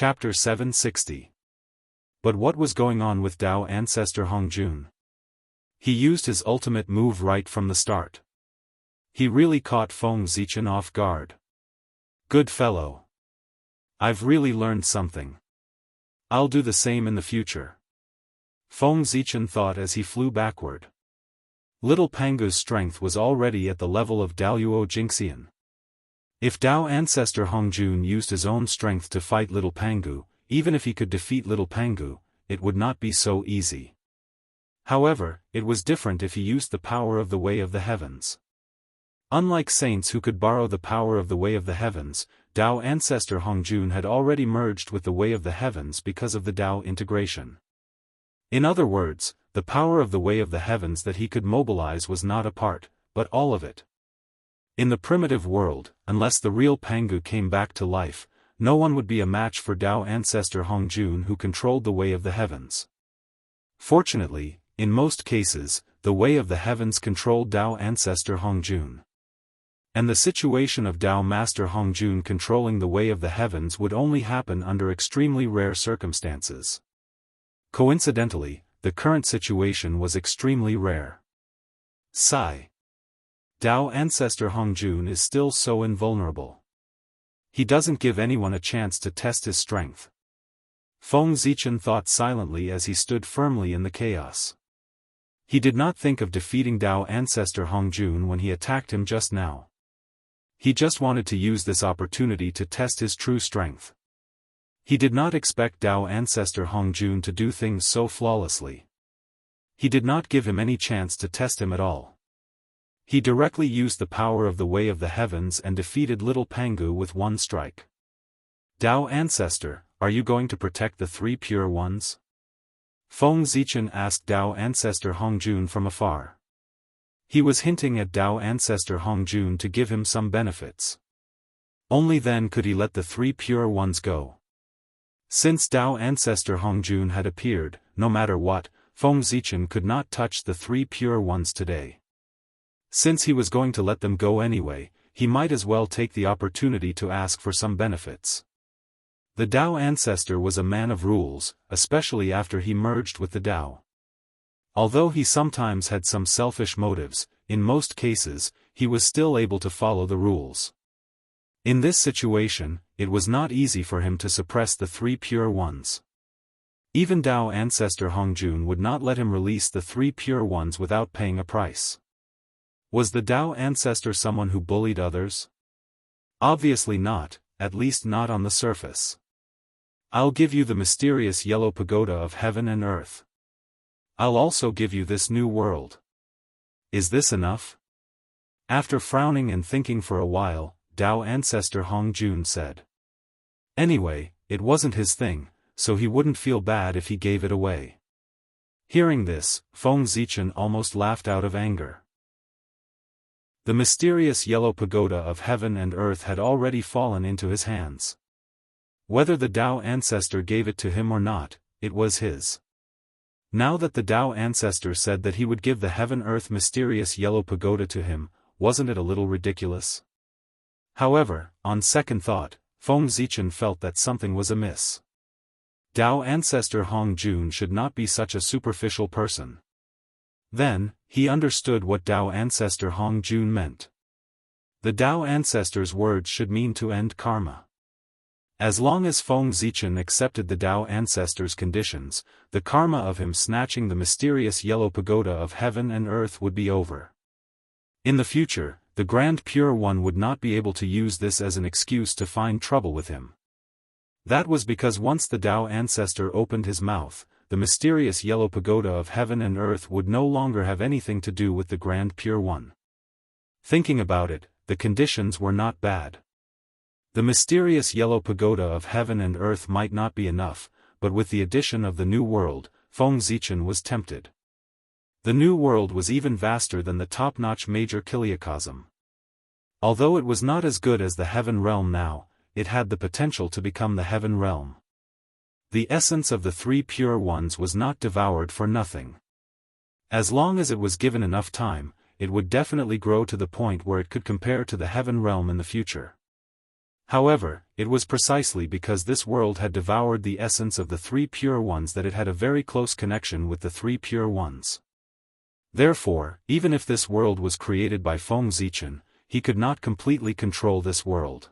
Chapter 760. But what was going on with Dao ancestor Hongjun? He used his ultimate move right from the start. He really caught Feng Zichen off guard. Good fellow. I've really learned something. I'll do the same in the future. Feng Zichen thought as he flew backward. Little Pangu's strength was already at the level of Daoist Jingxian. If Dao ancestor Hongjun used his own strength to fight Little Pangu, even if he could defeat Little Pangu, it would not be so easy. However, it was different if he used the power of the Way of the Heavens. Unlike saints who could borrow the power of the Way of the Heavens, Dao ancestor Hongjun had already merged with the Way of the Heavens because of the Dao integration. In other words, the power of the Way of the Heavens that he could mobilize was not a part, but all of it. In the primitive world, unless the real Pangu came back to life, no one would be a match for Dao ancestor Hongjun who controlled the Way of the Heavens. Fortunately, in most cases, the Way of the Heavens controlled Dao ancestor Hongjun. And the situation of Dao Master Hongjun controlling the Way of the Heavens would only happen under extremely rare circumstances. Coincidentally, the current situation was extremely rare. Sigh. Dao ancestor Hongjun is still so invulnerable. He doesn't give anyone a chance to test his strength. Feng Zichen thought silently as he stood firmly in the chaos. He did not think of defeating Dao ancestor Hongjun when he attacked him just now. He just wanted to use this opportunity to test his true strength. He did not expect Dao ancestor Hongjun to do things so flawlessly. He did not give him any chance to test him at all. He directly used the power of the Way of the Heavens and defeated Little Pangu with one strike. Dao ancestor, are you going to protect the three pure ones? Feng Zichen asked Dao ancestor Hongjun from afar. He was hinting at Dao ancestor Hongjun to give him some benefits. Only then could he let the three pure ones go. Since Dao ancestor Hongjun had appeared, no matter what, Feng Zichen could not touch the three pure ones today. Since he was going to let them go anyway, he might as well take the opportunity to ask for some benefits. The Dao ancestor was a man of rules, especially after he merged with the Dao. Although he sometimes had some selfish motives, in most cases, he was still able to follow the rules. In this situation, it was not easy for him to suppress the three pure ones. Even Dao ancestor Hongjun would not let him release the three pure ones without paying a price. Was the Dao ancestor someone who bullied others? Obviously not, at least not on the surface. I'll give you the mysterious yellow pagoda of heaven and earth. I'll also give you this new world. Is this enough? After frowning and thinking for a while, Dao ancestor Hongjun said. Anyway, it wasn't his thing, so he wouldn't feel bad if he gave it away. Hearing this, Feng Zichen almost laughed out of anger. The mysterious yellow pagoda of heaven and earth had already fallen into his hands. Whether the Dao ancestor gave it to him or not, it was his. Now that the Dao ancestor said that he would give the heaven-earth mysterious yellow pagoda to him, wasn't it a little ridiculous? However, on second thought, Feng Zichen felt that something was amiss. Dao ancestor Hongjun should not be such a superficial person. Then, he understood what Dao ancestor Hongjun meant. The Dao ancestor's words should mean to end karma. As long as Feng Zichen accepted the Dao ancestor's conditions, the karma of him snatching the mysterious yellow pagoda of heaven and earth would be over. In the future, the Grand Pure One would not be able to use this as an excuse to find trouble with him. That was because once the Dao ancestor opened his mouth, the mysterious yellow pagoda of heaven and earth would no longer have anything to do with the Grand Pure One. Thinking about it, the conditions were not bad. The mysterious yellow pagoda of heaven and earth might not be enough, but with the addition of the new world, Feng Zichen was tempted. The new world was even vaster than the top-notch major kiliacosm. Although it was not as good as the heaven realm now, it had the potential to become the heaven realm. The essence of the three pure ones was not devoured for nothing. As long as it was given enough time, it would definitely grow to the point where it could compare to the heaven realm in the future. However, it was precisely because this world had devoured the essence of the three pure ones that it had a very close connection with the three pure ones. Therefore, even if this world was created by Feng Zichen, he could not completely control this world.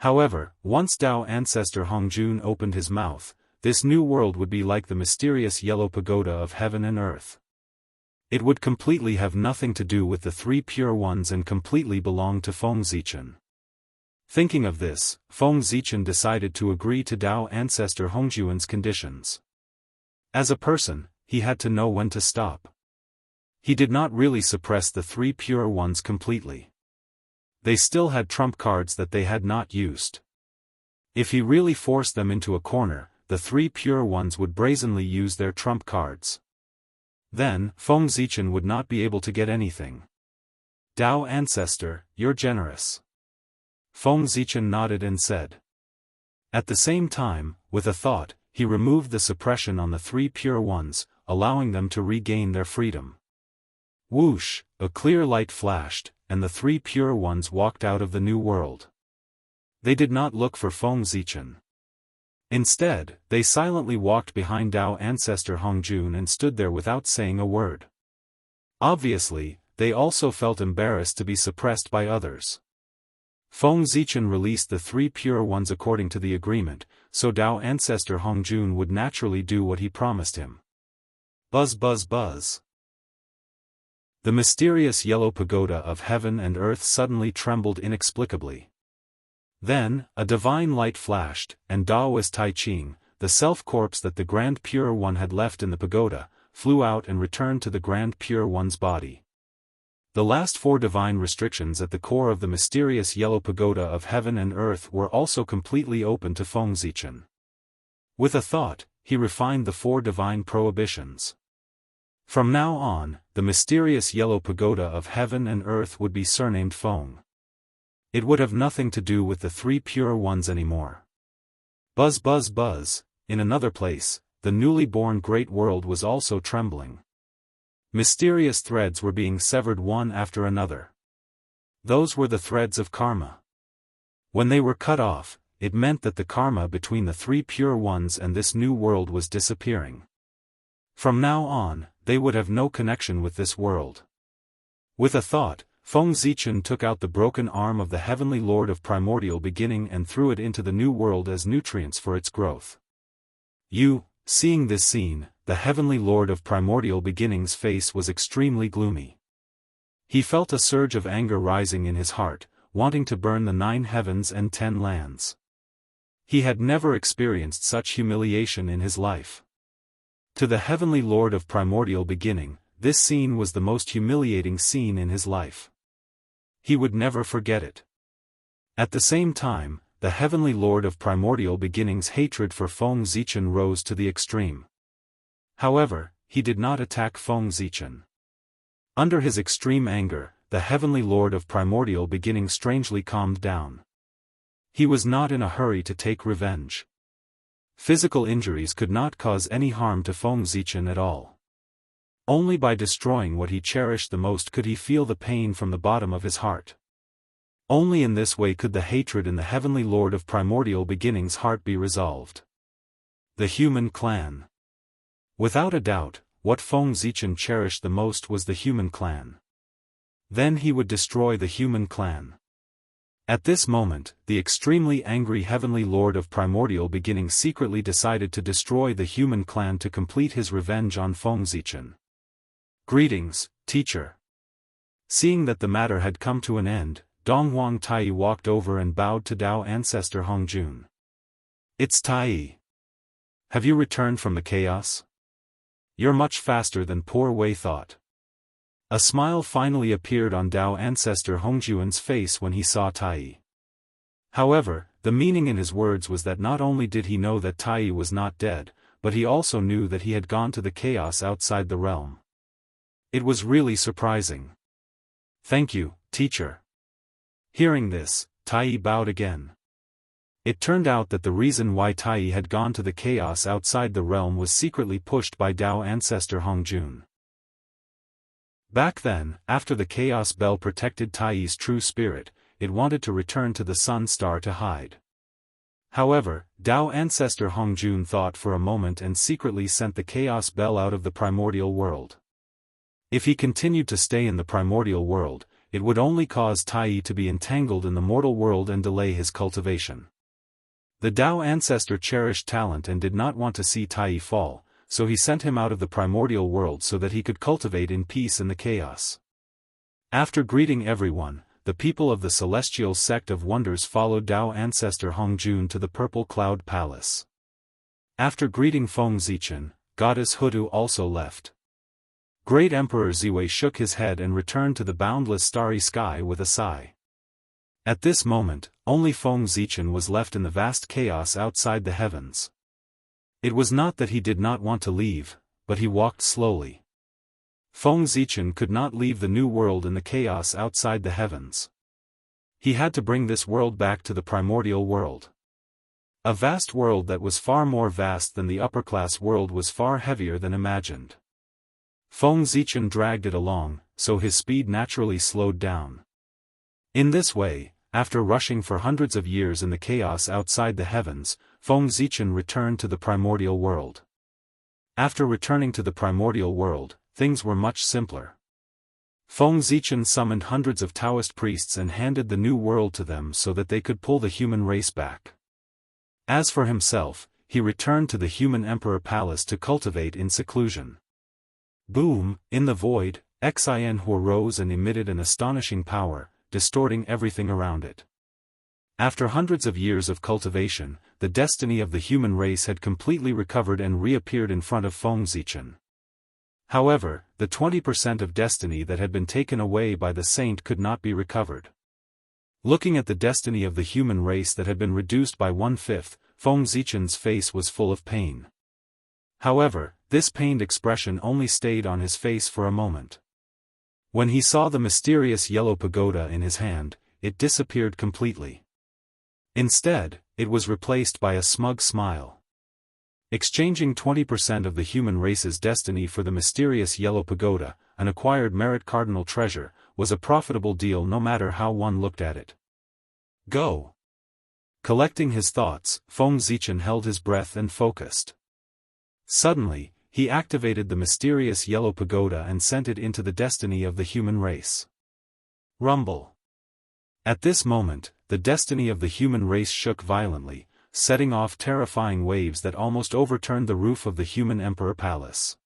However, once Dao ancestor Hongjun opened his mouth, this new world would be like the mysterious yellow pagoda of heaven and earth. It would completely have nothing to do with the three pure ones and completely belong to Feng Zichen. Thinking of this, Feng Zichen decided to agree to Dao ancestor Hongjun's conditions. As a person, he had to know when to stop. He did not really suppress the three pure ones completely. They still had trump cards that they had not used. If he really forced them into a corner, the three pure ones would brazenly use their trump cards. Then, Feng Zichen would not be able to get anything. Dao ancestor, you're generous. Feng Zichen nodded and said. At the same time, with a thought, he removed the suppression on the three pure ones, allowing them to regain their freedom. Whoosh, a clear light flashed, and the three pure ones walked out of the new world. They did not look for Feng Zichen. Instead, they silently walked behind Dao ancestor Hongjun and stood there without saying a word. Obviously, they also felt embarrassed to be suppressed by others. Feng Zichen released the three pure ones according to the agreement, so Dao ancestor Hongjun would naturally do what he promised him. Buzz buzz buzz. The mysterious yellow pagoda of heaven and earth suddenly trembled inexplicably. Then, a divine light flashed, and Daoist Tai Ching, the self-corpse that the Grand Pure One had left in the pagoda, flew out and returned to the Grand Pure One's body. The last four divine restrictions at the core of the mysterious yellow pagoda of heaven and earth were also completely open to Feng Zichen. With a thought, he refined the four divine prohibitions. From now on, the mysterious yellow pagoda of heaven and earth would be surnamed Feng. It would have nothing to do with the three pure ones anymore. Buzz buzz buzz, in another place, the newly born great world was also trembling. Mysterious threads were being severed one after another. Those were the threads of karma. When they were cut off, it meant that the karma between the three pure ones and this new world was disappearing. From now on, they would have no connection with this world. With a thought, Feng Zichen took out the broken arm of the Heavenly Lord of Primordial Beginning and threw it into the new world as nutrients for its growth. Seeing this scene, the Heavenly Lord of Primordial Beginning's face was extremely gloomy. He felt a surge of anger rising in his heart, wanting to burn the 9 heavens and 10 lands. He had never experienced such humiliation in his life. To the Heavenly Lord of Primordial Beginning, this scene was the most humiliating scene in his life. He would never forget it. At the same time, the Heavenly Lord of Primordial Beginning's hatred for Feng Zichen rose to the extreme. However, he did not attack Feng Zichen. Under his extreme anger, the Heavenly Lord of Primordial Beginning strangely calmed down. He was not in a hurry to take revenge. Physical injuries could not cause any harm to Feng Zichen at all. Only by destroying what he cherished the most could he feel the pain from the bottom of his heart. Only in this way could the hatred in the Heavenly Lord of Primordial Beginning's heart be resolved. The human clan. Without a doubt, what Feng Zichen cherished the most was the human clan. Then he would destroy the human clan. At this moment, the extremely angry Heavenly Lord of Primordial Beginning secretly decided to destroy the human clan to complete his revenge on Feng Zichen. Greetings, teacher. Seeing that the matter had come to an end, Donghuang Tai walked over and bowed to Dao ancestor Hongjun. It's Tai. Have you returned from the chaos? You're much faster than poor Wei thought. A smile finally appeared on Dao ancestor Hongjun's face when he saw Tai. However, the meaning in his words was that not only did he know that Tai was not dead, but he also knew that he had gone to the chaos outside the realm. It was really surprising. Thank you, teacher. Hearing this, Tai bowed again. It turned out that the reason why Tai had gone to the chaos outside the realm was secretly pushed by Dao ancestor Hongjun. Back then, after the chaos bell protected Tai's true spirit, it wanted to return to the Sun Star to hide. However, Dao ancestor Hongjun thought for a moment and secretly sent the Chaos Bell out of the primordial world. If he continued to stay in the primordial world, it would only cause Tai to be entangled in the mortal world and delay his cultivation. The Dao ancestor cherished talent and did not want to see Tai fall, so he sent him out of the primordial world so that he could cultivate in peace in the chaos. After greeting everyone, the people of the celestial sect of wonders followed Dao ancestor Hongjun to the Purple Cloud Palace. After greeting Feng Zichen, goddess Hudu also left. Great Emperor Ziwei shook his head and returned to the boundless starry sky with a sigh. At this moment, only Feng Zichen was left in the vast chaos outside the heavens. It was not that he did not want to leave, but he walked slowly. Feng Zichen could not leave the new world in the chaos outside the heavens. He had to bring this world back to the primordial world. A vast world that was far more vast than the upper-class world was far heavier than imagined. Feng Zichen dragged it along, so his speed naturally slowed down. In this way, after rushing for hundreds of years in the chaos outside the heavens, Feng Zichen returned to the primordial world. After returning to the primordial world, things were much simpler. Feng Zichen summoned hundreds of Taoist priests and handed the new world to them so that they could pull the human race back. As for himself, he returned to the human emperor palace to cultivate in seclusion. Boom, in the void, Xianhu rose and emitted an astonishing power, distorting everything around it. After hundreds of years of cultivation, the destiny of the human race had completely recovered and reappeared in front of Feng Zichen. However, the 20% of destiny that had been taken away by the saint could not be recovered. Looking at the destiny of the human race that had been reduced by 1/5, Feng Zichen's face was full of pain. However, this pained expression only stayed on his face for a moment. When he saw the mysterious yellow pagoda in his hand, it disappeared completely. Instead, it was replaced by a smug smile. Exchanging 20% of the human race's destiny for the mysterious yellow pagoda, an acquired merit cardinal treasure, was a profitable deal no matter how one looked at it. Go! Collecting his thoughts, Feng Zichen held his breath and focused. Suddenly, he activated the mysterious yellow pagoda and sent it into the destiny of the human race. Rumble! At this moment, the destiny of the human race shook violently, setting off terrifying waves that almost overturned the roof of the human emperor palace.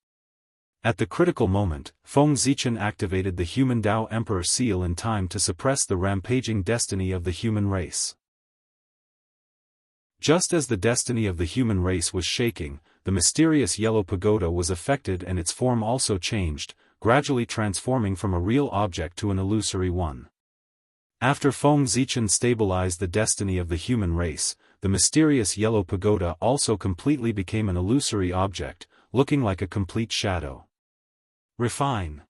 At the critical moment, Feng Zichen activated the human Dao Emperor seal in time to suppress the rampaging destiny of the human race. Just as the destiny of the human race was shaking, the mysterious yellow pagoda was affected and its form also changed, gradually transforming from a real object to an illusory one. After Feng Zichen stabilized the destiny of the human race, the mysterious yellow pagoda also completely became an illusory object, looking like a complete shadow. Refine.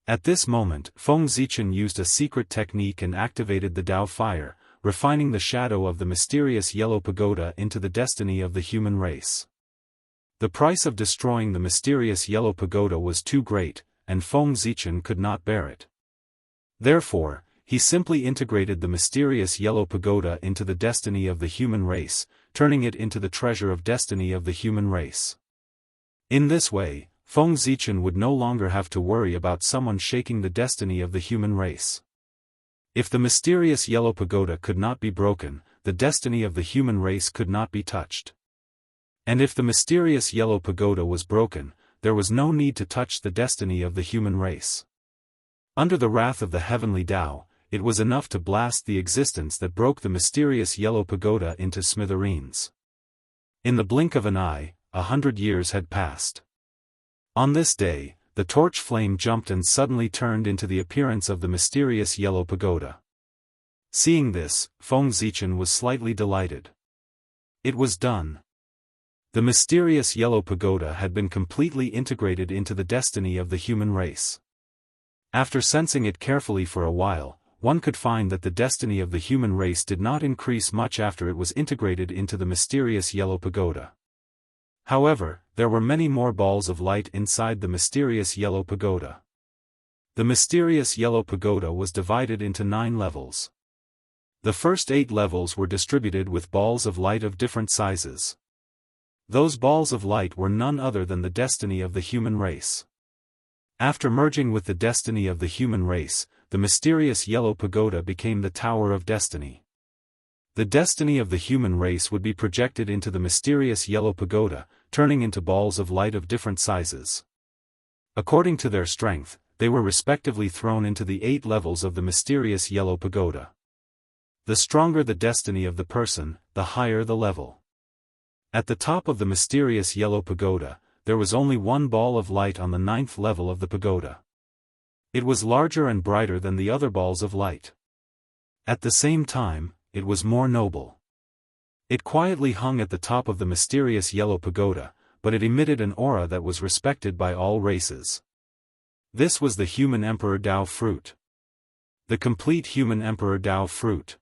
At this moment, Feng Zichen used a secret technique and activated the Dao fire, refining the shadow of the mysterious yellow pagoda into the destiny of the human race. The price of destroying the mysterious yellow pagoda was too great, and Feng Zichen could not bear it. Therefore, he simply integrated the mysterious yellow pagoda into the destiny of the human race, turning it into the treasure of destiny of the human race. In this way, Feng Zichen would no longer have to worry about someone shaking the destiny of the human race. If the mysterious yellow pagoda could not be broken, the destiny of the human race could not be touched. And if the mysterious yellow pagoda was broken, there was no need to touch the destiny of the human race. Under the wrath of the heavenly Dao, it was enough to blast the existence that broke the mysterious yellow pagoda into smithereens. In the blink of an eye, 100 years had passed. On this day, the torch flame jumped and suddenly turned into the appearance of the mysterious yellow pagoda. Seeing this, Feng Zichen was slightly delighted. It was done. The mysterious yellow pagoda had been completely integrated into the destiny of the human race. After sensing it carefully for a while, one could find that the destiny of the human race did not increase much after it was integrated into the mysterious yellow pagoda. However, there were many more balls of light inside the mysterious yellow pagoda. The mysterious yellow pagoda was divided into 9 levels. The first 8 levels were distributed with balls of light of different sizes. Those balls of light were none other than the destiny of the human race. After merging with the destiny of the human race, the mysterious yellow pagoda became the Tower of Destiny. The destiny of the human race would be projected into the mysterious yellow pagoda, turning into balls of light of different sizes. According to their strength, they were respectively thrown into the 8 levels of the mysterious yellow pagoda. The stronger the destiny of the person, the higher the level. At the top of the mysterious yellow pagoda, there was only one ball of light on the 9th level of the pagoda. It was larger and brighter than the other balls of light. At the same time, it was more noble. It quietly hung at the top of the mysterious yellow pagoda, but it emitted an aura that was respected by all races. This was the human Emperor Dao fruit. The complete human Emperor Dao fruit.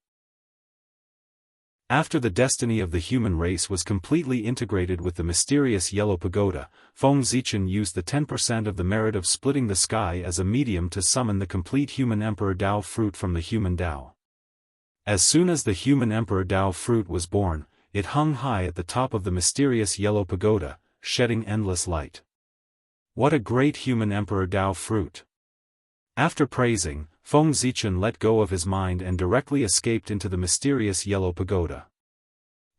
After the destiny of the human race was completely integrated with the mysterious yellow pagoda, Feng Zichen used the 10% of the merit of splitting the sky as a medium to summon the complete human Emperor Dao fruit from the human Dao. As soon as the human Emperor Dao fruit was born, it hung high at the top of the mysterious yellow pagoda, shedding endless light. What a great human Emperor Dao fruit! After praising, Feng Zichen let go of his mind and directly escaped into the mysterious yellow pagoda.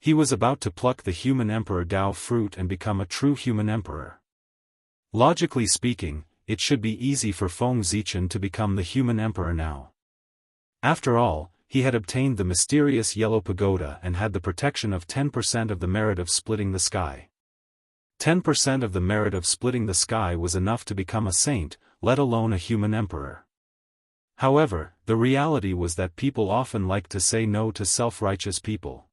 He was about to pluck the human Emperor Dao fruit and become a true human emperor. Logically speaking, it should be easy for Feng Zichen to become the human emperor now. After all, he had obtained the mysterious yellow pagoda and had the protection of 10% of the merit of splitting the sky. 10% of the merit of splitting the sky was enough to become a saint, let alone a human emperor. However, the reality was that people often liked to say no to self-righteous people.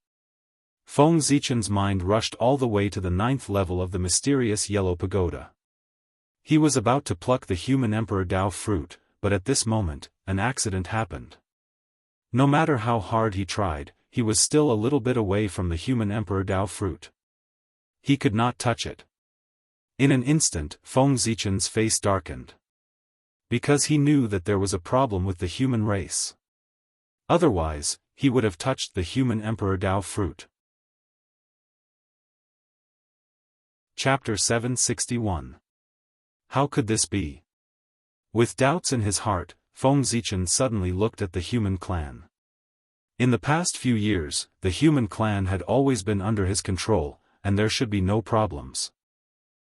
Feng Zichen's mind rushed all the way to the 9th level of the mysterious yellow pagoda. He was about to pluck the human Emperor Dao fruit, but at this moment, an accident happened. No matter how hard he tried, he was still a little bit away from the human Emperor Dao fruit. He could not touch it. In an instant, Feng Zichen's face darkened. Because he knew that there was a problem with the human race. Otherwise, he would have touched the human Emperor Dao fruit. Chapter 761. How could this be? With doubts in his heart, Feng Zichen suddenly looked at the human clan. In the past few years, the human clan had always been under his control, and there should be no problems.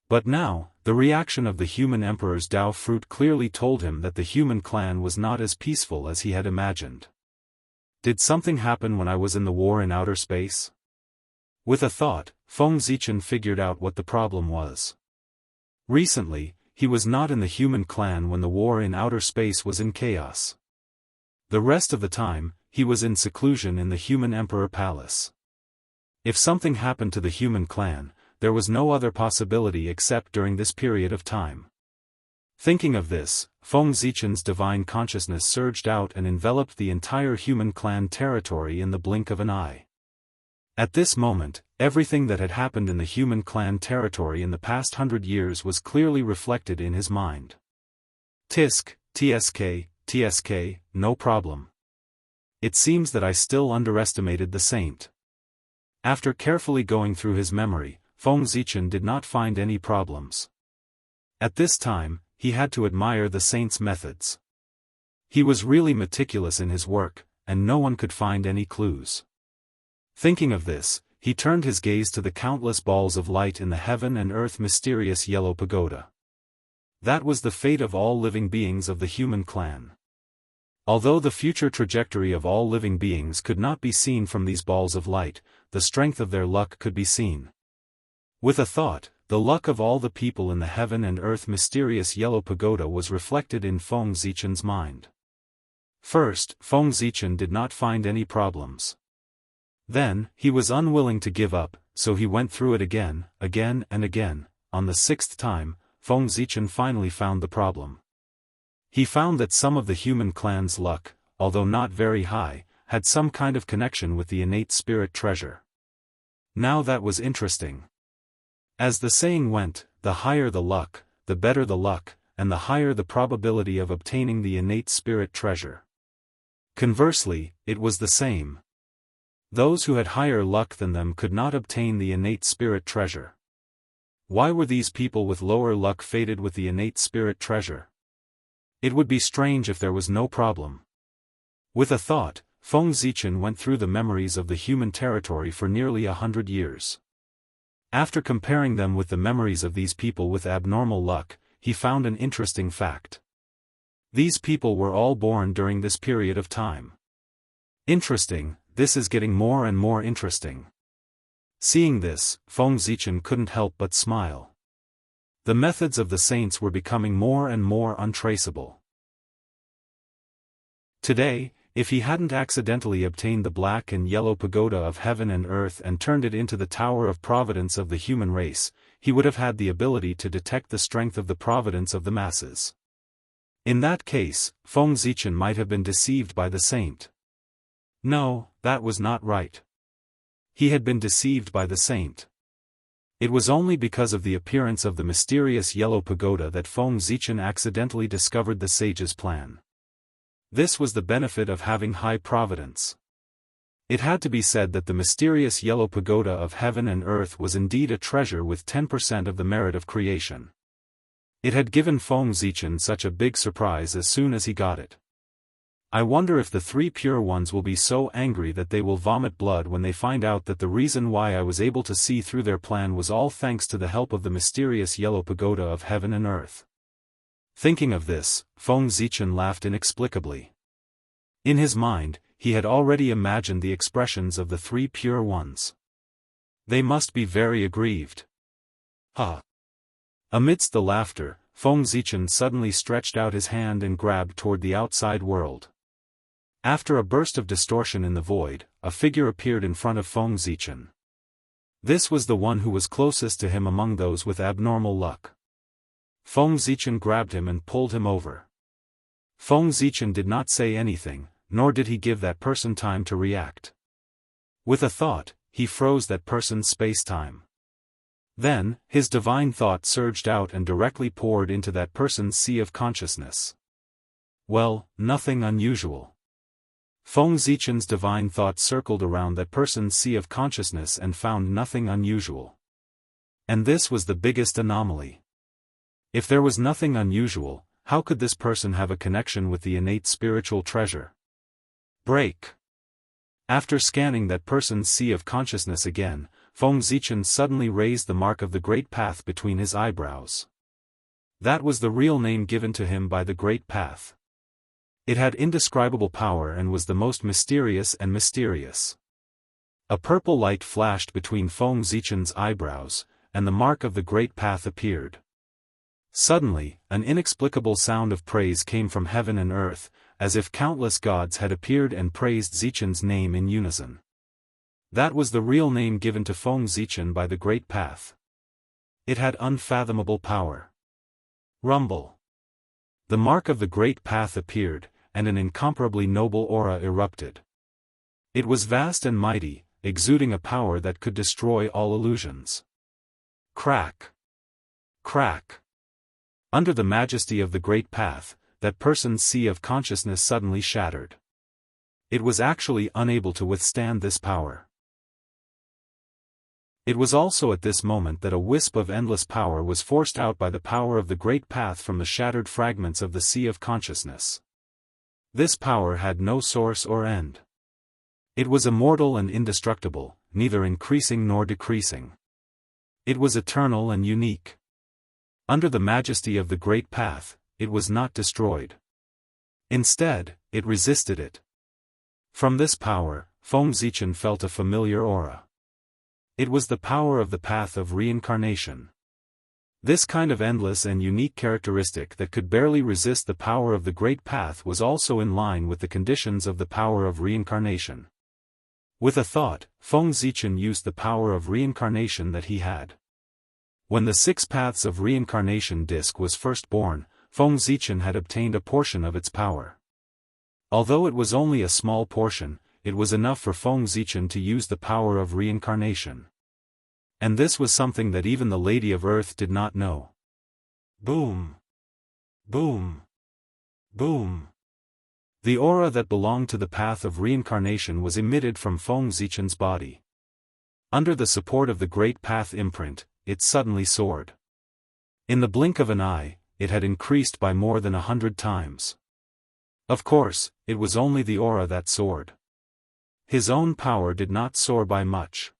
But now, the reaction of the human emperor's Dao fruit clearly told him that the human clan was not as peaceful as he had imagined. Did something happen when I was in the war in outer space? With a thought, Feng Zichen figured out what the problem was. Recently, he was not in the human clan when the war in outer space was in chaos. The rest of the time, he was in seclusion in the human emperor palace. If something happened to the human clan, there was no other possibility except during this period of time. Thinking of this, Feng Zichen's divine consciousness surged out and enveloped the entire human clan territory in the blink of an eye. At this moment, everything that had happened in the human clan territory in the past 100 years was clearly reflected in his mind. Tisk, tsk, tsk, no problem. It seems that I still underestimated the saint. After carefully going through his memory, Feng Zichen did not find any problems. At this time, he had to admire the saint's methods. He was really meticulous in his work, and no one could find any clues. Thinking of this, he turned his gaze to the countless balls of light in the heaven and earth mysterious yellow pagoda. That was the fate of all living beings of the human clan. Although the future trajectory of all living beings could not be seen from these balls of light, the strength of their luck could be seen. With a thought, the luck of all the people in the heaven and earth mysterious yellow pagoda was reflected in Feng Zichen's mind. First, Feng Zichen did not find any problems. Then, he was unwilling to give up, so he went through it again and again. On the 6th time, Feng Zichen finally found the problem. He found that some of the human clan's luck, although not very high, had some kind of connection with the innate spirit treasure. Now that was interesting. As the saying went, the higher the luck, the better the luck, and the higher the probability of obtaining the innate spirit treasure. Conversely, it was the same. Those who had higher luck than them could not obtain the innate spirit treasure. Why were these people with lower luck fated with the innate spirit treasure? It would be strange if there was no problem. With a thought, Feng Zichen went through the memories of the human territory for nearly 100 years. After comparing them with the memories of these people with abnormal luck, he found an interesting fact. These people were all born during this period of time. Interesting, this is getting more and more interesting. Seeing this, Feng Zichen couldn't help but smile. The methods of the saints were becoming more and more untraceable. Today, if he hadn't accidentally obtained the black and yellow pagoda of heaven and earth and turned it into the tower of providence of the human race, he would have had the ability to detect the strength of the providence of the masses. In that case, Feng Zichen might have been deceived by the saint. No, that was not right. He had been deceived by the saint. It was only because of the appearance of the mysterious yellow pagoda that Feng Zichen accidentally discovered the sage's plan. This was the benefit of having high providence. It had to be said that the mysterious yellow pagoda of heaven and earth was indeed a treasure with 10% of the merit of creation. It had given Feng Zichen such a big surprise as soon as he got it. I wonder if the three pure ones will be so angry that they will vomit blood when they find out that the reason why I was able to see through their plan was all thanks to the help of the mysterious yellow pagoda of heaven and earth. Thinking of this, Feng Zichen laughed inexplicably. In his mind, he had already imagined the expressions of the three pure ones. They must be very aggrieved. Ha! Amidst the laughter, Feng Zichen suddenly stretched out his hand and grabbed toward the outside world. After a burst of distortion in the void, a figure appeared in front of Feng Zichen. This was the one who was closest to him among those with abnormal luck. Feng Zichen grabbed him and pulled him over. Feng Zichen did not say anything, nor did he give that person time to react. With a thought, he froze that person's space-time. Then, his divine thought surged out and directly poured into that person's sea of consciousness. Well, nothing unusual. Feng Zichen's divine thought circled around that person's sea of consciousness and found nothing unusual. And this was the biggest anomaly. If there was nothing unusual, how could this person have a connection with the innate spiritual treasure? Break. After scanning that person's sea of consciousness again, Feng Zichen suddenly raised the mark of the Great Path between his eyebrows. That was the real name given to him by the Great Path. It had indescribable power and was the most mysterious and mysterious. A purple light flashed between Feng Zichen's eyebrows, and the mark of the Great Path appeared. Suddenly, an inexplicable sound of praise came from heaven and earth, as if countless gods had appeared and praised Zichen's name in unison. That was the real name given to Feng Zichen by the Great Path. It had unfathomable power. Rumble. The mark of the Great Path appeared, and an incomparably noble aura erupted. It was vast and mighty, exuding a power that could destroy all illusions. Crack. Crack. Under the majesty of the Great Path, that person's sea of consciousness suddenly shattered. It was actually unable to withstand this power. It was also at this moment that a wisp of endless power was forced out by the power of the Great Path from the shattered fragments of the sea of consciousness. This power had no source or end. It was immortal and indestructible, neither increasing nor decreasing. It was eternal and unique. Under the majesty of the Great Path, it was not destroyed. Instead, it resisted it. From this power, Feng Zichen felt a familiar aura. It was the power of the path of reincarnation. This kind of endless and unique characteristic that could barely resist the power of the Great Path was also in line with the conditions of the power of reincarnation. With a thought, Feng Zichen used the power of reincarnation that he had. When the 6 Paths of Reincarnation disc was first born, Feng Zichen had obtained a portion of its power. Although it was only a small portion, it was enough for Feng Zichen to use the power of reincarnation. And this was something that even the Lady of Earth did not know. Boom! Boom! Boom! The aura that belonged to the path of reincarnation was emitted from Feng Zichen's body. Under the support of the great path imprint, it suddenly soared. In the blink of an eye, it had increased by more than 100 times. Of course, it was only the aura that soared. His own power did not soar by much.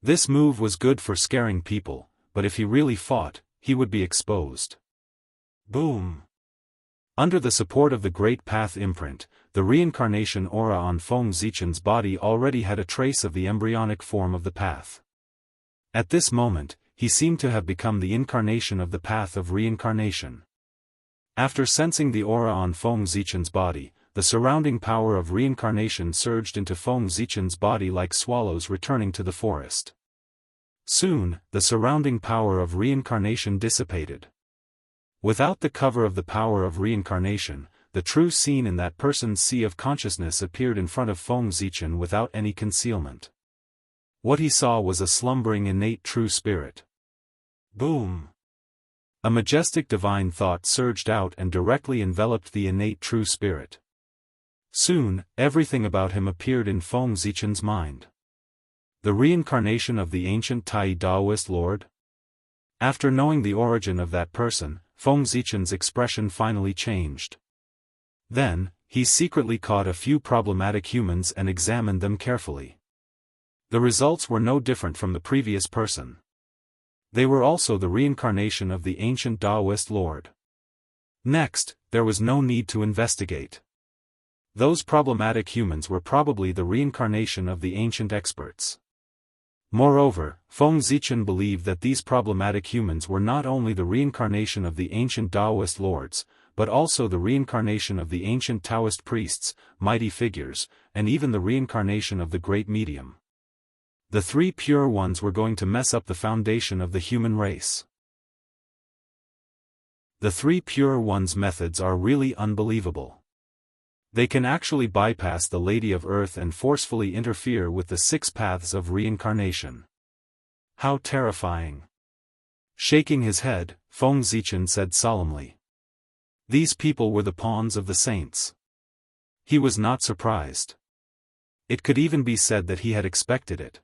This move was good for scaring people, but if he really fought, he would be exposed. Boom! Under the support of the great path imprint, the reincarnation aura on Feng Zichen's body already had a trace of the embryonic form of the path. At this moment, he seemed to have become the incarnation of the path of reincarnation. After sensing the aura on Feng Zichen's body, the surrounding power of reincarnation surged into Feng Zichen's body like swallows returning to the forest. Soon, the surrounding power of reincarnation dissipated. Without the cover of the power of reincarnation, the true scene in that person's sea of consciousness appeared in front of Feng Zichen without any concealment. What he saw was a slumbering innate true spirit. Boom! A majestic divine thought surged out and directly enveloped the innate true spirit. Soon, everything about him appeared in Feng Zichen's mind. The reincarnation of the ancient Tai Daoist lord? After knowing the origin of that person, Feng Zichen's expression finally changed. Then, he secretly caught a few problematic humans and examined them carefully. The results were no different from the previous person. They were also the reincarnation of the ancient Daoist lord. Next, there was no need to investigate. Those problematic humans were probably the reincarnation of the ancient experts. Moreover, Feng Zichen believed that these problematic humans were not only the reincarnation of the ancient Daoist lords, but also the reincarnation of the ancient Taoist priests, mighty figures, and even the reincarnation of the great medium. The three pure ones were going to mess up the foundation of the human race. The three pure ones' methods are really unbelievable. They can actually bypass the Lady of Earth and forcefully interfere with the 6 paths of reincarnation. How terrifying! Shaking his head, Feng Zichen said solemnly. These people were the pawns of the saints. He was not surprised. It could even be said that he had expected it.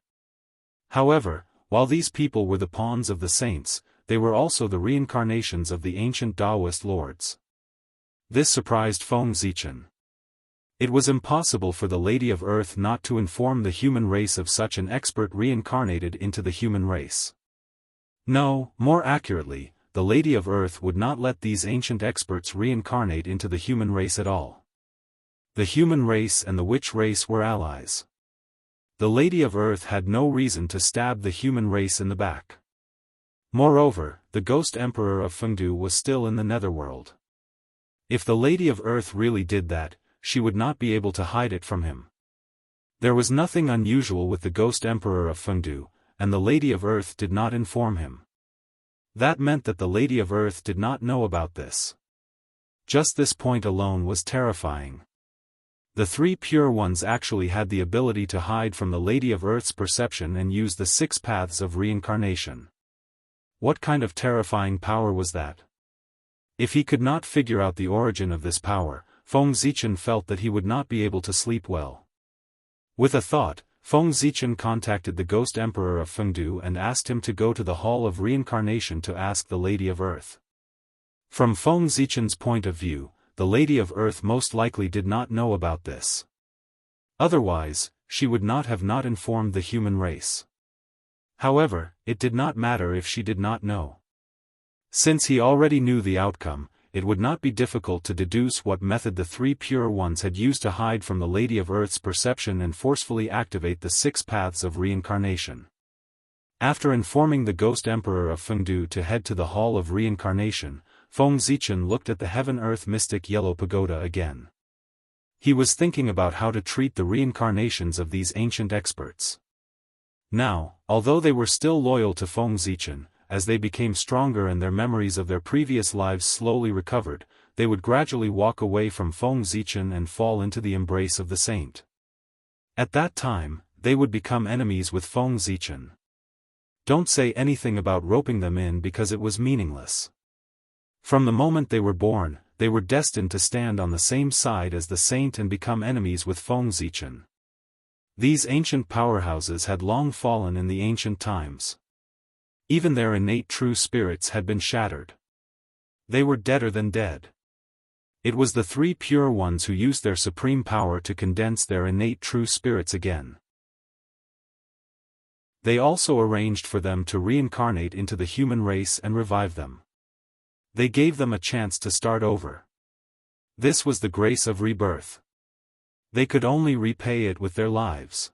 However, while these people were the pawns of the saints, they were also the reincarnations of the ancient Daoist lords. This surprised Feng Zichen. It was impossible for the Lady of Earth not to inform the human race of such an expert reincarnated into the human race. No, more accurately, the Lady of Earth would not let these ancient experts reincarnate into the human race at all. The human race and the witch race were allies. The Lady of Earth had no reason to stab the human race in the back. Moreover, the Ghost Emperor of Fengdu was still in the Netherworld. If the Lady of Earth really did that, she would not be able to hide it from him. There was nothing unusual with the Ghost Emperor of Fengdu, and the Lady of Earth did not inform him. That meant that the Lady of Earth did not know about this. Just this point alone was terrifying. The three pure ones actually had the ability to hide from the Lady of Earth's perception and use the 6 paths of reincarnation. What kind of terrifying power was that? If he could not figure out the origin of this power, Feng Zichen felt that he would not be able to sleep well. With a thought, Feng Zichen contacted the Ghost Emperor of Fengdu and asked him to go to the Hall of Reincarnation to ask the Lady of Earth. From Feng Zichen's point of view, the Lady of Earth most likely did not know about this. Otherwise, she would not have not informed the human race. However, it did not matter if she did not know. Since he already knew the outcome, it would not be difficult to deduce what method the three pure ones had used to hide from the Lady of Earth's perception and forcefully activate the 6 paths of reincarnation. After informing the Ghost Emperor of Fengdu to head to the Hall of Reincarnation, Feng Zichen looked at the Heaven-Earth Mystic Yellow Pagoda again. He was thinking about how to treat the reincarnations of these ancient experts. Now, although they were still loyal to Feng Zichen, as they became stronger and their memories of their previous lives slowly recovered, they would gradually walk away from Feng Zichen and fall into the embrace of the saint. At that time, they would become enemies with Feng Zichen. Don't say anything about roping them in because it was meaningless. From the moment they were born, they were destined to stand on the same side as the saint and become enemies with Feng Zichen. These ancient powerhouses had long fallen in the ancient times. Even their innate true spirits had been shattered. They were deader than dead. It was the three pure ones who used their supreme power to condense their innate true spirits again. They also arranged for them to reincarnate into the human race and revive them. They gave them a chance to start over. This was the grace of rebirth. They could only repay it with their lives.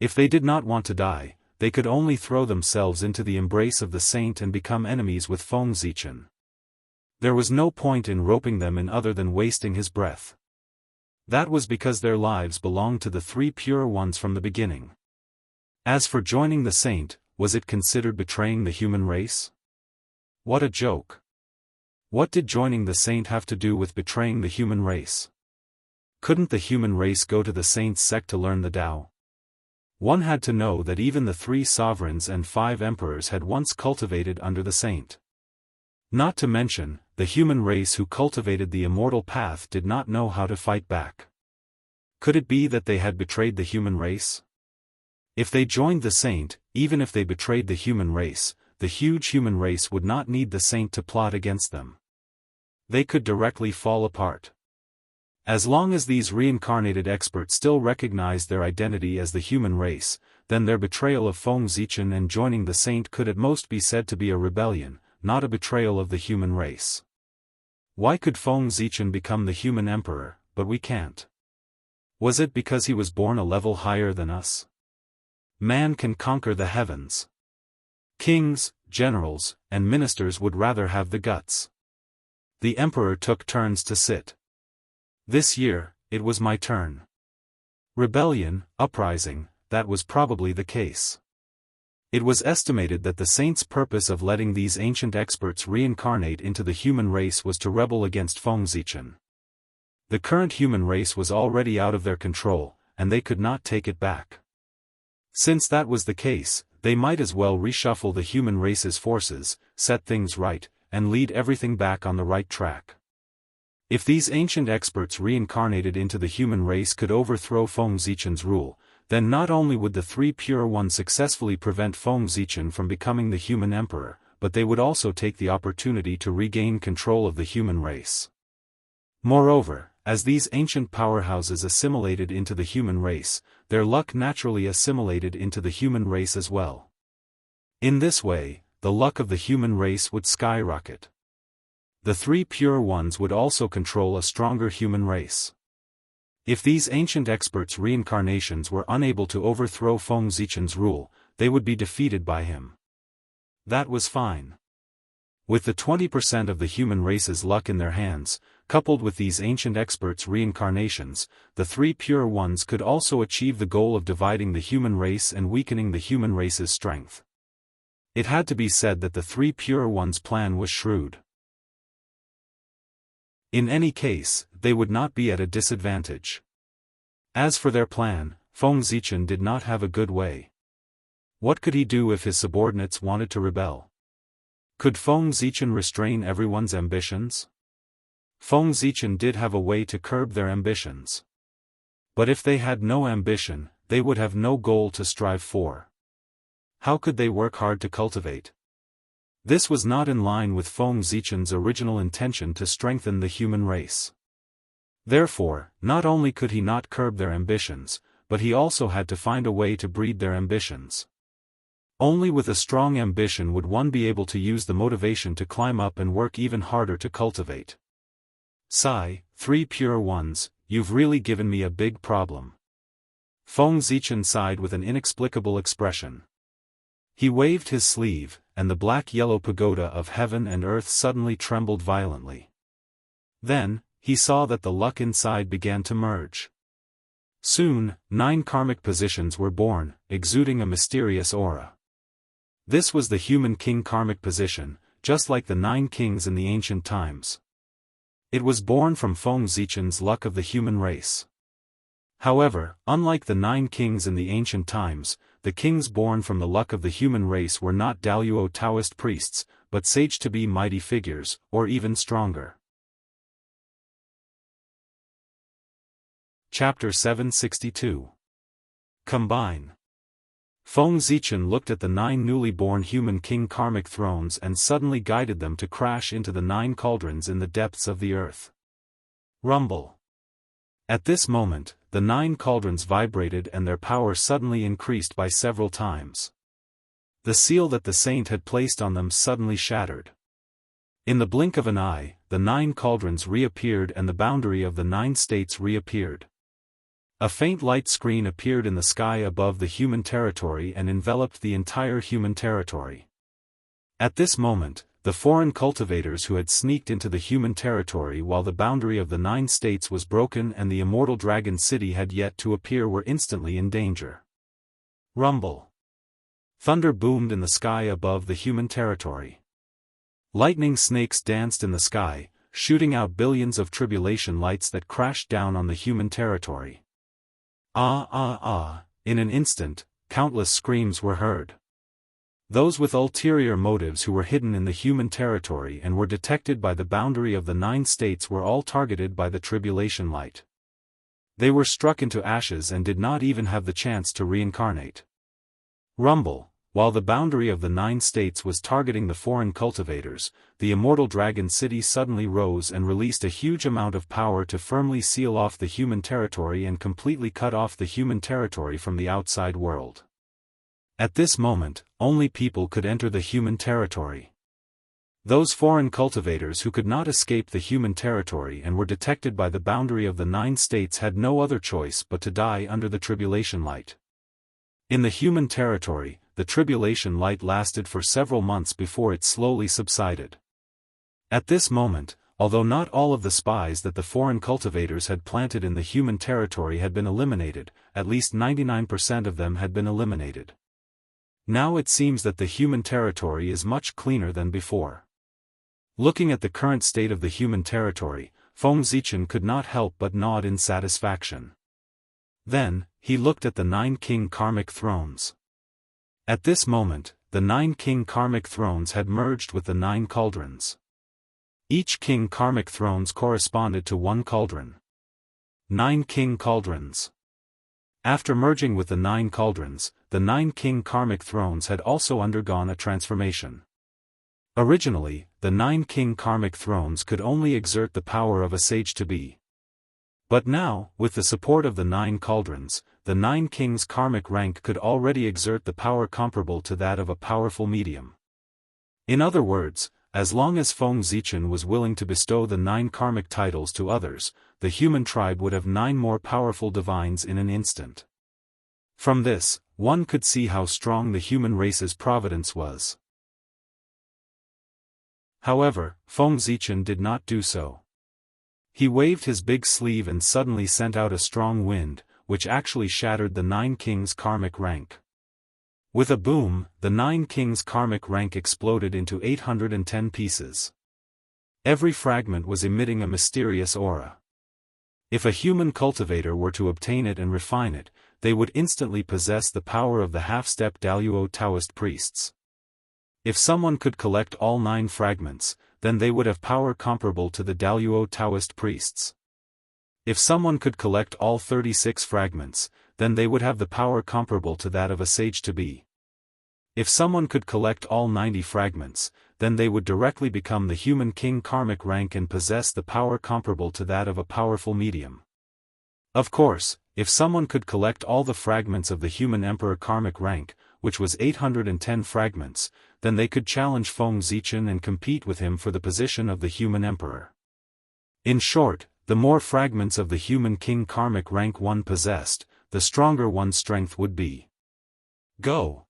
If they did not want to die, they could only throw themselves into the embrace of the saint and become enemies with Feng Zichen. There was no point in roping them in other than wasting his breath. That was because their lives belonged to the three pure ones from the beginning. As for joining the saint, was it considered betraying the human race? What a joke. What did joining the saint have to do with betraying the human race? Couldn't the human race go to the saint's sect to learn the Tao? One had to know that even the 3 sovereigns and 5 emperors had once cultivated under the saint. Not to mention, the human race who cultivated the immortal path did not know how to fight back. Could it be that they had betrayed the human race? If they joined the saint, even if they betrayed the human race, the huge human race would not need the saint to plot against them. They could directly fall apart. As long as these reincarnated experts still recognized their identity as the human race, then their betrayal of Feng Zichen and joining the saint could at most be said to be a rebellion, not a betrayal of the human race. Why could Feng Zichen become the human emperor, but we can't? Was it because he was born a level higher than us? Man can conquer the heavens. Kings, generals, and ministers would rather have the guts. The emperor took turns to sit. This year, it was my turn. Rebellion, uprising, that was probably the case. It was estimated that the saint's purpose of letting these ancient experts reincarnate into the human race was to rebel against Feng Zichen. The current human race was already out of their control, and they could not take it back. Since that was the case, they might as well reshuffle the human race's forces, set things right, and lead everything back on the right track. If these ancient experts reincarnated into the human race could overthrow Feng Zichen's rule, then not only would the 3 pure ones successfully prevent Feng Zichen from becoming the human emperor, but they would also take the opportunity to regain control of the human race. Moreover, as these ancient powerhouses assimilated into the human race, their luck naturally assimilated into the human race as well. In this way, the luck of the human race would skyrocket. The 3 pure ones would also control a stronger human race. If these ancient experts' reincarnations were unable to overthrow Feng Zichen's rule, they would be defeated by him. That was fine. With the 20% of the human race's luck in their hands, coupled with these ancient experts' reincarnations, the 3 pure ones could also achieve the goal of dividing the human race and weakening the human race's strength. It had to be said that the 3 pure ones' plan was shrewd. In any case, they would not be at a disadvantage. As for their plan, Feng Zichen did not have a good way. What could he do if his subordinates wanted to rebel? Could Feng Zichen restrain everyone's ambitions? Feng Zichen did have a way to curb their ambitions. But if they had no ambition, they would have no goal to strive for. How could they work hard to cultivate? This was not in line with Feng Zichen's original intention to strengthen the human race. Therefore, not only could he not curb their ambitions, but he also had to find a way to breed their ambitions. Only with a strong ambition would one be able to use the motivation to climb up and work even harder to cultivate. Sigh, 3 pure ones, you've really given me a big problem. Feng Zichen sighed with an inexplicable expression. He waved his sleeve, and the black-yellow pagoda of heaven and earth suddenly trembled violently. Then, he saw that the luck inside began to merge. Soon, 9 karmic positions were born, exuding a mysterious aura. This was the human king karmic position, just like the 9 kings in the ancient times. It was born from Feng Zichen's luck of the human race. However, unlike the 9 kings in the ancient times, the kings born from the luck of the human race were not Daoist Taoist priests, but sage-to-be mighty figures, or even stronger. Chapter 762. Combine. Feng Zichen looked at the 9 newly born human king karmic thrones and suddenly guided them to crash into the 9 cauldrons in the depths of the earth. Rumble. At this moment, the 9 cauldrons vibrated and their power suddenly increased by several times. The seal that the saint had placed on them suddenly shattered. In the blink of an eye, the 9 cauldrons reappeared and the boundary of the 9 states reappeared. A faint light screen appeared in the sky above the human territory and enveloped the entire human territory. At this moment, the foreign cultivators who had sneaked into the human territory while the boundary of the 9 states was broken and the immortal dragon city had yet to appear were instantly in danger. Rumble. Thunder boomed in the sky above the human territory. Lightning snakes danced in the sky, shooting out billions of tribulation lights that crashed down on the human territory. Ah ah ah, in an instant, countless screams were heard. Those with ulterior motives who were hidden in the human territory and were detected by the boundary of the 9 states were all targeted by the tribulation light. They were struck into ashes and did not even have the chance to reincarnate. Rumble. While the boundary of the 9 states was targeting the foreign cultivators, the immortal dragon city suddenly rose and released a huge amount of power to firmly seal off the human territory and completely cut off the human territory from the outside world. At this moment, only people could enter the human territory. Those foreign cultivators who could not escape the human territory and were detected by the boundary of the 9 states had no other choice but to die under the tribulation light. In the human territory, the tribulation light lasted for several months before it slowly subsided. At this moment, although not all of the spies that the foreign cultivators had planted in the human territory had been eliminated, at least 99% of them had been eliminated. Now it seems that the human territory is much cleaner than before. Looking at the current state of the human territory, Feng Zichen could not help but nod in satisfaction. Then, he looked at the 9 king karmic thrones. At this moment, the 9 king karmic thrones had merged with the 9 cauldrons. Each king karmic thrones corresponded to 1 cauldron. 9 king cauldrons. After merging with the 9 cauldrons, the 9 king karmic thrones had also undergone a transformation. Originally, the 9 king karmic thrones could only exert the power of a sage-to-be. But now, with the support of the 9 cauldrons, the 9 kings' karmic rank could already exert the power comparable to that of a powerful medium. In other words, as long as Feng Zichen was willing to bestow the 9 karmic titles to others, the human tribe would have 9 more powerful divines in an instant. From this, one could see how strong the human race's providence was. However, Feng Zichen did not do so. He waved his big sleeve and suddenly sent out a strong wind, which actually shattered the 9 kings' karmic rank. With a boom, the 9 kings' karmic rank exploded into 810 pieces. Every fragment was emitting a mysterious aura. If a human cultivator were to obtain it and refine it, they would instantly possess the power of the half-step Daoist Taoist priests. If someone could collect all 9 fragments, then they would have power comparable to the Daoist Taoist priests. If someone could collect all 36 fragments, then they would have the power comparable to that of a sage-to-be. If someone could collect all 90 fragments, then they would directly become the human king karmic rank and possess the power comparable to that of a powerful medium. Of course, if someone could collect all the fragments of the human emperor karmic rank, which was 810 fragments, then they could challenge Feng Zichen and compete with him for the position of the human emperor. In short, the more fragments of the human king karmic rank one possessed, the stronger one's strength would be. Go!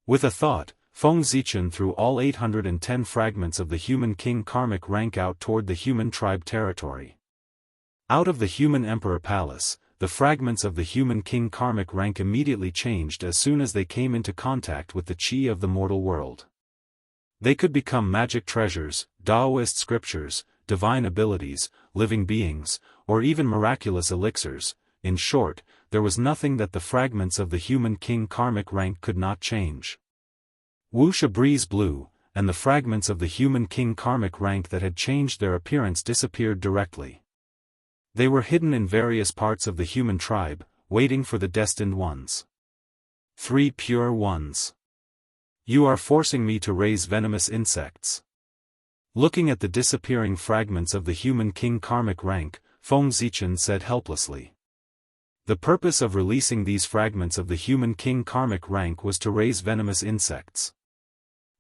With a thought, Feng Zichen threw all 810 fragments of the human king karmic rank out toward the human tribe territory. Out of the human emperor palace, the fragments of the human king karmic rank immediately changed as soon as they came into contact with the chi of the mortal world. They could become magic treasures, Daoist scriptures, divine abilities, living beings, or even miraculous elixirs. In short, there was nothing that the fragments of the human king karmic rank could not change. Whoosh, a breeze blew, and the fragments of the human king karmic rank that had changed their appearance disappeared directly. They were hidden in various parts of the human tribe, waiting for the destined ones. 3 pure ones. You are forcing me to raise venomous insects. Looking at the disappearing fragments of the human king karmic rank, Feng Zichen said helplessly. The purpose of releasing these fragments of the human king karmic rank was to raise venomous insects.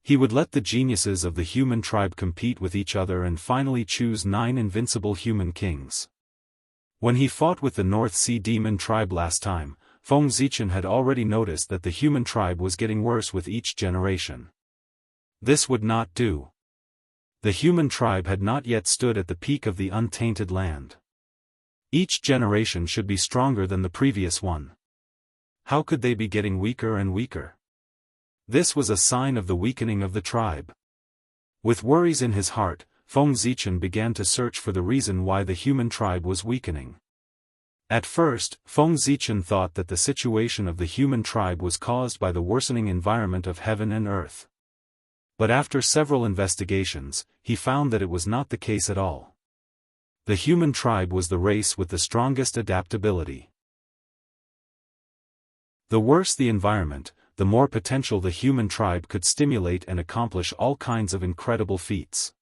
He would let the geniuses of the human tribe compete with each other and finally choose 9 invincible human kings. When he fought with the North Sea Demon tribe last time, Feng Zichen had already noticed that the human tribe was getting worse with each generation. This would not do. The human tribe had not yet stood at the peak of the untainted land. Each generation should be stronger than the previous one. How could they be getting weaker and weaker? This was a sign of the weakening of the tribe. With worries in his heart, Feng Zichen began to search for the reason why the human tribe was weakening. At first, Feng Zichen thought that the situation of the human tribe was caused by the worsening environment of heaven and earth. But after several investigations, he found that it was not the case at all. The human tribe was the race with the strongest adaptability. The worse the environment, the more potential the human tribe could stimulate and accomplish all kinds of incredible feats.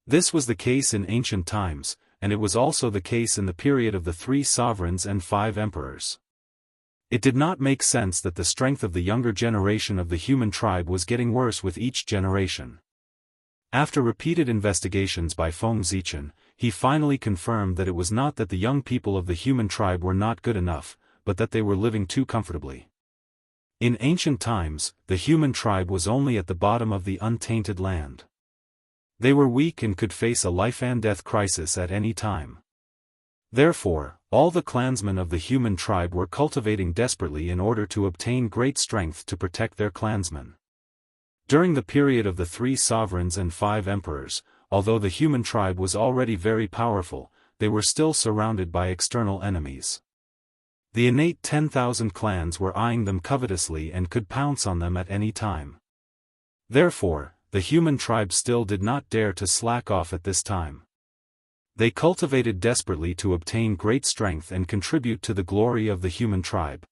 This was the case in ancient times, and it was also the case in the period of the 3 sovereigns and 5 emperors. It did not make sense that the strength of the younger generation of the human tribe was getting worse with each generation. After repeated investigations by Feng Zichen, he finally confirmed that it was not that the young people of the human tribe were not good enough, but that they were living too comfortably. In ancient times, the human tribe was only at the bottom of the untainted land. They were weak and could face a life-and-death crisis at any time. Therefore, all the clansmen of the human tribe were cultivating desperately in order to obtain great strength to protect their clansmen. During the period of the 3 sovereigns and 5 emperors, although the human tribe was already very powerful, they were still surrounded by external enemies. The innate 10,000 clans were eyeing them covetously and could pounce on them at any time. Therefore, the human tribe still did not dare to slack off at this time. They cultivated desperately to obtain great strength and contribute to the glory of the human tribe.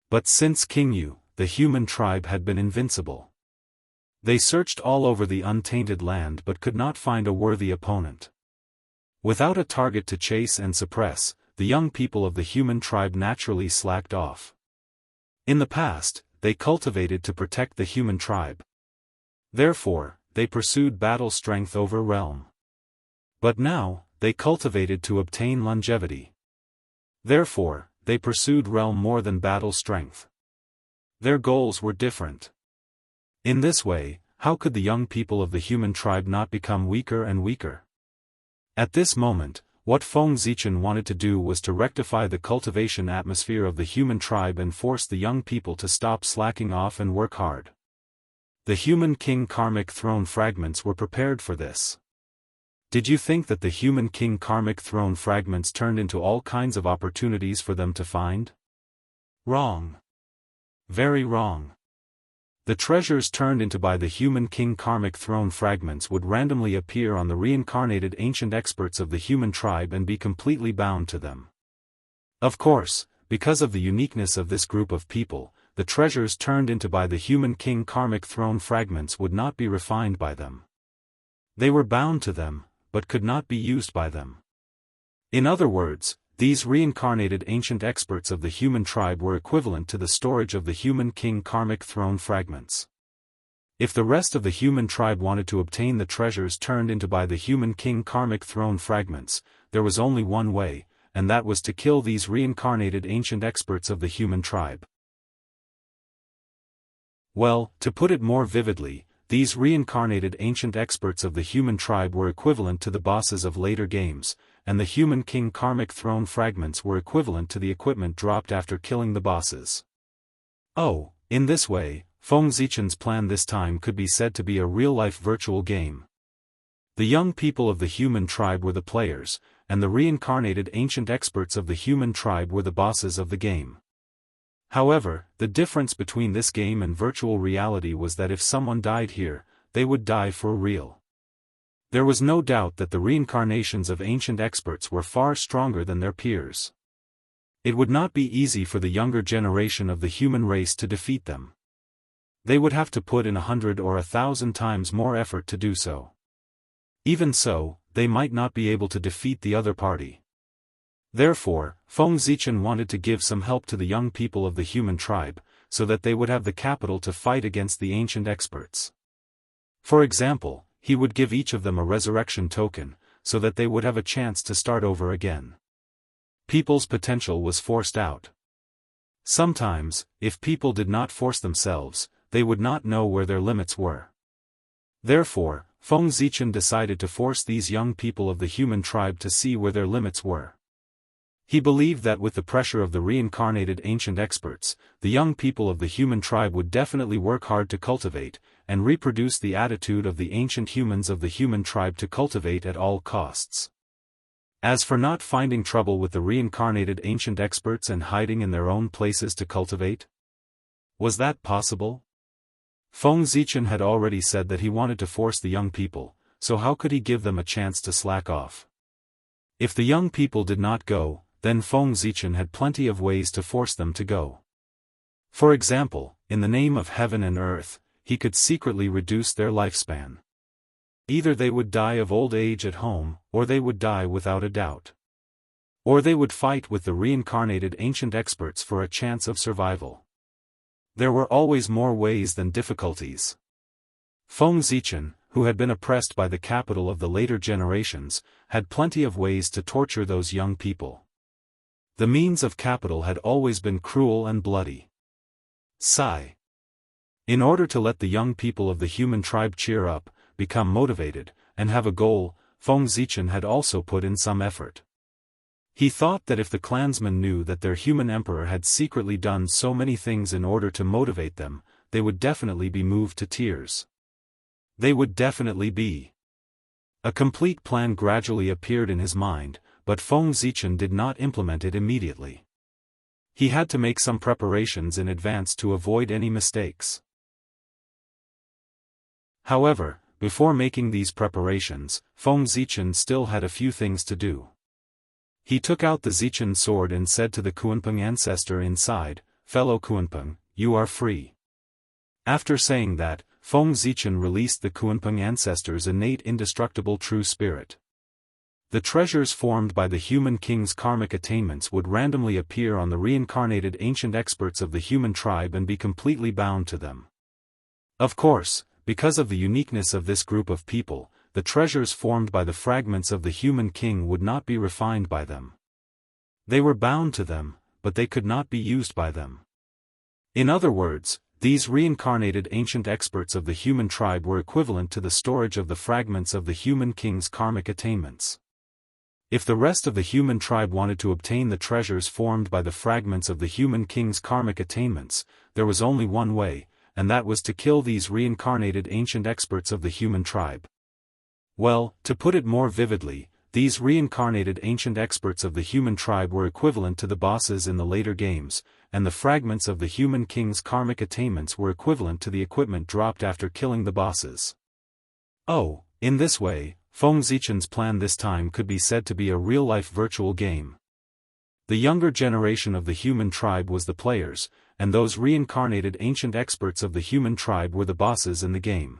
But since King Yu, the human tribe had been invincible. They searched all over the untainted land but could not find a worthy opponent. Without a target to chase and suppress, the young people of the human tribe naturally slacked off. In the past, they cultivated to protect the human tribe. Therefore, they pursued battle strength over realm. But now, they cultivated to obtain longevity. Therefore, they pursued realm more than battle strength. Their goals were different. In this way, how could the young people of the human tribe not become weaker and weaker? At this moment, what Feng Zichen wanted to do was to rectify the cultivation atmosphere of the human tribe and force the young people to stop slacking off and work hard. The human king karmic throne fragments were prepared for this. Did you think that the human king karmic throne fragments turned into all kinds of opportunities for them to find? Wrong. Very wrong. The treasures turned into by the human king karmic throne fragments would randomly appear on the reincarnated ancient experts of the human tribe and be completely bound to them. Of course, because of the uniqueness of this group of people, the treasures turned into by the human king karmic throne fragments would not be refined by them. They were bound to them, but could not be used by them. In other words, these reincarnated ancient experts of the human tribe were equivalent to the storage of the human king karmic throne fragments. If the rest of the human tribe wanted to obtain the treasures turned into by the human king karmic throne fragments, there was only one way, and that was to kill these reincarnated ancient experts of the human tribe. Well, to put it more vividly, these reincarnated ancient experts of the human tribe were equivalent to the bosses of later games, and the human king karmic throne fragments were equivalent to the equipment dropped after killing the bosses. Oh, in this way, Feng Zichen's plan this time could be said to be a real-life virtual game. The young people of the human tribe were the players, and the reincarnated ancient experts of the human tribe were the bosses of the game. However, the difference between this game and virtual reality was that if someone died here, they would die for real. There was no doubt that the reincarnations of ancient experts were far stronger than their peers. It would not be easy for the younger generation of the human race to defeat them. They would have to put in 100 or 1,000 times more effort to do so. Even so, they might not be able to defeat the other party. Therefore, Feng Zichen wanted to give some help to the young people of the human tribe, so that they would have the capital to fight against the ancient experts. For example, he would give each of them a resurrection token, so that they would have a chance to start over again. People's potential was forced out. Sometimes, if people did not force themselves, they would not know where their limits were. Therefore, Feng Zichen decided to force these young people of the human tribe to see where their limits were. He believed that with the pressure of the reincarnated ancient experts, the young people of the human tribe would definitely work hard to cultivate, and reproduce the attitude of the ancient humans of the human tribe to cultivate at all costs. As for not finding trouble with the reincarnated ancient experts and hiding in their own places to cultivate, was that possible? Feng Zichen had already said that he wanted to force the young people, so how could he give them a chance to slack off? If the young people did not go, then Feng Zichen had plenty of ways to force them to go. For example, in the name of heaven and earth, he could secretly reduce their lifespan. Either they would die of old age at home, or they would die without a doubt. Or they would fight with the reincarnated ancient experts for a chance of survival. There were always more ways than difficulties. Feng Zichen, who had been oppressed by the capital of the later generations, had plenty of ways to torture those young people. The means of capital had always been cruel and bloody. Sigh. In order to let the young people of the human tribe cheer up, become motivated, and have a goal, Feng Zichen had also put in some effort. He thought that if the clansmen knew that their human emperor had secretly done so many things in order to motivate them, they would definitely be moved to tears. They would definitely be. A complete plan gradually appeared in his mind, but Feng Zichen did not implement it immediately. He had to make some preparations in advance to avoid any mistakes. However, before making these preparations, Feng Zichen still had a few things to do. He took out the Zichen sword and said to the Kunpeng ancestor inside, "Fellow Kunpeng, you are free." After saying that, Feng Zichen released the Kunpeng ancestor's innate indestructible true spirit. The treasures formed by the human king's karmic attainments would randomly appear on the reincarnated ancient experts of the human tribe and be completely bound to them. Of course, because of the uniqueness of this group of people, the treasures formed by the fragments of the human king would not be refined by them. They were bound to them, but they could not be used by them. In other words, these reincarnated ancient experts of the human tribe were equivalent to the storage of the fragments of the human king's karmic attainments. If the rest of the human tribe wanted to obtain the treasures formed by the fragments of the human king's karmic attainments, there was only one way, and that was to kill these reincarnated ancient experts of the human tribe. Well, to put it more vividly, these reincarnated ancient experts of the human tribe were equivalent to the bosses in the later games, and the fragments of the human king's karmic attainments were equivalent to the equipment dropped after killing the bosses. Oh, in this way, Feng Zichen's plan this time could be said to be a real-life virtual game. The younger generation of the human tribe was the players, and those reincarnated ancient experts of the human tribe were the bosses in the game.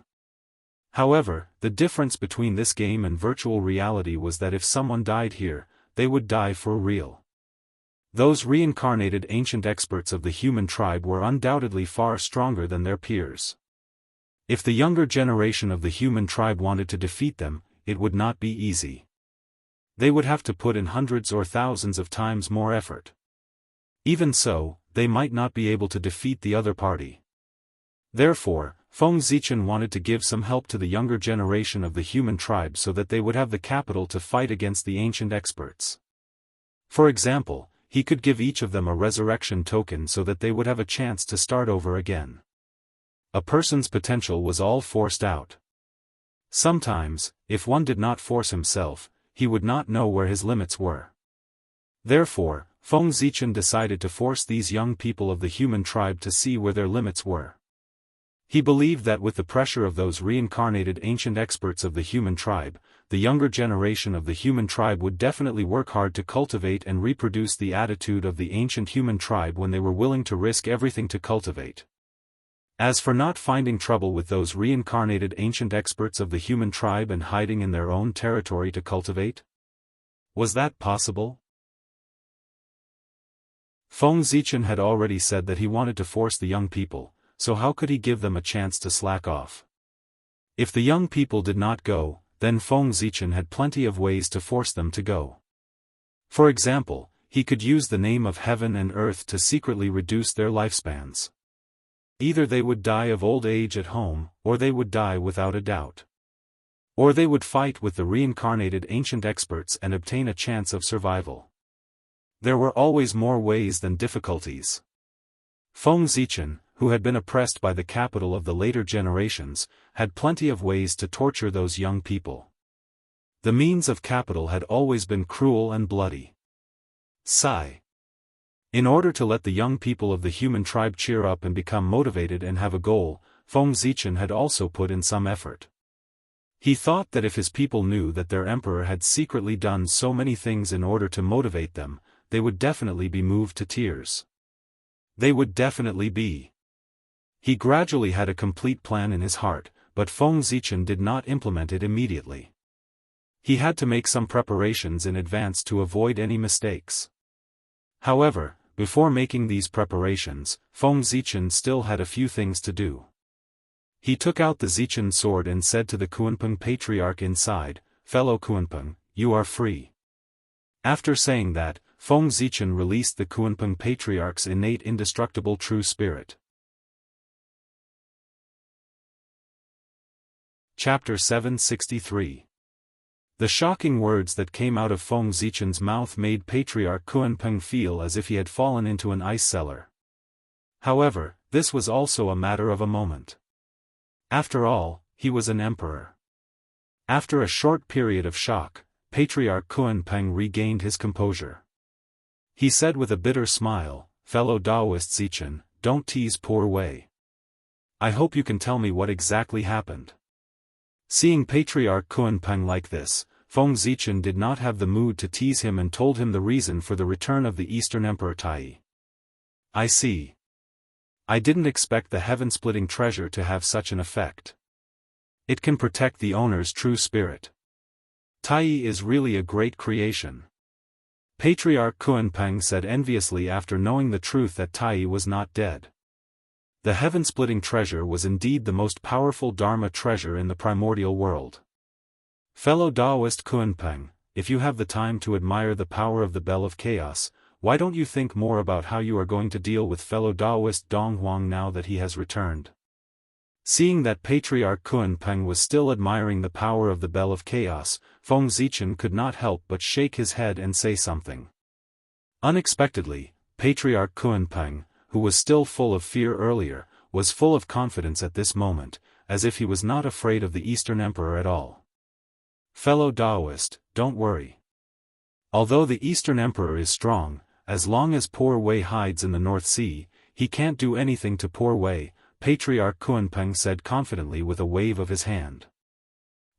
However, the difference between this game and virtual reality was that if someone died here, they would die for real. Those reincarnated ancient experts of the human tribe were undoubtedly far stronger than their peers. If the younger generation of the human tribe wanted to defeat them, it would not be easy. They would have to put in hundreds or thousands of times more effort. Even so, they might not be able to defeat the other party. Therefore, Feng Zichen wanted to give some help to the younger generation of the human tribe so that they would have the capital to fight against the ancient experts. For example, he could give each of them a resurrection token so that they would have a chance to start over again. A person's potential was all forced out. Sometimes, if one did not force himself, he would not know where his limits were. Therefore, Feng Zichen decided to force these young people of the human tribe to see where their limits were. He believed that with the pressure of those reincarnated ancient experts of the human tribe, the younger generation of the human tribe would definitely work hard to cultivate and reproduce the attitude of the ancient human tribe when they were willing to risk everything to cultivate. As for not finding trouble with those reincarnated ancient experts of the human tribe and hiding in their own territory to cultivate? Was that possible? Feng Zichen had already said that he wanted to force the young people, so how could he give them a chance to slack off? If the young people did not go, then Feng Zichen had plenty of ways to force them to go. For example, he could use the name of heaven and earth to secretly reduce their lifespans. Either they would die of old age at home, or they would die without a doubt. Or they would fight with the reincarnated ancient experts and obtain a chance of survival. There were always more ways than difficulties. Feng Zichen, who had been oppressed by the capital of the later generations, had plenty of ways to torture those young people. The means of capital had always been cruel and bloody. Sigh. In order to let the young people of the human tribe cheer up and become motivated and have a goal, Feng Zichen had also put in some effort. He thought that if his people knew that their emperor had secretly done so many things in order to motivate them, they would definitely be moved to tears. They would definitely be. He gradually had a complete plan in his heart, but Feng Zichen did not implement it immediately. He had to make some preparations in advance to avoid any mistakes. However, before making these preparations, Feng Zichen still had a few things to do. He took out the Zichen sword and said to the Kunpeng patriarch inside, "Fellow Kunpeng, you are free." After saying that, Feng Zichen released the Kunpeng patriarch's innate indestructible true spirit. Chapter 763. The shocking words that came out of Feng Zichen's mouth made Patriarch Kunpeng feel as if he had fallen into an ice cellar. However, this was also a matter of a moment. After all, he was an emperor. After a short period of shock, Patriarch Kunpeng regained his composure. He said with a bitter smile, "Fellow Daoist Zichen, don't tease poor Wei. I hope you can tell me what exactly happened." Seeing Patriarch Kunpeng like this, Feng Zichen did not have the mood to tease him and told him the reason for the return of the Eastern Emperor Tai. "I see. I didn't expect the heaven-splitting treasure to have such an effect. It can protect the owner's true spirit. Tai is really a great creation." Patriarch Kunpeng said enviously after knowing the truth that Tai was not dead. The heaven-splitting treasure was indeed the most powerful Dharma treasure in the primordial world. Fellow Daoist Kunpeng, if you have the time to admire the power of the Bell of Chaos, why don't you think more about how you are going to deal with fellow Daoist Dong Huang now that he has returned? Seeing that Patriarch Kunpeng was still admiring the power of the Bell of Chaos, Feng Zichen could not help but shake his head and say something. Unexpectedly, Patriarch Kunpeng, who was still full of fear earlier, was full of confidence at this moment, as if he was not afraid of the Eastern Emperor at all. "Fellow Daoist, don't worry. Although the Eastern Emperor is strong, as long as poor Wei hides in the North Sea, he can't do anything to poor Wei," Patriarch Kunpeng said confidently with a wave of his hand.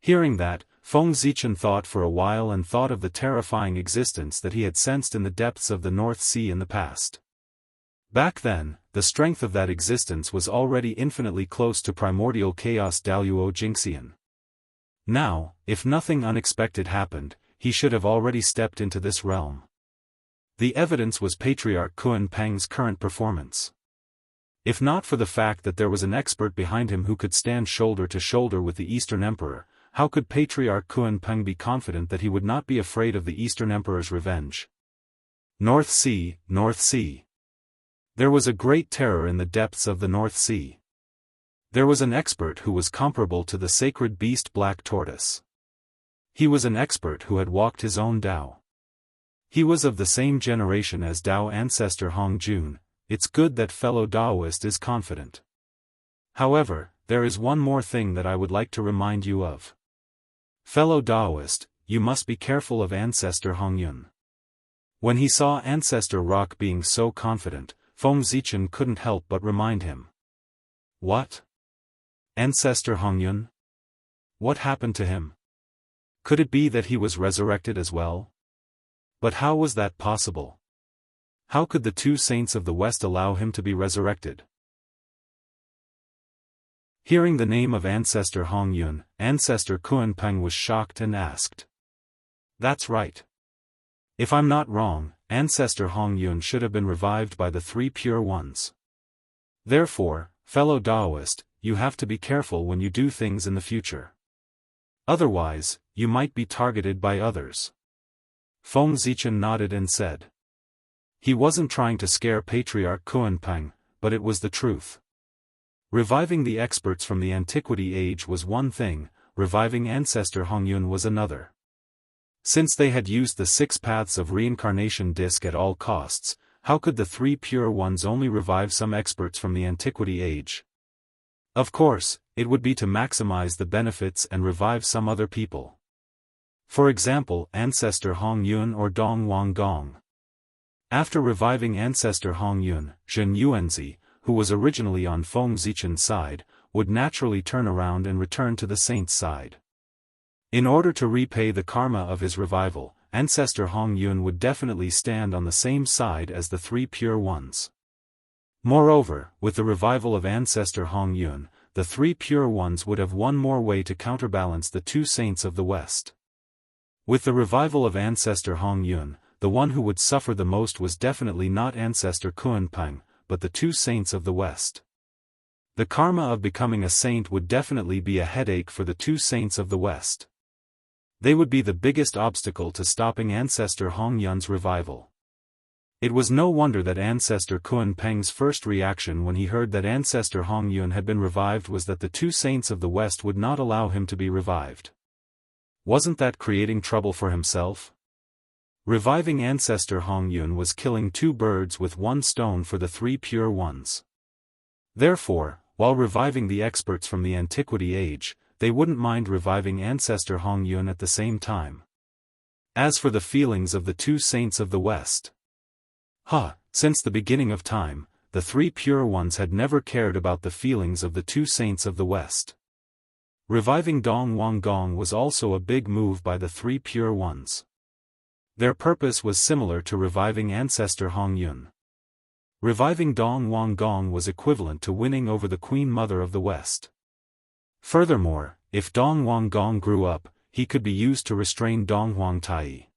Hearing that, Feng Zichen thought for a while and thought of the terrifying existence that he had sensed in the depths of the North Sea in the past. Back then, the strength of that existence was already infinitely close to primordial chaos Daluo Jingxian. Now, if nothing unexpected happened, he should have already stepped into this realm. The evidence was Patriarch Kunpeng's current performance. If not for the fact that there was an expert behind him who could stand shoulder to shoulder with the Eastern Emperor, how could Patriarch Kunpeng be confident that he would not be afraid of the Eastern Emperor's revenge? North Sea, North Sea. There was a great terror in the depths of the North Sea. There was an expert who was comparable to the sacred beast Black Tortoise. He was an expert who had walked his own Dao. He was of the same generation as Dao ancestor Hong Jun. It's good that fellow Daoist is confident. However, there is one more thing that I would like to remind you of. Fellow Daoist, you must be careful of ancestor Hong Yun. When he saw ancestor Rock being so confident, Feng Zichen couldn't help but remind him. What? Ancestor Hongyun? What happened to him? Could it be that he was resurrected as well? But how was that possible? How could the two saints of the West allow him to be resurrected? Hearing the name of Ancestor Hongyun, Ancestor Kunpeng was shocked and asked. That's right. If I'm not wrong, Ancestor Hongyun should have been revived by the three pure ones. Therefore, fellow Daoist, you have to be careful when you do things in the future. Otherwise, you might be targeted by others. Feng Zichen nodded and said. He wasn't trying to scare Patriarch Kunpeng, but it was the truth. Reviving the experts from the Antiquity Age was one thing, reviving Ancestor Hongyun was another. Since they had used the 6 paths of reincarnation disc at all costs, how could the 3 pure ones only revive some experts from the Antiquity Age? Of course, it would be to maximize the benefits and revive some other people. For example, Ancestor Hongyun or Dong Wang Gong. After reviving Ancestor Hongyun, Zhen Yuanzi, who was originally on Feng Zichen's side, would naturally turn around and return to the saint's side. In order to repay the karma of his revival, Ancestor Hongyun would definitely stand on the same side as the 3 pure ones. Moreover, with the revival of Ancestor Hongyun, the 3 pure ones would have one more way to counterbalance the 2 saints of the West. With the revival of Ancestor Hongyun, the one who would suffer the most was definitely not Ancestor Kunpeng, but the 2 saints of the West. The karma of becoming a saint would definitely be a headache for the 2 saints of the West. They would be the biggest obstacle to stopping Ancestor Hongyun's revival. It was no wonder that Ancestor Kunpeng's first reaction when he heard that Ancestor Hongyun had been revived was that the 2 saints of the West would not allow him to be revived. Wasn't that creating trouble for himself? Reviving Ancestor Hongyun was killing 2 birds with 1 stone for the 3 pure ones. Therefore, while reviving the experts from the Antiquity Age, they wouldn't mind reviving Ancestor Hongyun at the same time. As for the feelings of the 2 saints of the West. Since the beginning of time, the 3 pure ones had never cared about the feelings of the 2 saints of the West. Reviving Dong Wang Gong was also a big move by the 3 pure ones. Their purpose was similar to reviving Ancestor Hongyun. Reviving Dong Wang Gong was equivalent to winning over the Queen Mother of the West. Furthermore, if Dong Wang Gong grew up, he could be used to restrain Dong Huang Tai.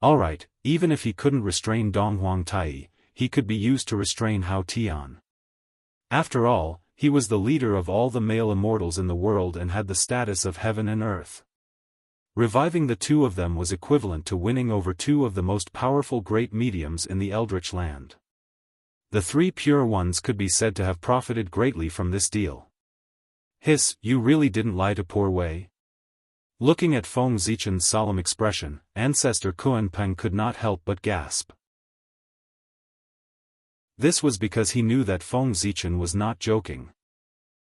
Alright, even if he couldn't restrain Dong Huang Tai, he could be used to restrain Hao Tian. After all, he was the leader of all the male immortals in the world and had the status of heaven and earth. Reviving the 2 of them was equivalent to winning over 2 of the most powerful great mediums in the Eldritch land. The 3 pure ones could be said to have profited greatly from this deal. You really didn't lie to poor Wei? Looking at Feng Zichen's solemn expression, Ancestor Kunpeng could not help but gasp. This was because he knew that Feng Zichen was not joking.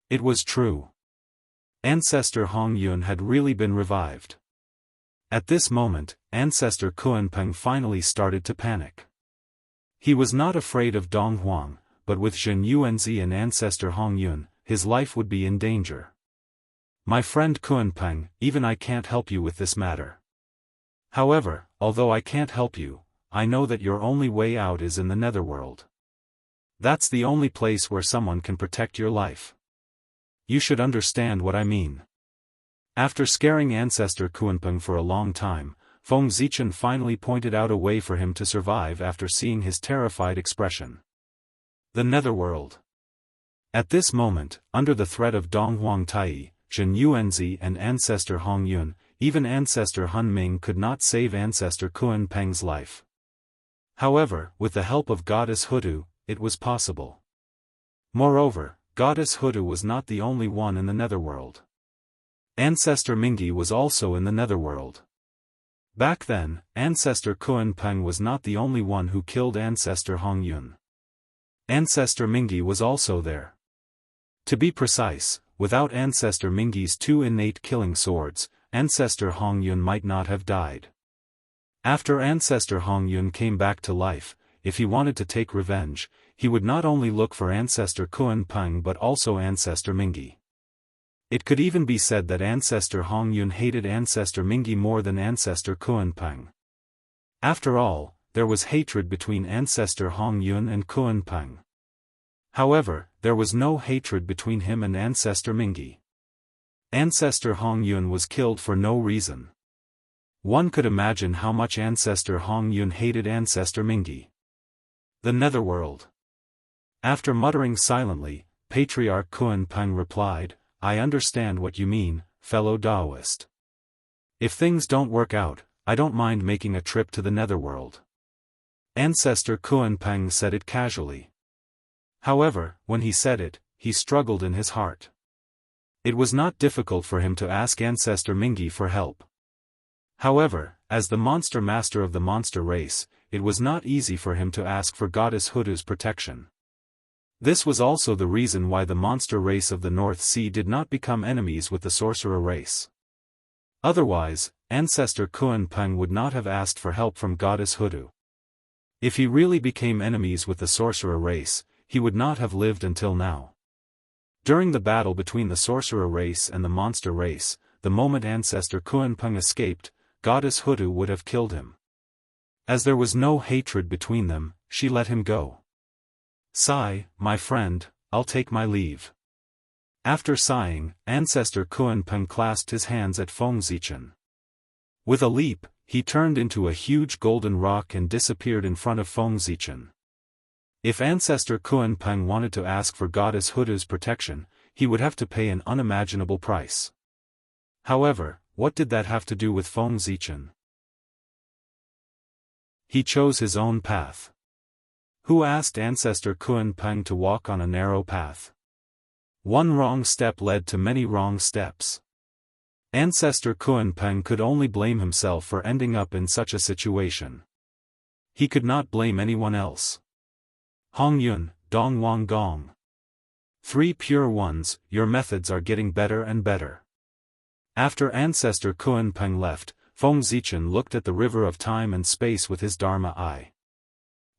It was true. Ancestor Hongyun had really been revived. At this moment, Ancestor Kunpeng finally started to panic. He was not afraid of Dong Huang, but with Zhen Yuanzi and Ancestor Hongyun, his life would be in danger. My friend Kunpeng, even I can't help you with this matter. However, although I can't help you, I know that your only way out is in the netherworld. That's the only place where someone can protect your life. You should understand what I mean. After scaring Ancestor Kunpeng for a long time, Feng Zichen finally pointed out a way for him to survive after seeing his terrified expression. The netherworld. At this moment, under the threat of Dong Huang Tai, Zhen Yuanzi and Ancestor Hongyun, even Ancestor Hun Ming could not save Ancestor Kunpeng's life. However, with the help of Goddess Hudu, it was possible. Moreover, Goddess Hudu was not the only one in the netherworld. Ancestor Mingi was also in the netherworld. Back then, Ancestor Kunpeng was not the only one who killed Ancestor Hongyun. Ancestor Mingi was also there. To be precise, without Ancestor Mingi's 2 innate killing swords, Ancestor Hongyun might not have died. After Ancestor Hongyun came back to life, if he wanted to take revenge, he would not only look for Ancestor Kunpeng but also Ancestor Mingi. It could even be said that Ancestor Hong Yun hated Ancestor Mingi more than Ancestor Kuanpeng. After all, there was hatred between Ancestor Hong Yun and Kuanpeng. However, there was no hatred between him and Ancestor Mingi. Ancestor Hong Yun was killed for no reason. One could imagine how much Ancestor Hong Yun hated Ancestor Mingi. The Netherworld. After muttering silently, Patriarch Kuanpeng replied, "I understand what you mean, fellow Daoist. If things don't work out, I don't mind making a trip to the Netherworld." Ancestor Kuanpeng said it casually. However, when he said it, he struggled in his heart. It was not difficult for him to ask Ancestor Mingi for help. However, as the monster master of the monster race, it was not easy for him to ask for Goddess Hudu's protection. This was also the reason why the monster race of the North Sea did not become enemies with the sorcerer race. Otherwise, Ancestor Kuanpeng would not have asked for help from Goddess Hudu. If he really became enemies with the sorcerer race, he would not have lived until now. During the battle between the sorcerer race and the monster race, the moment Ancestor Kuanpeng escaped, Goddess Hudu would have killed him. As there was no hatred between them, she let him go. "Sigh, my friend, I'll take my leave." After sighing, Ancestor Kuanpeng clasped his hands at Feng Zichen. With a leap, he turned into a huge golden rock and disappeared in front of Feng Zichen. If Ancestor Kuanpeng wanted to ask for Goddess Hudu's protection, he would have to pay an unimaginable price. However, what did that have to do with Feng Zichen? He chose his own path. Who asked Ancestor Kuanpeng to walk on a narrow path? One wrong step led to many wrong steps. Ancestor Kuanpeng could only blame himself for ending up in such a situation. He could not blame anyone else. Hong Yun, Dong Wang Gong. Three pure ones, your methods are getting better and better. After Ancestor Kuanpeng left, Feng Zichen looked at the river of time and space with his Dharma eye.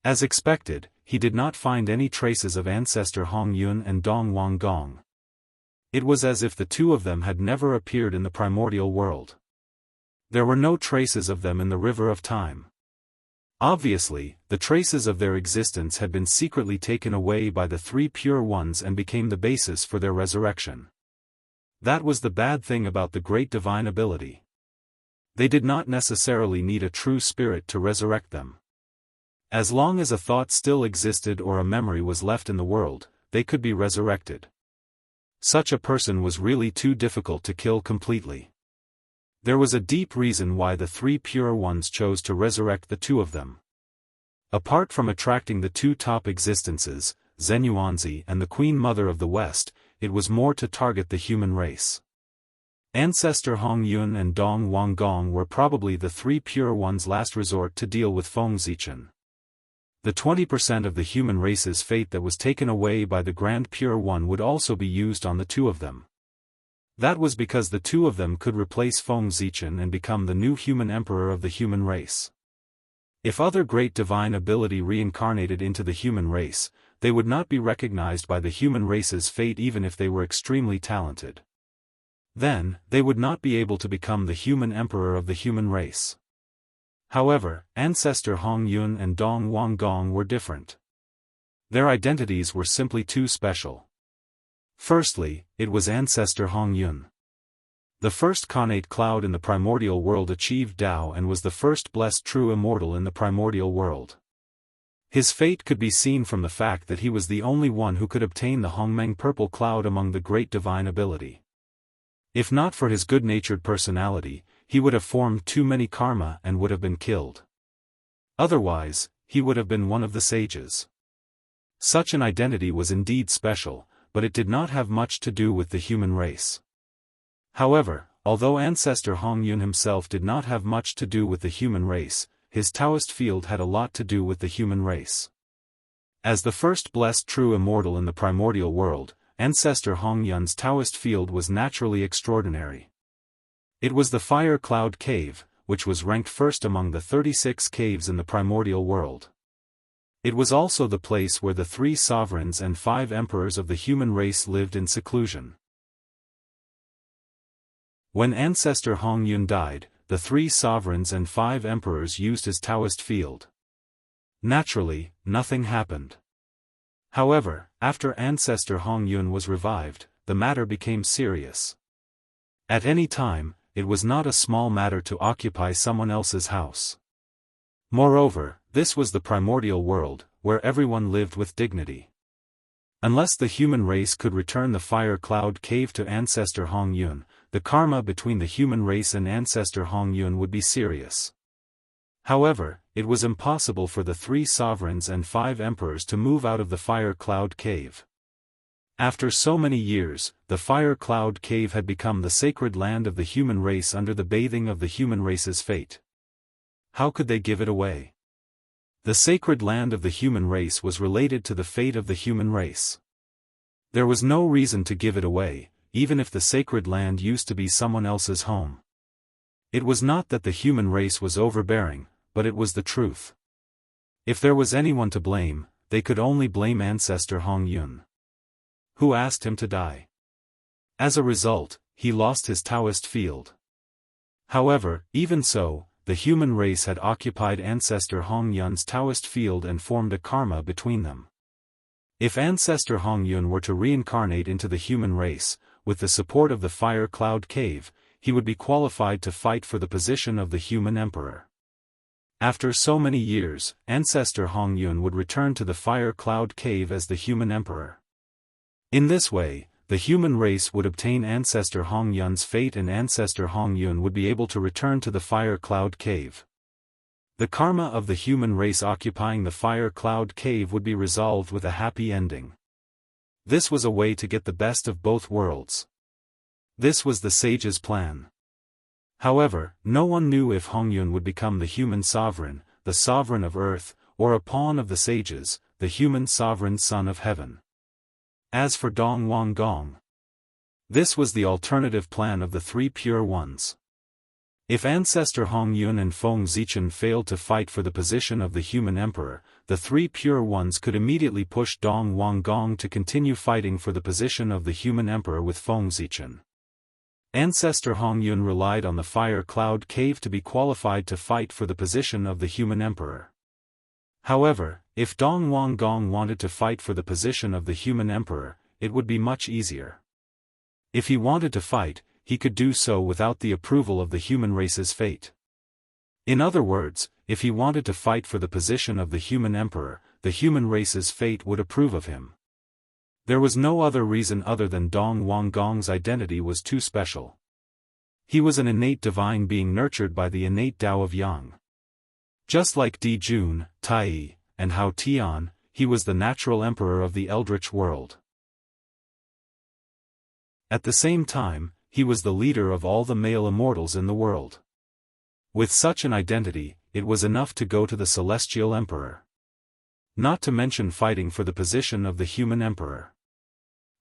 As expected, he did not find any traces of Ancestor Hong Yun and Dong Wang Gong. It was as if the two of them had never appeared in the primordial world. There were no traces of them in the river of time. Obviously, the traces of their existence had been secretly taken away by the three pure ones and became the basis for their resurrection. That was the bad thing about the great divine ability. They did not necessarily need a true spirit to resurrect them. As long as a thought still existed or a memory was left in the world, they could be resurrected. Such a person was really too difficult to kill completely. There was a deep reason why the three pure ones chose to resurrect the two of them. Apart from attracting the two top existences, Zenyuanzi and the Queen Mother of the West, it was more to target the human race. Ancestor Hong Yun and Dong Wang Gong were probably the three pure ones' last resort to deal with Feng Zichen. The 20% of the human race's fate that was taken away by the Grand Pure One would also be used on the two of them. That was because the two of them could replace Feng Zichen and become the new human emperor of the human race. If other great divine ability reincarnated into the human race, they would not be recognized by the human race's fate even if they were extremely talented. Then, they would not be able to become the human emperor of the human race. However, Ancestor Hong Yun and Dong Wang Gong were different. Their identities were simply too special. Firstly, it was Ancestor Hong Yun. The first connate cloud in the primordial world achieved Tao and was the first blessed true immortal in the primordial world. His fate could be seen from the fact that he was the only one who could obtain the Hongmeng purple cloud among the great divine ability. If not for his good-natured personality, he would have formed too many karma and would have been killed. Otherwise, he would have been one of the sages. Such an identity was indeed special, but it did not have much to do with the human race. However, although Ancestor Hong Yun himself did not have much to do with the human race, his Taoist field had a lot to do with the human race. As the first blessed true immortal in the primordial world, Ancestor Hong Yun's Taoist field was naturally extraordinary. It was the Fire Cloud Cave, which was ranked first among the 36 caves in the primordial world. It was also the place where the 3 sovereigns and 5 emperors of the human race lived in seclusion. When ancestor Hongyun died, the 3 sovereigns and 5 emperors used his Daoist field. Naturally, nothing happened. However, after ancestor Hongyun was revived, the matter became serious. At any time, it was not a small matter to occupy someone else's house. Moreover, this was the primordial world, where everyone lived with dignity. Unless the human race could return the fire cloud cave to ancestor Hongyun, the karma between the human race and ancestor Hongyun would be serious. However, it was impossible for the 3 sovereigns and 5 emperors to move out of the fire cloud cave. After so many years, the fire cloud cave had become the sacred land of the human race under the bathing of the human race's fate. How could they give it away? The sacred land of the human race was related to the fate of the human race. There was no reason to give it away, even if the sacred land used to be someone else's home. It was not that the human race was overbearing, but it was the truth. If there was anyone to blame, they could only blame ancestor Hongyun, who asked him to die. As a result, he lost his Daoist field. However, even so, the human race had occupied ancestor Hongyun's Daoist field and formed a karma between them. If ancestor Hongyun were to reincarnate into the human race, with the support of the fire cloud cave, he would be qualified to fight for the position of the human emperor. After so many years, ancestor Hongyun would return to the fire cloud cave as the human emperor. In this way, the human race would obtain ancestor Hongyun's fate and ancestor Hongyun would be able to return to the fire cloud cave. The karma of the human race occupying the fire cloud cave would be resolved with a happy ending. This was a way to get the best of both worlds. This was the sage's plan. However, no one knew if Hongyun would become the human sovereign, the sovereign of earth, or a pawn of the sages, the human sovereign son of heaven. As for Dong Wang Gong, this was the alternative plan of the 3 pure ones. If ancestor Hongyun and Feng Zichen failed to fight for the position of the human emperor, the 3 pure ones could immediately push Dong Wang Gong to continue fighting for the position of the human emperor with Feng Zichen. Ancestor Hongyun relied on the fire cloud cave to be qualified to fight for the position of the human emperor. However, if Dong Wang Gong wanted to fight for the position of the human emperor, it would be much easier. If he wanted to fight, he could do so without the approval of the human race's fate. In other words, if he wanted to fight for the position of the human emperor, the human race's fate would approve of him. There was no other reason other than Dong Wang Gong's identity was too special. He was an innate divine being nurtured by the innate Tao of Yang. Just like Di Jun, Tai, and Hao Tian, he was the natural emperor of the eldritch world. At the same time, he was the leader of all the male immortals in the world. With such an identity, it was enough to go to the celestial emperor. Not to mention fighting for the position of the human emperor.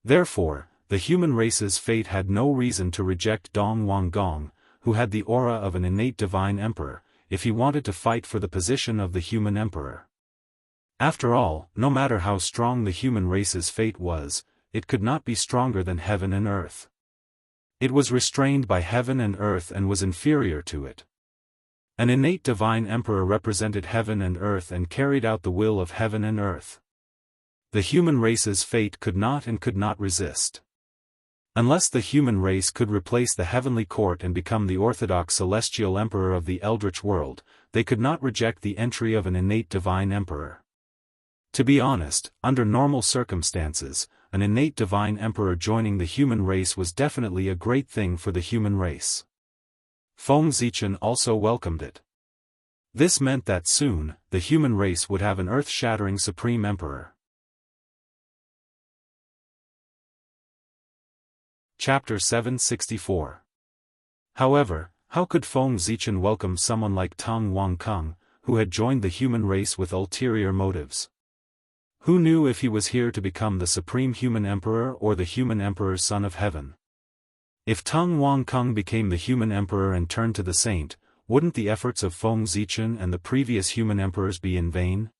Therefore, the human race's fate had no reason to reject Dong Wang Gong, who had the aura of an innate divine emperor, if he wanted to fight for the position of the human emperor. After all, no matter how strong the human race's fate was, it could not be stronger than heaven and earth. It was restrained by heaven and earth and was inferior to it. An innate divine emperor represented heaven and earth and carried out the will of heaven and earth. The human race's fate could not resist. Unless the human race could replace the heavenly court and become the orthodox celestial emperor of the eldritch world, they could not reject the entry of an innate divine emperor. To be honest, under normal circumstances, an innate divine emperor joining the human race was definitely a great thing for the human race. Feng Zichen also welcomed it. This meant that soon, the human race would have an earth-shattering supreme emperor. Chapter 764. However, how could Feng Zichen welcome someone like Tang Wangkeng, who had joined the human race with ulterior motives? Who knew if he was here to become the supreme human emperor or the human emperor's son of heaven? If Tang Wangkeng became the human emperor and turned to the saint, wouldn't the efforts of Feng Zichen and the previous human emperors be in vain?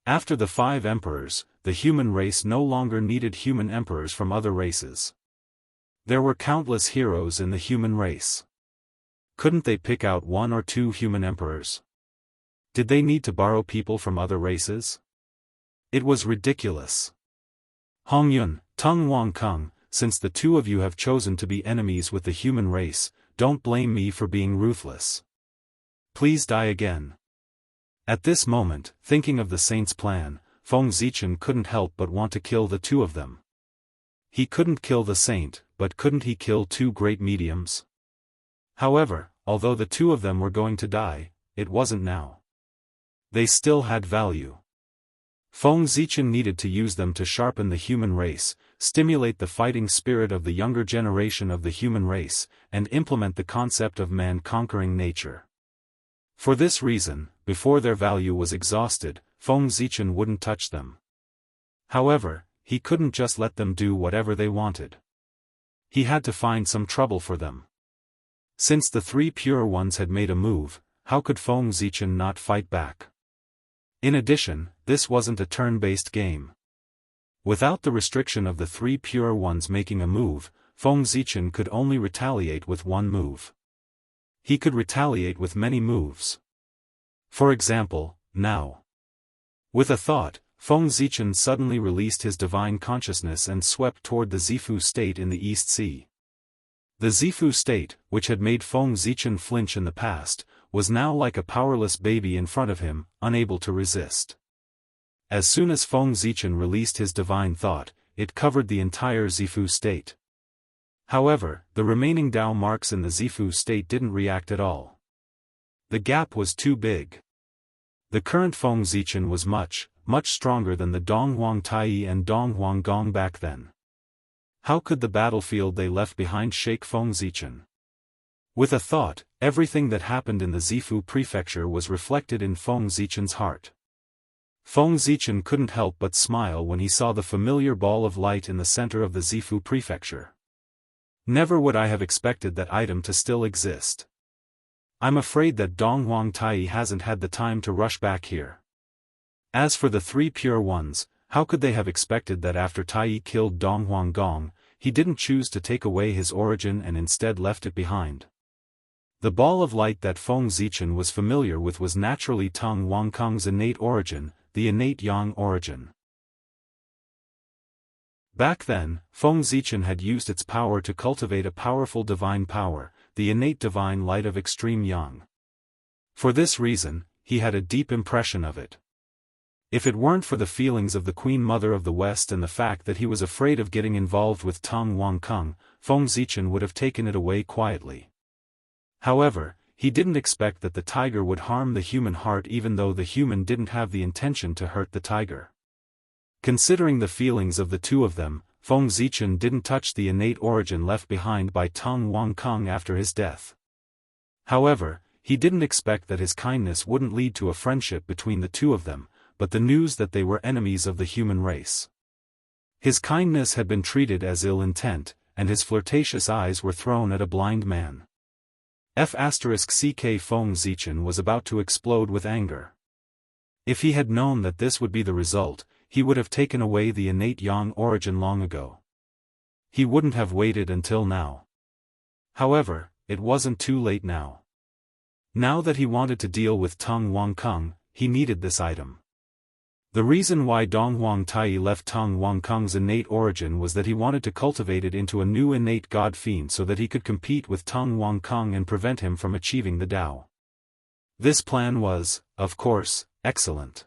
After the 5 emperors, the human race no longer needed human emperors from other races. There were countless heroes in the human race. Couldn't they pick out 1 or 2 human emperors? Did they need to borrow people from other races? It was ridiculous. Hong Yun, Tung Wang Kung, since the two of you have chosen to be enemies with the human race, don't blame me for being ruthless. Please die again. At this moment, thinking of the saint's plan, Feng Zichen couldn't help but want to kill the two of them. He couldn't kill the saint, but couldn't he kill 2 great mediums? However, although the two of them were going to die, it wasn't now. They still had value. Feng Zichen needed to use them to sharpen the human race, stimulate the fighting spirit of the younger generation of the human race, and implement the concept of man conquering nature. For this reason, before their value was exhausted, Feng Zichen wouldn't touch them. However, he couldn't just let them do whatever they wanted. He had to find some trouble for them. Since the 3 pure ones had made a move, how could Feng Zichen not fight back? In addition, this wasn't a turn-based game. Without the restriction of the 3 pure ones making a move, Feng Zichen could only retaliate with 1 move. He could retaliate with many moves. For example, now. With a thought, Feng Zichen suddenly released his divine consciousness and swept toward the Zifu state in the East Sea. The Zifu state, which had made Feng Zichen flinch in the past, was now like a powerless baby in front of him, unable to resist. As soon as Feng Zichen released his divine thought, it covered the entire Zifu state. However, the remaining Dao marks in the Zifu state didn't react at all. The gap was too big. The current Feng Zichen was much stronger than the Donghuang Tai and Donghuang Gong back then. How could the battlefield they left behind shake Feng Zichen? With a thought, everything that happened in the Zifu prefecture was reflected in Feng Zichen's heart. Feng Zichen couldn't help but smile when he saw the familiar ball of light in the center of the Zifu prefecture. Never would I have expected that item to still exist. I'm afraid that Donghuang Tai hasn't had the time to rush back here. As for the 3 pure ones, how could they have expected that after Tai killed Donghuang Gong, he didn't choose to take away his origin and instead left it behind? The ball of light that Feng Zichen was familiar with was naturally Tung Wang Kung's innate origin, the innate yang origin. Back then, Feng Zichen had used its power to cultivate a powerful divine power, the innate divine light of extreme yang. For this reason, he had a deep impression of it. If it weren't for the feelings of the Queen Mother of the West and the fact that he was afraid of getting involved with Tung Wang Kung, Feng Zichen would have taken it away quietly. However, he didn't expect that the tiger would harm the human heart even though the human didn't have the intention to hurt the tiger. Considering the feelings of the two of them, Feng Zichen didn't touch the innate origin left behind by Tung Wang Kung after his death. However, he didn't expect that his kindness wouldn't lead to a friendship between the two of them, but the news that they were enemies of the human race. His kindness had been treated as ill intent, and his flirtatious eyes were thrown at a blind man. CK Feng Zichen was about to explode with anger. If he had known that this would be the result, he would have taken away the innate yang origin long ago. He wouldn't have waited until now. However, it wasn't too late now. Now that he wanted to deal with Tung Wang Kung, he needed this item. The reason why Donghuang Tai left Tung Wang Kung's innate origin was that he wanted to cultivate it into a new innate god fiend so that he could compete with Tung Wang Kung and prevent him from achieving the Tao. This plan was, of course, excellent.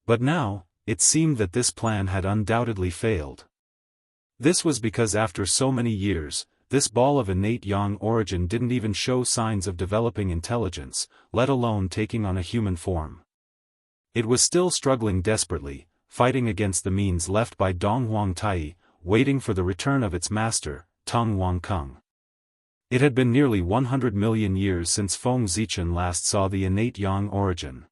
But now, it seemed that this plan had undoubtedly failed. This was because after so many years, this ball of innate yang origin didn't even show signs of developing intelligence, let alone taking on a human form. It was still struggling desperately, fighting against the means left by Donghuang Tai, waiting for the return of its master, Tung Wang Kung. It had been nearly 100 million years since Feng Zichen last saw the innate yang origin.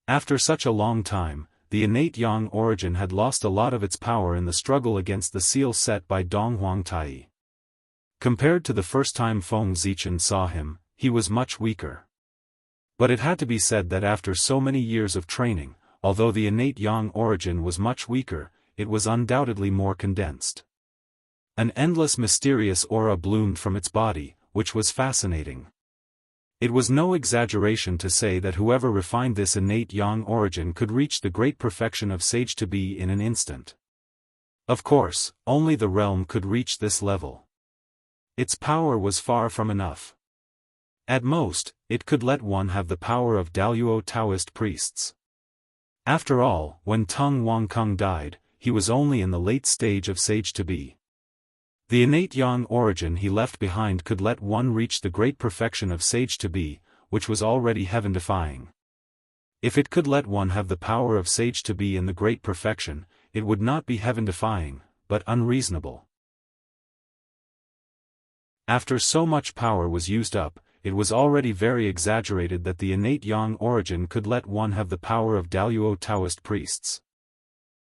After such a long time, the innate yang origin had lost a lot of its power in the struggle against the seal set by Donghuang Tai. Compared to the first time Feng Zichen saw him, he was much weaker. But it had to be said that after so many years of training, although the innate yang origin was much weaker, it was undoubtedly more condensed. An endless mysterious aura bloomed from its body, which was fascinating. It was no exaggeration to say that whoever refined this innate yang origin could reach the great perfection of sage to be in an instant. Of course, only the realm could reach this level. Its power was far from enough. At most, it could let one have the power of Daoist Taoist priests. After all, when Tung Wangkung died, he was only in the late stage of sage to be. The innate yang origin he left behind could let one reach the great perfection of sage to be, which was already heaven-defying. If it could let one have the power of sage to be in the great perfection, it would not be heaven-defying, but unreasonable. After so much power was used up, it was already very exaggerated that the innate yang origin could let one have the power of Daoist Taoist priests.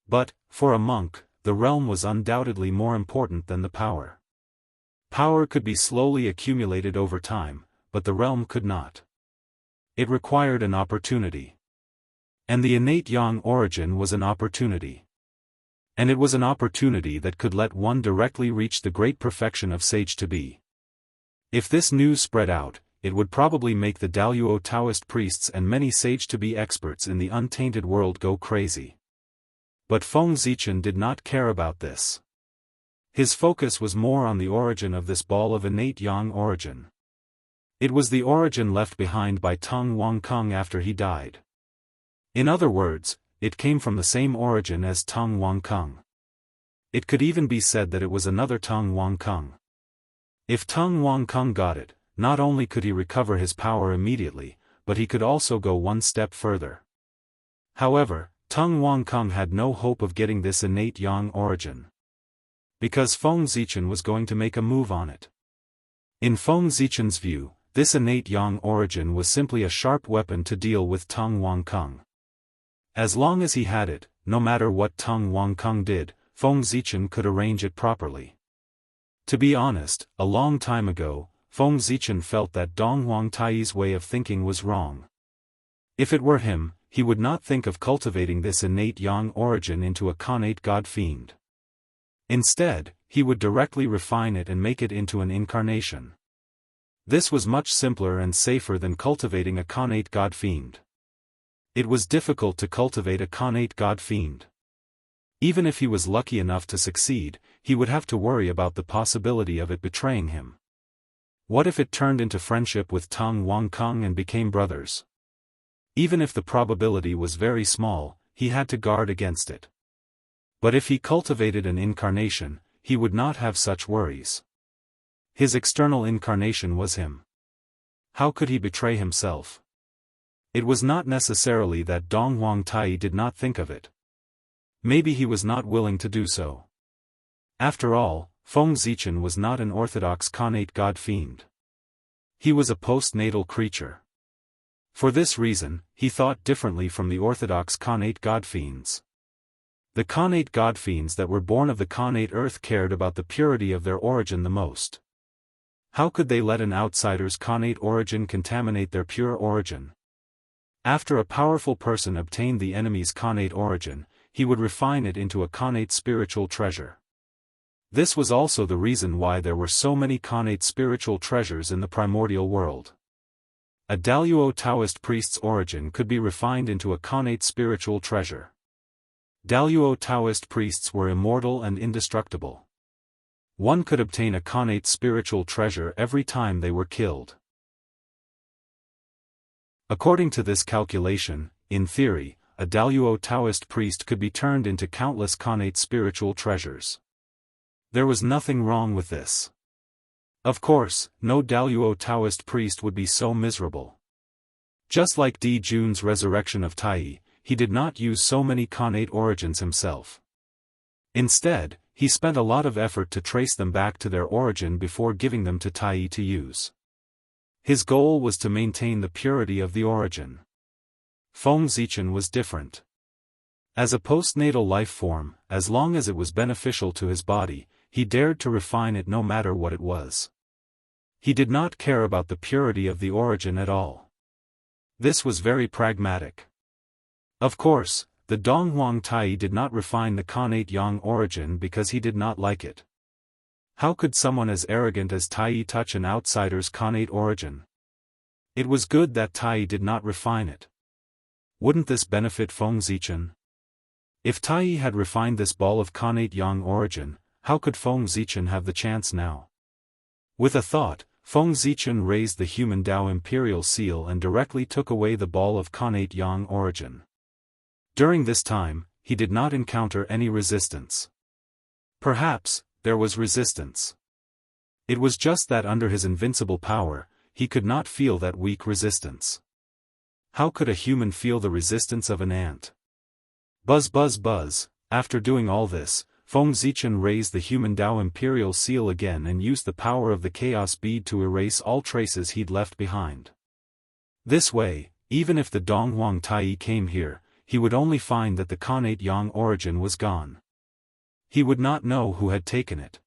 But, for a monk, the realm was undoubtedly more important than the power. Power could be slowly accumulated over time, but the realm could not. It required an opportunity. And the innate yang origin was an opportunity. And it was an opportunity that could let one directly reach the great perfection of sage to be. If this news spread out, it would probably make the Daoist Taoist priests and many sage to be experts in the untainted world go crazy. But Feng Zichen did not care about this. His focus was more on the origin of this ball of innate yang origin. It was the origin left behind by Tung Wangkung after he died. In other words, it came from the same origin as Tung Wangkung. It could even be said that it was another Tung Wangkung. If Tung Wangkung got it, not only could he recover his power immediately, but he could also go one step further. However, Tung Wangkung had no hope of getting this innate yang origin. Because Feng Zichen was going to make a move on it. In Feng Zichen's view, this innate yang origin was simply a sharp weapon to deal with Tung Wangkung. As long as he had it, no matter what Tung Wangkung did, Feng Zichen could arrange it properly. To be honest, a long time ago, Feng Zichen felt that Dong Huangtai's way of thinking was wrong. If it were him, he would not think of cultivating this innate yang origin into a connate god-fiend. Instead, he would directly refine it and make it into an incarnation. This was much simpler and safer than cultivating a connate god-fiend. It was difficult to cultivate a connate god-fiend. Even if he was lucky enough to succeed, he would have to worry about the possibility of it betraying him. What if it turned into friendship with Tung Wangkung and became brothers? Even if the probability was very small, he had to guard against it. But if he cultivated an incarnation, he would not have such worries. His external incarnation was him. How could he betray himself? It was not necessarily that Dong Huangtai did not think of it. Maybe he was not willing to do so. After all, Feng Zichen was not an orthodox connate god-fiend. He was a postnatal creature. For this reason, he thought differently from the orthodox connate god-fiends. The connate god-fiends that were born of the connate earth cared about the purity of their origin the most. How could they let an outsider's connate origin contaminate their pure origin? After a powerful person obtained the enemy's connate origin, he would refine it into a connate spiritual treasure. This was also the reason why there were so many connate spiritual treasures in the primordial world. A Daoist Taoist priest's origin could be refined into a connate spiritual treasure. Daoist Taoist priests were immortal and indestructible. One could obtain a connate spiritual treasure every time they were killed. According to this calculation, in theory, a Daoist Taoist priest could be turned into countless connate spiritual treasures. There was nothing wrong with this. Of course, no Daoist Taoist priest would be so miserable. Just like Di Jun's resurrection of Tai, he did not use so many connate origins himself. Instead, he spent a lot of effort to trace them back to their origin before giving them to Tai to use. His goal was to maintain the purity of the origin. Feng Zichen was different. As a postnatal life form, as long as it was beneficial to his body, he dared to refine it no matter what it was. He did not care about the purity of the origin at all. This was very pragmatic. Of course, the Dong Huangtai did not refine the connate yang origin because he did not like it. How could someone as arrogant as Tai touch an outsider's connate origin? It was good that Tai did not refine it. Wouldn't this benefit Feng Zichen? If Tai had refined this ball of connate yang origin, how could Feng Zichen have the chance now? With a thought, Feng Zichen raised the human Dao imperial seal and directly took away the ball of connate yang origin. During this time, he did not encounter any resistance. Perhaps, there was resistance. It was just that under his invincible power, he could not feel that weak resistance. How could a human feel the resistance of an ant? Buzz buzz buzz. After doing all this, Feng Zichen raised the human Dao imperial seal again and used the power of the chaos bead to erase all traces he'd left behind. This way, even if the Donghuang Tai came here, he would only find that the connate yang origin was gone. He would not know who had taken it.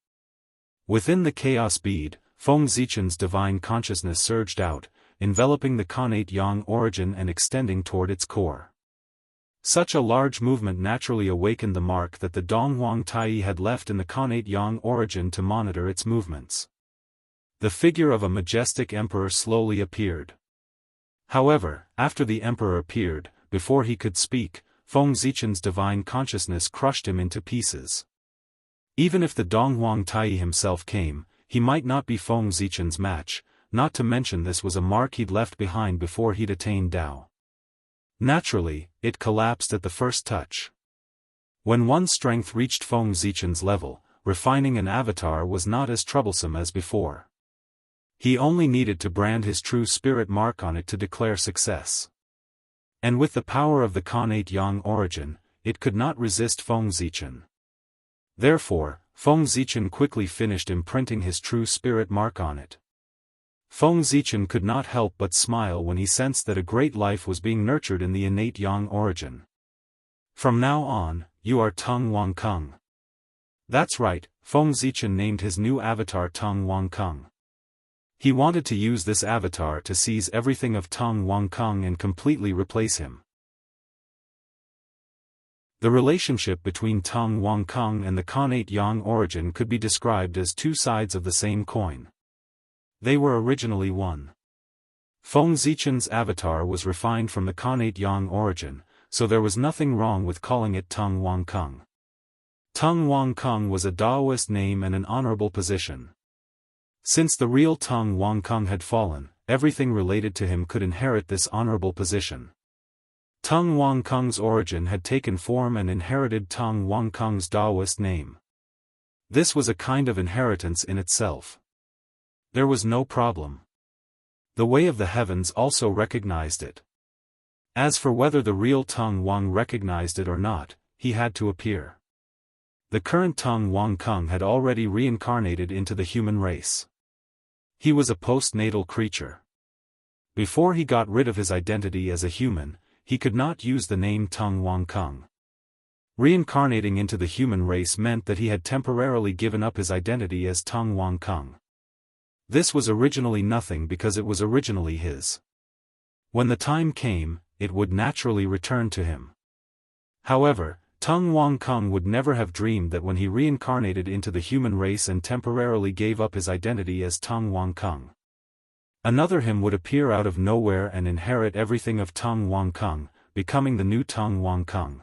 Within the chaos bead, Feng Zichen's divine consciousness surged out, enveloping the connate yang origin and extending toward its core. Such a large movement naturally awakened the mark that the Donghuang Tai had left in the connate yang origin to monitor its movements. The figure of a majestic emperor slowly appeared. However, after the emperor appeared, before he could speak, Feng Zichen's divine consciousness crushed him into pieces. Even if the Donghuang Tai himself came, he might not be Feng Zichen's match, not to mention this was a mark he'd left behind before he'd attained Dao. Naturally, it collapsed at the first touch. When one's strength reached Feng Zichen's level, refining an avatar was not as troublesome as before. He only needed to brand his true spirit mark on it to declare success. And with the power of the connate yang origin, it could not resist Feng Zichen. Therefore, Feng Zichen quickly finished imprinting his true spirit mark on it. Feng Zichen could not help but smile when he sensed that a great life was being nurtured in the innate yang origin. From now on, you are Tung Wang Kung. That's right, Feng Zichen named his new avatar Tung Wang Kung. He wanted to use this avatar to seize everything of Tung Wang Kung and completely replace him. The relationship between Tung Wang Kung and the connate yang origin could be described as two sides of the same coin. They were originally one. Feng Zichen's avatar was refined from the connate yang origin, so there was nothing wrong with calling it Tung Wang Kung. Tung Wang Kung was a Daoist name and an honorable position. Since the real Tung Wang Kung had fallen, everything related to him could inherit this honorable position. Tung Wang Kung's origin had taken form and inherited Tung Wang Kung's Daoist name. This was a kind of inheritance in itself. There was no problem. The way of the heavens also recognized it. As for whether the real Tung Wang recognized it or not, he had to appear. The current Tung Wang Kung had already reincarnated into the human race. He was a postnatal creature. Before he got rid of his identity as a human, he could not use the name Tung Wang Kung. Reincarnating into the human race meant that he had temporarily given up his identity as Tung Wang Kung. This was originally nothing because it was originally his. When the time came, it would naturally return to him. However, Tung Wang Kung would never have dreamed that when he reincarnated into the human race and temporarily gave up his identity as Tung Wang Kung, another him would appear out of nowhere and inherit everything of Tung Wang Kung, becoming the new Tung Wang Kung.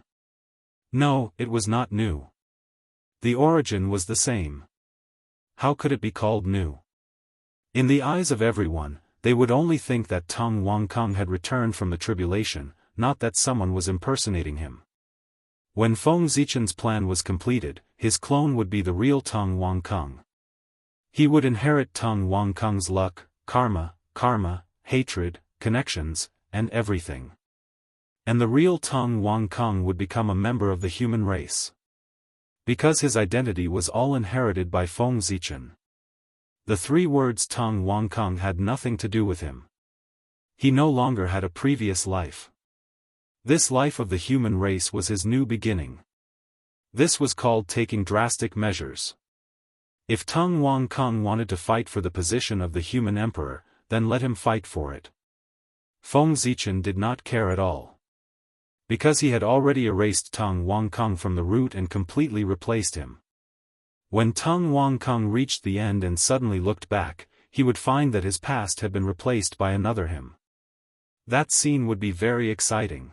No, it was not new. The origin was the same. How could it be called new? In the eyes of everyone, they would only think that Tung Wang Kung had returned from the tribulation, not that someone was impersonating him. When Feng Zichen's plan was completed, his clone would be the real Tung Wang Kung. He would inherit Tung Wang Kung's luck, karma, hatred, connections, and everything. And the real Tung Wang Kung would become a member of the human race. Because his identity was all inherited by Feng Zichen. The three words Tung Wang Kung had nothing to do with him. He no longer had a previous life. This life of the human race was his new beginning. This was called taking drastic measures. If Tung Wang Kung wanted to fight for the position of the human emperor, then let him fight for it. Feng Zichen did not care at all. Because he had already erased Tung Wang Kung from the root and completely replaced him. When Tung Wangkung reached the end and suddenly looked back, he would find that his past had been replaced by another him. That scene would be very exciting.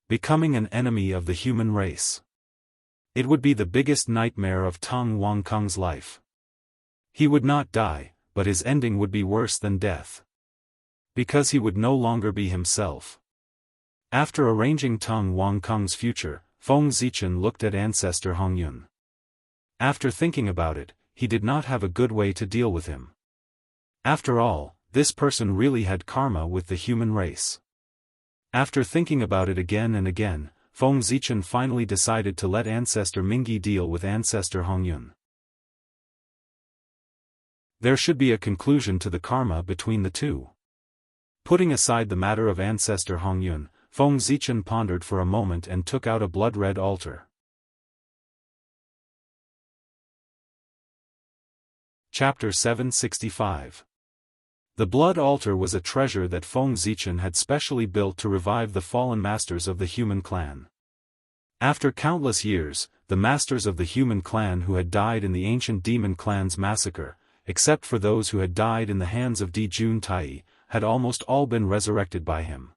Becoming an enemy of the human race. It would be the biggest nightmare of Tung Wangkung's life. He would not die, but his ending would be worse than death. Because he would no longer be himself. After arranging Tung Wangkung's future, Feng Zichen looked at ancestor Hongyun. After thinking about it, he did not have a good way to deal with him. After all, this person really had karma with the human race. After thinking about it again and again, Feng Zichen finally decided to let ancestor Mingyi deal with ancestor Hongyun. There should be a conclusion to the karma between the two. Putting aside the matter of ancestor Hongyun, Feng Zichen pondered for a moment and took out a blood-red altar. Chapter 765. The blood altar was a treasure that Feng Zichen had specially built to revive the fallen masters of the human clan. After countless years, the masters of the human clan who had died in the ancient demon clan's massacre, except for those who had died in the hands of Di Jun Tai, had almost all been resurrected by him.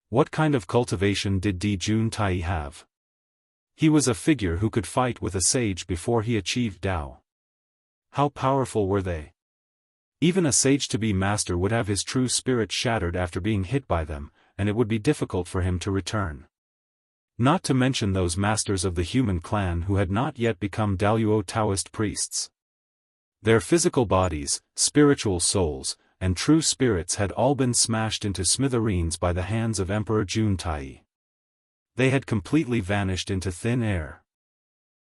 What kind of cultivation did Di Jun Tai have? He was a figure who could fight with a sage before he achieved Dao. How powerful were they? Even a sage-to-be master would have his true spirit shattered after being hit by them, and it would be difficult for him to return. Not to mention those masters of the human clan who had not yet become Daoist Taoist priests. Their physical bodies, spiritual souls, and true spirits had all been smashed into smithereens by the hands of Emperor Jun Tai. They had completely vanished into thin air.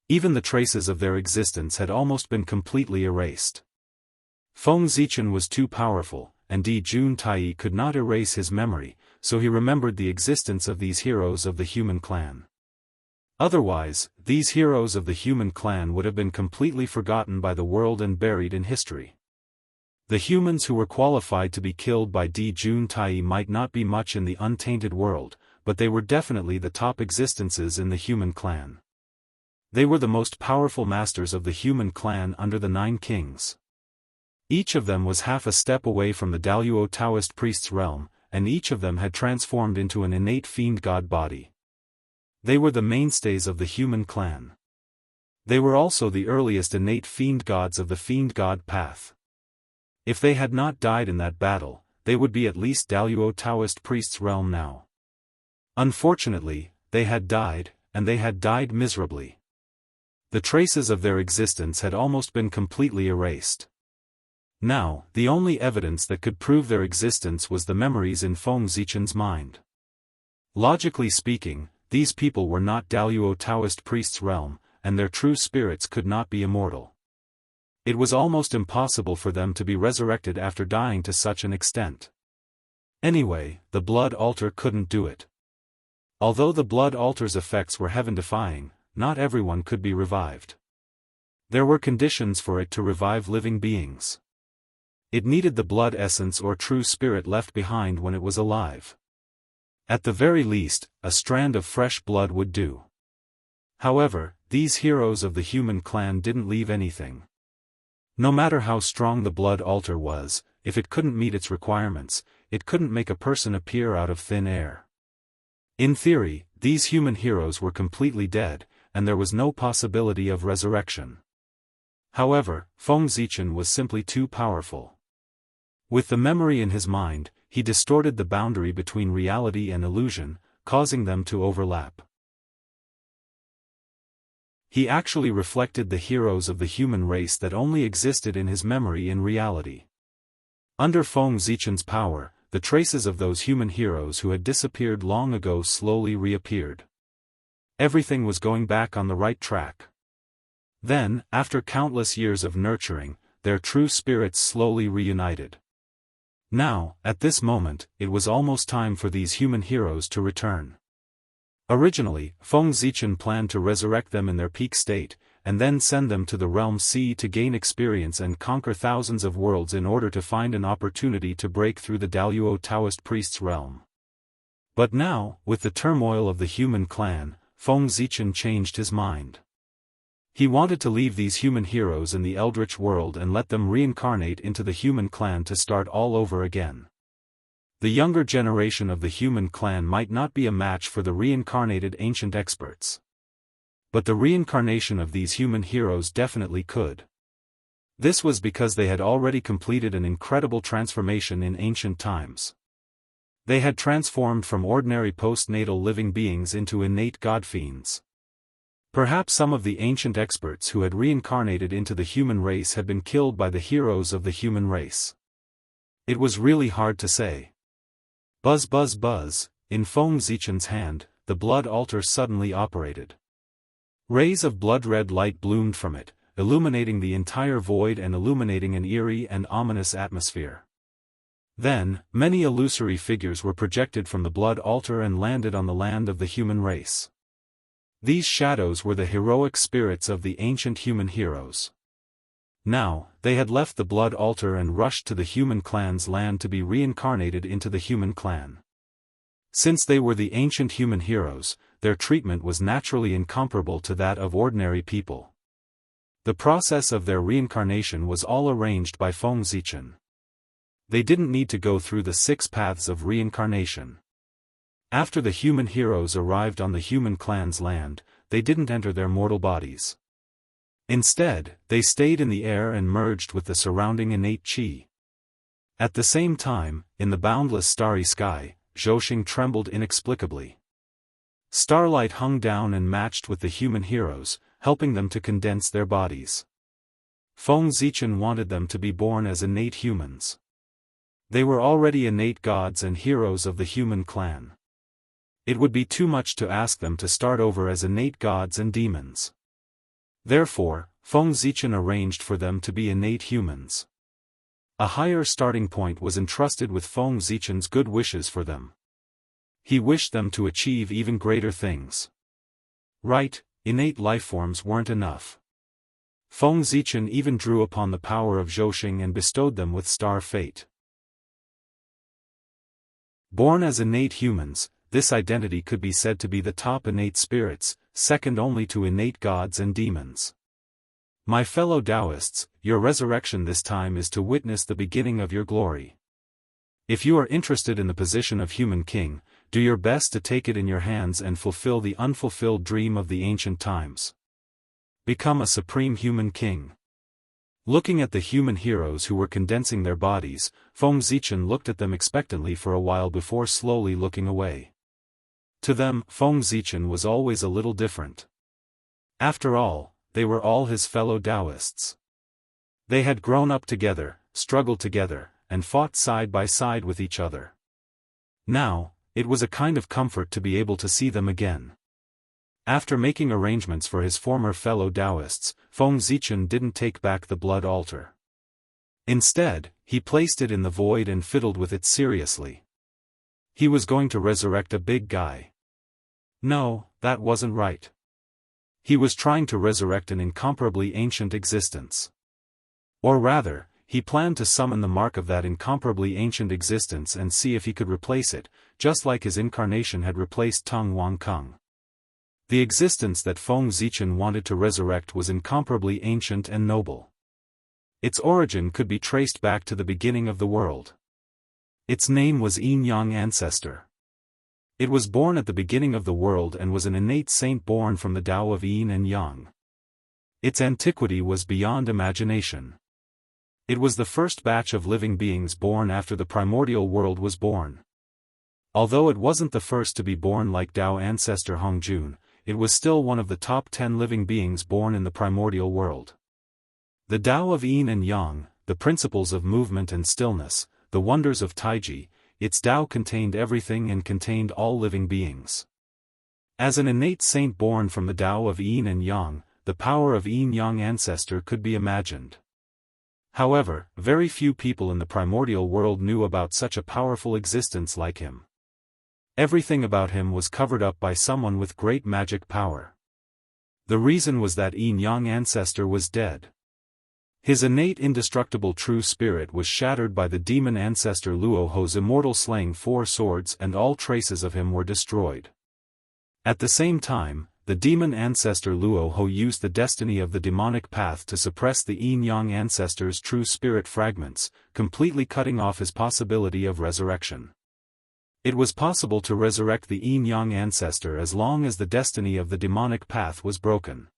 Even the traces of their existence had almost been completely erased. Feng Zichen was too powerful, and Di Jun Tai could not erase his memory, so he remembered the existence of these heroes of the human clan. Otherwise, these heroes of the human clan would have been completely forgotten by the world and buried in history. The humans who were qualified to be killed by Di Jun Tai might not be much in the untainted world, but they were definitely the top existences in the human clan. They were the most powerful masters of the human clan under the 9 kings. Each of them was half a step away from the Daoist Taoist priest's realm, and each of them had transformed into an innate fiend god body. They were the mainstays of the human clan. They were also the earliest innate fiend gods of the fiend god path. If they had not died in that battle, they would be at least Daoist Taoist priest's realm now. Unfortunately, they had died, and they had died miserably. The traces of their existence had almost been completely erased. Now, the only evidence that could prove their existence was the memories in Feng Zichen's mind. Logically speaking, these people were not Daoist Taoist priest's realm, and their true spirits could not be immortal. It was almost impossible for them to be resurrected after dying to such an extent. Anyway, the blood altar couldn't do it. Although the blood altar's effects were heaven-defying, not everyone could be revived. There were conditions for it to revive living beings. It needed the blood essence or true spirit left behind when it was alive. At the very least, a strand of fresh blood would do. However, these heroes of the human clan didn't leave anything. No matter how strong the blood altar was, if it couldn't meet its requirements, it couldn't make a person appear out of thin air. In theory, these human heroes were completely dead, and there was no possibility of resurrection. However, Feng Zichen was simply too powerful. With the memory in his mind, he distorted the boundary between reality and illusion, causing them to overlap. He actually reflected the heroes of the human race that only existed in his memory in reality. Under Feng Zichen's power, the traces of those human heroes who had disappeared long ago slowly reappeared. Everything was going back on the right track. Then, after countless years of nurturing, their true spirits slowly reunited. Now, at this moment, it was almost time for these human heroes to return. Originally, Feng Zichen planned to resurrect them in their peak state, and then send them to the Realm C to gain experience and conquer thousands of worlds in order to find an opportunity to break through the Daoist Taoist priest's realm. But now, with the turmoil of the human clan, Feng Zichen changed his mind. He wanted to leave these human heroes in the eldritch world and let them reincarnate into the human clan to start all over again. The younger generation of the human clan might not be a match for the reincarnated ancient experts. But the reincarnation of these human heroes definitely could. This was because they had already completed an incredible transformation in ancient times. They had transformed from ordinary postnatal living beings into innate god-fiends. Perhaps some of the ancient experts who had reincarnated into the human race had been killed by the heroes of the human race. It was really hard to say. Buzz buzz buzz, in Feng Zichen's hand, the blood altar suddenly operated. Rays of blood-red light bloomed from it, illuminating the entire void and illuminating an eerie and ominous atmosphere. Then, many illusory figures were projected from the blood altar and landed on the land of the human race. These shadows were the heroic spirits of the ancient human heroes. Now, they had left the blood altar and rushed to the human clan's land to be reincarnated into the human clan. Since they were the ancient human heroes, their treatment was naturally incomparable to that of ordinary people. The process of their reincarnation was all arranged by Feng Zichen. They didn't need to go through the 6 paths of reincarnation. After the human heroes arrived on the human clan's land, they didn't enter their mortal bodies. Instead, they stayed in the air and merged with the surrounding innate qi. At the same time, in the boundless starry sky, Zhouxing trembled inexplicably. Starlight hung down and matched with the human heroes, helping them to condense their bodies. Feng Zichen wanted them to be born as innate humans. They were already innate gods and heroes of the human clan. It would be too much to ask them to start over as innate gods and demons. Therefore, Feng Zichen arranged for them to be innate humans. A higher starting point was entrusted with Feng Zichen's good wishes for them. He wished them to achieve even greater things. Right, innate lifeforms weren't enough. Feng Zichen even drew upon the power of Zhouxing and bestowed them with star fate. Born as innate humans, this identity could be said to be the top innate spirits, second only to innate gods and demons. My fellow Daoists, your resurrection this time is to witness the beginning of your glory. If you are interested in the position of human king, do your best to take it in your hands and fulfill the unfulfilled dream of the ancient times. Become a supreme human king. Looking at the human heroes who were condensing their bodies, Feng Zichen looked at them expectantly for a while before slowly looking away. To them, Feng Zichen was always a little different. After all, they were all his fellow Daoists. They had grown up together, struggled together, and fought side by side with each other. Now, it was a kind of comfort to be able to see them again. After making arrangements for his former fellow Daoists, Feng Zichen didn't take back the blood altar. Instead, he placed it in the void and fiddled with it seriously. He was going to resurrect a big guy. No, that wasn't right. He was trying to resurrect an incomparably ancient existence. Or rather, he planned to summon the mark of that incomparably ancient existence and see if he could replace it, just like his incarnation had replaced Tung Wangkung. The existence that Feng Zichen wanted to resurrect was incomparably ancient and noble. Its origin could be traced back to the beginning of the world. Its name was Yin Yang Ancestor. It was born at the beginning of the world and was an innate saint born from the Tao of Yin and Yang. Its antiquity was beyond imagination. It was the first batch of living beings born after the primordial world was born. Although it wasn't the first to be born like Tao ancestor Hongjun, it was still one of the top 10 living beings born in the primordial world. The Tao of Yin and Yang, the principles of movement and stillness, the wonders of Taiji, its Tao contained everything and contained all living beings. As an innate saint born from the Tao of Yin and Yang, the power of Yin Yang ancestor could be imagined. However, very few people in the primordial world knew about such a powerful existence like him. Everything about him was covered up by someone with great magic power. The reason was that Yin Yang ancestor was dead. His innate indestructible true spirit was shattered by the demon ancestor Luo Ho's immortal slaying 4 swords and all traces of him were destroyed. At the same time, the the demon ancestor Luo Ho used the destiny of the demonic path to suppress the Yin-Yang ancestor's true spirit fragments, completely cutting off his possibility of resurrection. It was possible to resurrect the Yin-Yang ancestor as long as the destiny of the demonic path was broken.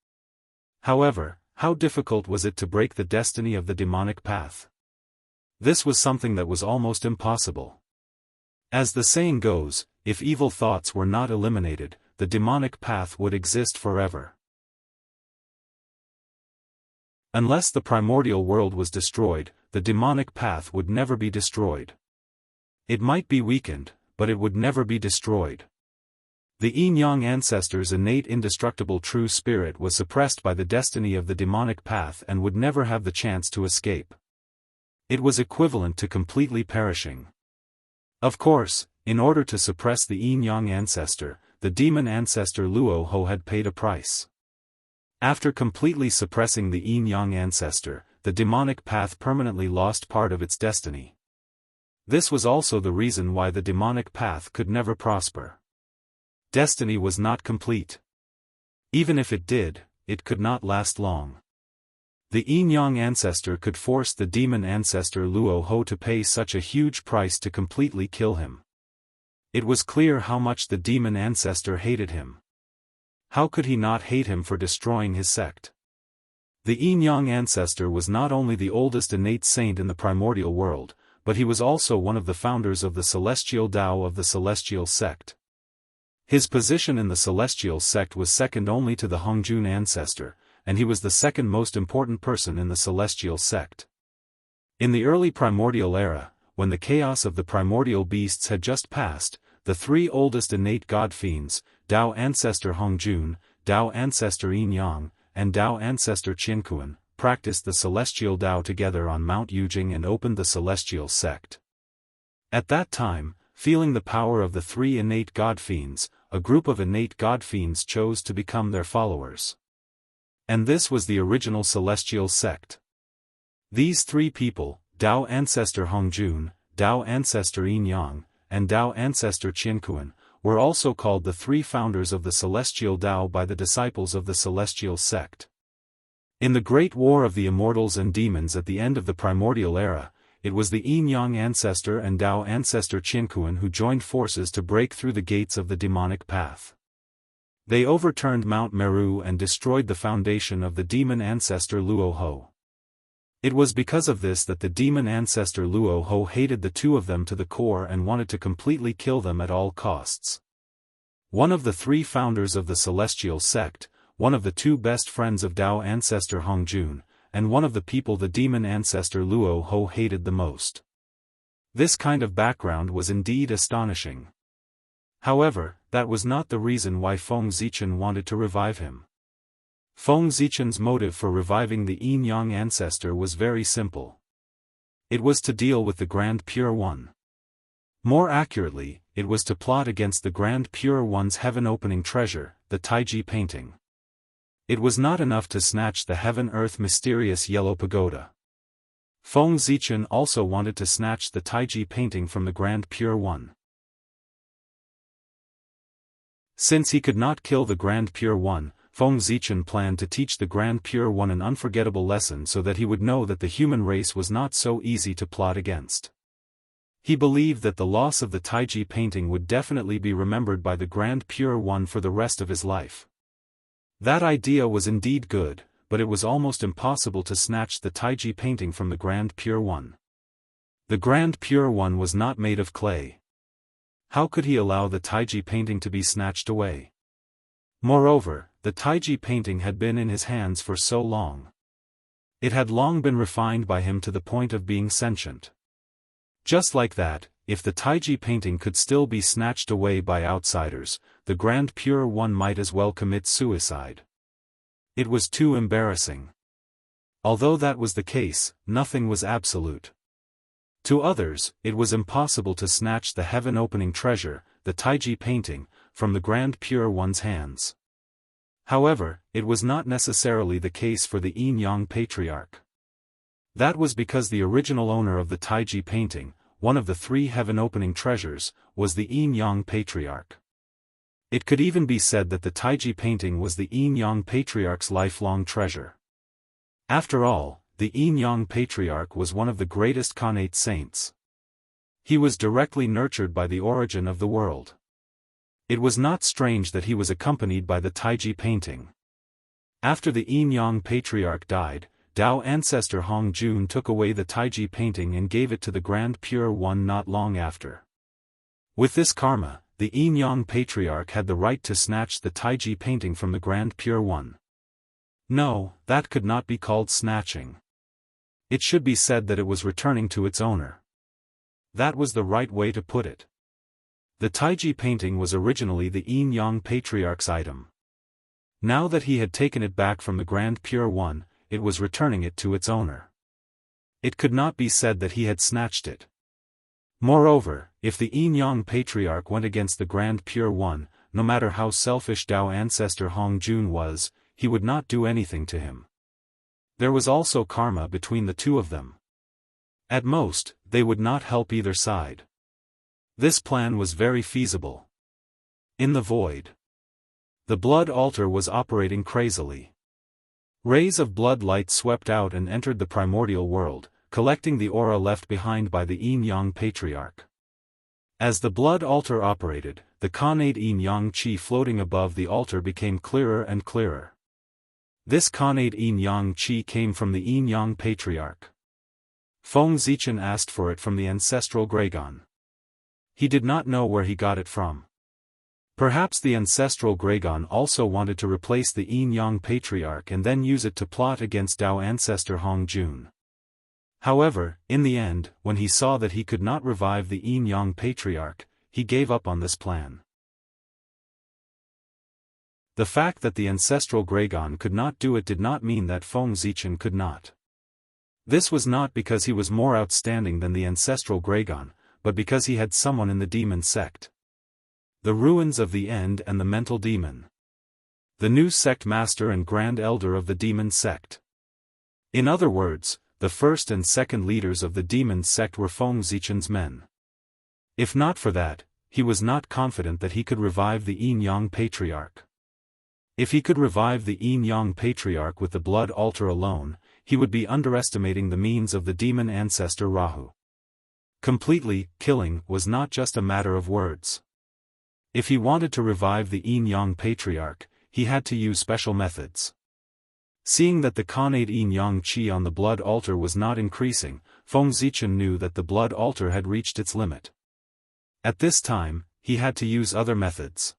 However, how difficult was it to break the destiny of the demonic path? This was something that was almost impossible. As the saying goes, if evil thoughts were not eliminated, the demonic path would exist forever. Unless the primordial world was destroyed, the demonic path would never be destroyed. It might be weakened, but it would never be destroyed. The Yin-Yang ancestor's innate indestructible true spirit was suppressed by the destiny of the demonic path and would never have the chance to escape. It was equivalent to completely perishing. Of course, in order to suppress the Yin-Yang ancestor, the demon ancestor Luo Ho had paid a price. After completely suppressing the Yin-Yang ancestor, the demonic path permanently lost part of its destiny. This was also the reason why the demonic path could never prosper. Destiny was not complete. Even if it did, it could not last long. The Yin-Yang ancestor could force the demon ancestor Luo Ho to pay such a huge price to completely kill him. It was clear how much the demon ancestor hated him. How could he not hate him for destroying his sect? The Yin-Yang ancestor was not only the oldest innate saint in the primordial world, but he was also one of the founders of the celestial Dao of the celestial sect. His position in the celestial sect was second only to the Hongjun ancestor, and he was the second most important person in the celestial sect. In the early primordial era, when the chaos of the primordial beasts had just passed, the three oldest innate god fiends, Dao ancestor Hongjun, Dao ancestor Yin-Yang, and Dao ancestor Qinkuan, practiced the celestial Dao together on Mount Yujing and opened the celestial sect. At that time, feeling the power of the three innate god fiends, a group of innate god fiends chose to become their followers. And this was the original celestial sect. These three people, Dao ancestor Hongjun, Dao ancestor Yin-Yang, and Dao ancestor Qinkuan, were also called the three founders of the celestial Dao by the disciples of the celestial sect. In the Great War of the Immortals and Demons at the end of the primordial era, it was the Yin-Yang ancestor and Dao ancestor Qinkuan who joined forces to break through the gates of the demonic path. They overturned Mount Meru and destroyed the foundation of the demon ancestor Luo Ho. It was because of this that the demon ancestor Luo Ho hated the two of them to the core and wanted to completely kill them at all costs. One of the three founders of the celestial sect, one of the two best friends of Dao ancestor Hongjun, and one of the people the demon ancestor Luo Ho hated the most. This kind of background was indeed astonishing. However, that was not the reason why Feng Zichen wanted to revive him. Feng Zichen's motive for reviving the Yin-Yang ancestor was very simple. It was to deal with the Grand Pure One. More accurately, it was to plot against the Grand Pure One's heaven-opening treasure, the Taiji painting. It was not enough to snatch the heaven-earth mysterious yellow pagoda. Feng Zichen also wanted to snatch the Taiji painting from the Grand Pure One. Since he could not kill the Grand Pure One, Feng Zichen planned to teach the Grand Pure One an unforgettable lesson so that he would know that the human race was not so easy to plot against. He believed that the loss of the Taiji painting would definitely be remembered by the Grand Pure One for the rest of his life. That idea was indeed good, but it was almost impossible to snatch the Taiji painting from the Grand Pure One. The Grand Pure One was not made of clay. How could he allow the Taiji painting to be snatched away? Moreover, the Taiji painting had been in his hands for so long. It had long been refined by him to the point of being sentient. Just like that, if the Taiji painting could still be snatched away by outsiders, the Grand Pure One might as well commit suicide. It was too embarrassing. Although that was the case, nothing was absolute. To others, it was impossible to snatch the heaven-opening treasure, the Taiji painting, from the Grand Pure One's hands. However, it was not necessarily the case for the Yin-Yang patriarch. That was because the original owner of the Taiji painting, one of the three heaven-opening treasures, was the Yin-Yang patriarch. It could even be said that the Taiji painting was the Yin-Yang Patriarch's lifelong treasure. After all, the Yin-Yang Patriarch was one of the greatest Khanate saints. He was directly nurtured by the origin of the world. It was not strange that he was accompanied by the Taiji painting. After the Yin-Yang Patriarch died, Dao ancestor Hongjun took away the Taiji painting and gave it to the Grand Pure One not long after. With this karma, the Yin-Yang Patriarch had the right to snatch the Taiji painting from the Grand Pure One. No, that could not be called snatching. It should be said that it was returning to its owner. That was the right way to put it. The Taiji painting was originally the Yin-Yang Patriarch's item. Now that he had taken it back from the Grand Pure One, it was returning it to its owner. It could not be said that he had snatched it. Moreover, if the Yin-Yang Patriarch went against the Grand Pure One, no matter how selfish Dao ancestor Hongjun was, he would not do anything to him. There was also karma between the two of them. At most, they would not help either side. This plan was very feasible. In the void, the blood altar was operating crazily. Rays of blood light swept out and entered the primordial world, collecting the aura left behind by the Yin-Yang Patriarch. As the blood altar operated, the Khanate Yin-Yang Qi floating above the altar became clearer and clearer. This Khanate Yin-Yang Qi came from the Yin-Yang Patriarch. Feng Zichen asked for it from the ancestral Gregon. He did not know where he got it from. Perhaps the ancestral Gregon also wanted to replace the Yin-Yang Patriarch and then use it to plot against Dao ancestor Hongjun. However, in the end, when he saw that he could not revive the Yin-Yang Patriarch, he gave up on this plan. The fact that the ancestral Gregon could not do it did not mean that Feng Zichen could not. This was not because he was more outstanding than the ancestral Gregon, but because he had someone in the demon sect. The ruins of the end and the mental demon. The new sect master and grand elder of the demon sect. In other words, the first and second leaders of the demon sect were Feng Zichen's men. If not for that, he was not confident that he could revive the Yin-Yang Patriarch. If he could revive the Yin-Yang Patriarch with the blood altar alone, he would be underestimating the means of the demon ancestor Rahu. Completely killing was not just a matter of words. If he wanted to revive the Yin-Yang Patriarch, he had to use special methods. Seeing that the Khanate Yin-Yang Qi on the blood altar was not increasing, Feng Zichen knew that the blood altar had reached its limit. At this time, he had to use other methods.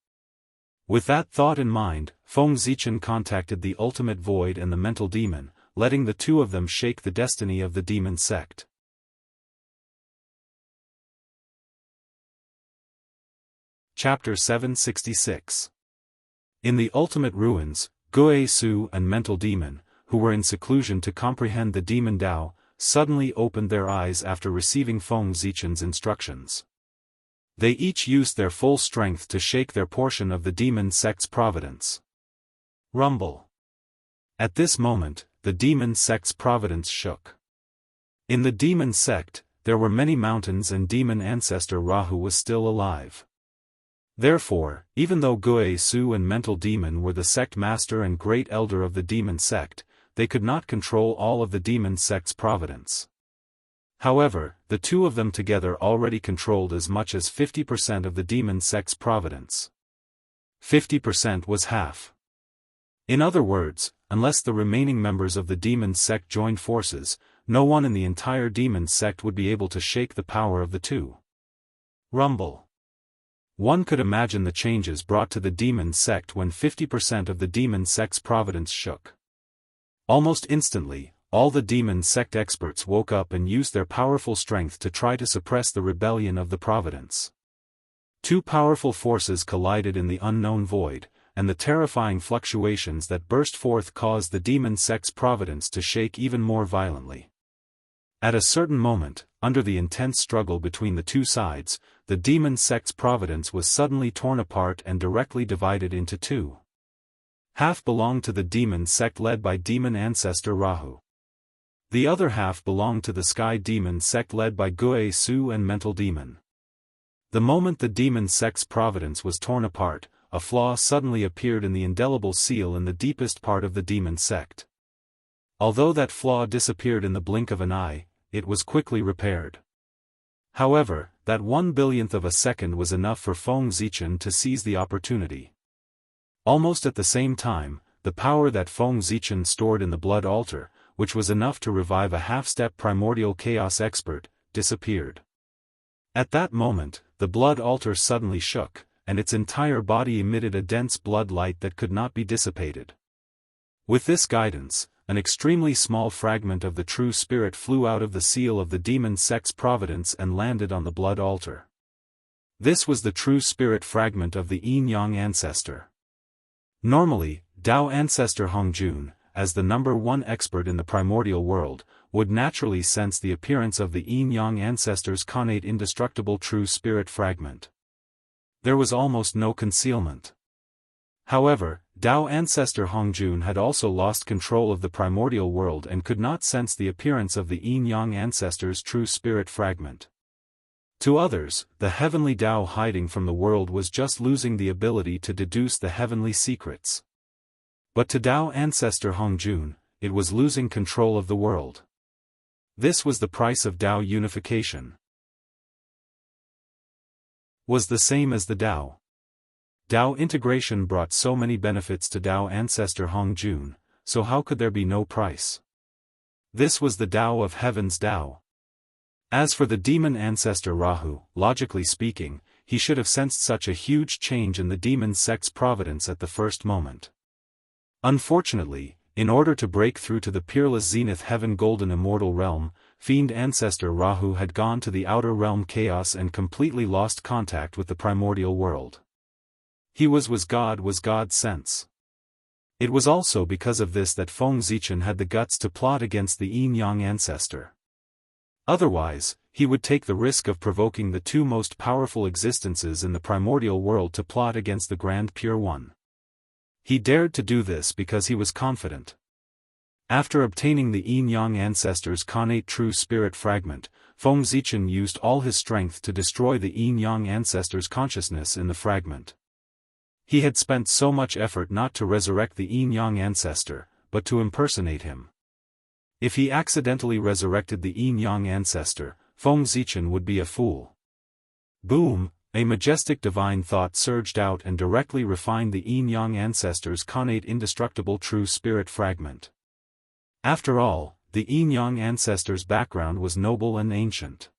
With that thought in mind, Feng Zichen contacted the ultimate void and the mental demon, letting the two of them shake the destiny of the demon sect. Chapter 766. In the ultimate ruins, Guai Su and mental demon, who were in seclusion to comprehend the demon Dao, suddenly opened their eyes after receiving Feng Zichen's instructions. They each used their full strength to shake their portion of the demon sect's providence. Rumble. At this moment, the demon sect's providence shook. In the demon sect, there were many mountains and demon ancestor Rahu was still alive. Therefore, even though Guai Su and mental demon were the sect master and great elder of the demon sect, they could not control all of the demon sect's providence. However, the two of them together already controlled as much as 50% of the demon sect's providence. 50% was half. In other words, unless the remaining members of the demon sect joined forces, no one in the entire demon sect would be able to shake the power of the two. Rumble. One could imagine the changes brought to the demon sect when 50% of the demon sect's providence shook. Almost instantly, all the demon sect experts woke up and used their powerful strength to try to suppress the rebellion of the providence. Two powerful forces collided in the unknown void, and the terrifying fluctuations that burst forth caused the demon sect's providence to shake even more violently. At a certain moment, under the intense struggle between the two sides, the demon sect's providence was suddenly torn apart and directly divided into two. Half belonged to the demon sect led by demon ancestor Rahu. The other half belonged to the sky demon sect led by Guai Su and mental demon. The moment the demon sect's providence was torn apart, a flaw suddenly appeared in the indelible seal in the deepest part of the demon sect. Although that flaw disappeared in the blink of an eye, it was quickly repaired. However, that 1/1000th of a second was enough for Feng Zichen to seize the opportunity. Almost at the same time, the power that Feng Zichen stored in the blood altar, which was enough to revive a half-step primordial chaos expert, disappeared. At that moment, the blood altar suddenly shook, and its entire body emitted a dense blood light that could not be dissipated. With this guidance, an extremely small fragment of the true spirit flew out of the seal of the demon sect's providence and landed on the blood altar. This was the true spirit fragment of the Yin-Yang ancestor. Normally, Dao ancestor Hongjun, as the #1 expert in the primordial world, would naturally sense the appearance of the Yin-Yang ancestor's connate indestructible true spirit fragment. There was almost no concealment. However, Dao ancestor Hongjun had also lost control of the primordial world and could not sense the appearance of the Yin-Yang ancestor's true spirit fragment. To others, the heavenly Dao hiding from the world was just losing the ability to deduce the heavenly secrets. But to Dao ancestor Hongjun, it was losing control of the world. This was the price of Dao unification. Was the same as the Dao. Dao integration brought so many benefits to Dao ancestor Hongjun, so how could there be no price? This was the Dao of heaven's Dao. As for the demon ancestor Rahu, logically speaking, he should have sensed such a huge change in the demon sect's providence at the first moment. Unfortunately, in order to break through to the peerless zenith heaven golden immortal realm, fiend ancestor Rahu had gone to the outer realm chaos and completely lost contact with the primordial world. He was God's sense. It was also because of this that Feng Zichen had the guts to plot against the Yin-Yang ancestor. Otherwise, he would take the risk of provoking the two most powerful existences in the primordial world to plot against the Grand Pure One. He dared to do this because he was confident. After obtaining the Yin-Yang ancestor's connate true spirit fragment, Feng Zichen used all his strength to destroy the Yin-Yang ancestor's consciousness in the fragment. He had spent so much effort not to resurrect the Yin-Yang ancestor, but to impersonate him. If he accidentally resurrected the Yin-Yang ancestor, Feng Zichen would be a fool. Boom! A majestic divine thought surged out and directly refined the Yin-Yang ancestor's connate indestructible true spirit fragment. After all, the Yin-Yang ancestor's background was noble and ancient.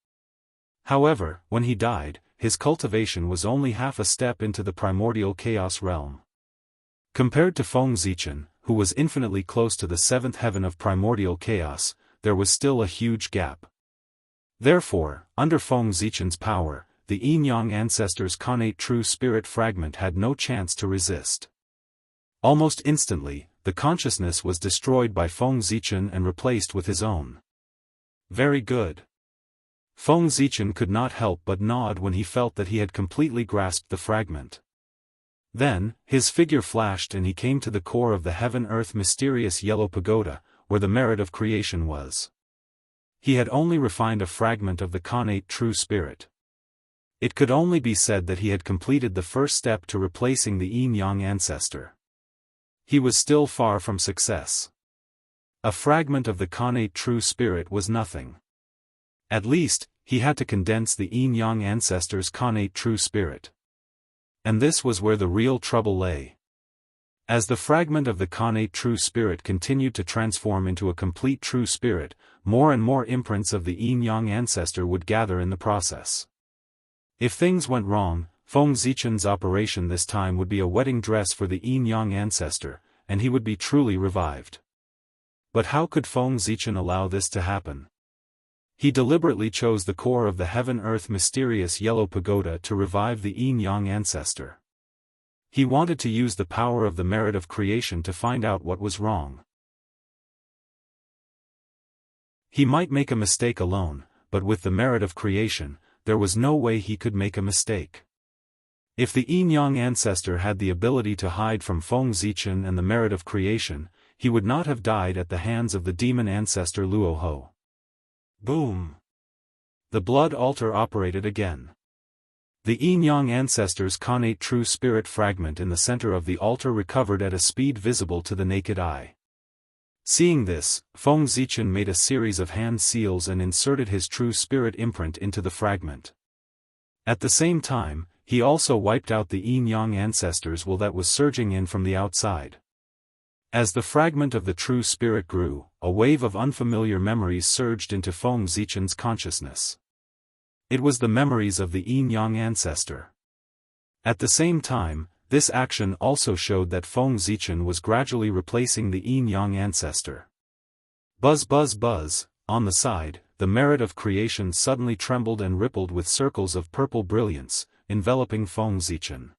However, when he died, his cultivation was only half a step into the primordial chaos realm. Compared to Feng Zichen, who was infinitely close to the seventh heaven of primordial chaos, there was still a huge gap. Therefore, under Feng Zichen's power, the Yin-Yang ancestor's connate true spirit fragment had no chance to resist. Almost instantly, the consciousness was destroyed by Feng Zichen and replaced with his own. Very good. Feng Zichen could not help but nod when he felt that he had completely grasped the fragment. Then, his figure flashed and he came to the core of the heaven-earth mysterious yellow pagoda, where the merit of creation was. He had only refined a fragment of the connate true spirit. It could only be said that he had completed the first step to replacing the Yin-Yang ancestor. He was still far from success. A fragment of the connate true spirit was nothing. At least, he had to condense the Yin-Yang ancestor's connate true spirit. And this was where the real trouble lay. As the fragment of the connate true spirit continued to transform into a complete true spirit, more and more imprints of the Yin-Yang ancestor would gather in the process. If things went wrong, Feng Zichen's operation this time would be a wedding dress for the Yin-Yang ancestor, and he would be truly revived. But how could Feng Zichen allow this to happen? He deliberately chose the core of the heaven-earth mysterious yellow pagoda to revive the Yin-Yang ancestor. He wanted to use the power of the merit of creation to find out what was wrong. He might make a mistake alone, but with the merit of creation, there was no way he could make a mistake. If the Yin-Yang ancestor had the ability to hide from Feng Zichen and the merit of creation, he would not have died at the hands of the demon ancestor Luoho. Boom! The blood altar operated again. The Yin-Yang ancestors' connate true spirit fragment in the center of the altar recovered at a speed visible to the naked eye. Seeing this, Feng Zichen made a series of hand seals and inserted his true spirit imprint into the fragment. At the same time, he also wiped out the Yin-Yang ancestors' will that was surging in from the outside. As the fragment of the true spirit grew, a wave of unfamiliar memories surged into Feng Zichen's consciousness. It was the memories of the Yin-Yang ancestor. At the same time, this action also showed that Feng Zichen was gradually replacing the Yin-Yang ancestor. Buzz buzz buzz, on the side, the merit of creation suddenly trembled and rippled with circles of purple brilliance, enveloping Feng Zichen.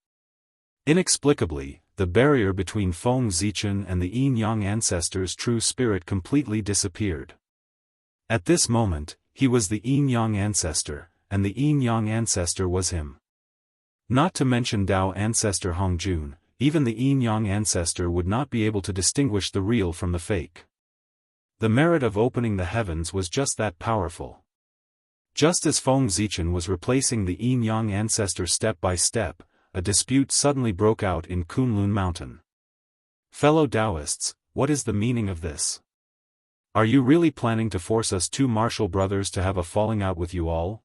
Inexplicably, the barrier between Feng Zichen and the Yin-Yang ancestor's true spirit completely disappeared. At this moment, he was the Yin-Yang ancestor, and the Yin-Yang ancestor was him. Not to mention Dao ancestor Hongjun, even the Yin-Yang ancestor would not be able to distinguish the real from the fake. The merit of opening the heavens was just that powerful. Just as Feng Zichen was replacing the Yin-Yang ancestor step by step, a dispute suddenly broke out in Kunlun Mountain. Fellow Daoists, what is the meaning of this? Are you really planning to force us two martial brothers to have a falling out with you all?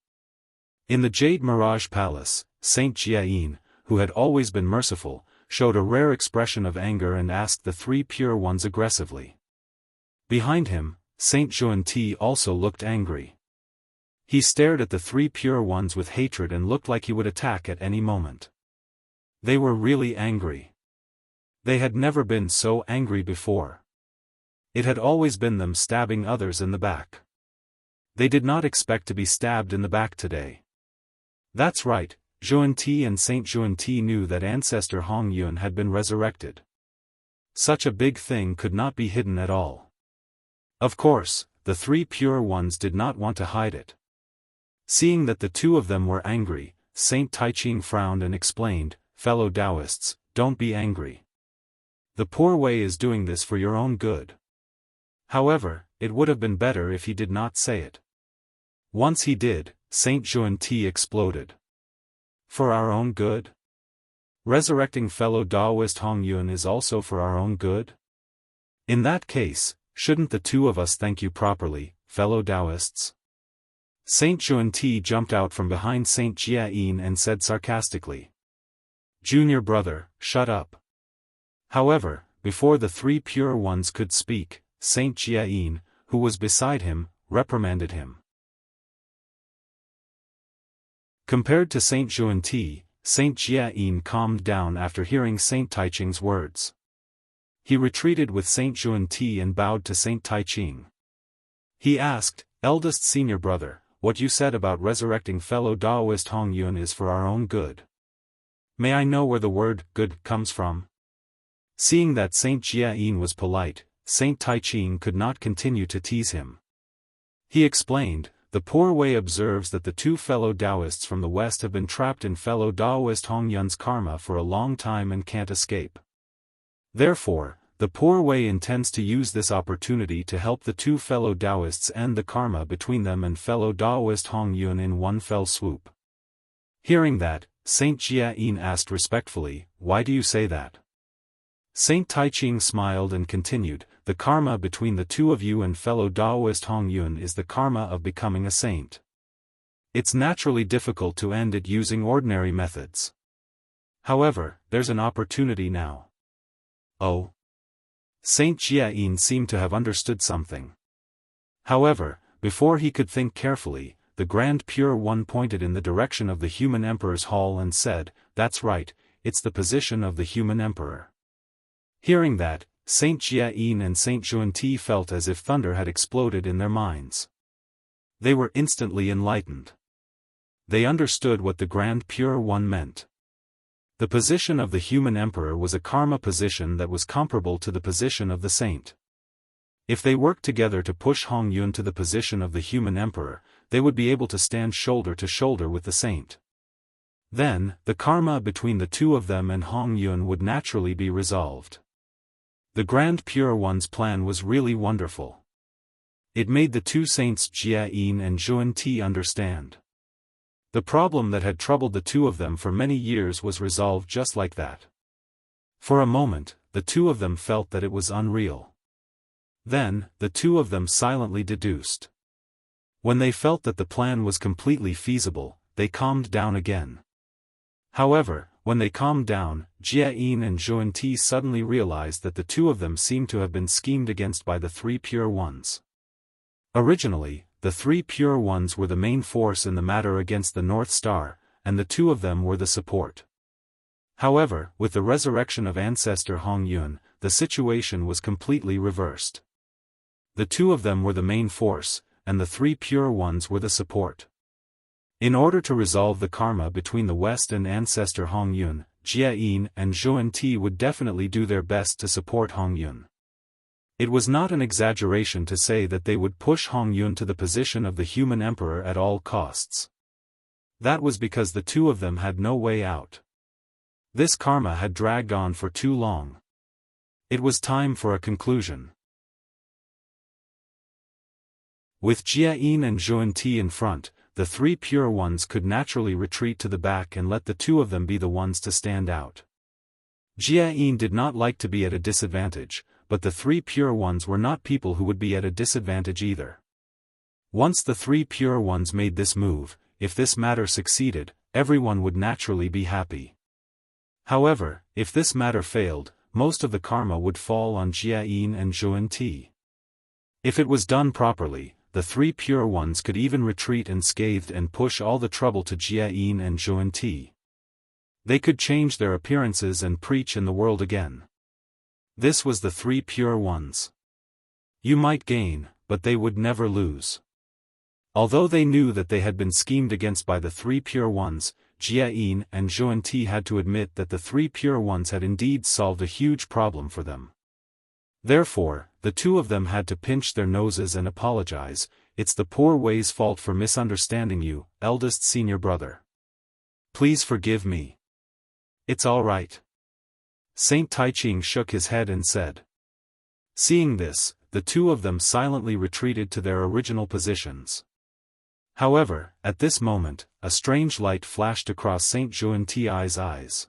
In the Jade Mirage Palace, Saint Jiayin, who had always been merciful, showed a rare expression of anger and asked the three pure ones aggressively. Behind him, Saint Zhuanti also looked angry. He stared at the three pure ones with hatred and looked like he would attack at any moment. They were really angry. They had never been so angry before. It had always been them stabbing others in the back. They did not expect to be stabbed in the back today. That's right, Zhuanti and Saint Zhuanti knew that ancestor Hongyun had been resurrected. Such a big thing could not be hidden at all. Of course, the three pure ones did not want to hide it. Seeing that the two of them were angry, Saint Taiching frowned and explained, "Fellow Daoists, don't be angry. The poor Wei is doing this for your own good." However, it would have been better if he did not say it. Once he did, Saint Zhuanti exploded. For our own good? Resurrecting fellow Daoist Hongyun is also for our own good? In that case, shouldn't the two of us thank you properly, fellow Daoists? Saint Zhuanti jumped out from behind Saint Jiayin and said sarcastically. "Junior brother, shut up." However, before the three pure ones could speak, Saint Jiayin, who was beside him, reprimanded him. Compared to Saint Zhuanti, Saint Jiayin calmed down after hearing Saint Taiching's words. He retreated with Saint Zhuanti and bowed to Saint Taiching. He asked, "Eldest senior brother, what you said about resurrecting fellow Daoist Hongyun is for our own good. May I know where the word good comes from?" Seeing that Saint Jiayin was polite, Saint Taiching could not continue to tease him. He explained, "The poor Wei observes that the two fellow Daoists from the west have been trapped in fellow Daoist Hongyun's karma for a long time and can't escape. Therefore, the poor Wei intends to use this opportunity to help the two fellow Daoists end the karma between them and fellow Daoist Hongyun in one fell swoop." Hearing that, Saint Jiayin asked respectfully, "Why do you say that?" Saint Taiching smiled and continued, "The karma between the two of you and fellow Daoist Hongyun is the karma of becoming a saint. It's naturally difficult to end it using ordinary methods. However, there's an opportunity now." Oh. Saint Jiayin seemed to have understood something. However, before he could think carefully, the Grand Pure One pointed in the direction of the Human Emperor's hall and said, "That's right, it's the position of the Human Emperor." Hearing that, Saint Jiayin and Saint Zhuanti felt as if thunder had exploded in their minds. They were instantly enlightened. They understood what the Grand Pure One meant. The position of the Human Emperor was a karma position that was comparable to the position of the saint. If they worked together to push Hongyun to the position of the Human Emperor, they would be able to stand shoulder to shoulder with the saint. Then, the karma between the two of them and Hongyun would naturally be resolved. The Grand Pure One's plan was really wonderful. It made the two saints Jiayin and Zhuanti understand. The problem that had troubled the two of them for many years was resolved just like that. For a moment, the two of them felt that it was unreal. Then, the two of them silently deduced. When they felt that the plan was completely feasible, they calmed down again. However, when they calmed down, Jia and Zhuan suddenly realized that the two of them seemed to have been schemed against by the three pure ones. Originally, the three pure ones were the main force in the matter against the North Star, and the two of them were the support. However, with the resurrection of ancestor Hong Yun, the situation was completely reversed. The two of them were the main force, and the three pure ones were the support. In order to resolve the karma between the West and ancestor Hong Yun, Jia and Zhuan would definitely do their best to support Hong Yun. It was not an exaggeration to say that they would push Hong Yun to the position of the human emperor at all costs. That was because the two of them had no way out. This karma had dragged on for too long. It was time for a conclusion. With Jia and Zhuan in front, the three pure ones could naturally retreat to the back and let the two of them be the ones to stand out. Jia did not like to be at a disadvantage, but the three pure ones were not people who would be at a disadvantage either. Once the three pure ones made this move, if this matter succeeded, everyone would naturally be happy. However, if this matter failed, most of the karma would fall on Jia and Zhuan. If it was done properly, the three pure ones could even retreat unscathed and push all the trouble to Jia and Zhuan. They could change their appearances and preach in the world again. This was the three pure ones. You might gain, but they would never lose. Although they knew that they had been schemed against by the three pure ones, Jia and Zhuan had to admit that the three pure ones had indeed solved a huge problem for them. Therefore, the two of them had to pinch their noses and apologize. It's the poor way's fault for misunderstanding you, eldest senior brother. Please forgive me. It's all right. Saint Taiching shook his head and said. Seeing this, the two of them silently retreated to their original positions. However, at this moment, a strange light flashed across Saint Zhuan-Ti's eyes.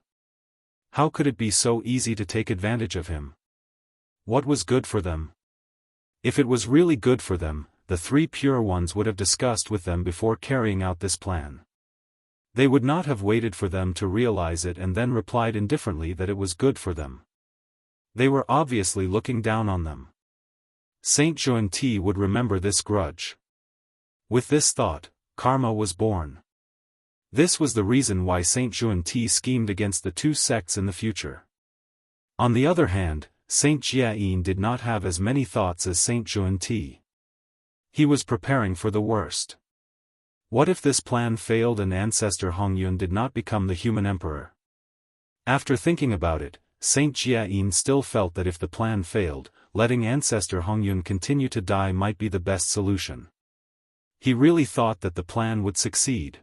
How could it be so easy to take advantage of him? What was good for them? If it was really good for them, the three pure ones would have discussed with them before carrying out this plan. They would not have waited for them to realize it and then replied indifferently that it was good for them. They were obviously looking down on them. Saint Zhuan would remember this grudge. With this thought, karma was born. This was the reason why Saint Zhuan schemed against the two sects in the future. On the other hand, Saint Jia did not have as many thoughts as Saint Zhuan. He was preparing for the worst. What if this plan failed and ancestor Hong Yun did not become the human emperor? After thinking about it, Saint Jia still felt that if the plan failed, letting ancestor Hong Yun continue to die might be the best solution. He really thought that the plan would succeed.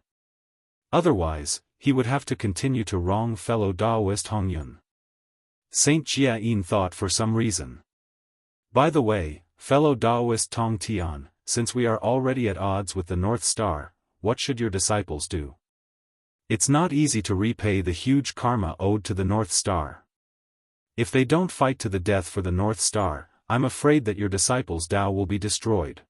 Otherwise, he would have to continue to wrong fellow Daoist Hong Yun. Saint Jia thought for some reason. By the way, fellow Daoist Tong Tian, since we are already at odds with the North Star, what should your disciples do? It's not easy to repay the huge karma owed to the North Star. If they don't fight to the death for the North Star, I'm afraid that your disciples' Dao will be destroyed.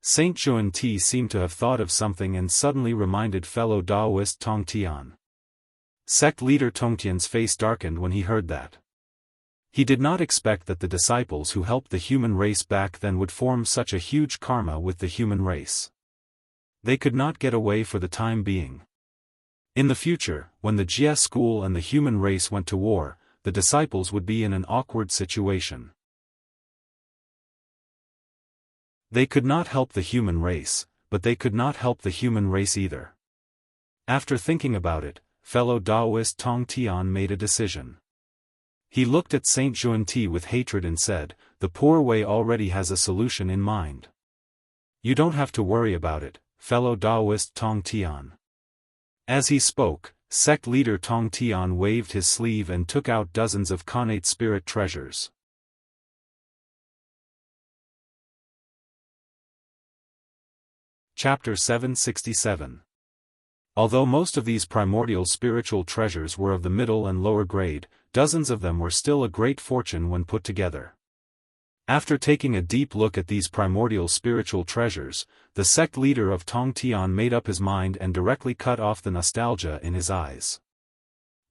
Saint Zhuan seemed to have thought of something and suddenly reminded fellow Daoist Tong Tian. Sect leader Tongtian's face darkened when he heard that. He did not expect that the disciples who helped the human race back then would form such a huge karma with the human race. They could not get away for the time being. In the future, when the Jia school and the human race went to war, the disciples would be in an awkward situation. They could not help the human race, but they could not help the human race either. After thinking about it, fellow Daoist Tong Tian made a decision. He looked at Saint Zhuan with hatred and said, "The poor way already has a solution in mind. You don't have to worry about it, fellow Daoist Tong Tian." As he spoke, sect leader Tong Tian waved his sleeve and took out dozens of connate spirit treasures. Chapter 767 Although most of these primordial spiritual treasures were of the middle and lower grade, dozens of them were still a great fortune when put together. After taking a deep look at these primordial spiritual treasures, the sect leader of Tongtian made up his mind and directly cut off the nostalgia in his eyes.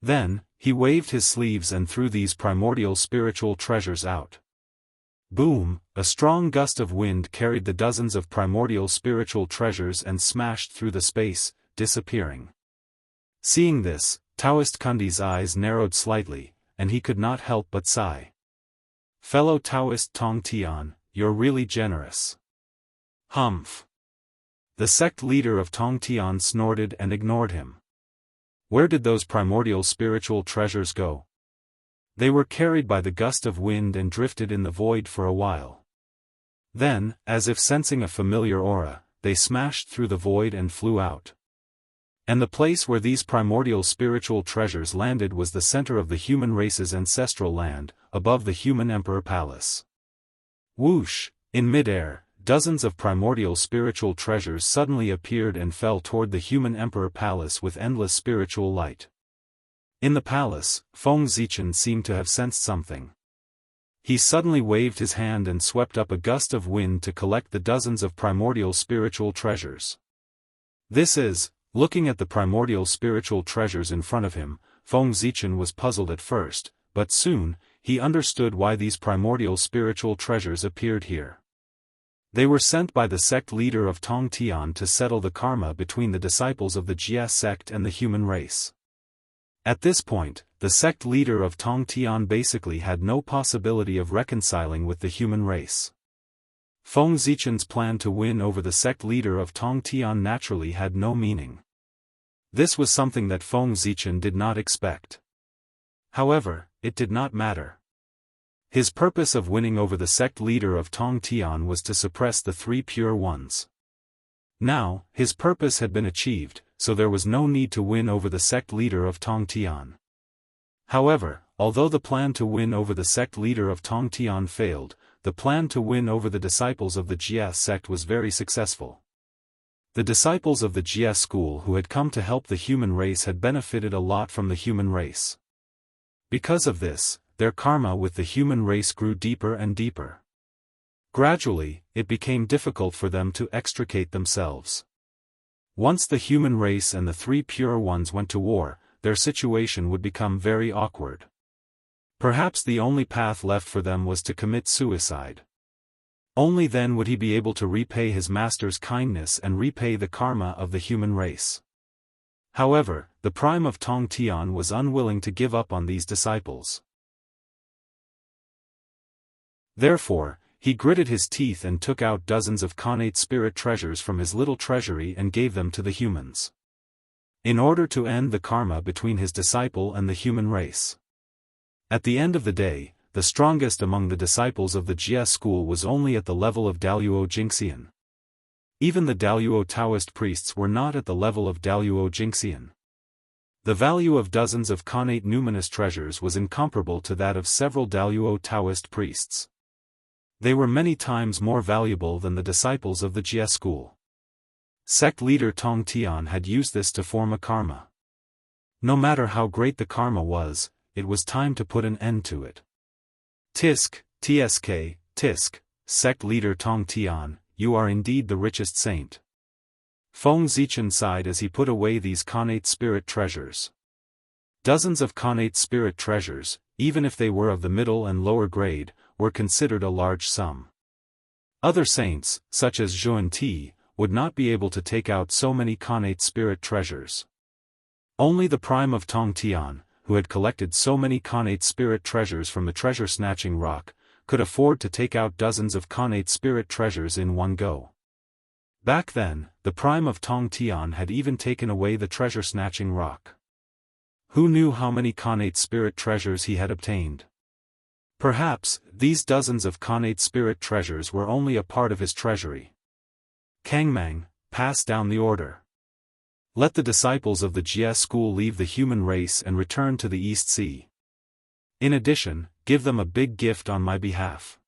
Then, he waved his sleeves and threw these primordial spiritual treasures out. Boom! A strong gust of wind carried the dozens of primordial spiritual treasures and smashed through the space, disappearing. Seeing this, Daoist Kundi's eyes narrowed slightly, and he could not help but sigh. Fellow Daoist Tongtian, you're really generous. Humph. The sect leader of Tongtian snorted and ignored him. Where did those primordial spiritual treasures go? They were carried by the gust of wind and drifted in the void for a while. Then, as if sensing a familiar aura, they smashed through the void and flew out. And the place where these primordial spiritual treasures landed was the center of the human race's ancestral land, above the human emperor palace. Whoosh! In midair, dozens of primordial spiritual treasures suddenly appeared and fell toward the human emperor palace with endless spiritual light. In the palace, Feng Zichen seemed to have sensed something. He suddenly waved his hand and swept up a gust of wind to collect the dozens of primordial spiritual treasures. Looking at the primordial spiritual treasures in front of him, Feng Zichen was puzzled at first, but soon, he understood why these primordial spiritual treasures appeared here. They were sent by the sect leader of Tongtian to settle the karma between the disciples of the Jia sect and the human race. At this point, the sect leader of Tongtian basically had no possibility of reconciling with the human race. Feng Zichen's plan to win over the sect leader of Tongtian naturally had no meaning. This was something that Feng Zichen did not expect. However, it did not matter. His purpose of winning over the sect leader of Tongtian was to suppress the three pure ones. Now, his purpose had been achieved, so there was no need to win over the sect leader of Tongtian. However, although the plan to win over the sect leader of Tongtian failed, the plan to win over the disciples of the Jia sect was very successful. The disciples of the Jia school who had come to help the human race had benefited a lot from the human race. Because of this, their karma with the human race grew deeper and deeper. Gradually, it became difficult for them to extricate themselves. Once the human race and the three pure ones went to war, their situation would become very awkward. Perhaps the only path left for them was to commit suicide. Only then would he be able to repay his master's kindness and repay the karma of the human race. However, the Prime of Tongtian was unwilling to give up on these disciples. Therefore, he gritted his teeth and took out dozens of connate spirit treasures from his little treasury and gave them to the humans. In order to end the karma between his disciple and the human race. At the end of the day, the strongest among the disciples of the Jia school was only at the level of Daoist Jingxian. Even the Daoist Taoist priests were not at the level of Daoist Jingxian. The value of dozens of connate numinous treasures was incomparable to that of several Daoist Taoist priests. They were many times more valuable than the disciples of the Jia school. Sect leader Tongtian had used this to form a karma. No matter how great the karma was, it was time to put an end to it. Tisk, sect leader Tongtian, you are indeed the richest saint. Feng Zichen sighed as he put away these connate spirit treasures. Dozens of connate spirit treasures, even if they were of the middle and lower grade, were considered a large sum. Other saints, such as Zhuan Ti, would not be able to take out so many connate spirit treasures. Only the Prime of Tongtian, who had collected so many connate spirit treasures from the treasure-snatching rock, could afford to take out dozens of connate spirit treasures in one go. Back then, the Prime of Tongtian had even taken away the treasure-snatching rock. Who knew how many connate spirit treasures he had obtained? Perhaps, these dozens of connate spirit treasures were only a part of his treasury. Kangmang, pass down the order. Let the disciples of the Jia school leave the human race and return to the East Sea. In addition, give them a big gift on my behalf.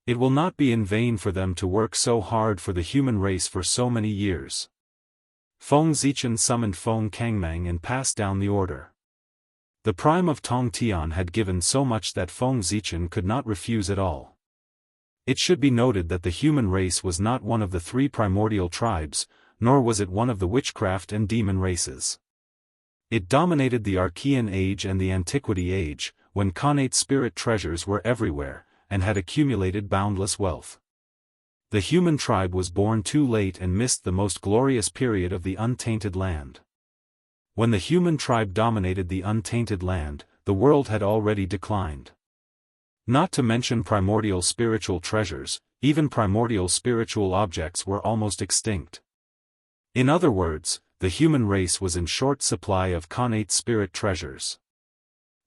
It will not be in vain for them to work so hard for the human race for so many years. Feng Zichen summoned Feng Kangmang and passed down the order. The prime of Tong Tian had given so much that Feng Zichen could not refuse at all. It should be noted that the human race was not one of the three primordial tribes, nor was it one of the witchcraft and demon races. It dominated the Archean Age and the Antiquity Age, when connate spirit treasures were everywhere, and had accumulated boundless wealth. The human tribe was born too late and missed the most glorious period of the untainted land. When the human tribe dominated the untainted land, the world had already declined. Not to mention primordial spiritual treasures, even primordial spiritual objects were almost extinct. In other words, the human race was in short supply of connate spirit treasures.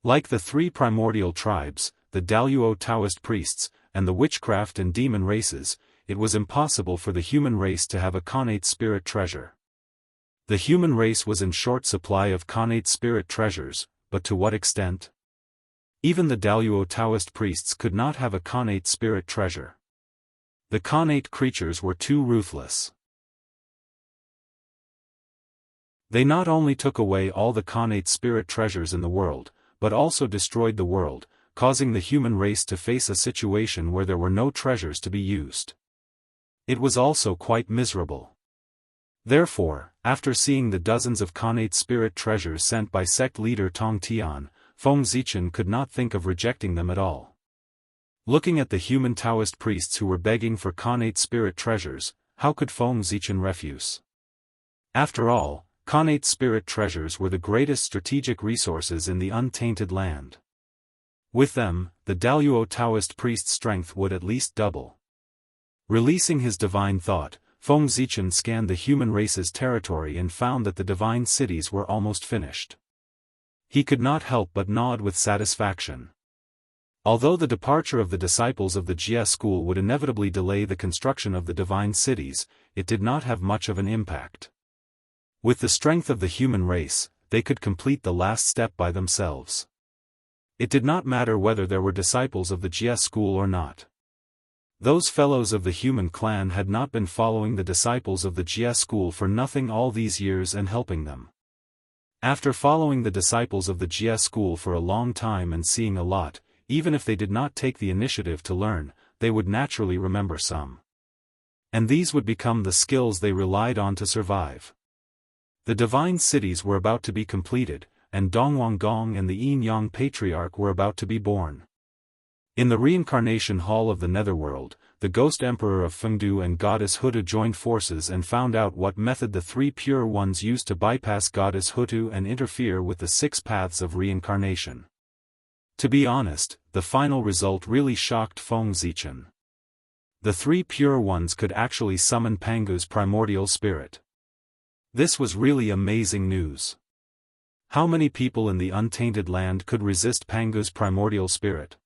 Like the three primordial tribes, the Daoist Taoist priests, and the witchcraft and demon races, it was impossible for the human race to have a connate spirit treasure. The human race was in short supply of connate spirit treasures, but to what extent? Even the Daoist Taoist priests could not have a connate spirit treasure. The connate creatures were too ruthless. They not only took away all the connate spirit treasures in the world, but also destroyed the world, causing the human race to face a situation where there were no treasures to be used. It was also quite miserable. Therefore, after seeing the dozens of connate spirit treasures sent by sect leader Tong Tian, Feng Zichen could not think of rejecting them at all. Looking at the human Taoist priests who were begging for connate spirit treasures, how could Feng Zichen refuse? After all, connate spirit treasures were the greatest strategic resources in the untainted land. With them, the Daoist Taoist priest's strength would at least double. Releasing his divine thought, Feng Zichen scanned the human race's territory and found that the divine cities were almost finished. He could not help but nod with satisfaction. Although the departure of the disciples of the Jia school would inevitably delay the construction of the divine cities, it did not have much of an impact. With the strength of the human race, they could complete the last step by themselves. It did not matter whether there were disciples of the Jia school or not. Those fellows of the human clan had not been following the disciples of the Jia school for nothing all these years and helping them. After following the disciples of the Jia school for a long time and seeing a lot, even if they did not take the initiative to learn, they would naturally remember some. And these would become the skills they relied on to survive. The divine cities were about to be completed, and Dongwang and the Yin Yang patriarch were about to be born. In the reincarnation hall of the netherworld, the ghost emperor of Fengdu and goddess Hutu joined forces and found out what method the three pure ones used to bypass goddess Hutu and interfere with the 6 paths of reincarnation. To be honest, the final result really shocked Feng Zichen. The three pure ones could actually summon Pangu's primordial spirit. This was really amazing news. How many people in the untainted land could resist Pangu's primordial spirit?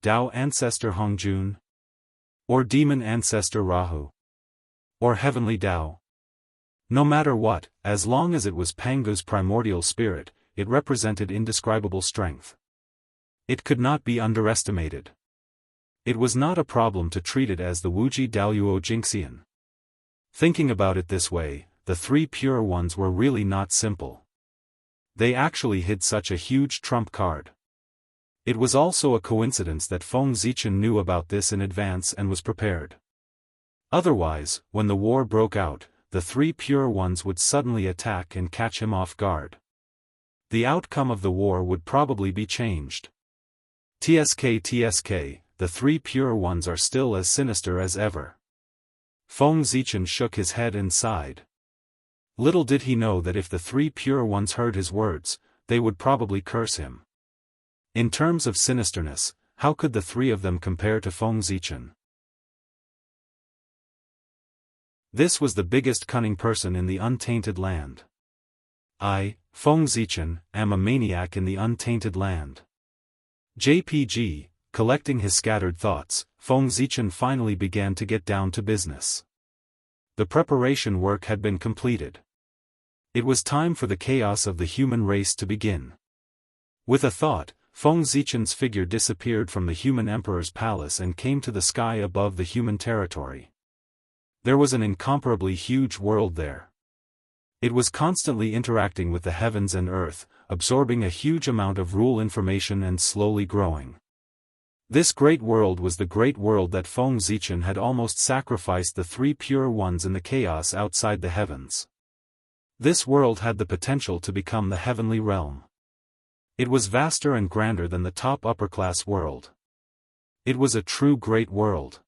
Dao ancestor Hongjun? Or demon ancestor Rahu? Or heavenly Dao? No matter what, as long as it was Pangu's primordial spirit, it represented indescribable strength. It could not be underestimated. It was not a problem to treat it as the Wuxia Xianxia. Thinking about it this way, the three pure ones were really not simple. They actually hid such a huge trump card. It was also a coincidence that Feng Zichen knew about this in advance and was prepared. Otherwise, when the war broke out, the three pure ones would suddenly attack and catch him off guard. The outcome of the war would probably be changed. TSK, the three pure ones are still as sinister as ever. Feng Zichen shook his head and sighed. Little did he know that if the three pure ones heard his words, they would probably curse him. In terms of sinisterness, how could the three of them compare to Feng Zichen? This was the biggest cunning person in the untainted land. I, Feng Zichen, am a maniac in the untainted land. JPG, collecting his scattered thoughts, Feng Zichen finally began to get down to business. The preparation work had been completed. It was time for the chaos of the human race to begin. With a thought, Feng Zichen's figure disappeared from the human emperor's palace and came to the sky above the human territory. There was an incomparably huge world there. It was constantly interacting with the heavens and earth, absorbing a huge amount of rule information and slowly growing. This great world was the great world that Feng Zichen had almost sacrificed the three pure ones in the chaos outside the heavens. This world had the potential to become the heavenly realm. It was vaster and grander than the top upper-class world. It was a true great world.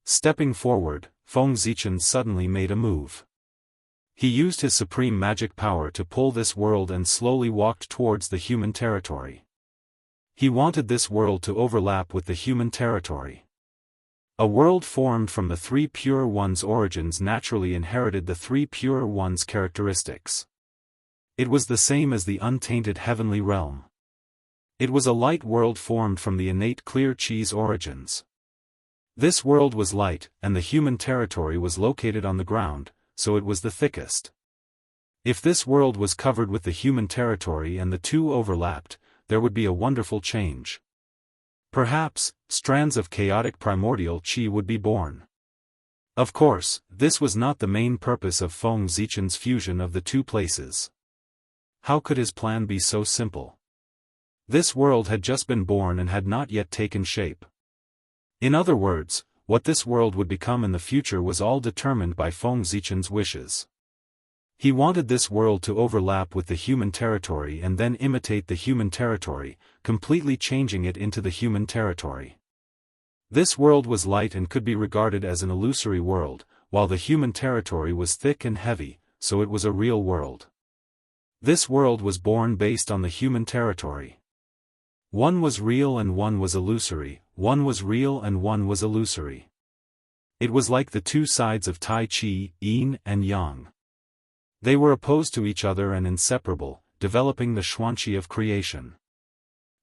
Stepping forward, Feng Zichen suddenly made a move. He used his supreme magic power to pull this world and slowly walked towards the human territory. He wanted this world to overlap with the human territory. A world formed from the three pure ones' origins naturally inherited the three pure ones' characteristics. It was the same as the untainted heavenly realm. It was a light world formed from the innate clear Chi's origins. This world was light, and the human territory was located on the ground, so it was the thickest. If this world was covered with the human territory and the two overlapped, there would be a wonderful change. Perhaps, strands of chaotic primordial Qi would be born. Of course, this was not the main purpose of Feng Zichen's fusion of the two places. How could his plan be so simple? This world had just been born and had not yet taken shape. In other words, what this world would become in the future was all determined by Feng Zichen's wishes. He wanted this world to overlap with the human territory and then imitate the human territory, completely changing it into the human territory. This world was light and could be regarded as an illusory world, while the human territory was thick and heavy, so it was a real world. This world was born based on the human territory. One was real and one was illusory, one was real and one was illusory. It was like the two sides of Tai Chi, Yin and Yang. They were opposed to each other and inseparable, developing the Xuanqi of creation.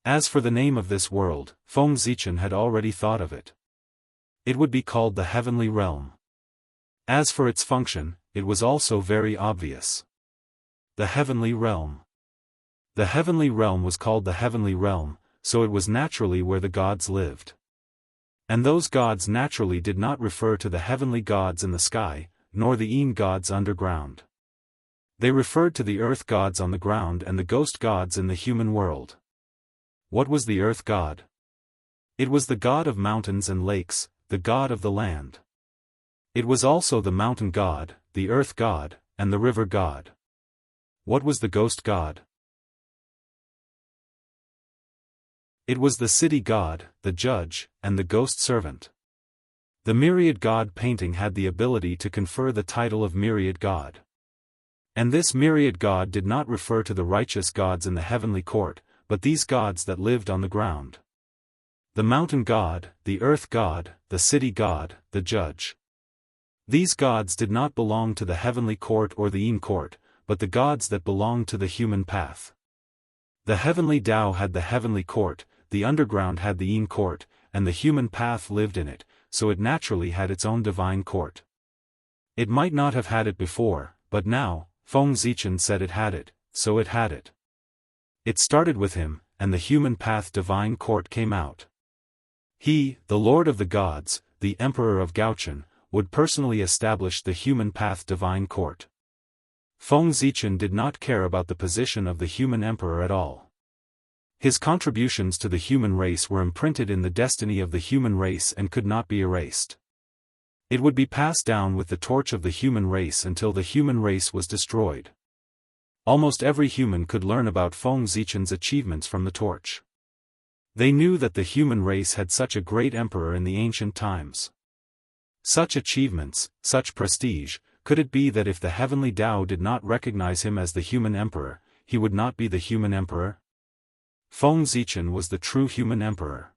As for the name of this world, Feng Zichen had already thought of it. It would be called the Heavenly Realm. As for its function, it was also very obvious. The Heavenly Realm. The Heavenly Realm was called the Heavenly Realm, so it was naturally where the gods lived. And those gods naturally did not refer to the heavenly gods in the sky, nor the Yin gods underground. They referred to the earth gods on the ground and the ghost gods in the human world. What was the earth god? It was the god of mountains and lakes, the god of the land. It was also the mountain god, the earth god, and the river god. What was the ghost god? It was the city god, the judge, and the ghost servant. The myriad god painting had the ability to confer the title of myriad god. And this myriad god did not refer to the righteous gods in the heavenly court, but these gods that lived on the ground. The mountain god, the earth god, the city god, the judge. These gods did not belong to the heavenly court or the Yin court, but the gods that belonged to the human path. The heavenly Tao had the heavenly court, the underground had the Yin court, and the human path lived in it, so it naturally had its own divine court. It might not have had it before, but now, Feng Zichen said it had it, so it had it. It started with him, and the human path divine court came out. He, the Lord of the Gods, the Emperor of Gaochen, would personally establish the human path divine court. Feng Zichen did not care about the position of the human emperor at all. His contributions to the human race were imprinted in the destiny of the human race and could not be erased. It would be passed down with the torch of the human race until the human race was destroyed. Almost every human could learn about Feng Zichen's achievements from the torch. They knew that the human race had such a great emperor in the ancient times. Such achievements, such prestige, could it be that if the heavenly Tao did not recognize him as the human emperor, he would not be the human emperor? Feng Zichen was the true human emperor.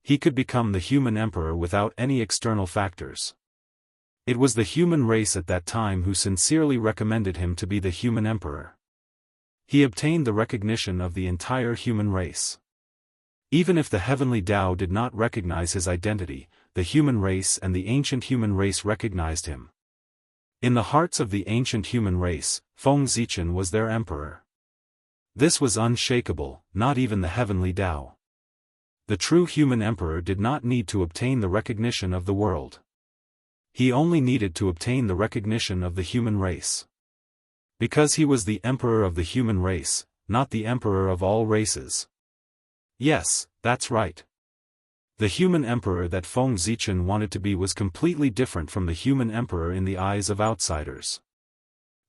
He could become the human emperor without any external factors. It was the human race at that time who sincerely recommended him to be the human emperor. He obtained the recognition of the entire human race. Even if the heavenly Tao did not recognize his identity, the human race and the ancient human race recognized him. In the hearts of the ancient human race, Feng Zichen was their emperor. This was unshakable, not even the heavenly Tao. The true human emperor did not need to obtain the recognition of the world. He only needed to obtain the recognition of the human race. Because he was the emperor of the human race, not the emperor of all races. Yes, that's right. The human emperor that Feng Zichen wanted to be was completely different from the human emperor in the eyes of outsiders.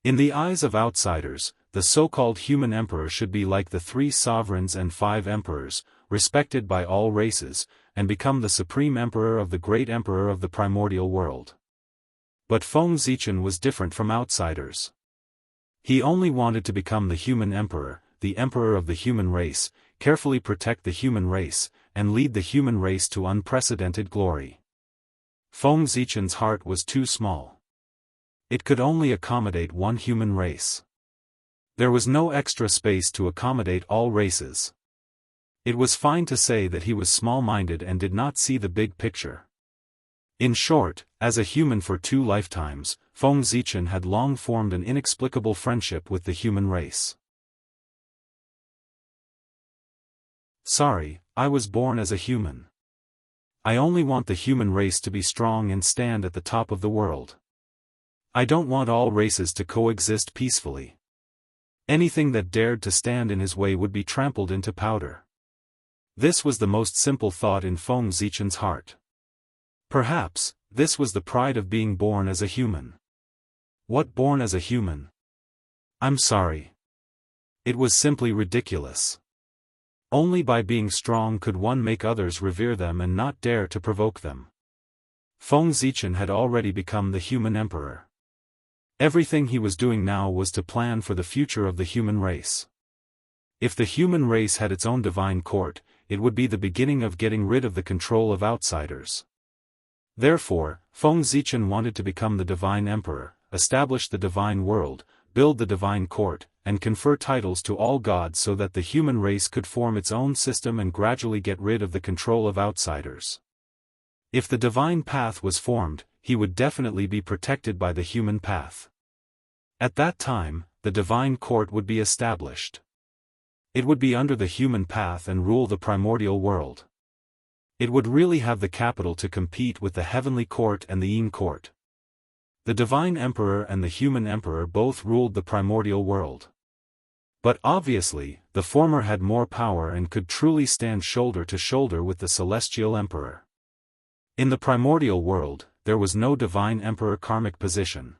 In the eyes of outsiders, the so-called human emperor should be like the 3 sovereigns and 5 emperors, respected by all races, and become the supreme emperor of the great emperor of the primordial world. But Feng Zichen was different from outsiders. He only wanted to become the human emperor, the emperor of the human race, carefully protect the human race, and lead the human race to unprecedented glory. Feng Zichen's heart was too small. It could only accommodate one human race. There was no extra space to accommodate all races. It was fine to say that he was small-minded and did not see the big picture. In short, as a human for 2 lifetimes, Feng Zichen had long formed an inexplicable friendship with the human race. Sorry, I was born as a human. I only want the human race to be strong and stand at the top of the world. I don't want all races to coexist peacefully. Anything that dared to stand in his way would be trampled into powder. This was the most simple thought in Feng Zichen's heart. Perhaps, this was the pride of being born as a human. What, born as a human? I'm sorry. It was simply ridiculous. Only by being strong could one make others revere them and not dare to provoke them. Feng Zichen had already become the human emperor. Everything he was doing now was to plan for the future of the human race. If the human race had its own divine court, it would be the beginning of getting rid of the control of outsiders. Therefore, Feng Zichen wanted to become the divine emperor, establish the divine world, build the divine court, and confer titles to all gods so that the human race could form its own system and gradually get rid of the control of outsiders. If the divine path was formed, he would definitely be protected by the human path. At that time, the divine court would be established. It would be under the human path and rule the primordial world. It would really have the capital to compete with the heavenly court and the Yin court. The divine emperor and the human emperor both ruled the primordial world. But obviously, the former had more power and could truly stand shoulder to shoulder with the celestial emperor. In the primordial world, there was no divine emperor karmic position.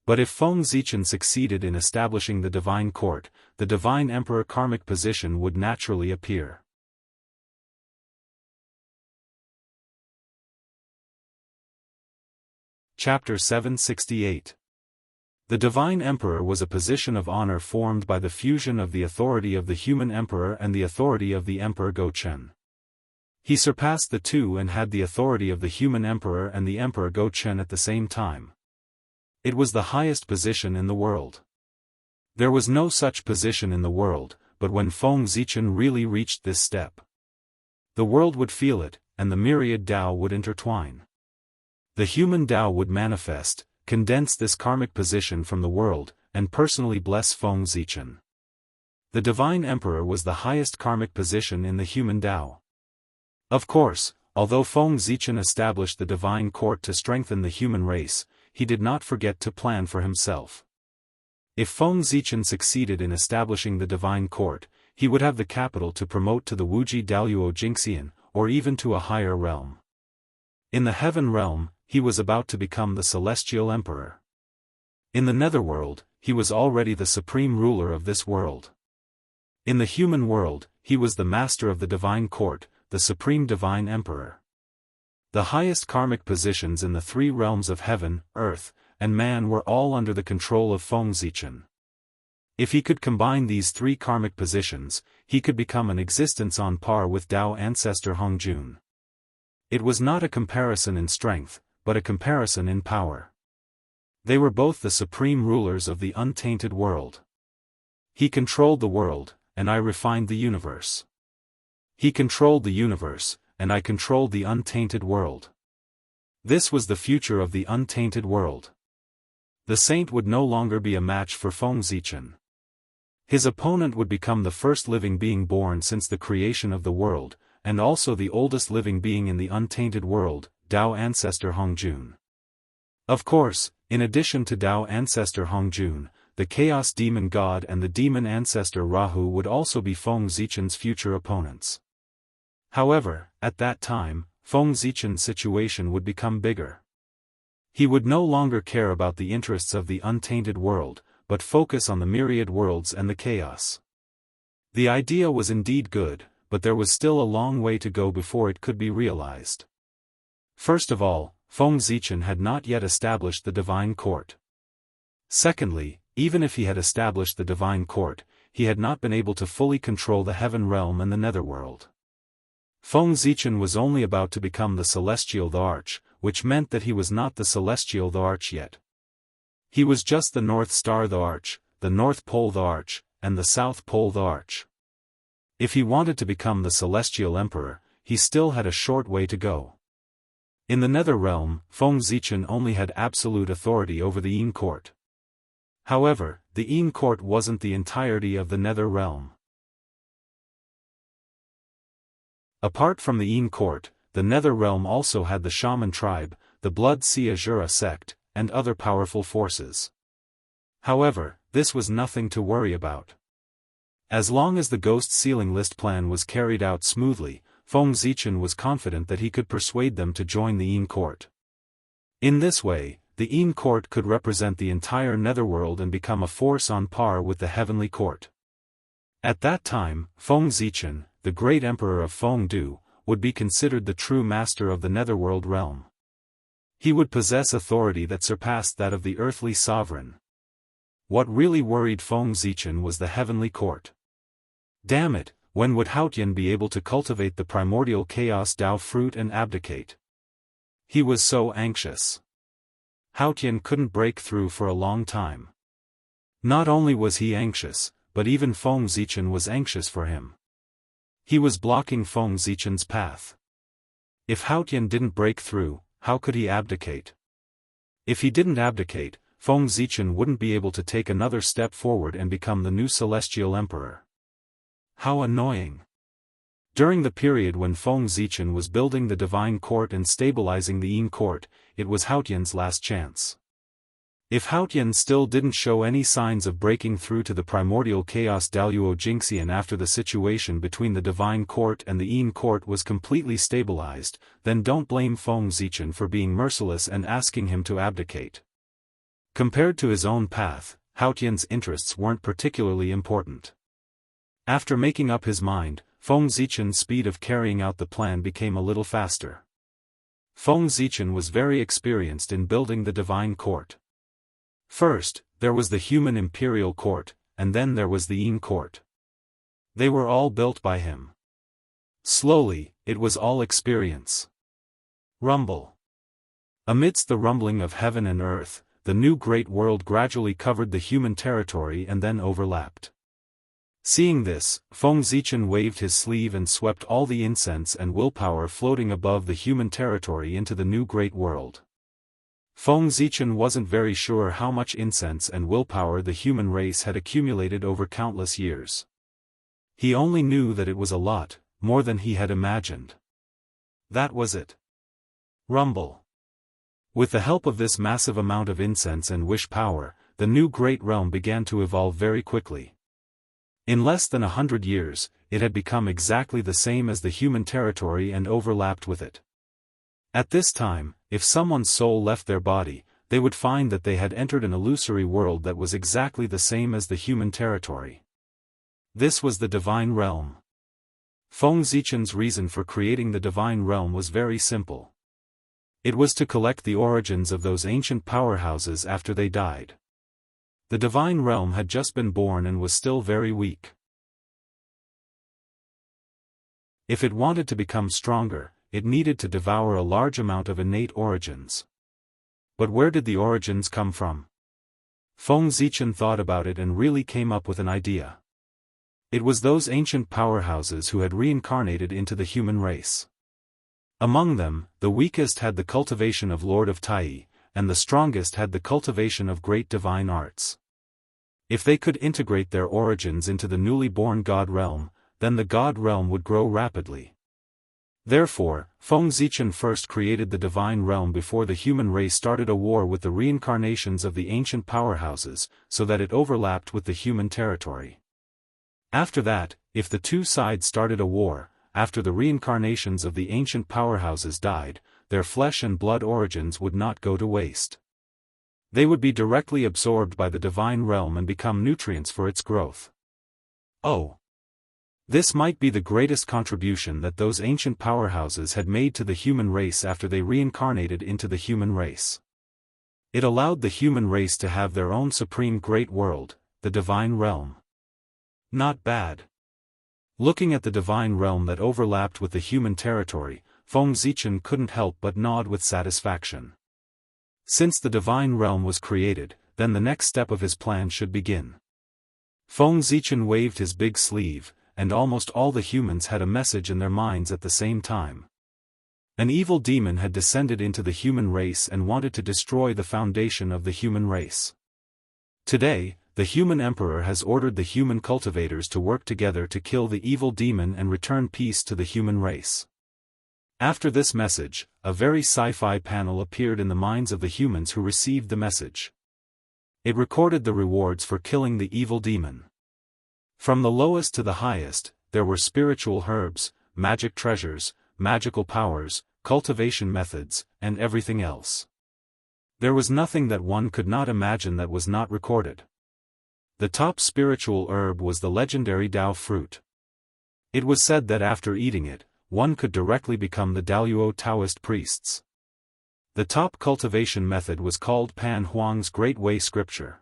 But if Feng Zichen succeeded in establishing the divine court, the divine emperor karmic position would naturally appear. Chapter 768. The Divine Emperor was a position of honor formed by the fusion of the authority of the human emperor and the authority of the Emperor Go-Chen. He surpassed the two and had the authority of the human emperor and the Emperor Go-Chen at the same time. It was the highest position in the world. There was no such position in the world, but when Feng Zichen really reached this step, the world would feel it, and the myriad Tao would intertwine. The human Tao would manifest, condense this karmic position from the world, and personally bless Feng Zichen. The Divine Emperor was the highest karmic position in the human Tao. Of course, although Feng Zichen established the divine court to strengthen the human race, he did not forget to plan for himself. If Feng Zichen succeeded in establishing the divine court, he would have the capital to promote to the Wuxia Xianxia, or even to a higher realm. In the heaven realm, he was about to become the celestial emperor. In the netherworld, he was already the supreme ruler of this world. In the human world, he was the master of the divine court, the supreme divine emperor. The highest karmic positions in the 3 realms of heaven, earth, and man were all under the control of Feng Zichen. If he could combine these 3 karmic positions, he could become an existence on par with Tao ancestor Hongjun. It was not a comparison in strength, but a comparison in power. They were both the supreme rulers of the untainted world. He controlled the world, and I refined the universe. He controlled the universe, and I controlled the untainted world. This was the future of the untainted world. The saint would no longer be a match for Feng Zichen. His opponent would become the first living being born since the creation of the world, and also the oldest living being in the untainted world, Tao ancestor Hongjun. Of course, in addition to Tao ancestor Hongjun, the Chaos Demon God and the Demon Ancestor Rahu would also be Feng Zichen's future opponents. However, at that time, Feng Zichen's situation would become bigger. He would no longer care about the interests of the untainted world, but focus on the myriad worlds and the chaos. The idea was indeed good, but there was still a long way to go before it could be realized. First of all, Feng Zichen had not yet established the divine court. Secondly, even if he had established the divine court, he had not been able to fully control the heaven realm and the netherworld. Feng Zichen was only about to become the celestial the Arch, which meant that he was not the celestial the Arch yet. He was just the North Star the Arch, the North Pole the Arch, and the South Pole the Arch. If he wanted to become the celestial emperor, he still had a short way to go. In the nether realm, Feng Zichen only had absolute authority over the Yin court. However, the Yin court wasn't the entirety of the nether realm. Apart from the Yin court, the nether realm also had the shaman tribe, the Blood Sea Azura sect, and other powerful forces. However, this was nothing to worry about. As long as the ghost sealing list plan was carried out smoothly, Feng Zichen was confident that he could persuade them to join the Yin court. In this way, the Yin court could represent the entire netherworld and become a force on par with the heavenly court. At that time, Feng Zichen, the great emperor of Fengdu, would be considered the true master of the netherworld realm. He would possess authority that surpassed that of the earthly sovereign. What really worried Feng Zichen was the heavenly court. Damn it, when would Haotian be able to cultivate the primordial chaos Dao fruit and abdicate? He was so anxious. Haotian couldn't break through for a long time. Not only was he anxious, but even Feng Zichen was anxious for him. He was blocking Feng Zichen's path. If Haotian didn't break through, how could he abdicate? If he didn't abdicate, Feng Zichen wouldn't be able to take another step forward and become the new celestial emperor. How annoying. During the period when Feng Zichen was building the divine court and stabilizing the Yin court, it was Haotian's last chance. If Haotian still didn't show any signs of breaking through to the primordial chaos Daluo Jingxian after the situation between the divine court and the Yin court was completely stabilized, then don't blame Feng Zichen for being merciless and asking him to abdicate. Compared to his own path, Haotian's interests weren't particularly important. After making up his mind, Feng Zichen's speed of carrying out the plan became a little faster. Feng Zichen was very experienced in building the divine court. First, there was the human imperial court, and then there was the Yin court. They were all built by him. Slowly, it was all experience. Rumble. Amidst the rumbling of heaven and earth, the new great world gradually covered the human territory and then overlapped. Seeing this, Feng Zichen waved his sleeve and swept all the incense and willpower floating above the human territory into the new great world. Feng Zichen wasn't very sure how much incense and willpower the human race had accumulated over countless years. He only knew that it was a lot, more than he had imagined. That was it. Rumble. With the help of this massive amount of incense and wish power, the new great realm began to evolve very quickly. In less than 100 years, it had become exactly the same as the human territory and overlapped with it. At this time, if someone's soul left their body, they would find that they had entered an illusory world that was exactly the same as the human territory. This was the divine realm. Feng Zichen's reason for creating the divine realm was very simple. It was to collect the origins of those ancient powerhouses after they died. The divine realm had just been born and was still very weak. If it wanted to become stronger, it needed to devour a large amount of innate origins. But where did the origins come from? Feng Zichen thought about it and really came up with an idea. It was those ancient powerhouses who had reincarnated into the human race. Among them, the weakest had the cultivation of Lord of Tai, and the strongest had the cultivation of great divine arts. If they could integrate their origins into the newly born God realm, then the God realm would grow rapidly. Therefore, Feng Zichen first created the divine realm before the human race started a war with the reincarnations of the ancient powerhouses, so that it overlapped with the human territory. After that, if the two sides started a war, after the reincarnations of the ancient powerhouses died, their flesh and blood origins would not go to waste. They would be directly absorbed by the divine realm and become nutrients for its growth. Oh! This might be the greatest contribution that those ancient powerhouses had made to the human race after they reincarnated into the human race. It allowed the human race to have their own supreme great world, the divine realm. Not bad. Looking at the divine realm that overlapped with the human territory, Feng Zichen couldn't help but nod with satisfaction. Since the divine realm was created, then the next step of his plan should begin. Feng Zichen waved his big sleeve, and almost all the humans had a message in their minds at the same time. An evil demon had descended into the human race and wanted to destroy the foundation of the human race. Today, the human emperor has ordered the human cultivators to work together to kill the evil demon and return peace to the human race. After this message, a very sci-fi panel appeared in the minds of the humans who received the message. It recorded the rewards for killing the evil demon. From the lowest to the highest, there were spiritual herbs, magic treasures, magical powers, cultivation methods, and everything else. There was nothing that one could not imagine that was not recorded. The top spiritual herb was the legendary Dao fruit. It was said that after eating it, one could directly become the Daoist Taoist priests. The top cultivation method was called Pan Huang's Great Way Scripture.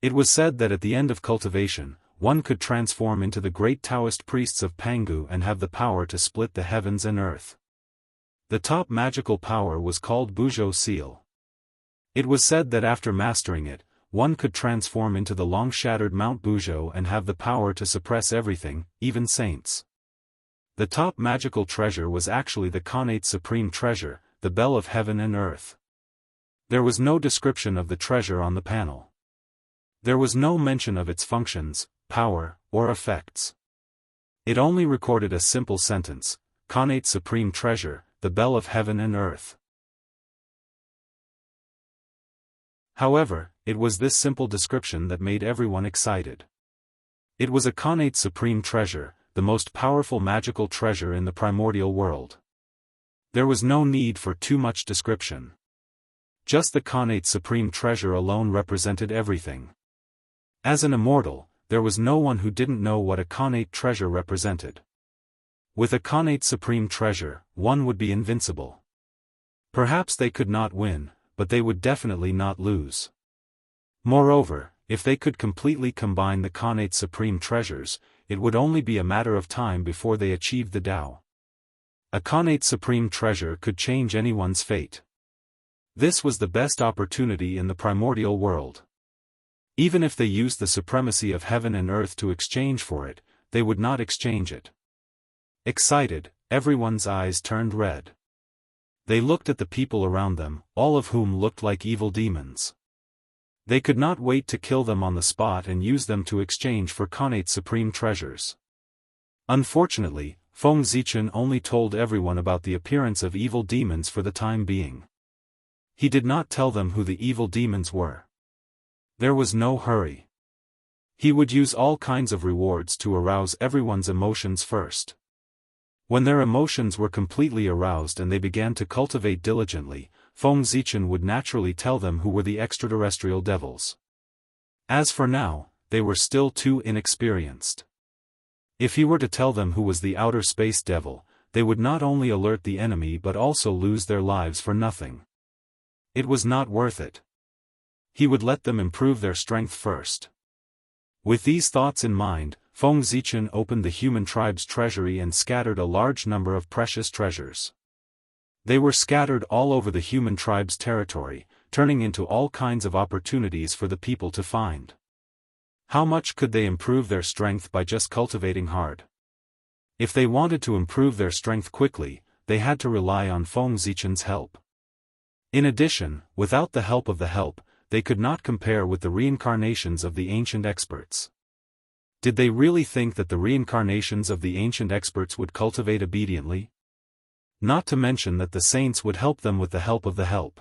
It was said that at the end of cultivation, one could transform into the great Taoist priests of Pangu and have the power to split the heavens and earth. The top magical power was called Buzhou Seal. It was said that after mastering it, one could transform into the long-shattered Mount Buzhou and have the power to suppress everything, even saints. The top magical treasure was actually the Khanate Supreme Treasure, the Bell of Heaven and Earth. There was no description of the treasure on the panel. There was no mention of its functions, power, or effects. It only recorded a simple sentence, Khanate Supreme Treasure, the Bell of Heaven and Earth. However, it was this simple description that made everyone excited. It was a Khanate Supreme Treasure, the most powerful magical treasure in the primordial world. There was no need for too much description. Just the Khanate Supreme Treasure alone represented everything. As an immortal, there was no one who didn't know what a Khanate treasure represented. With a Khanate Supreme Treasure, one would be invincible. Perhaps they could not win, but they would definitely not lose. Moreover, if they could completely combine the Khanate Supreme Treasures, it would only be a matter of time before they achieved the Tao. A Khanate Supreme Treasure could change anyone's fate. This was the best opportunity in the primordial world. Even if they used the supremacy of heaven and earth to exchange for it, they would not exchange it. Excited, everyone's eyes turned red. They looked at the people around them, all of whom looked like evil demons. They could not wait to kill them on the spot and use them to exchange for Khanate Supreme Treasures. Unfortunately, Feng Zichen only told everyone about the appearance of evil demons for the time being. He did not tell them who the evil demons were. There was no hurry. He would use all kinds of rewards to arouse everyone's emotions first. When their emotions were completely aroused and they began to cultivate diligently, Feng Zichen would naturally tell them who were the extraterrestrial devils. As for now, they were still too inexperienced. If he were to tell them who was the outer space devil, they would not only alert the enemy but also lose their lives for nothing. It was not worth it. He would let them improve their strength first. With these thoughts in mind, Feng Zichen opened the human tribe's treasury and scattered a large number of precious treasures. They were scattered all over the human tribe's territory, turning into all kinds of opportunities for the people to find. How much could they improve their strength by just cultivating hard? If they wanted to improve their strength quickly, they had to rely on Feng Zichen's help. In addition, without the help of the help, they could not compare with the reincarnations of the ancient experts. Did they really think that the reincarnations of the ancient experts would cultivate obediently? Not to mention that the saints would help them with the help of the help.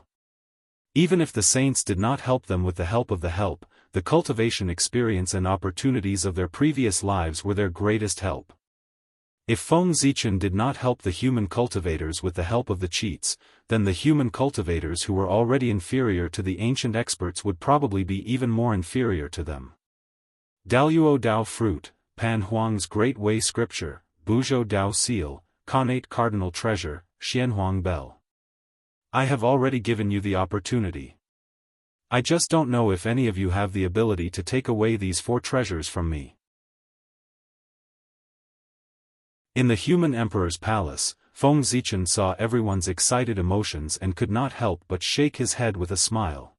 Even if the saints did not help them with the help of the help, the cultivation experience and opportunities of their previous lives were their greatest help. If Feng Zichen did not help the human cultivators with the help of the cheats, then the human cultivators who were already inferior to the ancient experts would probably be even more inferior to them. Daoyuo Dao Fruit, Pan Huang's Great Way Scripture, Buzhou Dao Seal, Connate Cardinal Treasure, Xianhuang Bell. I have already given you the opportunity. I just don't know if any of you have the ability to take away these 4 treasures from me. In the human emperor's palace, Feng Zichen saw everyone's excited emotions and could not help but shake his head with a smile.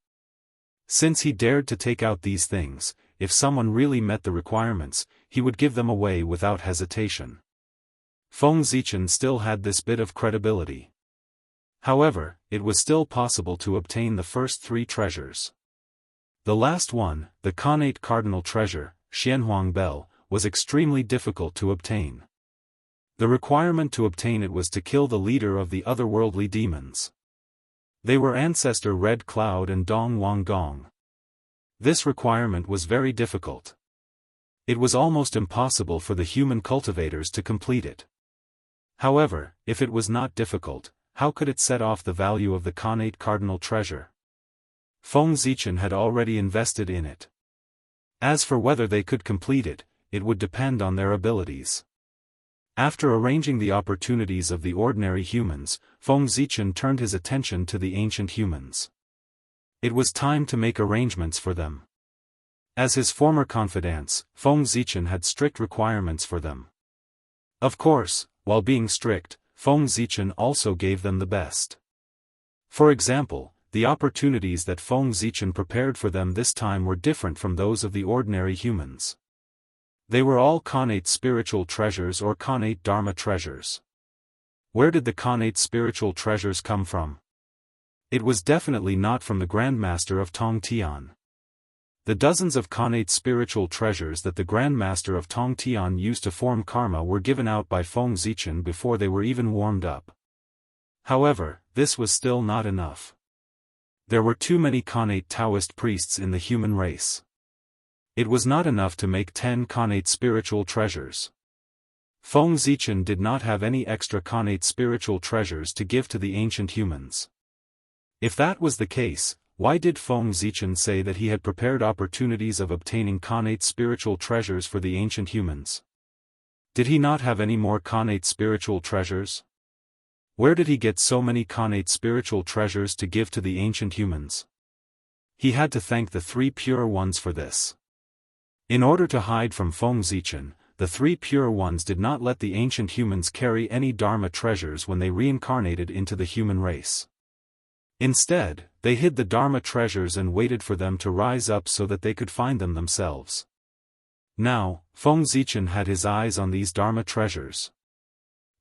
Since he dared to take out these things, if someone really met the requirements, he would give them away without hesitation. Feng Zichen still had this bit of credibility. However, it was still possible to obtain the first 3 treasures. The last one, the Connate Cardinal Treasure, Xianhuang Bell, was extremely difficult to obtain. The requirement to obtain it was to kill the leader of the otherworldly demons. They were Ancestor Red Cloud and Dong Wang Gong. This requirement was very difficult. It was almost impossible for the human cultivators to complete it. However, if it was not difficult, how could it set off the value of the Connate Cardinal Treasure? Feng Zichen had already invested in it. As for whether they could complete it, it would depend on their abilities. After arranging the opportunities of the ordinary humans, Feng Zichen turned his attention to the ancient humans. It was time to make arrangements for them. As his former confidants, Feng Zichen had strict requirements for them. Of course, while being strict, Feng Zichen also gave them the best. For example, the opportunities that Feng Zichen prepared for them this time were different from those of the ordinary humans. They were all Connate spiritual treasures or Connate Dharma treasures. Where did the Connate spiritual treasures come from? It was definitely not from the Grandmaster of Tongtian. The dozens of Connate spiritual treasures that the Grandmaster of Tongtian used to form karma were given out by Feng Zichen before they were even warmed up. However, this was still not enough. There were too many Connate Daoist priests in the human race. It was not enough to make 10 Connate spiritual treasures. Feng Zichen did not have any extra Connate spiritual treasures to give to the ancient humans. If that was the case, why did Feng Zichen say that he had prepared opportunities of obtaining Connate spiritual treasures for the ancient humans? Did he not have any more Connate spiritual treasures? Where did he get so many Connate spiritual treasures to give to the ancient humans? He had to thank the 3 pure ones for this. In order to hide from Feng Zichen, the 3 pure ones did not let the ancient humans carry any Dharma treasures when they reincarnated into the human race. Instead, they hid the Dharma treasures and waited for them to rise up so that they could find them themselves. Now, Feng Zichen had his eyes on these Dharma treasures.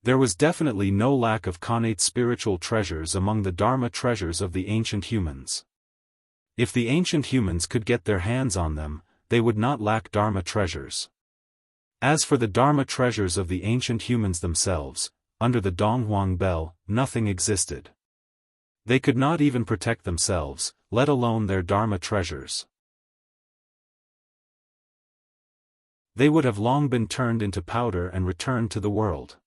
There was definitely no lack of Connate spiritual treasures among the Dharma treasures of the ancient humans. If the ancient humans could get their hands on them, they would not lack Dharma treasures. As for the Dharma treasures of the ancient humans themselves, under the Donghuang Bell, nothing existed. They could not even protect themselves, let alone their Dharma treasures. They would have long been turned into powder and returned to the world.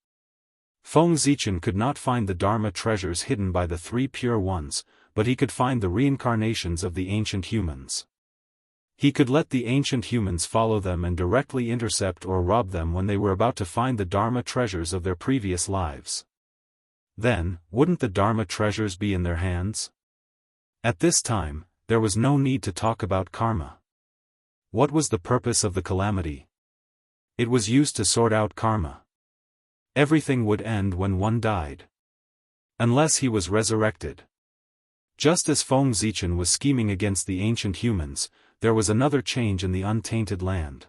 Feng Zichen could not find the Dharma treasures hidden by the 3 pure ones, but he could find the reincarnations of the ancient humans. He could let the ancient humans follow them and directly intercept or rob them when they were about to find the Dharma treasures of their previous lives. Then, wouldn't the Dharma treasures be in their hands? At this time, there was no need to talk about karma. What was the purpose of the calamity? It was used to sort out karma. Everything would end when one died. Unless he was resurrected. Just as Feng Zichen was scheming against the ancient humans, there was another change in the untainted land.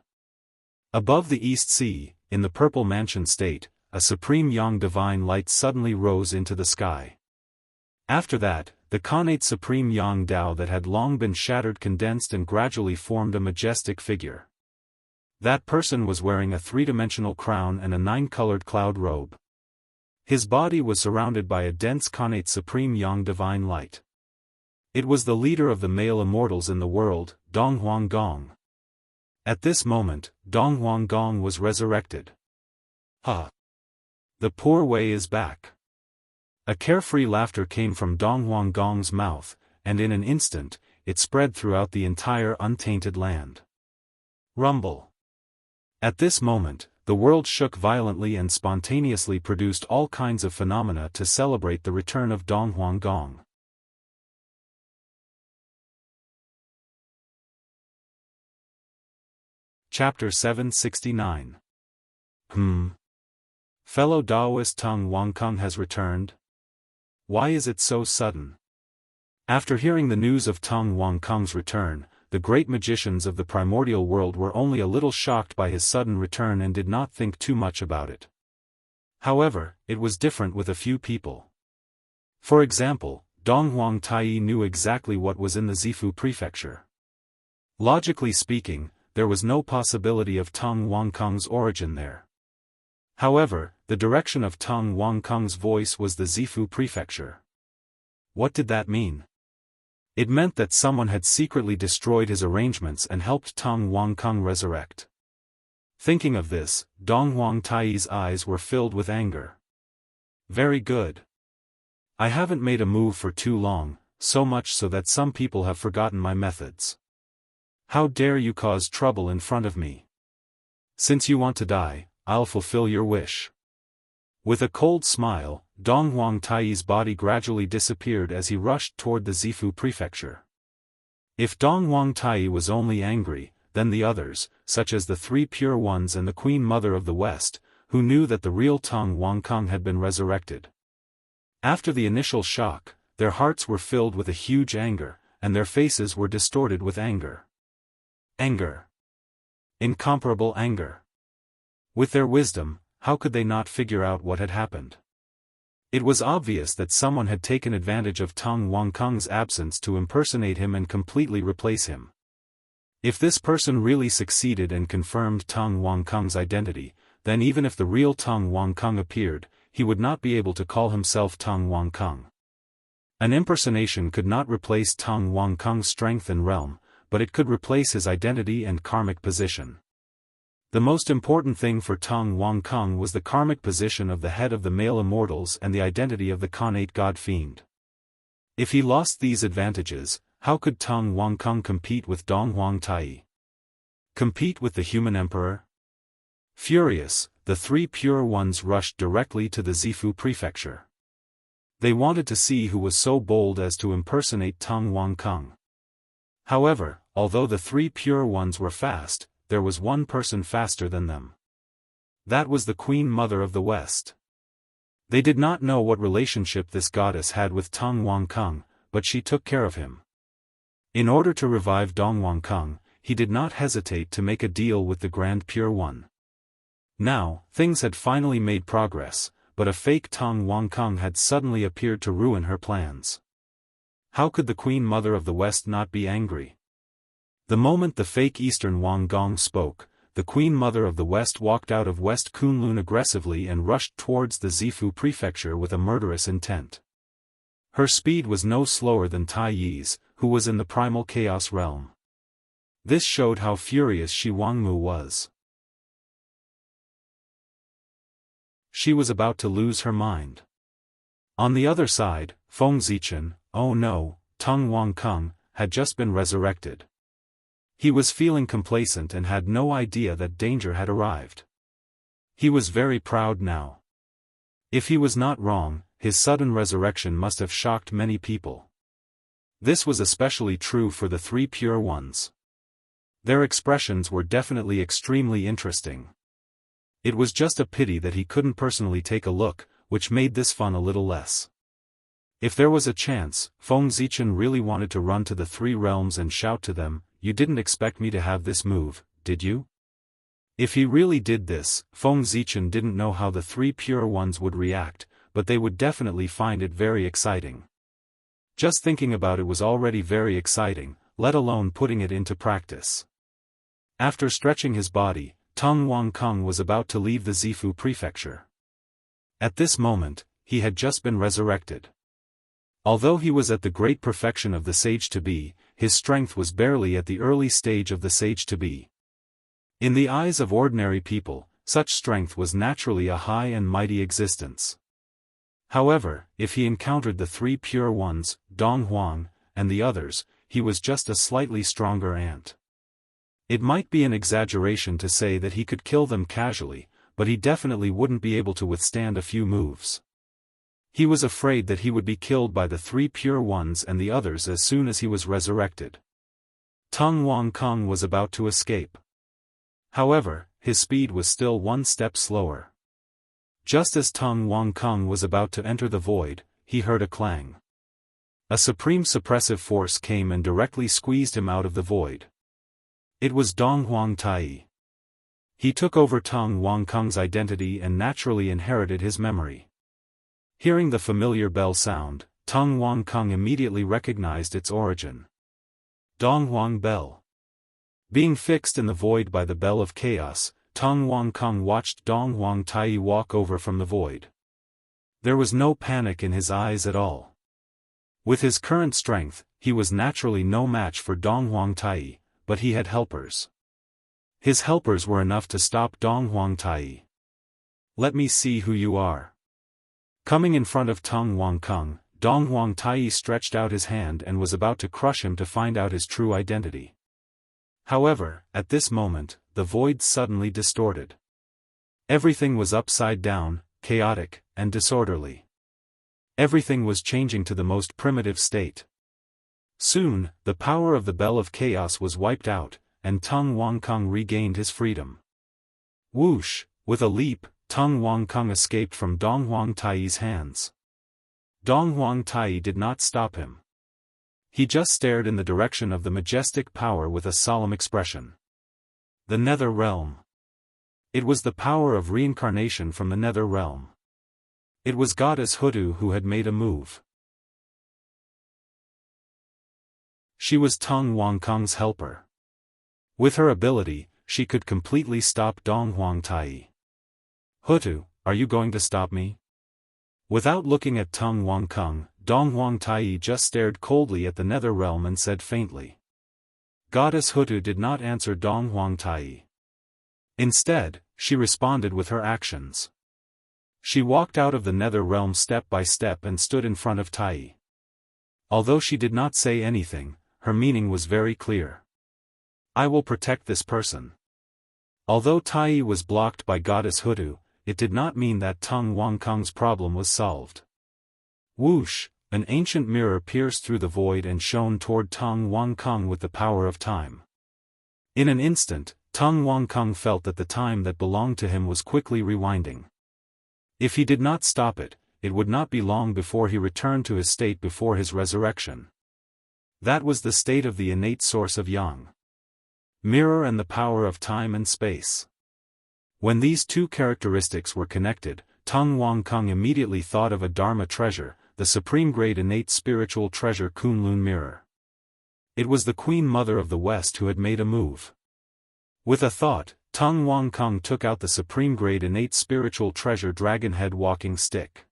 Above the East Sea, in the Purple Mansion State, a supreme yang divine light suddenly rose into the sky. After that, the Connate Supreme Yang Dao that had long been shattered condensed and gradually formed a majestic figure. That person was wearing a 3-dimensional crown and a 9-colored cloud robe. His body was surrounded by a dense connate supreme yang divine light. It was the leader of the male immortals in the world, Dong Huang Gong. At this moment, Dong Huang Gong was resurrected. Ha! The poor way is back. A carefree laughter came from Dong Huang Gong's mouth, and in an instant, it spread throughout the entire untainted land. Rumble. At this moment, the world shook violently and spontaneously produced all kinds of phenomena to celebrate the return of Dong Huang Gong. Chapter 769. Fellow Daoist Tung Wang Kung has returned? Why is it so sudden? After hearing the news of Tung Wang Kung's return, the great magicians of the primordial world were only a little shocked by his sudden return and did not think too much about it. However, it was different with a few people. For example, Dong Huang Taiyi knew exactly what was in the Zifu prefecture. Logically speaking, there was no possibility of Tung Wang Kung's origin there. However, the direction of Tung Wang Kung's voice was the Zifu prefecture. What did that mean? It meant that someone had secretly destroyed his arrangements and helped Tung Wang Kung resurrect. Thinking of this, Dong Huang Taiyi's eyes were filled with anger. Very good. I haven't made a move for too long, so much so that some people have forgotten my methods. How dare you cause trouble in front of me? Since you want to die, I'll fulfill your wish. With a cold smile, Dong Huang Taiyi's body gradually disappeared as he rushed toward the Zifu prefecture. If Dong Huang Taiyi was only angry, then the others, such as the three pure ones and the Queen Mother of the West, who knew that the real Tung Wang Kung had been resurrected. After the initial shock, their hearts were filled with a huge anger, and their faces were distorted with anger. Anger. Incomparable anger. With their wisdom, how could they not figure out what had happened? It was obvious that someone had taken advantage of Tung Wang Kung's absence to impersonate him and completely replace him. If this person really succeeded and confirmed Tung Wang Kung's identity, then even if the real Tung Wang Kung appeared, he would not be able to call himself Tung Wang Kung. An impersonation could not replace Tung Wang Kung's strength and realm, but it could replace his identity and karmic position. The most important thing for Tung Wang Kung was the karmic position of the head of the male immortals and the identity of the connate god fiend. If he lost these advantages, how could Tung Wang Kung compete with Dong Huang Taiyi? Compete with the human emperor? Furious, the three pure ones rushed directly to the Zifu prefecture. They wanted to see who was so bold as to impersonate Tung Wang Kung. However, although the three pure ones were fast, there was one person faster than them. That was the Queen Mother of the West. They did not know what relationship this goddess had with Tung Wang Kung, but she took care of him. In order to revive Dong Wang Kung, he did not hesitate to make a deal with the Grand Pure One. Now, things had finally made progress, but a fake Tung Wang Kung had suddenly appeared to ruin her plans. How could the Queen Mother of the West not be angry? The moment the fake Eastern Wang Gong spoke, the Queen Mother of the West walked out of West Kunlun aggressively and rushed towards the Zifu prefecture with a murderous intent. Her speed was no slower than Tai Yi's, who was in the primal chaos realm. This showed how furious Shi Wangmu was. She was about to lose her mind. On the other side, Feng Zichen, oh no, Tung Wang Kung, had just been resurrected. He was feeling complacent and had no idea that danger had arrived. He was very proud now. If he was not wrong, his sudden resurrection must have shocked many people. This was especially true for the three pure ones. Their expressions were definitely extremely interesting. It was just a pity that he couldn't personally take a look, which made this fun a little less. If there was a chance, Feng Zichen really wanted to run to the three realms and shout to them, "You didn't expect me to have this move, did you?" If he really did this, Feng Zichen didn't know how the three pure ones would react, but they would definitely find it very exciting. Just thinking about it was already very exciting, let alone putting it into practice. After stretching his body, Tung Wang Kung was about to leave the Zifu prefecture. At this moment, he had just been resurrected. Although he was at the great perfection of the sage-to-be, his strength was barely at the early stage of the sage-to-be. In the eyes of ordinary people, such strength was naturally a high and mighty existence. However, if he encountered the three pure ones, Dong Huang, and the others, he was just a slightly stronger ant. It might be an exaggeration to say that he could kill them casually, but he definitely wouldn't be able to withstand a few moves. He was afraid that he would be killed by the three pure ones and the others as soon as he was resurrected. Tung Wang Kung was about to escape. However, his speed was still one step slower. Just as Tung Wang Kung was about to enter the void, he heard a clang. A supreme suppressive force came and directly squeezed him out of the void. It was Dong Huang Tai. He took over Tung Wang Kung's identity and naturally inherited his memory. Hearing the familiar bell sound, Tung Wang Kung immediately recognized its origin. Dong Huang Bell. Being fixed in the void by the bell of chaos, Tung Wang Kung watched Dong Huang Tai walk over from the void. There was no panic in his eyes at all. With his current strength, he was naturally no match for Dong Huang Tai, but he had helpers. His helpers were enough to stop Dong Huang Tai. "Let me see who you are." Coming in front of Tung Wang Kung, Dong Huang Tai stretched out his hand and was about to crush him to find out his true identity. However, at this moment, the void suddenly distorted. Everything was upside down, chaotic, and disorderly. Everything was changing to the most primitive state. Soon, the power of the bell of chaos was wiped out, and Tung Wang Kung regained his freedom. Whoosh! With a leap, Tung Wang Kung escaped from Dong Huang Tai's hands. Dong Huang Tai did not stop him. He just stared in the direction of the majestic power with a solemn expression. The Nether Realm. It was the power of reincarnation from the Nether Realm. It was Goddess Hutu who had made a move. She was Tung Wang Kung's helper. With her ability, she could completely stop Dong Huang Tai. "Hutu, are you going to stop me?" Without looking at Tung Wang Kung, Dong Huang Tai just stared coldly at the Nether Realm and said faintly. Goddess Hutu did not answer Dong Huang Tai. Instead, she responded with her actions. She walked out of the Nether Realm step by step and stood in front of Tai. Although she did not say anything, her meaning was very clear. "I will protect this person." Although Tai was blocked by Goddess Hutu, it did not mean that Tung Wang Kung's problem was solved. Whoosh! An ancient mirror pierced through the void and shone toward Tung Wang Kung with the power of time. In an instant, Tung Wang Kung felt that the time that belonged to him was quickly rewinding. If he did not stop it, it would not be long before he returned to his state before his resurrection. That was the state of the innate source of Yang. Mirror and the power of time and space. When these two characteristics were connected, Tung Wang Kung immediately thought of a Dharma treasure, the supreme-grade innate spiritual treasure Kunlun Mirror. It was the Queen Mother of the West who had made a move. With a thought, Tung Wang Kung took out the supreme-grade innate spiritual treasure Dragon Head Walking Stick.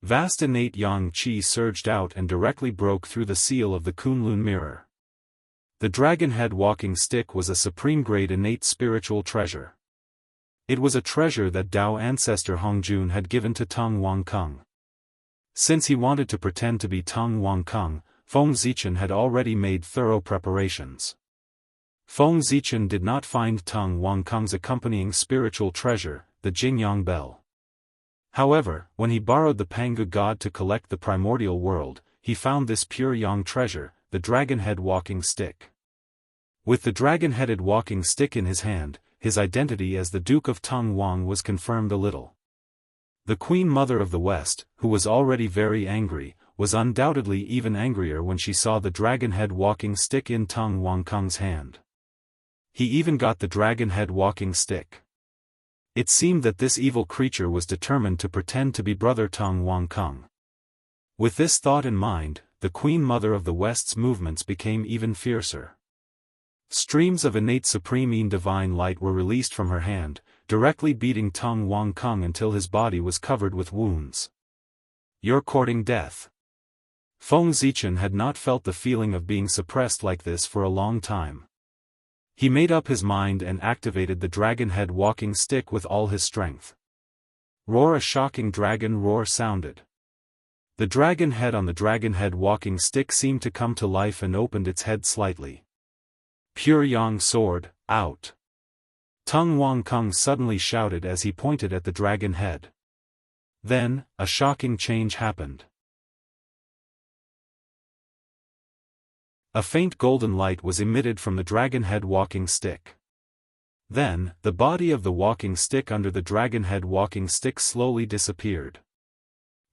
Vast innate Yang Qi surged out and directly broke through the seal of the Kunlun Mirror. The Dragon Head Walking Stick was a supreme-grade innate spiritual treasure. It was a treasure that Dao ancestor Hongjun had given to Tung Wang Kung. Since he wanted to pretend to be Tung Wang Kung, Feng Zichen had already made thorough preparations. Feng Zichen did not find Tung Wang Kung's accompanying spiritual treasure, the Jingyang Bell. However, when he borrowed the Pangu god to collect the primordial world, he found this pure Yang treasure, the Dragon Head Walking Stick. With the dragon-headed walking stick in his hand, his identity as the Duke of Tung Wang was confirmed a little. The Queen Mother of the West, who was already very angry, was undoubtedly even angrier when she saw the dragon-head walking stick in Tung Wang Kung's hand. He even got the dragon-head walking stick. It seemed that this evil creature was determined to pretend to be brother Tung Wang Kung. With this thought in mind, the Queen Mother of the West's movements became even fiercer. Streams of innate supreme divine light were released from her hand, directly beating Tang Wangkang until his body was covered with wounds. "You're courting death." Feng Zichen had not felt the feeling of being suppressed like this for a long time. He made up his mind and activated the dragon head walking stick with all his strength. Roar! A shocking dragon roar sounded. The dragon head on the dragon head walking stick seemed to come to life and opened its head slightly. "Pure Yang sword, out!" Tang Wangkang suddenly shouted as he pointed at the dragon head. Then, a shocking change happened. A faint golden light was emitted from the dragon head walking stick. Then, the body of the walking stick under the dragon head walking stick slowly disappeared.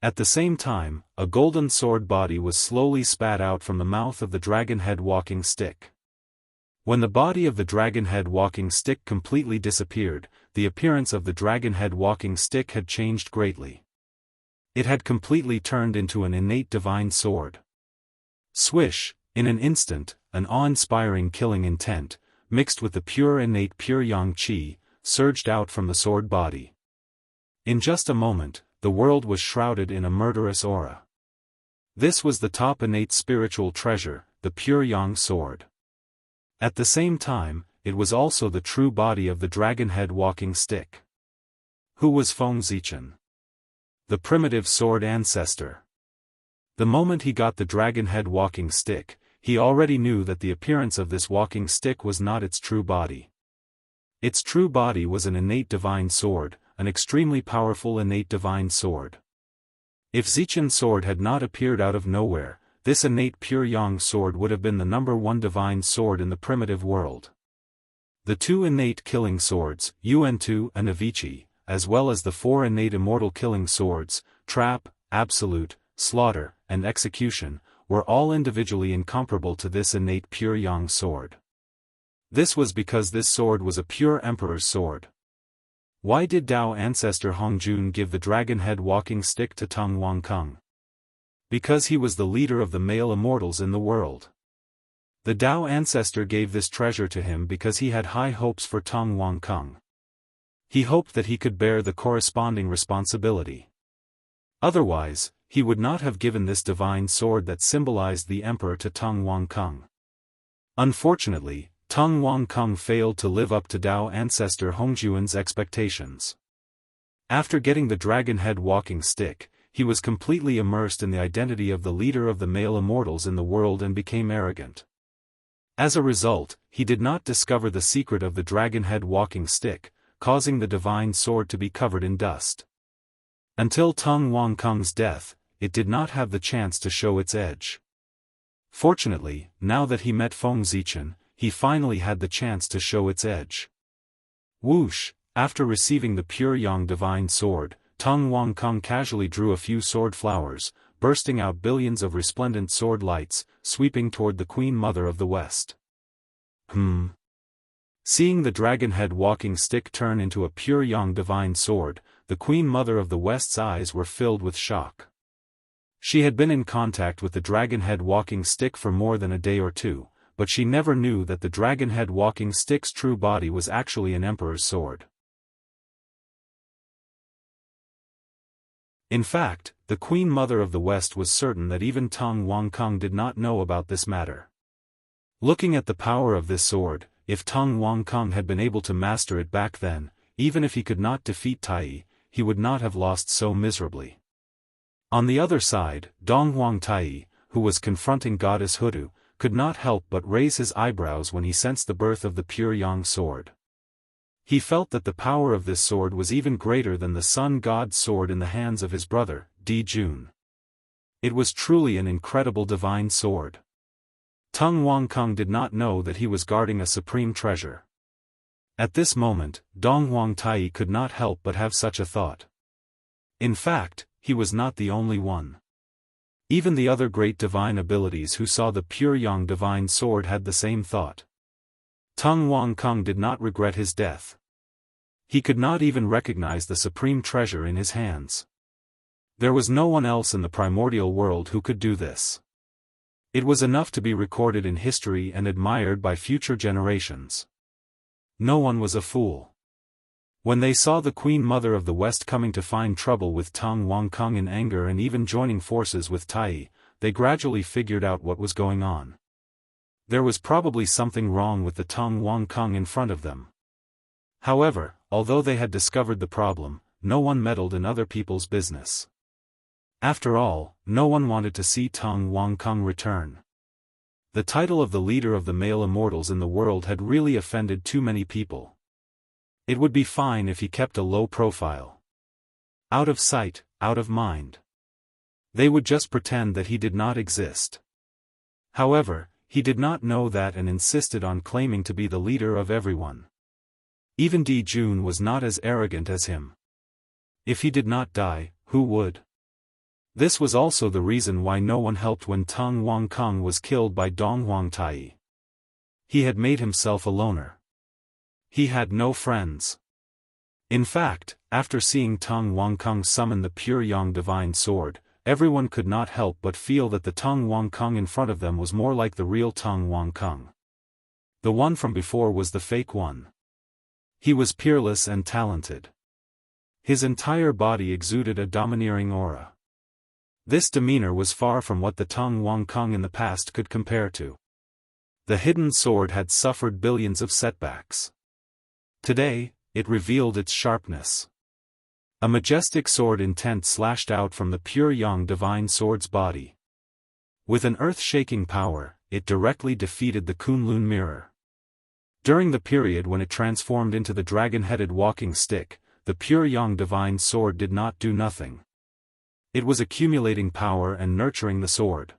At the same time, a golden sword body was slowly spat out from the mouth of the dragon head walking stick. When the body of the dragon head walking stick completely disappeared, the appearance of the dragon head walking stick had changed greatly. It had completely turned into an innate divine sword. Swish! In an instant, an awe-inspiring killing intent, mixed with the pure innate pure yang qi, surged out from the sword body. In just a moment, the world was shrouded in a murderous aura. This was the top innate spiritual treasure, the pure yang sword. At the same time, it was also the true body of the dragon head walking stick. Who was Feng Zichen? The primitive sword ancestor. The moment he got the dragon head walking stick, he already knew that the appearance of this walking stick was not its true body. Its true body was an innate divine sword, an extremely powerful innate divine sword. If Zichen's sword had not appeared out of nowhere, this innate pure yang sword would have been the #1 divine sword in the primitive world. The 2 innate killing swords, Yuan-Tu and Avici, as well as the 4 innate immortal killing swords, Trap, Absolute, Slaughter, and Execution, were all individually incomparable to this innate pure yang sword. This was because this sword was a pure emperor's sword. Why did Dao ancestor Hongjun give the dragon head walking stick to Tang Wangkang? Because he was the leader of the male immortals in the world. The Dao ancestor gave this treasure to him because he had high hopes for Tang Wangkang. He hoped that he could bear the corresponding responsibility. Otherwise, he would not have given this divine sword that symbolized the emperor to Tang Wangkang. Unfortunately, Tang Wangkang failed to live up to Dao ancestor Hongjuan's expectations. After getting the dragon head walking stick, he was completely immersed in the identity of the leader of the male immortals in the world and became arrogant. As a result, he did not discover the secret of the dragon head walking stick, causing the divine sword to be covered in dust. Until Tang Wangkang's death, it did not have the chance to show its edge. Fortunately, now that he met Feng Zichen, he finally had the chance to show its edge. Whoosh! After receiving the pure yang divine sword, Tang Wangkang casually drew a few sword flowers, bursting out billions of resplendent sword lights, sweeping toward the Queen Mother of the West. Seeing the dragon head walking stick turn into a pure yang divine sword, the Queen Mother of the West's eyes were filled with shock. She had been in contact with the dragon head walking stick for more than a day or two, but she never knew that the dragon head walking stick's true body was actually an emperor's sword. In fact, the Queen Mother of the West was certain that even Tang Wangkang did not know about this matter. Looking at the power of this sword, if Tang Wangkang had been able to master it back then, even if he could not defeat Tai, he would not have lost so miserably. On the other side, Donghuang Tai, who was confronting Goddess Hudu, could not help but raise his eyebrows when he sensed the birth of the pure yang sword. He felt that the power of this sword was even greater than the sun god's sword in the hands of his brother, Di Jun. It was truly an incredible divine sword. Tang Wangkang did not know that he was guarding a supreme treasure. At this moment, Donghuang Tai could not help but have such a thought. In fact, he was not the only one. Even the other great divine abilities who saw the pure yang divine sword had the same thought. Tang Wangkang did not regret his death. He could not even recognize the supreme treasure in his hands. There was no one else in the primordial world who could do this. It was enough to be recorded in history and admired by future generations. No one was a fool. When they saw the Queen Mother of the West coming to find trouble with Tang Wangkang in anger and even joining forces with Tai, they gradually figured out what was going on. There was probably something wrong with the Tang Wangkang in front of them. However, although they had discovered the problem, no one meddled in other people's business. After all, no one wanted to see Tang Wangkang return. The title of the leader of the male immortals in the world had really offended too many people. It would be fine if he kept a low profile. Out of sight, out of mind. They would just pretend that he did not exist. However, he did not know that and insisted on claiming to be the leader of everyone. Even Di Jun was not as arrogant as him. If he did not die, who would? This was also the reason why no one helped when Tang Wangkang was killed by Dong Huangtai. He had made himself a loner. He had no friends. In fact, after seeing Tang Wangkang summon the pure Yang divine sword, everyone could not help but feel that the Tang Wangkang in front of them was more like the real Tang Wangkang. The one from before was the fake one. He was peerless and talented. His entire body exuded a domineering aura. This demeanor was far from what the Tang Wangkang in the past could compare to. The hidden sword had suffered billions of setbacks. Today, it revealed its sharpness. A majestic sword intent slashed out from the pure Yang divine sword's body. With an earth-shaking power, it directly defeated the Kunlun mirror. During the period when it transformed into the dragon-headed walking stick, the pure Yang divine sword did not do nothing. It was accumulating power and nurturing the sword.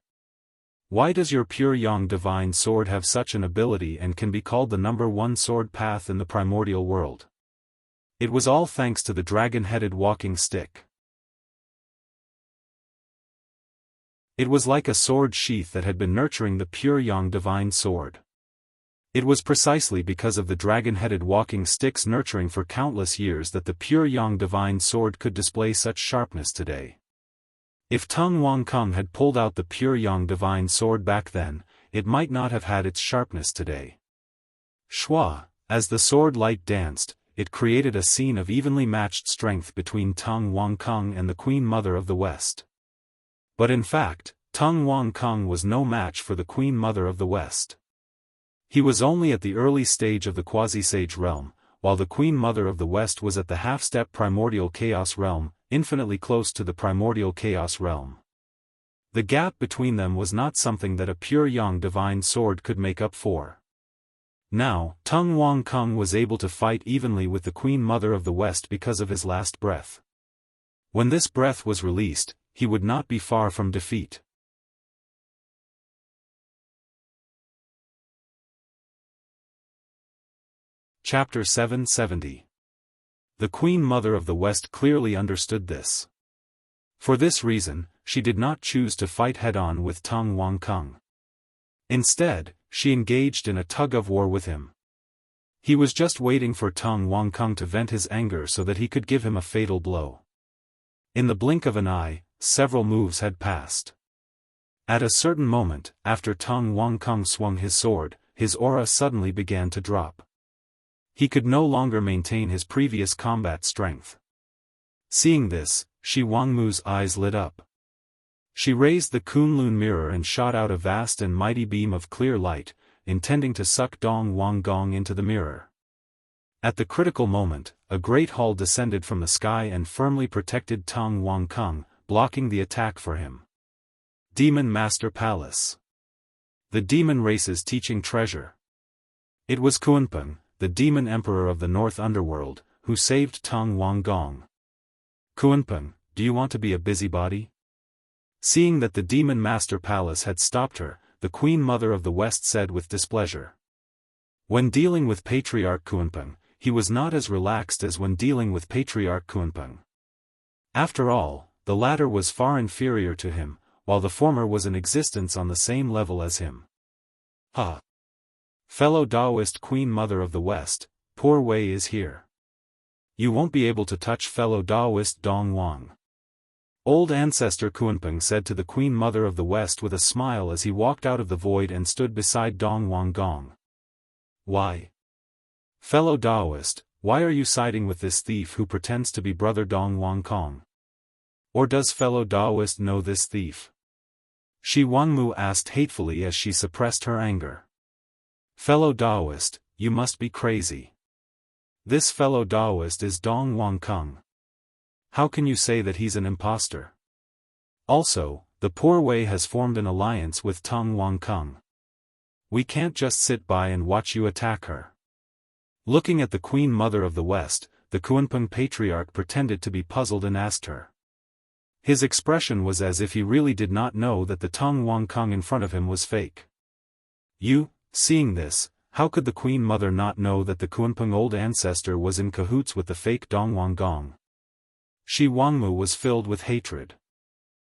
Why does your pure Yang divine sword have such an ability and can be called the #1 sword path in the primordial world? It was all thanks to the dragon-headed walking stick. It was like a sword sheath that had been nurturing the pure Yang divine sword. It was precisely because of the dragon-headed walking stick's nurturing for countless years that the pure Yang divine sword could display such sharpness today. If Tang Wangkang had pulled out the pure Yang divine sword back then, it might not have had its sharpness today. Shua, as the sword light danced, it created a scene of evenly matched strength between Tang Wangkang and the Queen Mother of the West. But in fact, Tang Wangkang was no match for the Queen Mother of the West. He was only at the early stage of the quasi-sage realm, while the Queen Mother of the West was at the half-step primordial chaos realm, infinitely close to the primordial chaos realm. The gap between them was not something that a pure Yang divine sword could make up for. Now, Tang Wangkang was able to fight evenly with the Queen Mother of the West because of his last breath. When this breath was released, he would not be far from defeat. Chapter 770. The Queen Mother of the West clearly understood this. For this reason, she did not choose to fight head-on with Tang Wangkang. Instead, she engaged in a tug-of-war with him. He was just waiting for Tang Wangkang to vent his anger so that he could give him a fatal blow. In the blink of an eye, several moves had passed. At a certain moment, after Tang Wangkang swung his sword, his aura suddenly began to drop. He could no longer maintain his previous combat strength. Seeing this, Shi Wangmu's eyes lit up. She raised the Kunlun mirror and shot out a vast and mighty beam of clear light, intending to suck Dong Wanggong into the mirror. At the critical moment, a great hall descended from the sky and firmly protected Tang Wangkang, blocking the attack for him. Demon Master Palace. The demon race's teaching treasure. It was Kunpeng, the demon emperor of the North Underworld, who saved Tang Wanggong. Kunpeng, do you want to be a busybody? Seeing that the demon master palace had stopped her, the Queen Mother of the West said with displeasure. When dealing with Patriarch Kunpeng, he was not as relaxed as when dealing with Patriarch Kunpeng. After all, the latter was far inferior to him, while the former was in existence on the same level as him. Ha! Fellow Daoist Queen Mother of the West, poor Wei is here. You won't be able to touch fellow Daoist Dong Wang. Old Ancestor Kunpeng said to the Queen Mother of the West with a smile as he walked out of the void and stood beside Dong Wanggong. Why? Fellow Daoist, why are you siding with this thief who pretends to be brother Dong Wang Kong? Or does fellow Daoist know this thief? Shi Wangmu asked hatefully as she suppressed her anger. Fellow Daoist, you must be crazy. This fellow Daoist is Dong Wang Kong. How can you say that he's an impostor? Also, the poor Wei has formed an alliance with Tong Wang Kong. We can't just sit by and watch you attack her. Looking at the Queen Mother of the West, the Kunpeng patriarch pretended to be puzzled and asked her. His expression was as if he really did not know that the Tong Wang Kong in front of him was fake. Seeing this, how could the Queen Mother not know that the Kunpeng old ancestor was in cahoots with the fake Dong Wang Gong? Shi Wangmu was filled with hatred.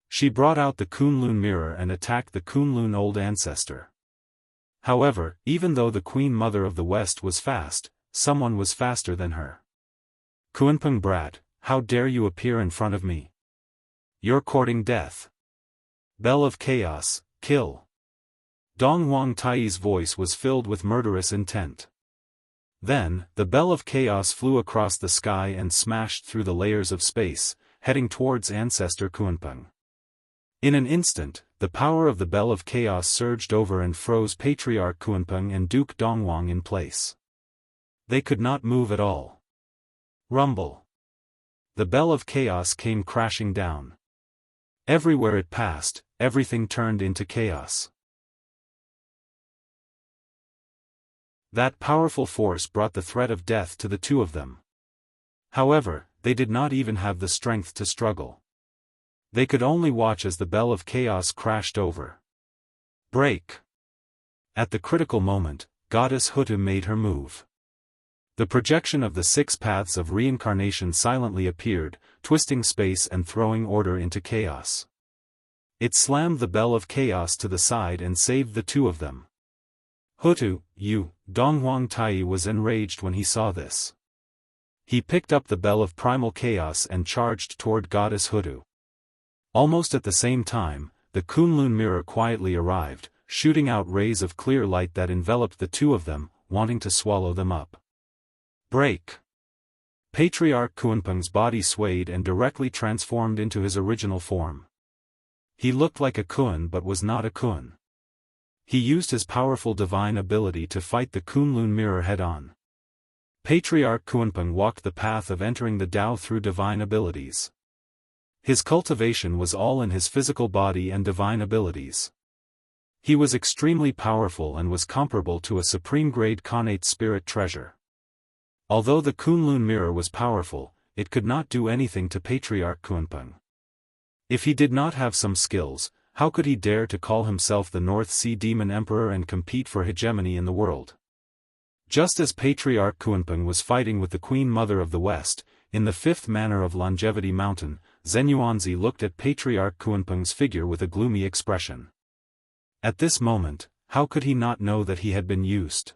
She brought out the Kunlun mirror and attacked the Kunlun old ancestor. However, even though the Queen Mother of the West was fast, someone was faster than her. Kunpeng brat, how dare you appear in front of me? You're courting death. Bell of Chaos, kill. Dong Wang Tai's voice was filled with murderous intent. Then, the Bell of Chaos flew across the sky and smashed through the layers of space, heading towards Ancestor Kunpeng. In an instant, the power of the Bell of Chaos surged over and froze Patriarch Kunpeng and Duke Dongwang in place. They could not move at all. Rumble. The Bell of Chaos came crashing down. Everywhere it passed, everything turned into chaos. That powerful force brought the threat of death to the two of them. However, they did not even have the strength to struggle. They could only watch as the Bell of Chaos crashed over. Break! At the critical moment, Goddess Hutu made her move. The projection of the 6 paths of reincarnation silently appeared, twisting space and throwing order into chaos. It slammed the Bell of Chaos to the side and saved the two of them. Hutu, Donghuang Tai was enraged when he saw this. He picked up the Bell of Primal Chaos and charged toward Goddess Hutu. Almost at the same time, the Kunlun mirror quietly arrived, shooting out rays of clear light that enveloped the two of them, wanting to swallow them up. Break! Patriarch Kunpeng's body swayed and directly transformed into his original form. He looked like a Kun but was not a Kun. He used his powerful divine ability to fight the Kunlun mirror head-on. Patriarch Kunpeng walked the path of entering the Tao through divine abilities. His cultivation was all in his physical body and divine abilities. He was extremely powerful and was comparable to a supreme-grade Khanate spirit treasure. Although the Kunlun mirror was powerful, it could not do anything to Patriarch Kunpeng. If he did not have some skills, how could he dare to call himself the North Sea Demon Emperor and compete for hegemony in the world? Just as Patriarch Kunpeng was fighting with the Queen Mother of the West, in the 5th manor of Longevity Mountain, Zenyuanzi looked at Patriarch Kunpeng's figure with a gloomy expression. At this moment, how could he not know that he had been used?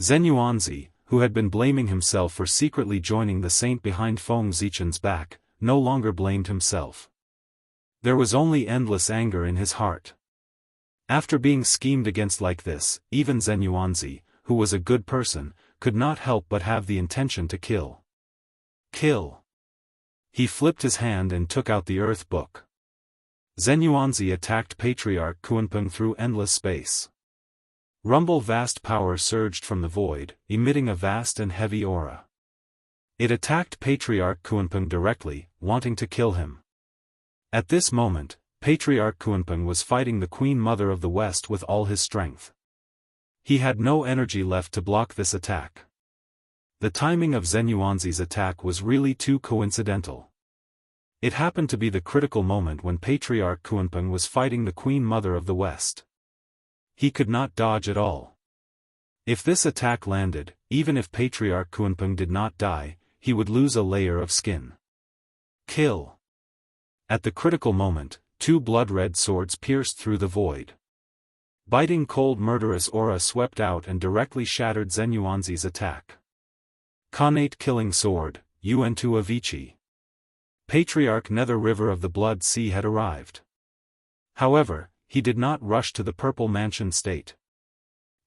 Zenyuanzi, who had been blaming himself for secretly joining the saint behind Feng Zichen's back, no longer blamed himself. There was only endless anger in his heart. After being schemed against like this, even Zenyuanzi, who was a good person, could not help but have the intention to kill. Kill! He flipped his hand and took out the Earth Book. Zenyuanzi attacked Patriarch Kunpeng through endless space. Rumble vast power surged from the void, emitting a vast and heavy aura. It attacked Patriarch Kunpeng directly, wanting to kill him. At this moment, Patriarch Kunpeng was fighting the Queen Mother of the West with all his strength. He had no energy left to block this attack. The timing of Zenyuanzi's attack was really too coincidental. It happened to be the critical moment when Patriarch Kunpeng was fighting the Queen Mother of the West. He could not dodge at all. If this attack landed, even if Patriarch Kunpeng did not die, he would lose a layer of skin. Kill! At the critical moment, 2 blood-red swords pierced through the void. Biting cold murderous aura swept out and directly shattered Zenyuanzi's attack. Khanate killing sword, Yuan-tu Avicii. Patriarch Nether River of the Blood Sea had arrived. However, he did not rush to the Purple Mansion state.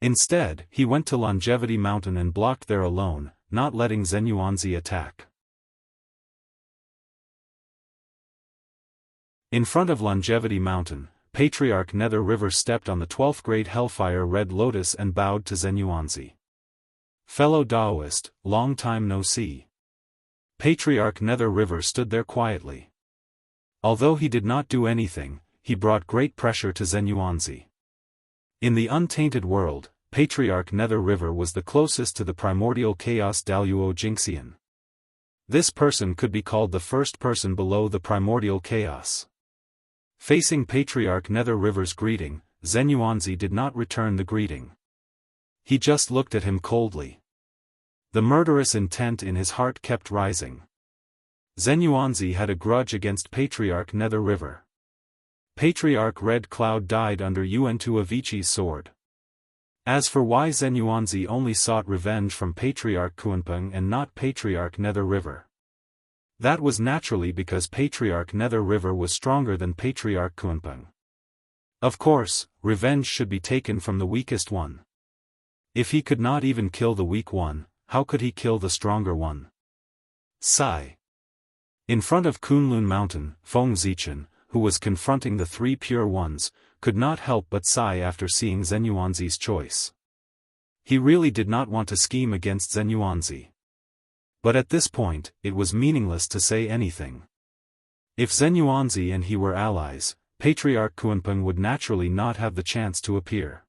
Instead, he went to Longevity Mountain and blocked there alone, not letting Zenyuanzi attack. In front of Longevity Mountain, Patriarch Nether River stepped on the 12th grade Hellfire Red Lotus and bowed to Zenyuanzi. Fellow Daoist, long time no see. Patriarch Nether River stood there quietly. Although he did not do anything, he brought great pressure to Zenyuanzi. In the untainted world, Patriarch Nether River was the closest to the primordial chaos Daoist Jingxian. This person could be called the first person below the primordial chaos. Facing Patriarch Nether River's greeting, Zenyuanzi did not return the greeting. He just looked at him coldly. The murderous intent in his heart kept rising. Zenyuanzi had a grudge against Patriarch Nether River. Patriarch Red Cloud died under Yuantu Avicii's sword. As for why Zenyuanzi only sought revenge from Patriarch Kunpeng and not Patriarch Nether River, that was naturally because Patriarch Nether River was stronger than Patriarch Kunpeng. Of course, revenge should be taken from the weakest one. If he could not even kill the weak one, how could he kill the stronger one? Sigh. In front of Kunlun Mountain, Feng Zichen, who was confronting the three pure ones, could not help but sigh after seeing Zenyuanzi's choice. He really did not want to scheme against Zenyuanzi. But at this point, it was meaningless to say anything. If Zenyuanzi and he were allies, Patriarch Kunpeng would naturally not have the chance to appear.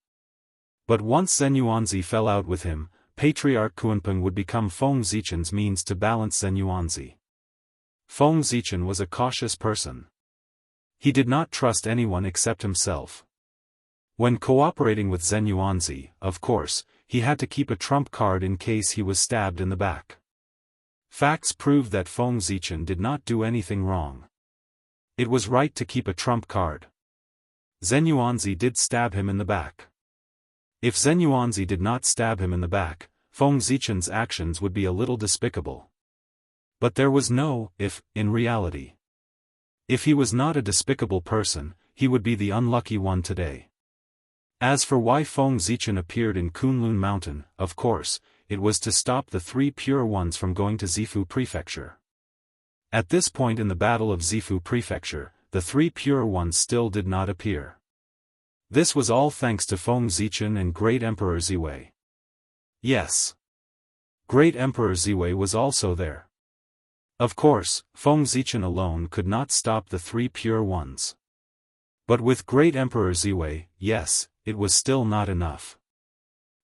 But once Zenyuanzi fell out with him, Patriarch Kunpeng would become Feng Zichen's means to balance Zenyuanzi. Feng Zichen was a cautious person. He did not trust anyone except himself. When cooperating with Zenyuanzi, of course, he had to keep a trump card in case he was stabbed in the back. Facts proved that Feng Zichen did not do anything wrong. It was right to keep a trump card. Zenyuanzi did stab him in the back. If Zenyuanzi did not stab him in the back, Feng Zichen's actions would be a little despicable. But there was no if in reality. If he was not a despicable person, he would be the unlucky one today. As for why Feng Zichen appeared in Kunlun Mountain, of course, it was to stop the three pure ones from going to Zifu Prefecture. At this point in the Battle of Zifu Prefecture, the three pure ones still did not appear. This was all thanks to Feng Zichen and Great Emperor Ziwei. Yes. Great Emperor Ziwei was also there. Of course, Feng Zichen alone could not stop the three pure ones. But with Great Emperor Ziwei, yes, it was still not enough.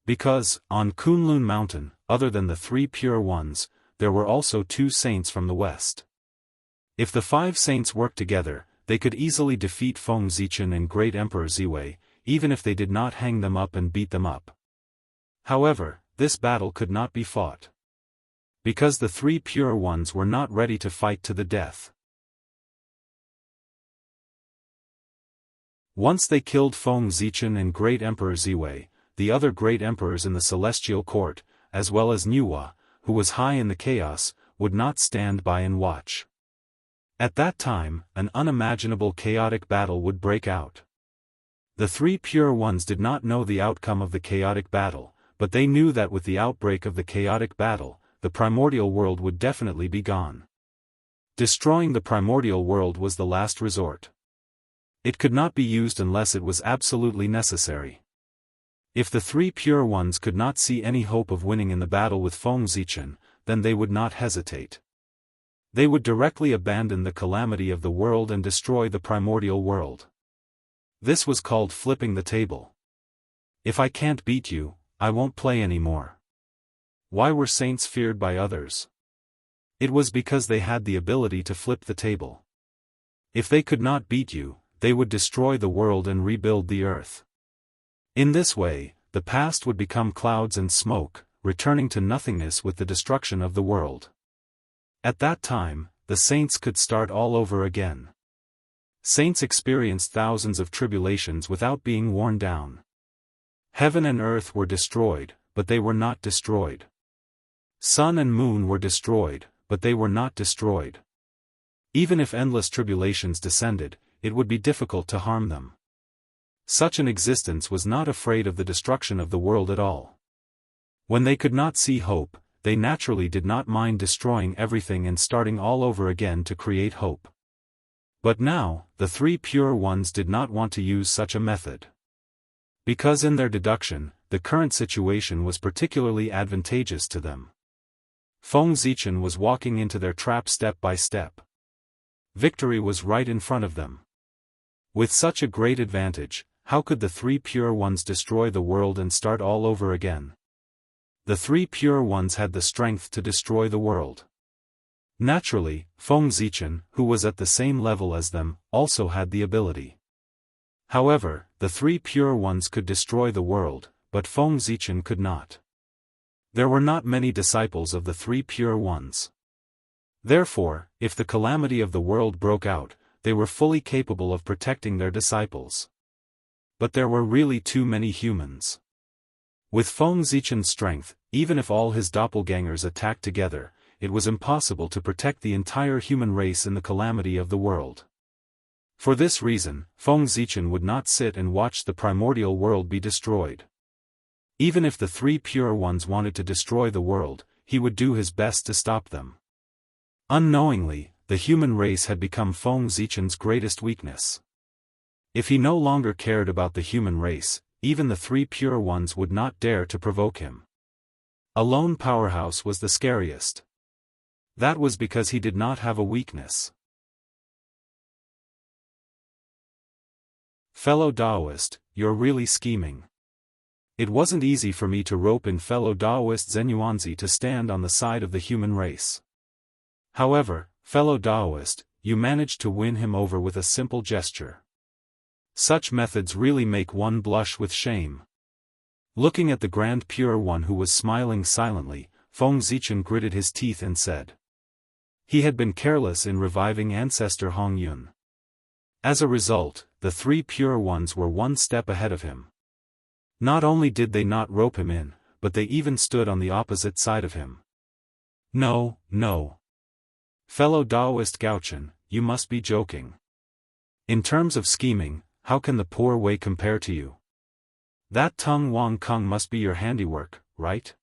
Because, on Kunlun Mountain, other than the three pure ones, there were also two saints from the west. If the five saints worked together, they could easily defeat Feng Zichen and Great Emperor Ziwei, even if they did not hang them up and beat them up. However, this battle could not be fought. Because the three pure ones were not ready to fight to the death. Once they killed Feng Zichen and Great Emperor Ziwei, the other great emperors in the celestial court, as well as Nuwa, who was high in the chaos, would not stand by and watch. At that time, an unimaginable chaotic battle would break out. The three pure ones did not know the outcome of the chaotic battle, but they knew that with the outbreak of the chaotic battle, the primordial world would definitely be gone. Destroying the primordial world was the last resort. It could not be used unless it was absolutely necessary. If the three pure ones could not see any hope of winning in the battle with Feng Zichen, then they would not hesitate. They would directly abandon the calamity of the world and destroy the primordial world. This was called flipping the table. If I can't beat you, I won't play anymore. Why were saints feared by others? It was because they had the ability to flip the table. If they could not beat you, they would destroy the world and rebuild the earth. In this way, the past would become clouds and smoke, returning to nothingness with the destruction of the world. At that time, the saints could start all over again. Saints experienced thousands of tribulations without being worn down. Heaven and earth were destroyed, but they were not destroyed. Sun and moon were destroyed, but they were not destroyed. Even if endless tribulations descended, it would be difficult to harm them. Such an existence was not afraid of the destruction of the world at all. When they could not see hope, they naturally did not mind destroying everything and starting all over again to create hope. But now, the three pure ones did not want to use such a method. Because in their deduction, the current situation was particularly advantageous to them. Feng Zichen was walking into their trap step by step. Victory was right in front of them. With such a great advantage, how could the three pure ones destroy the world and start all over again? The three pure ones had the strength to destroy the world. Naturally, Feng Zichen, who was at the same level as them, also had the ability. However, the three pure ones could destroy the world, but Feng Zichen could not. There were not many disciples of the three pure ones. Therefore, if the calamity of the world broke out, they were fully capable of protecting their disciples. But there were really too many humans. With Feng Zichen's strength, even if all his doppelgangers attacked together, it was impossible to protect the entire human race in the calamity of the world. For this reason, Feng Zichen would not sit and watch the primordial world be destroyed. Even if the three pure ones wanted to destroy the world, he would do his best to stop them. Unknowingly, the human race had become Feng Zichen's greatest weakness. If he no longer cared about the human race, even the three pure ones would not dare to provoke him. A lone powerhouse was the scariest. That was because he did not have a weakness. Fellow Daoist, you're really scheming. It wasn't easy for me to rope in fellow Daoist Zenyuanzi to stand on the side of the human race. However, fellow Daoist, you managed to win him over with a simple gesture. Such methods really make one blush with shame. Looking at the Grand Pure One who was smiling silently, Feng Zichen gritted his teeth and said. He had been careless in reviving Ancestor Hong Yun. As a result, the three pure ones were one step ahead of him. Not only did they not rope him in, but they even stood on the opposite side of him. No, no. Fellow Daoist Gaochen, you must be joking. In terms of scheming, how can the poor Wei compare to you? That Tung Wang Kung must be your handiwork, right?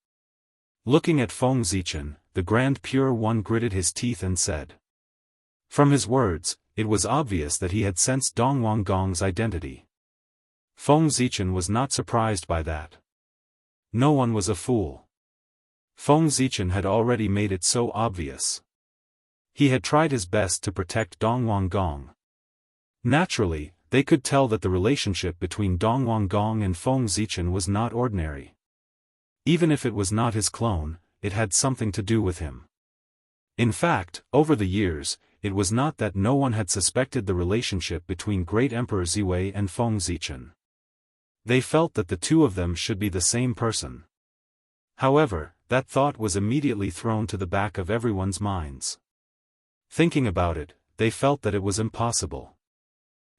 Looking at Feng Zichen, the Grand Pure One gritted his teeth and said. From his words, it was obvious that he had sensed Dongwang Gong's identity. Feng Zichen was not surprised by that. No one was a fool. Feng Zichen had already made it so obvious. He had tried his best to protect Dongwang Gong. Naturally, they could tell that the relationship between Dongwang Gong and Feng Zichen was not ordinary. Even if it was not his clone, it had something to do with him. In fact, over the years, it was not that no one had suspected the relationship between Great Emperor Ziwei and Feng Zichen. They felt that the two of them should be the same person. However, that thought was immediately thrown to the back of everyone's minds. Thinking about it, they felt that it was impossible.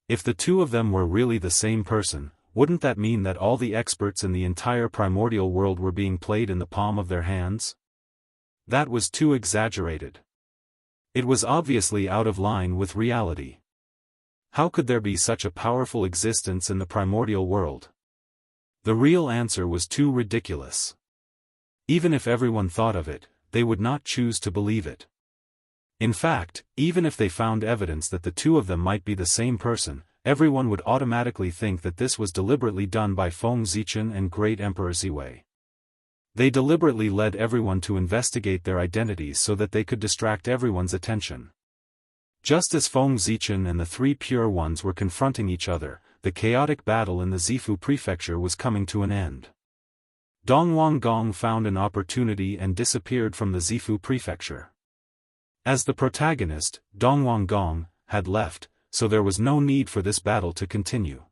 If the two of them were really the same person, wouldn't that mean that all the experts in the entire primordial world were being played in the palm of their hands? That was too exaggerated. It was obviously out of line with reality. How could there be such a powerful existence in the primordial world? The real answer was too ridiculous. Even if everyone thought of it, they would not choose to believe it. In fact, even if they found evidence that the two of them might be the same person, everyone would automatically think that this was deliberately done by Feng Zichen and Great Emperor Ziwei. They deliberately led everyone to investigate their identities so that they could distract everyone's attention. Just as Feng Zichen and the three pure ones were confronting each other, the chaotic battle in the Zifu prefecture was coming to an end. Dongwang Gong found an opportunity and disappeared from the Zifu prefecture. As the protagonist, Dongwang Gong, had left, so there was no need for this battle to continue.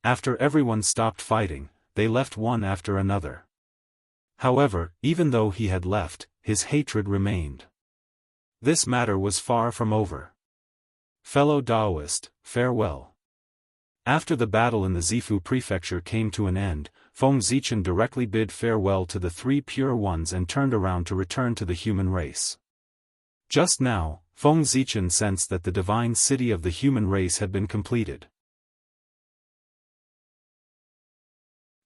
After everyone stopped fighting, they left one after another. However, even though he had left, his hatred remained. This matter was far from over. Fellow Daoist, farewell. After the battle in the Zifu prefecture came to an end, Feng Zichen directly bid farewell to the three pure ones and turned around to return to the human race. Just now, Feng Zichen sensed that the divine city of the human race had been completed.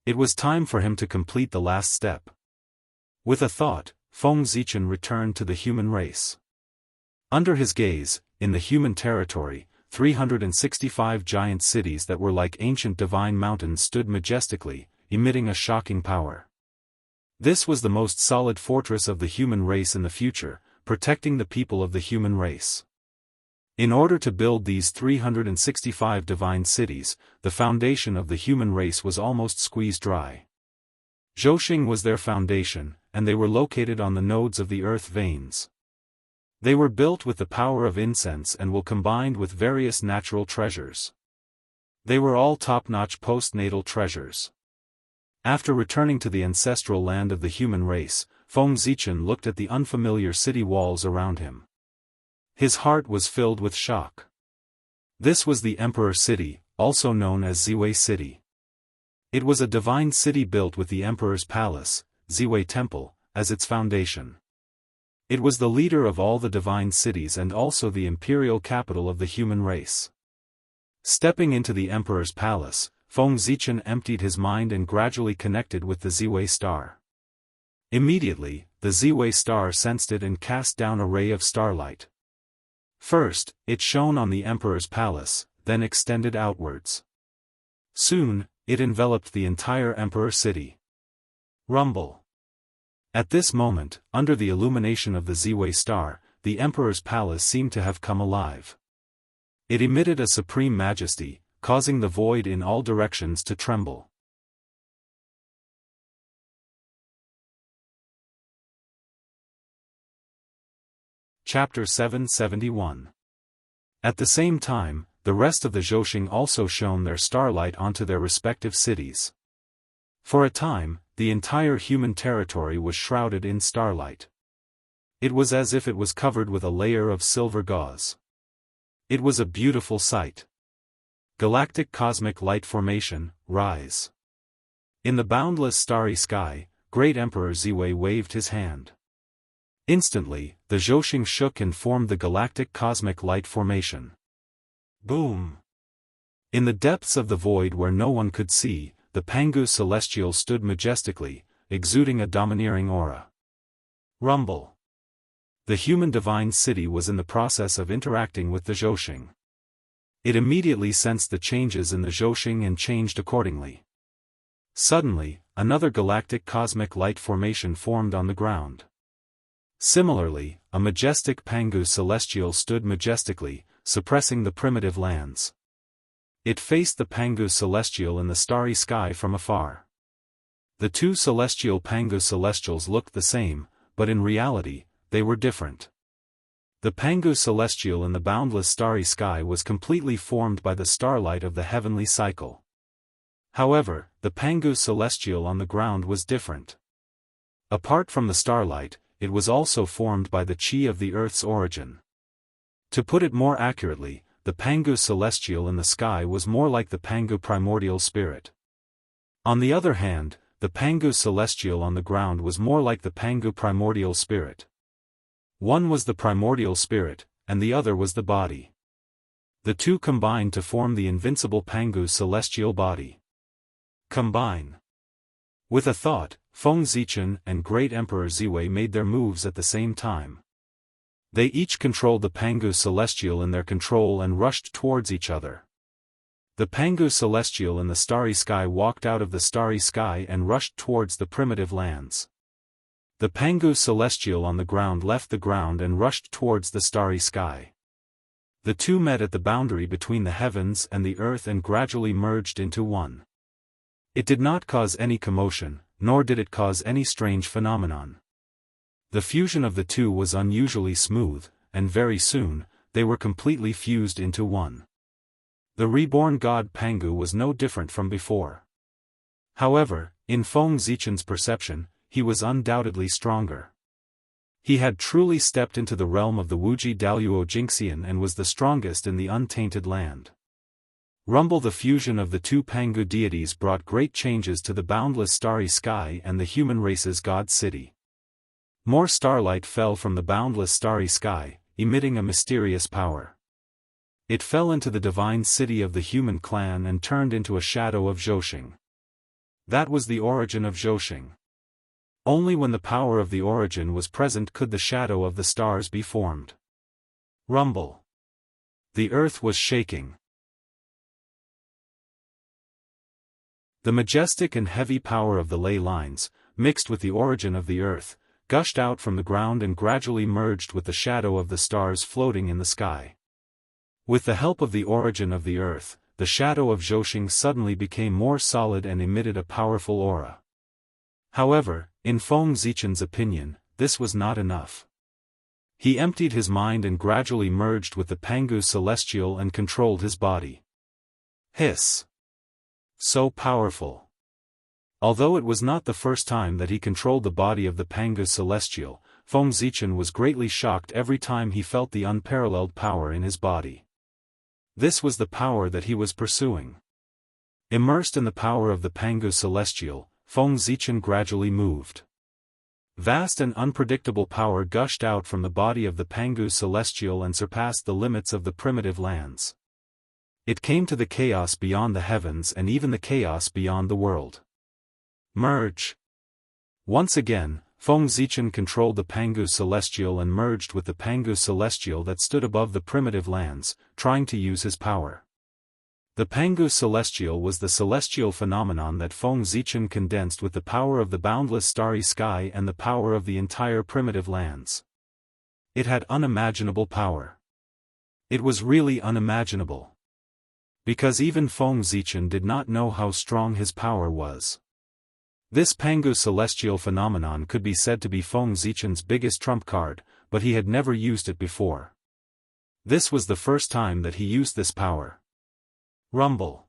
It was time for him to complete the last step. With a thought, Feng Zichen returned to the human race. Under his gaze, in the human territory, 365 giant cities that were like ancient divine mountains stood majestically, emitting a shocking power. This was the most solid fortress of the human race in the future, protecting the people of the human race. In order to build these 365 divine cities, the foundation of the human race was almost squeezed dry. Zhouxing was their foundation, and they were located on the nodes of the earth veins. They were built with the power of incense and were combined with various natural treasures. They were all top-notch postnatal treasures. After returning to the ancestral land of the human race, Feng Zichen looked at the unfamiliar city walls around him. His heart was filled with shock. This was the Emperor City, also known as Ziwei City. It was a divine city built with the Emperor's Palace, Ziwei Temple, as its foundation. It was the leader of all the divine cities and also the imperial capital of the human race. Stepping into the Emperor's Palace, Feng Zichen emptied his mind and gradually connected with the Ziwei star. Immediately, the Ziwei star sensed it and cast down a ray of starlight. First, it shone on the Emperor's Palace, then extended outwards. Soon, it enveloped the entire Emperor City. Rumble. At this moment, under the illumination of the Ziwei star, the Emperor's Palace seemed to have come alive. It emitted a supreme majesty, causing the void in all directions to tremble. Chapter 771. At the same time, the rest of the Zhouxing also shone their starlight onto their respective cities. For a time, the entire human territory was shrouded in starlight. It was as if it was covered with a layer of silver gauze. It was a beautiful sight. Galactic cosmic light formation, rise. In the boundless starry sky, Great Emperor Ziwei waved his hand. Instantly, the Zhouxing shook and formed the galactic cosmic light formation. Boom! In the depths of the void where no one could see, the Pangu Celestial stood majestically, exuding a domineering aura. Rumble! The human divine city was in the process of interacting with the Zhouxing. It immediately sensed the changes in the Zhouxing and changed accordingly. Suddenly, another galactic cosmic light formation formed on the ground. Similarly, a majestic Pangu Celestial stood majestically, suppressing the primitive lands. It faced the Pangu Celestial in the starry sky from afar. The two celestial Pangu Celestials looked the same, but in reality, they were different. The Pangu Celestial in the boundless starry sky was completely formed by the starlight of the heavenly cycle. However, the Pangu Celestial on the ground was different. Apart from the starlight, it was also formed by the chi of the earth's origin. To put it more accurately, the Pangu Celestial in the sky was more like the Pangu primordial spirit. On the other hand, the Pangu Celestial on the ground was more like the Pangu primordial spirit. One was the primordial spirit, and the other was the body. The two combined to form the invincible Pangu Celestial body. Combine. With a thought, Feng Zichen and Great Emperor Ziwei made their moves at the same time. They each controlled the Pangu Celestial in their control and rushed towards each other. The Pangu Celestial in the starry sky walked out of the starry sky and rushed towards the primitive lands. The Pangu Celestial on the ground left the ground and rushed towards the starry sky. The two met at the boundary between the heavens and the earth and gradually merged into one. It did not cause any commotion, nor did it cause any strange phenomenon. The fusion of the two was unusually smooth, and very soon, they were completely fused into one. The reborn god Pangu was no different from before. However, in Feng Zichen's perception, he was undoubtedly stronger. He had truly stepped into the realm of the Wuxia Xianxia and was the strongest in the untainted land. Rumble. The fusion of the two Pangu deities brought great changes to the boundless starry sky and the human race's god city. More starlight fell from the boundless starry sky, emitting a mysterious power. It fell into the divine city of the human clan and turned into a shadow of Zhouxing. That was the origin of Zhouxing. Only when the power of the origin was present could the shadow of the stars be formed. Rumble. The earth was shaking. The majestic and heavy power of the ley lines, mixed with the origin of the earth, gushed out from the ground and gradually merged with the shadow of the stars floating in the sky. With the help of the origin of the earth, the shadow of Zhoxing suddenly became more solid and emitted a powerful aura. However, in Feng Zichen's opinion, this was not enough. He emptied his mind and gradually merged with the Pangu Celestial and controlled his body. Hiss! So powerful! Although it was not the first time that he controlled the body of the Pangu Celestial, Feng Zichen was greatly shocked every time he felt the unparalleled power in his body. This was the power that he was pursuing. Immersed in the power of the Pangu Celestial, Feng Zichen gradually moved. Vast and unpredictable power gushed out from the body of the Pangu Celestial and surpassed the limits of the primitive lands. It came to the chaos beyond the heavens and even the chaos beyond the world. Merge. Once again, Feng Zichen controlled the Pangu Celestial and merged with the Pangu Celestial that stood above the primitive lands, trying to use his power. The Pangu Celestial was the celestial phenomenon that Feng Zichen condensed with the power of the boundless starry sky and the power of the entire primitive lands. It had unimaginable power. It was really unimaginable. Because even Feng Zichen did not know how strong his power was. This Pangu Celestial phenomenon could be said to be Feng Zichen's biggest trump card, but he had never used it before. This was the first time that he used this power. Rumble.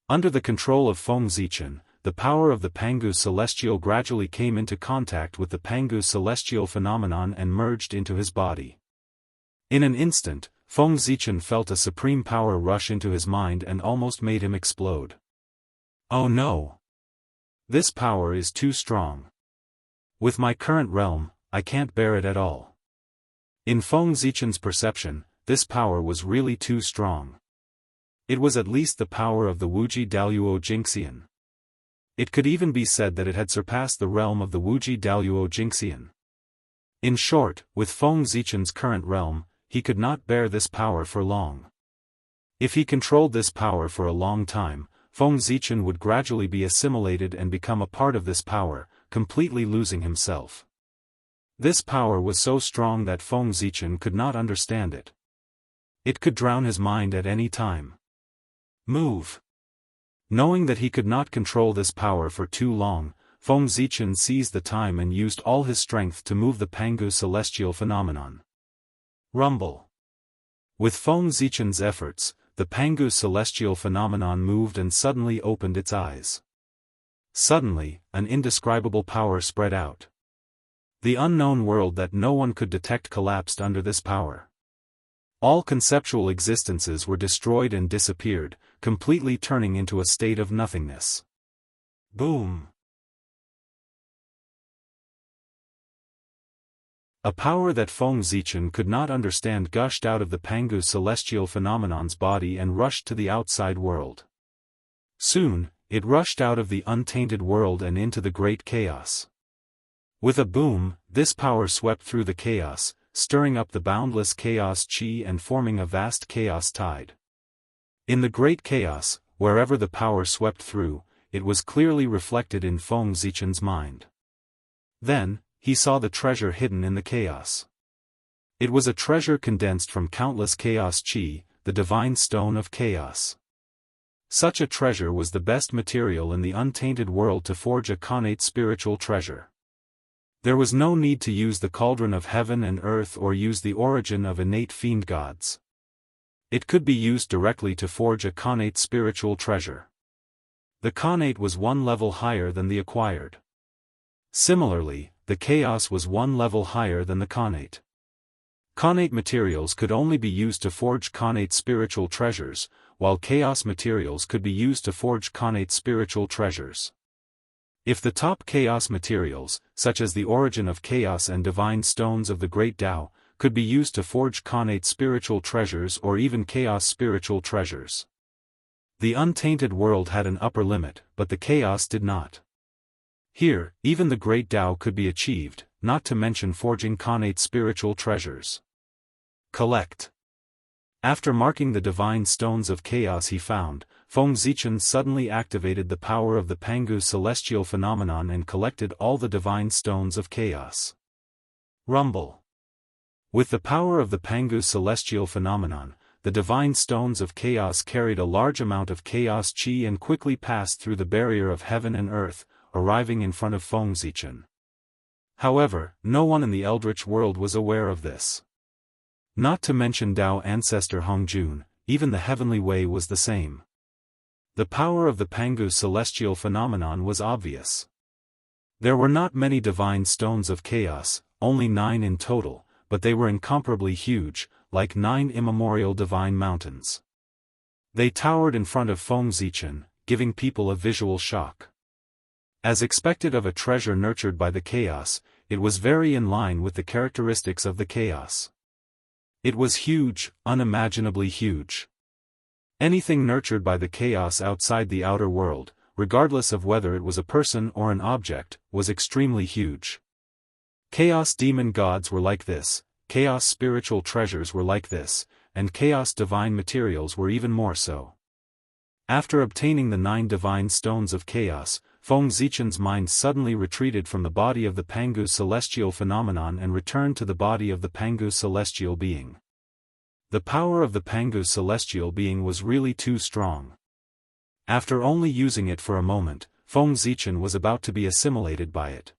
Under the control of Feng Zichen, the power of the Pangu Celestial gradually came into contact with the Pangu Celestial phenomenon and merged into his body. In an instant, Feng Zichen felt a supreme power rush into his mind and almost made him explode. Oh no! This power is too strong. With my current realm, I can't bear it at all. In Feng Zichen's perception, this power was really too strong. It was at least the power of the Wuxia Xianxia. It could even be said that it had surpassed the realm of the Wuxia Xianxia. In short, with Feng Zichen's current realm, he could not bear this power for long. If he controlled this power for a long time, Feng Zichen would gradually be assimilated and become a part of this power, completely losing himself. This power was so strong that Feng Zichen could not understand it. It could drown his mind at any time. Move. Knowing that he could not control this power for too long, Feng Zichen seized the time and used all his strength to move the Pangu Celestial phenomenon. Rumble. With Feng Zichen's efforts, the Pangu Celestial phenomenon moved and suddenly opened its eyes. Suddenly, an indescribable power spread out. The unknown world that no one could detect collapsed under this power. All conceptual existences were destroyed and disappeared, completely turning into a state of nothingness. Boom! A power that Feng Zichen could not understand gushed out of the Pangu Celestial phenomenon's body and rushed to the outside world. Soon, it rushed out of the untainted world and into the great chaos. With a boom, this power swept through the chaos, stirring up the boundless chaos chi and forming a vast chaos tide. In the great chaos, wherever the power swept through, it was clearly reflected in Feng Zichen's mind. Then, he saw the treasure hidden in the chaos. It was a treasure condensed from countless chaos chi, the divine stone of chaos. Such a treasure was the best material in the untainted world to forge a connate spiritual treasure. There was no need to use the cauldron of heaven and earth or use the origin of innate fiend gods. It could be used directly to forge a connate spiritual treasure. The connate was one level higher than the acquired. Similarly, the chaos was one level higher than the connate. Connate materials could only be used to forge connate spiritual treasures, while chaos materials could be used to forge connate spiritual treasures. If the top chaos materials, such as the origin of chaos and divine stones of the great Tao, could be used to forge connate spiritual treasures or even chaos spiritual treasures. The untainted world had an upper limit, but the chaos did not. Here, even the great Tao could be achieved, not to mention forging connate spiritual treasures. Collect. After marking the divine stones of chaos he found, Feng Zichen suddenly activated the power of the Pangu celestial phenomenon and collected all the divine stones of chaos. Rumble. With the power of the Pangu celestial phenomenon, the divine stones of chaos carried a large amount of chaos chi and quickly passed through the barrier of heaven and earth, arriving in front of Feng Zichen. However, no one in the eldritch world was aware of this. Not to mention Dao ancestor Hongjun, even the heavenly way was the same. The power of the Pangu celestial phenomenon was obvious. There were not many divine stones of chaos, only 9 in total, but they were incomparably huge, like 9 immemorial divine mountains. They towered in front of Feng Zichen, giving people a visual shock. As expected of a treasure nurtured by the chaos, it was very in line with the characteristics of the chaos. It was huge, unimaginably huge. Anything nurtured by the chaos outside the outer world, regardless of whether it was a person or an object, was extremely huge. Chaos demon gods were like this, chaos spiritual treasures were like this, and chaos divine materials were even more so. After obtaining the 9 divine stones of chaos, Feng Zichen's mind suddenly retreated from the body of the Pangu celestial phenomenon and returned to the body of the Pangu celestial being. The power of the Pangu celestial being was really too strong. After only using it for a moment, Feng Zichen was about to be assimilated by it.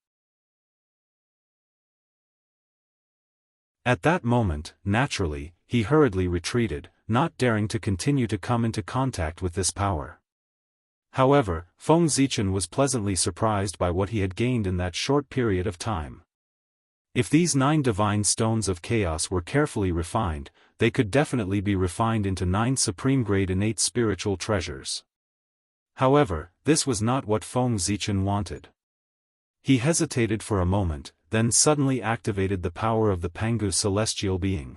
At that moment, naturally, he hurriedly retreated, not daring to continue to come into contact with this power. However, Feng Zichen was pleasantly surprised by what he had gained in that short period of time. If these 9 divine stones of chaos were carefully refined, they could definitely be refined into 9 supreme-grade innate spiritual treasures. However, this was not what Feng Zichen wanted. He hesitated for a moment, then suddenly activated the power of the Pangu celestial being.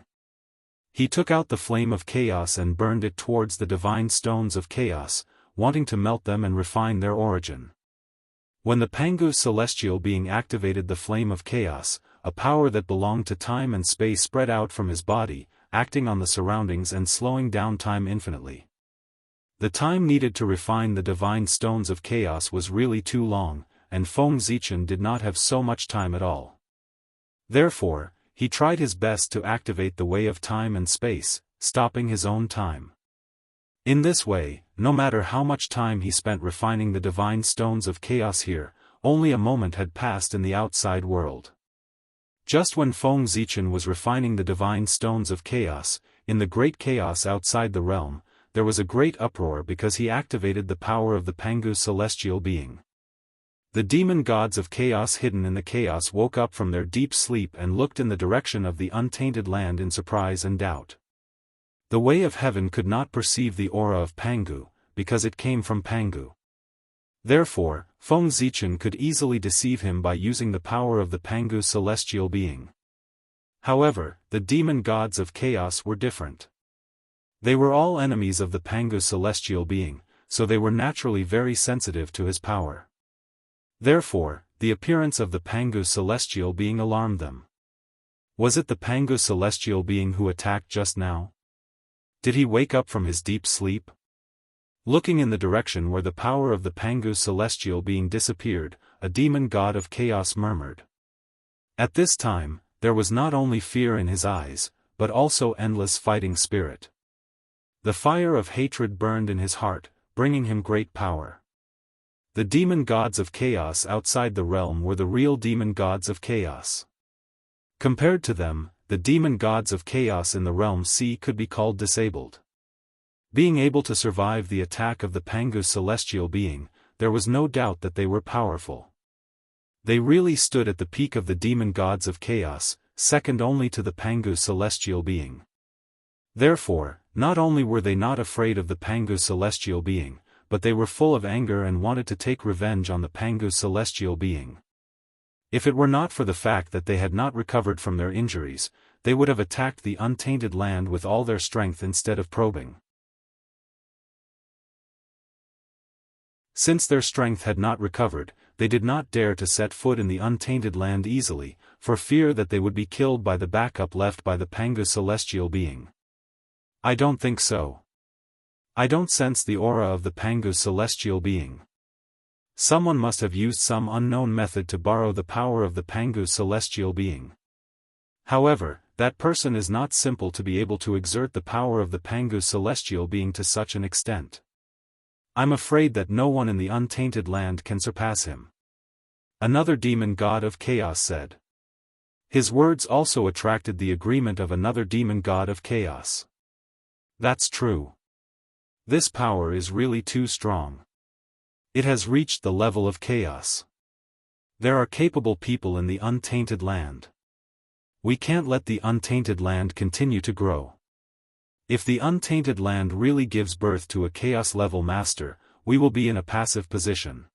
He took out the flame of chaos and burned it towards the divine stones of chaos, wanting to melt them and refine their origin. When the Pangu celestial being activated the flame of chaos, a power that belonged to time and space spread out from his body, acting on the surroundings and slowing down time infinitely. The time needed to refine the divine stones of chaos was really too long, and Feng Zichen did not have so much time at all. Therefore, he tried his best to activate the way of time and space, stopping his own time. In this way, no matter how much time he spent refining the divine stones of chaos here, only a moment had passed in the outside world. Just when Feng Zichen was refining the divine stones of chaos, in the great chaos outside the realm, there was a great uproar because he activated the power of the Pangu celestial being. The demon gods of chaos hidden in the chaos woke up from their deep sleep and looked in the direction of the untainted land in surprise and doubt. The way of heaven could not perceive the aura of Pangu, because it came from Pangu. Therefore, Feng Zichen could easily deceive him by using the power of the Pangu celestial being. However, the demon gods of chaos were different. They were all enemies of the Pangu celestial being, so they were naturally very sensitive to his power. Therefore, the appearance of the Pangu celestial being alarmed them. Was it the Pangu celestial being who attacked just now? Did he wake up from his deep sleep? Looking in the direction where the power of the Pangu celestial being disappeared, a demon god of chaos murmured. At this time, there was not only fear in his eyes, but also endless fighting spirit. The fire of hatred burned in his heart, bringing him great power. The demon gods of chaos outside the realm were the real demon gods of chaos. Compared to them, the demon gods of chaos in the realm C could be called disabled. Being able to survive the attack of the Pangu celestial being, there was no doubt that they were powerful. They really stood at the peak of the demon gods of chaos, second only to the Pangu celestial being. Therefore, not only were they not afraid of the Pangu celestial being, but they were full of anger and wanted to take revenge on the Pangu celestial being. If it were not for the fact that they had not recovered from their injuries, they would have attacked the untainted land with all their strength instead of probing. Since their strength had not recovered, they did not dare to set foot in the untainted land easily, for fear that they would be killed by the backup left by the Pangu celestial being. I don't think so. I don't sense the aura of the Pangu celestial being. Someone must have used some unknown method to borrow the power of the Pangu celestial being. However, that person is not simple to be able to exert the power of the Pangu celestial being to such an extent. I'm afraid that no one in the untainted land can surpass him. Another demon god of chaos said. His words also attracted the agreement of another demon god of chaos. That's true. This power is really too strong. It has reached the level of chaos. There are capable people in the untainted land. We can't let the untainted land continue to grow. If the untainted land really gives birth to a chaos-level master, we will be in a passive position.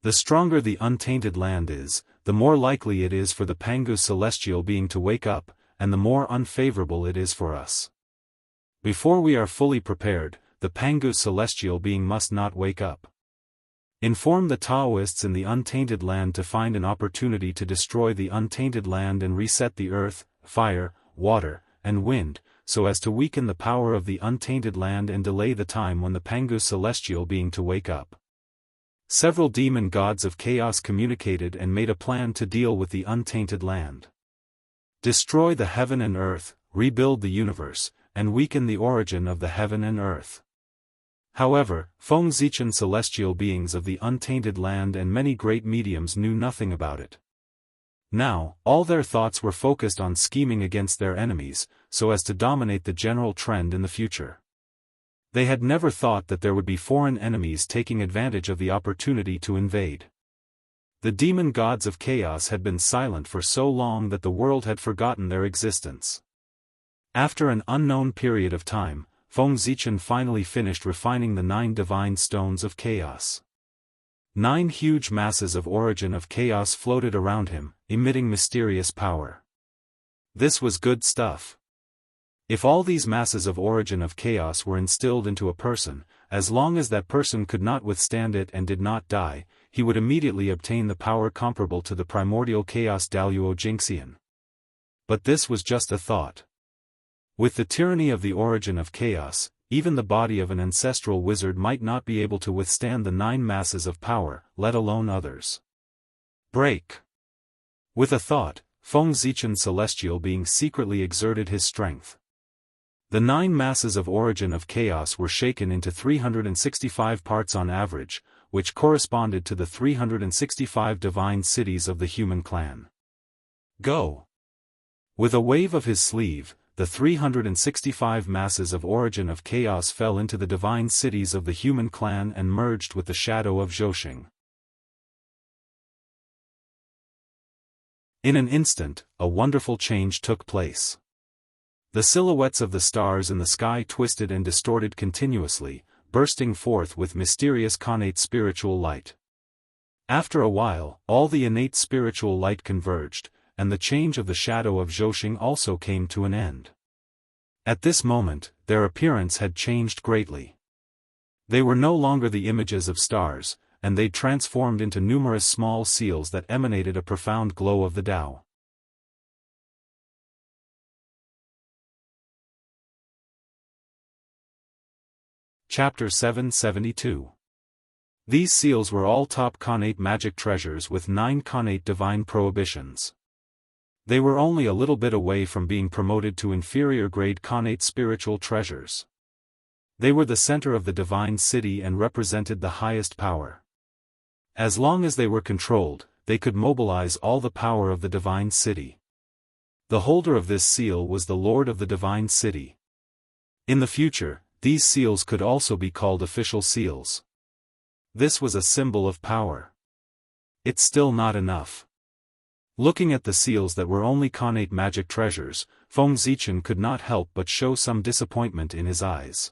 The stronger the untainted land is, the more likely it is for the Pangu celestial being to wake up, and the more unfavorable it is for us. Before we are fully prepared, the Pangu celestial being must not wake up. Inform the Daoists in the untainted land to find an opportunity to destroy the untainted land and reset the earth, fire, water, and wind, so as to weaken the power of the untainted land and delay the time when the Pangu celestial being to wake up. Several demon gods of chaos communicated and made a plan to deal with the untainted land. Destroy the heaven and earth, rebuild the universe, and weaken the origin of the heaven and earth. However, Feng Zichen celestial beings of the untainted land and many great mediums knew nothing about it. Now, all their thoughts were focused on scheming against their enemies, so as to dominate the general trend in the future. They had never thought that there would be foreign enemies taking advantage of the opportunity to invade. The demon gods of chaos had been silent for so long that the world had forgotten their existence. After an unknown period of time, Feng Zichen finally finished refining the 9 divine stones of chaos. 9 huge masses of origin of chaos floated around him, emitting mysterious power. This was good stuff. If all these masses of origin of chaos were instilled into a person, as long as that person could not withstand it and did not die, he would immediately obtain the power comparable to the primordial chaos Daoist Jingxian. But this was just a thought. With the tyranny of the origin of chaos, even the body of an ancestral wizard might not be able to withstand the 9 masses of power, let alone others. Break. With a thought, Feng Zichen celestial being secretly exerted his strength. The 9 masses of origin of chaos were shaken into 365 parts on average, which corresponded to the 365 divine cities of the human clan. Go! With a wave of his sleeve, the 365 masses of origin of chaos fell into the divine cities of the human clan and merged with the shadow of Zhousing. In an instant, a wonderful change took place. The silhouettes of the stars in the sky twisted and distorted continuously, bursting forth with mysterious connate spiritual light. After a while, all the innate spiritual light converged, and the change of the shadow of Zhousing also came to an end. At this moment, their appearance had changed greatly. They were no longer the images of stars, and they transformed into numerous small seals that emanated a profound glow of the Tao. Chapter 772. These seals were all top connate magic treasures with 9 connate divine prohibitions. They were only a little bit away from being promoted to inferior grade connate spiritual treasures. They were the center of the divine city and represented the highest power. As long as they were controlled, they could mobilize all the power of the divine city. The holder of this seal was the Lord of the divine city. In the future, these seals could also be called official seals. This was a symbol of power. It's still not enough. Looking at the seals that were only connate magic treasures, Feng Zichen could not help but show some disappointment in his eyes.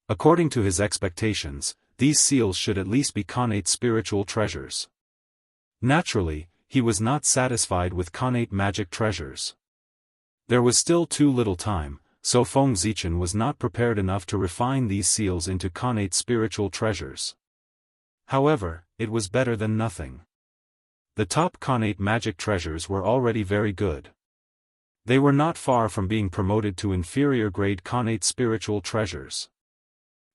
According to his expectations, these seals should at least be connate spiritual treasures. Naturally, he was not satisfied with connate magic treasures. There was still too little time, so Feng Zichen was not prepared enough to refine these seals into connate spiritual treasures. However, it was better than nothing. The top Khanate magic treasures were already very good. They were not far from being promoted to inferior grade Khanate spiritual treasures.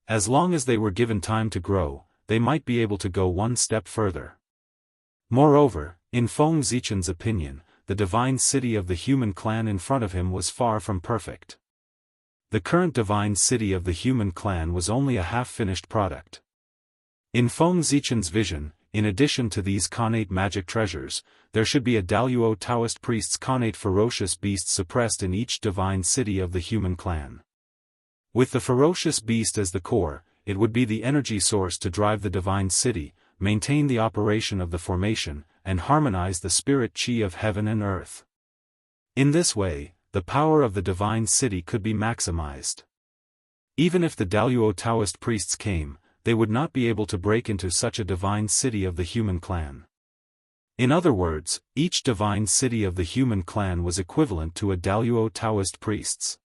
As long as they were given time to grow, they might be able to go one step further. Moreover, in Feng Zichen's opinion, the divine city of the human clan in front of him was far from perfect. The current divine city of the human clan was only a half-finished product. In Feng Zichen's vision, in addition to these Khanate magic treasures, there should be a Daoist Taoist priest's Khanate ferocious beast suppressed in each divine city of the human clan. With the ferocious beast as the core, it would be the energy source to drive the divine city, maintain the operation of the formation, and harmonize the spirit chi of heaven and earth. In this way, the power of the divine city could be maximized. Even if the Daoist Taoist priests came, they would not be able to break into such a divine city of the human clan. In other words, each divine city of the human clan was equivalent to a Daoist Taoist priest's.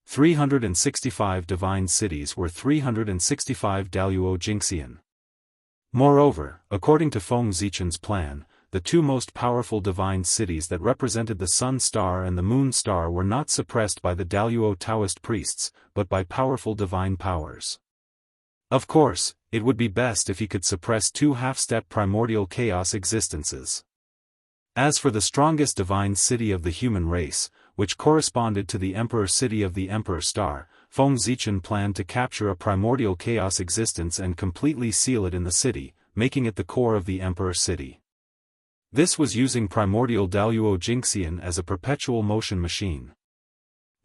365 divine cities were 365 Daoist Xianxia. Moreover, according to Feng Zichen's plan, the two most powerful divine cities that represented the Sun Star and the Moon Star were not suppressed by the Daoist Taoist priests, but by powerful divine powers. Of course, it would be best if he could suppress two half-step primordial chaos existences. As for the strongest divine city of the human race, which corresponded to the Emperor city of the Emperor Star, Feng Zichen planned to capture a primordial chaos existence and completely seal it in the city, making it the core of the Emperor city. This was using primordial Daoist Xianxia as a perpetual motion machine.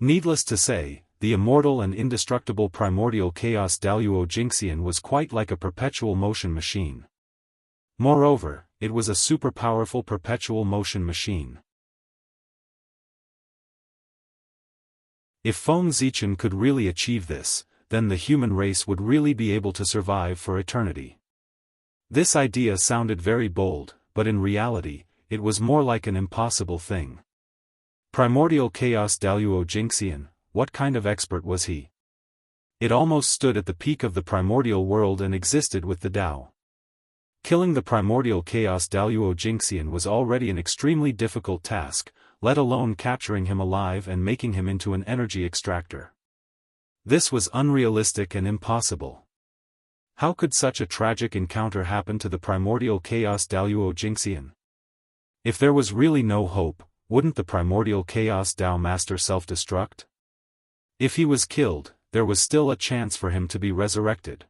Needless to say, the immortal and indestructible primordial chaos Daoist Xianxia was quite like a perpetual motion machine. Moreover, it was a super powerful perpetual motion machine. If Feng Zichen could really achieve this, then the human race would really be able to survive for eternity. This idea sounded very bold, but in reality, it was more like an impossible thing. Primordial chaos Daoist Xianxia, what kind of expert was he? It almost stood at the peak of the primordial world and existed with the Tao. Killing the primordial chaos Daoist Xianxia was already an extremely difficult task, let alone capturing him alive and making him into an energy extractor. This was unrealistic and impossible. How could such a tragic encounter happen to the primordial chaos Daoist Xianxia? If there was really no hope, wouldn't the primordial chaos Tao master self-destruct? If he was killed, there was still a chance for him to be resurrected.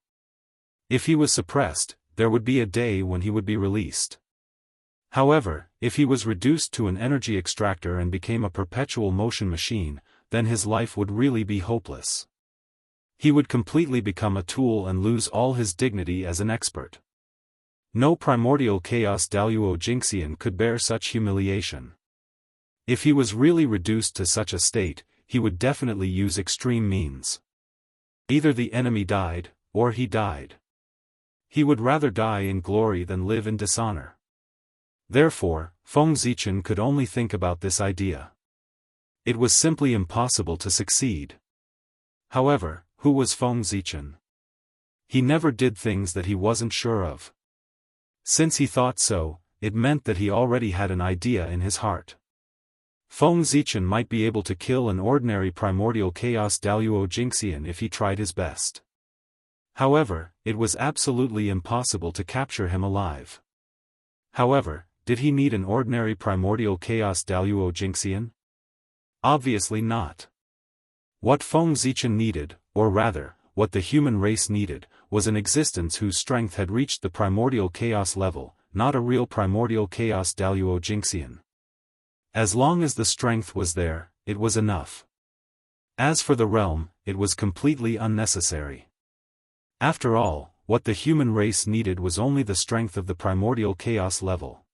If he was suppressed, there would be a day when he would be released. However, if he was reduced to an energy extractor and became a perpetual motion machine, then his life would really be hopeless. He would completely become a tool and lose all his dignity as an expert. No primordial chaos Daoist Xianxia could bear such humiliation. If he was really reduced to such a state, he would definitely use extreme means. Either the enemy died, or he died. He would rather die in glory than live in dishonor. Therefore, Feng Zichen could only think about this idea. It was simply impossible to succeed. However, who was Feng Zichen? He never did things that he wasn't sure of. Since he thought so, it meant that he already had an idea in his heart. Feng Zichen might be able to kill an ordinary primordial chaos Daoist Xianxia if he tried his best. However, it was absolutely impossible to capture him alive. However, did he need an ordinary primordial chaos Daoist Xianxia? Obviously not. What Feng Zichen needed, or rather, what the human race needed, was an existence whose strength had reached the primordial chaos level, not a real primordial chaos Daoist Xianxia. As long as the strength was there, it was enough. As for the realm, it was completely unnecessary. After all, what the human race needed was only the strength of the primordial chaos level.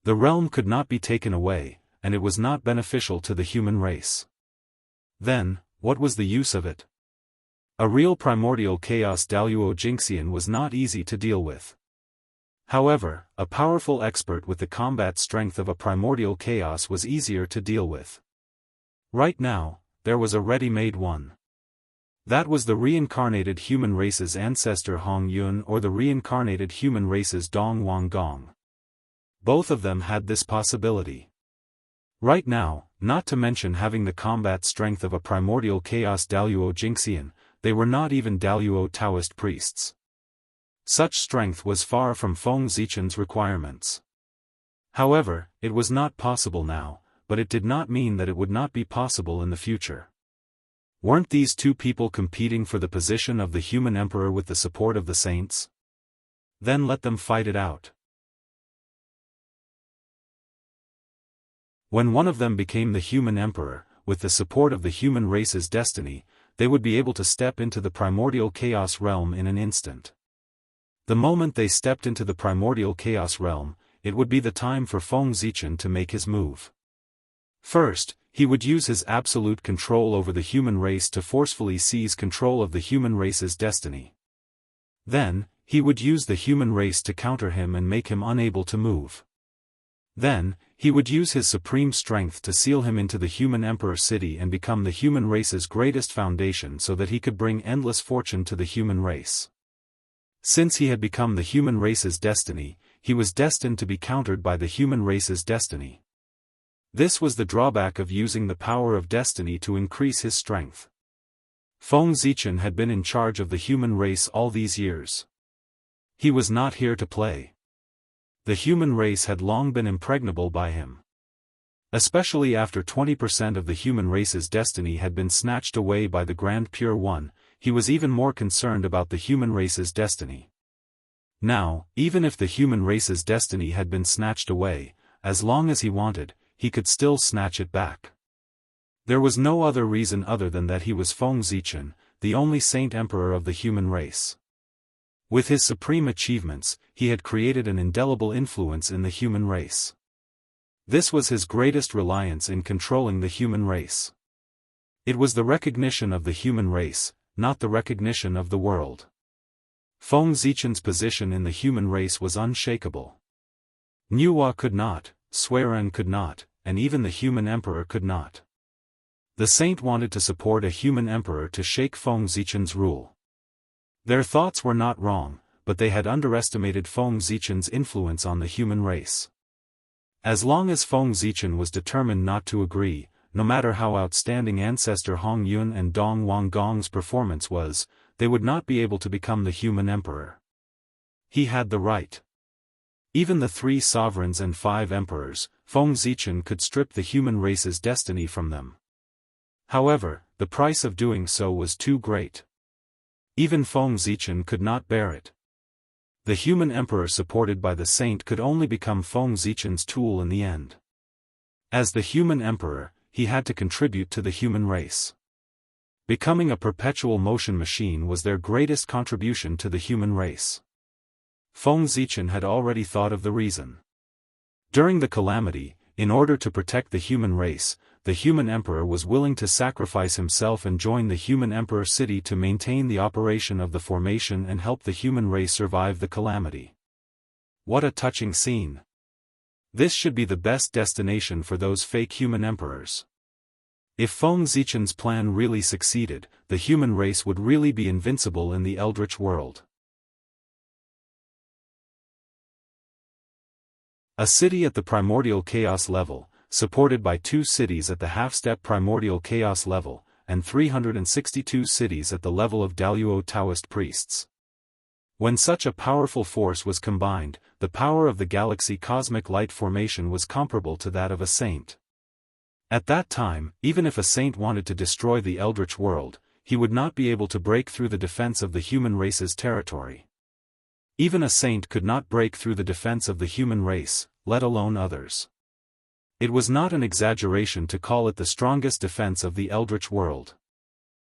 The realm could not be taken away, and it was not beneficial to the human race. Then, what was the use of it? A real primordial chaos Daoist Xianxia was not easy to deal with. However, a powerful expert with the combat strength of a primordial chaos was easier to deal with. Right now, there was a ready-made one. That was the reincarnated human race's ancestor Hong Yun or the reincarnated human race's Dong Wang Gong. Both of them had this possibility. Right now, not to mention having the combat strength of a primordial chaos Daoist Jingxian, they were not even Daoist Taoist priests. Such strength was far from Feng Zichen's requirements. However, it was not possible now, but it did not mean that it would not be possible in the future. Weren't these two people competing for the position of the human emperor with the support of the saints? Then let them fight it out. When one of them became the human emperor, with the support of the human race's destiny, they would be able to step into the primordial chaos realm in an instant. The moment they stepped into the primordial chaos realm, it would be the time for Feng Zichen to make his move. First, he would use his absolute control over the human race to forcefully seize control of the human race's destiny. Then, he would use the human race to counter him and make him unable to move. Then, he would use his supreme strength to seal him into the human emperor city and become the human race's greatest foundation so that he could bring endless fortune to the human race. Since he had become the human race's destiny, he was destined to be countered by the human race's destiny. This was the drawback of using the power of destiny to increase his strength. Feng Zichen had been in charge of the human race all these years. He was not here to play. The human race had long been impregnable by him. Especially after 20% of the human race's destiny had been snatched away by the Grand Pure One, he was even more concerned about the human race's destiny. Now, even if the human race's destiny had been snatched away, as long as he wanted, he could still snatch it back. There was no other reason other than that he was Feng Zichen, the only saint emperor of the human race. With his supreme achievements, he had created an indelible influence in the human race. This was his greatest reliance in controlling the human race. It was the recognition of the human race, not the recognition of the world. Feng Zichen's position in the human race was unshakable. Nuwa could not, Soaring could not, and even the human emperor could not. The saint wanted to support a human emperor to shake Feng Zichen's rule. Their thoughts were not wrong, but they had underestimated Feng Zichen's influence on the human race. As long as Feng Zichen was determined not to agree, no matter how outstanding ancestor Hong Yun and Dong Wang Gong's performance was, they would not be able to become the human emperor. He had the right. Even the 3 sovereigns and 5 emperors, Feng Zichen could strip the human race's destiny from them. However, the price of doing so was too great. Even Feng Zichen could not bear it. The human emperor supported by the saint could only become Feng Zichen's tool in the end. As the human emperor, he had to contribute to the human race. Becoming a perpetual motion machine was their greatest contribution to the human race. Feng Zichen had already thought of the reason. During the calamity, in order to protect the human race, the human emperor was willing to sacrifice himself and join the human emperor city to maintain the operation of the formation and help the human race survive the calamity. What a touching scene. This should be the best destination for those fake human emperors. If Feng Zichen's plan really succeeded, the human race would really be invincible in the Eldritch world. A city at the primordial chaos level, supported by 2 cities at the half-step primordial chaos level, and 362 cities at the level of Daoist Taoist priests. When such a powerful force was combined, the power of the galaxy cosmic light formation was comparable to that of a saint. At that time, even if a saint wanted to destroy the Eldritch world, he would not be able to break through the defense of the human race's territory. Even a saint could not break through the defense of the human race, let alone others. It was not an exaggeration to call it the strongest defense of the Eldritch world.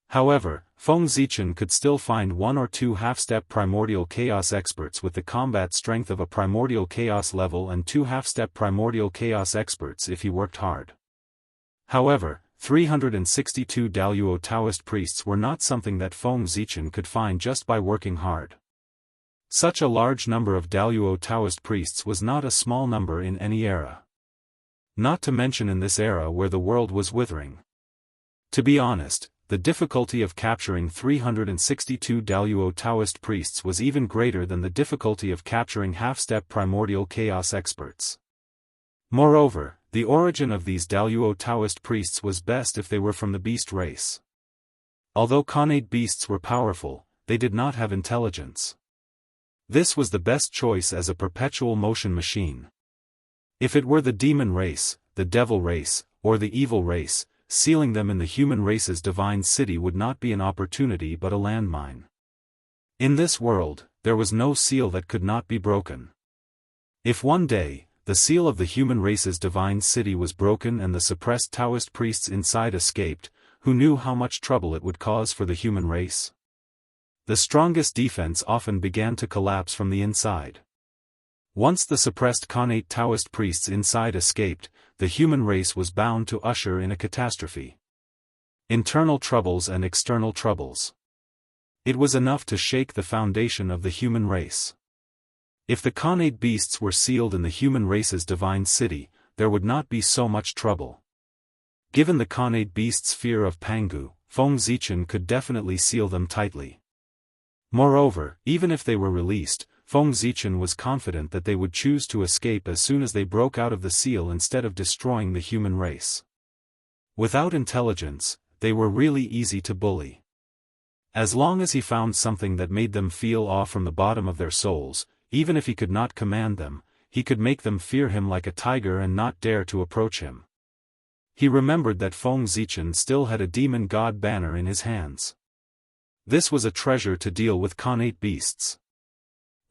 However, Feng Zichen could still find 1 or 2 half-step primordial chaos experts with the combat strength of a primordial chaos level and 2 half-step primordial chaos experts if he worked hard. However, 362 Daoist Taoist priests were not something that Feng Zichen could find just by working hard. Such a large number of Daoist Taoist priests was not a small number in any era. Not to mention in this era where the world was withering. To be honest, the difficulty of capturing 362 Daoist Taoist priests was even greater than the difficulty of capturing half-step primordial chaos experts. Moreover, the origin of these Daoist Taoist priests was best if they were from the beast race. Although Khanate beasts were powerful, they did not have intelligence. This was the best choice as a perpetual motion machine. If it were the demon race, the devil race, or the evil race, sealing them in the human race's divine city would not be an opportunity but a landmine. In this world, there was no seal that could not be broken. If one day, the seal of the human race's divine city was broken and the suppressed Taoist priests inside escaped, who knew how much trouble it would cause for the human race? The strongest defense often began to collapse from the inside. Once the suppressed Khanate Taoist priests inside escaped, the human race was bound to usher in a catastrophe. Internal troubles and external troubles. It was enough to shake the foundation of the human race. If the Khanate beasts were sealed in the human race's divine city, there would not be so much trouble. Given the Khanate beasts' fear of Pangu, Feng Zichen could definitely seal them tightly. Moreover, even if they were released, Feng Zichen was confident that they would choose to escape as soon as they broke out of the seal instead of destroying the human race. Without intelligence, they were really easy to bully. As long as he found something that made them feel awe from the bottom of their souls, even if he could not command them, he could make them fear him like a tiger and not dare to approach him. He remembered that Feng Zichen still had a demon god banner in his hands. This was a treasure to deal with Khanate beasts.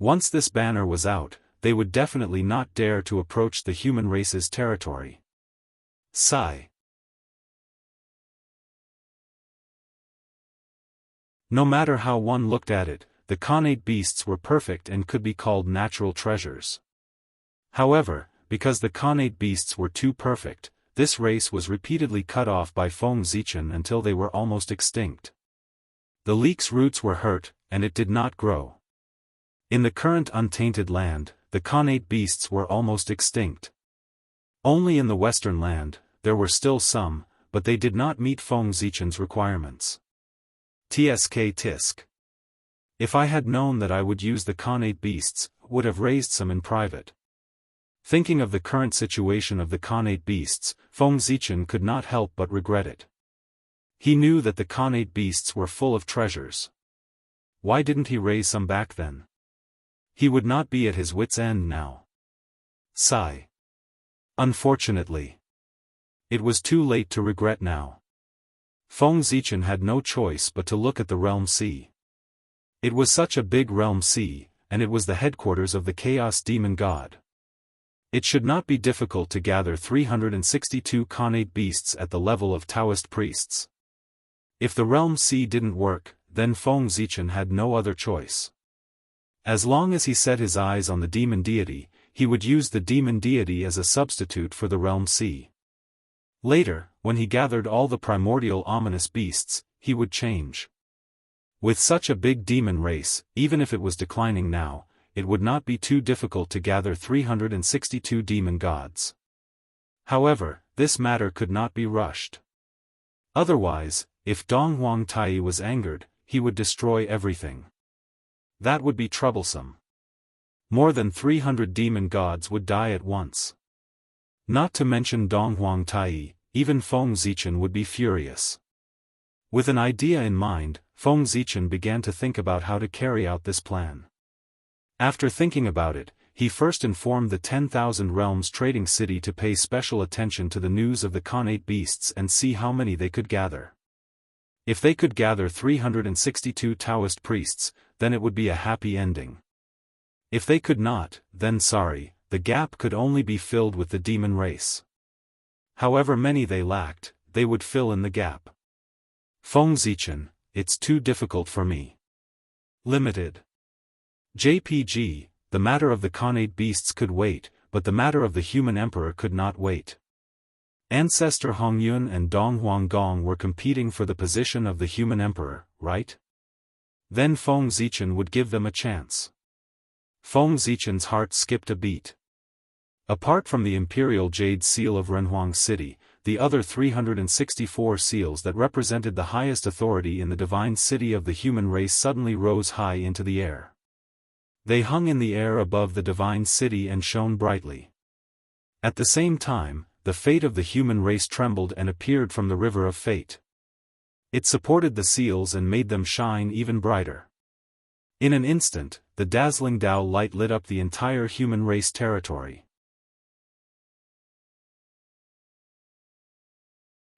Once this banner was out, they would definitely not dare to approach the human race's territory. Sigh. No matter how one looked at it, the Khanate beasts were perfect and could be called natural treasures. However, because the Khanate beasts were too perfect, this race was repeatedly cut off by Feng Zichen until they were almost extinct. The leek's roots were hurt, and it did not grow. In the current untainted land, the Khanate beasts were almost extinct. Only in the western land, there were still some, but they did not meet Feng Zichen's requirements. Tsk tisk. If I had known that I would use the Khanate beasts, would have raised some in private. Thinking of the current situation of the Khanate beasts, Feng Zichen could not help but regret it. He knew that the Khanate beasts were full of treasures. Why didn't he raise some back then? He would not be at his wits' end now. Sigh. Unfortunately. It was too late to regret now. Feng Zichen had no choice but to look at the Realm Sea. It was such a big Realm Sea, and it was the headquarters of the Chaos Demon God. It should not be difficult to gather 362 Khanate beasts at the level of Taoist priests. If the Realm Sea didn't work, then Feng Zichen had no other choice. As long as he set his eyes on the demon deity, he would use the demon deity as a substitute for the Realm Sea. Later, when he gathered all the primordial ominous beasts, he would change. With such a big demon race, even if it was declining now, it would not be too difficult to gather 362 demon gods. However, this matter could not be rushed. Otherwise, if Dong Huang Tai was angered, he would destroy everything. That would be troublesome. More than 300 demon gods would die at once. Not to mention Dong Huang Tai, even Feng Zichen would be furious. With an idea in mind, Feng Zichen began to think about how to carry out this plan. After thinking about it, he first informed the 10,000 Realms trading city to pay special attention to the news of the Khanate beasts and see how many they could gather. If they could gather 362 Taoist priests, then it would be a happy ending. If they could not, then sorry, the gap could only be filled with the demon race. However many they lacked, they would fill in the gap. Feng Zichen, it's too difficult for me. Limited. JPG, the matter of the Khanate beasts could wait, but the matter of the human emperor could not wait. Ancestor Hongyun and Dong Huanggong were competing for the position of the human emperor, right? Then Feng Zichen would give them a chance. Feng Zichen's heart skipped a beat. Apart from the imperial jade seal of Renhuang City, the other 364 seals that represented the highest authority in the divine city of the human race suddenly rose high into the air. They hung in the air above the divine city and shone brightly. At the same time, the fate of the human race trembled and appeared from the river of fate. It supported the seals and made them shine even brighter. In an instant, the dazzling Tao light lit up the entire human race territory.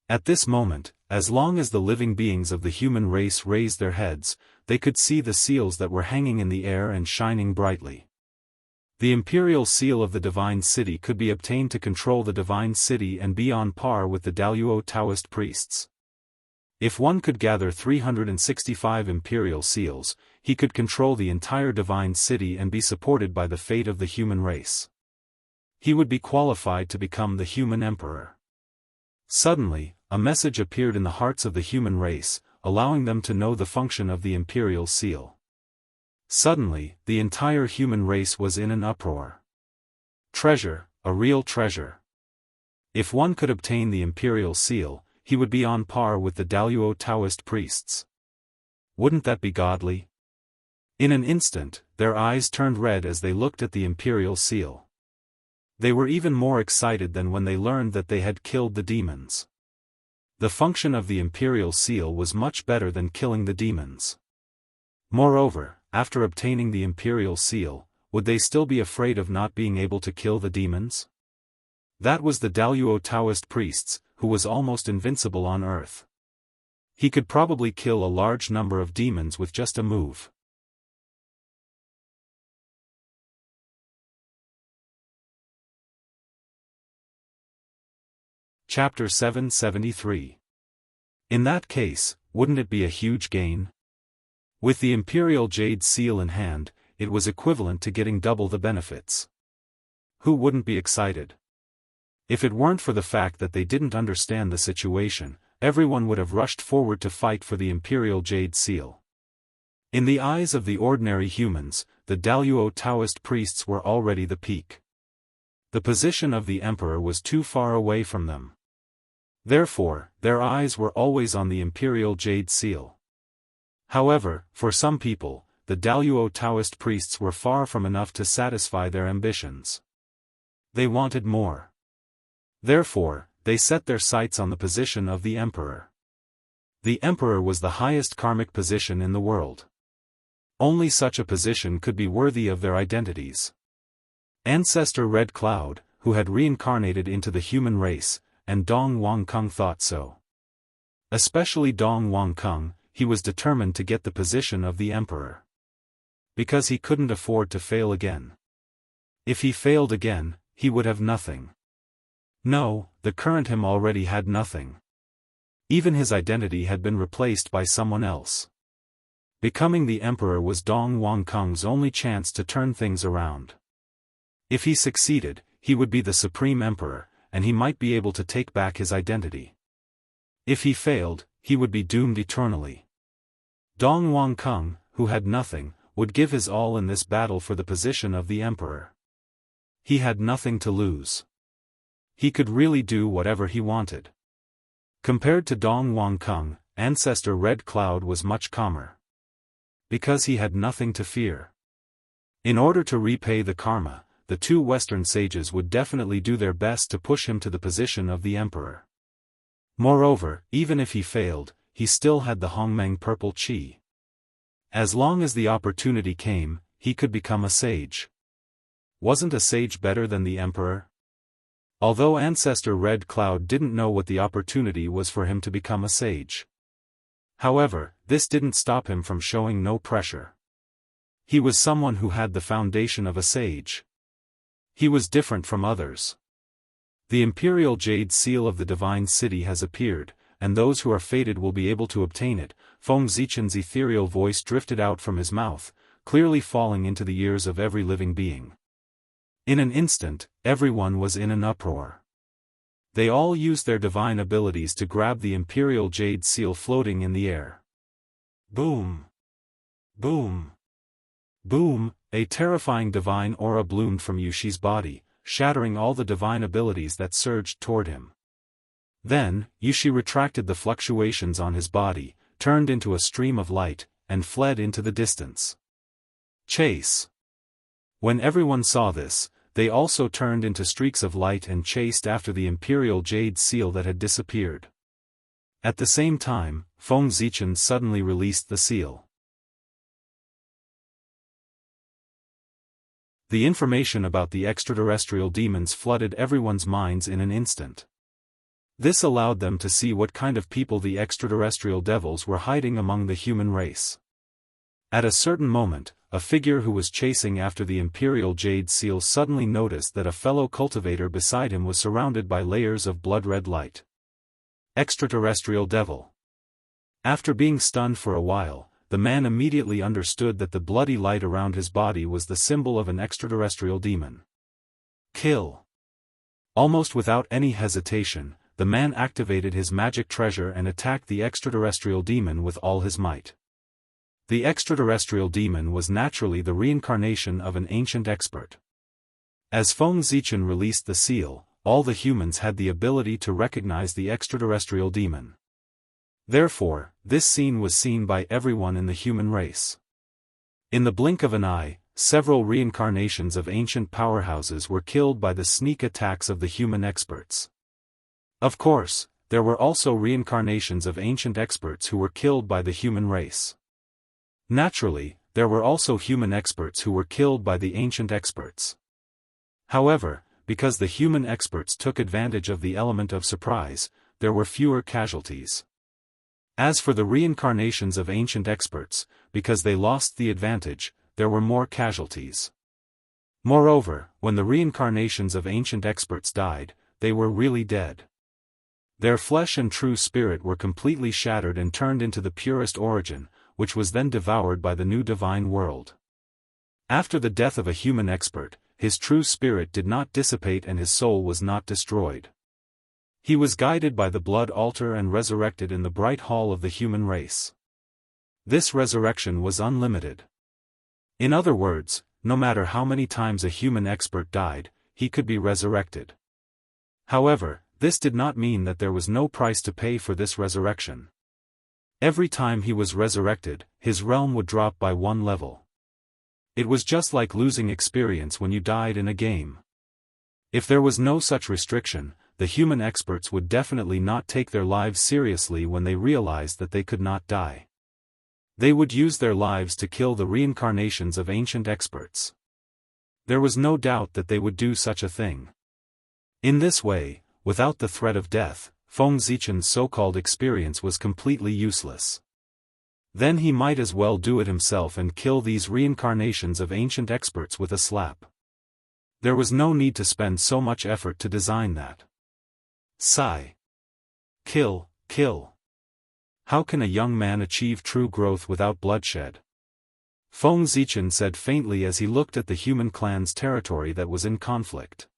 At this moment, as long as the living beings of the human race raised their heads, they could see the seals that were hanging in the air and shining brightly. The imperial seal of the divine city could be obtained to control the divine city and be on par with the Daoist Taoist priests. If one could gather 365 imperial seals, he could control the entire divine city and be supported by the fate of the human race. He would be qualified to become the human emperor. Suddenly, a message appeared in the hearts of the human race, allowing them to know the function of the imperial seal. Suddenly, the entire human race was in an uproar. Treasure, a real treasure. If one could obtain the imperial seal, he would be on par with the Daoist Taoist priests. Wouldn't that be godly? In an instant, their eyes turned red as they looked at the imperial seal. They were even more excited than when they learned that they had killed the demons. The function of the imperial seal was much better than killing the demons. Moreover, after obtaining the imperial seal, would they still be afraid of not being able to kill the demons? That was the Daoist Taoist priests, who was almost invincible on earth. He could probably kill a large number of demons with just a move. Chapter 773. In that case, wouldn't it be a huge gain? With the imperial jade seal in hand, it was equivalent to getting double the benefits. Who wouldn't be excited? If it weren't for the fact that they didn't understand the situation, everyone would have rushed forward to fight for the imperial jade seal. In the eyes of the ordinary humans, the Daoist Taoist priests were already the peak. The position of the emperor was too far away from them. Therefore, their eyes were always on the imperial jade seal. However, for some people, the Daoist Taoist priests were far from enough to satisfy their ambitions. They wanted more. Therefore, they set their sights on the position of the emperor. The emperor was the highest karmic position in the world. Only such a position could be worthy of their identities. Ancestor Red Cloud, who had reincarnated into the human race, and Dong Wangkung thought so. Especially Dong Wangkung, he was determined to get the position of the emperor. Because he couldn't afford to fail again. If he failed again, he would have nothing. No, the current him already had nothing. Even his identity had been replaced by someone else. Becoming the emperor was Dong Wangkung's only chance to turn things around. If he succeeded, he would be the supreme emperor, and he might be able to take back his identity. If he failed, he would be doomed eternally. Dong Wangkung, who had nothing, would give his all in this battle for the position of the emperor. He had nothing to lose. He could really do whatever he wanted. Compared to Dong Wangkung, Ancestor Red Cloud was much calmer. Because he had nothing to fear. In order to repay the karma, the two Western sages would definitely do their best to push him to the position of the emperor. Moreover, even if he failed, he still had the Hongmeng purple chi. As long as the opportunity came, he could become a sage. Wasn't a sage better than the emperor? Although Ancestor Red Cloud didn't know what the opportunity was for him to become a sage. However, this didn't stop him from showing no pressure. He was someone who had the foundation of a sage. He was different from others. The imperial jade seal of the divine city has appeared, and those who are fated will be able to obtain it. Feng Zichen's ethereal voice drifted out from his mouth, clearly falling into the ears of every living being. In an instant, everyone was in an uproar. They all used their divine abilities to grab the imperial jade seal floating in the air. Boom! Boom! Boom! A terrifying divine aura bloomed from Yushi's body, shattering all the divine abilities that surged toward him. Then, Yushi retracted the fluctuations on his body, turned into a stream of light, and fled into the distance. Chase. When everyone saw this, they also turned into streaks of light and chased after the imperial jade seal that had disappeared. At the same time, Feng Zichen suddenly released the seal. The information about the extraterrestrial demons flooded everyone's minds in an instant. This allowed them to see what kind of people the extraterrestrial devils were hiding among the human race. At a certain moment, a figure who was chasing after the imperial jade seal suddenly noticed that a fellow cultivator beside him was surrounded by layers of blood-red light. Extraterrestrial devil. After being stunned for a while, the man immediately understood that the bloody light around his body was the symbol of an extraterrestrial demon. Kill. Almost without any hesitation, the man activated his magic treasure and attacked the extraterrestrial demon with all his might. The extraterrestrial demon was naturally the reincarnation of an ancient expert. As Feng Zichen released the seal, all the humans had the ability to recognize the extraterrestrial demon. Therefore, this scene was seen by everyone in the human race. In the blink of an eye, several reincarnations of ancient powerhouses were killed by the sneak attacks of the human experts. Of course, there were also reincarnations of ancient experts who were killed by the human race. Naturally, there were also human experts who were killed by the ancient experts. However, because the human experts took advantage of the element of surprise, there were fewer casualties. As for the reincarnations of ancient experts, because they lost the advantage, there were more casualties. Moreover, when the reincarnations of ancient experts died, they were really dead. Their flesh and true spirit were completely shattered and turned into the purest origin, which was then devoured by the new divine world. After the death of a human expert, his true spirit did not dissipate and his soul was not destroyed. He was guided by the blood altar and resurrected in the bright hall of the human race. This resurrection was unlimited. In other words, no matter how many times a human expert died, he could be resurrected. However, this did not mean that there was no price to pay for this resurrection. Every time he was resurrected, his realm would drop by one level. It was just like losing experience when you died in a game. If there was no such restriction, the human experts would definitely not take their lives seriously when they realized that they could not die. They would use their lives to kill the reincarnations of ancient experts. There was no doubt that they would do such a thing. In this way, without the threat of death, Feng Zichen's so-called experience was completely useless. Then he might as well do it himself and kill these reincarnations of ancient experts with a slap. There was no need to spend so much effort to design that. Sigh. Kill, kill. How can a young man achieve true growth without bloodshed? Feng Zichen said faintly as he looked at the human clan's territory that was in conflict.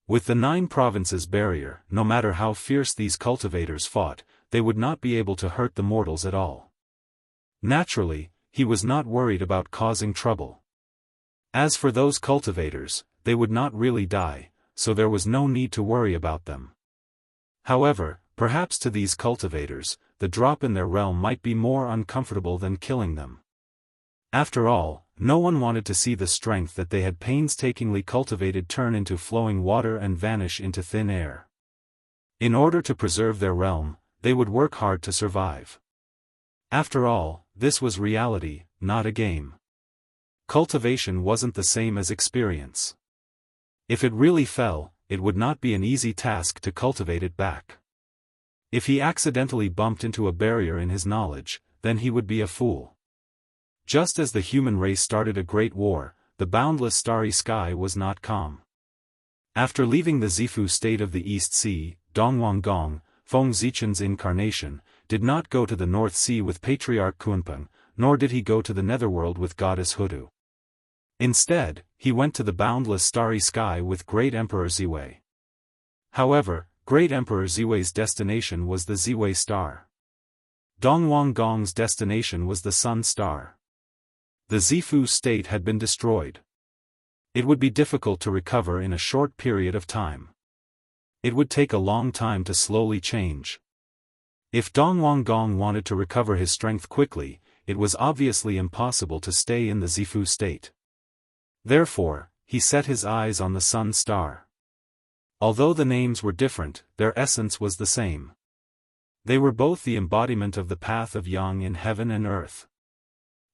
With the 9 provinces barrier, no matter how fierce these cultivators fought, they would not be able to hurt the mortals at all. Naturally, he was not worried about causing trouble. As for those cultivators, they would not really die, so there was no need to worry about them. However, perhaps to these cultivators, the drop in their realm might be more uncomfortable than killing them. After all, no one wanted to see the strength that they had painstakingly cultivated turn into flowing water and vanish into thin air. In order to preserve their realm, they would work hard to survive. After all, this was reality, not a game. Cultivation wasn't the same as experience. If it really fell, it would not be an easy task to cultivate it back. If he accidentally bumped into a barrier in his knowledge, then he would be a fool. Just as the human race started a great war, the boundless starry sky was not calm. After leaving the Zifu state of the East Sea, Dongwang Gong, Feng Zichen's incarnation, did not go to the North Sea with Patriarch Kunpeng, nor did he go to the Netherworld with Goddess Hudu. Instead, he went to the boundless starry sky with Great Emperor Ziwei. However, Great Emperor Ziwei's destination was the Ziwei star. Dongwang Gong's destination was the Sun star. The Zifu state had been destroyed. It would be difficult to recover in a short period of time. It would take a long time to slowly change. If Dong Wanggong wanted to recover his strength quickly, it was obviously impossible to stay in the Zifu state. Therefore, he set his eyes on the Sun Star. Although the names were different, their essence was the same. They were both the embodiment of the path of Yang in heaven and earth.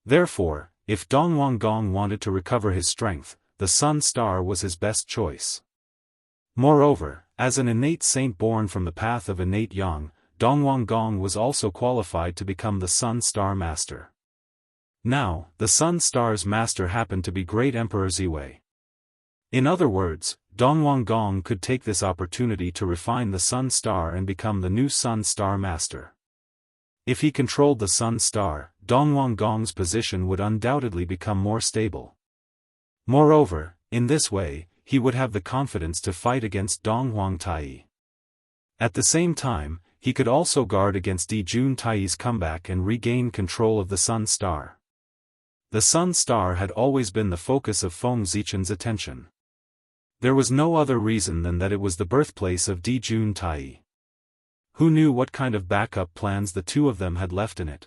Therefore, if Dong Wanggong wanted to recover his strength, the Sun Star was his best choice. Moreover, as an innate saint born from the path of innate Yang, Dong Wanggong was also qualified to become the Sun Star Master. Now, the Sun Star's master happened to be Great Emperor Ziwei. In other words, Dong Wanggong could take this opportunity to refine the Sun Star and become the new Sun Star Master. If he controlled the Sun Star, Dong Wanggong's position would undoubtedly become more stable. Moreover, in this way, he would have the confidence to fight against Dong Huangtai. At the same time, he could also guard against Di Juntai's comeback and regain control of the Sun Star. The Sun Star had always been the focus of Feng Zichen's attention. There was no other reason than that it was the birthplace of Di Juntai. Who knew what kind of backup plans the two of them had left in it?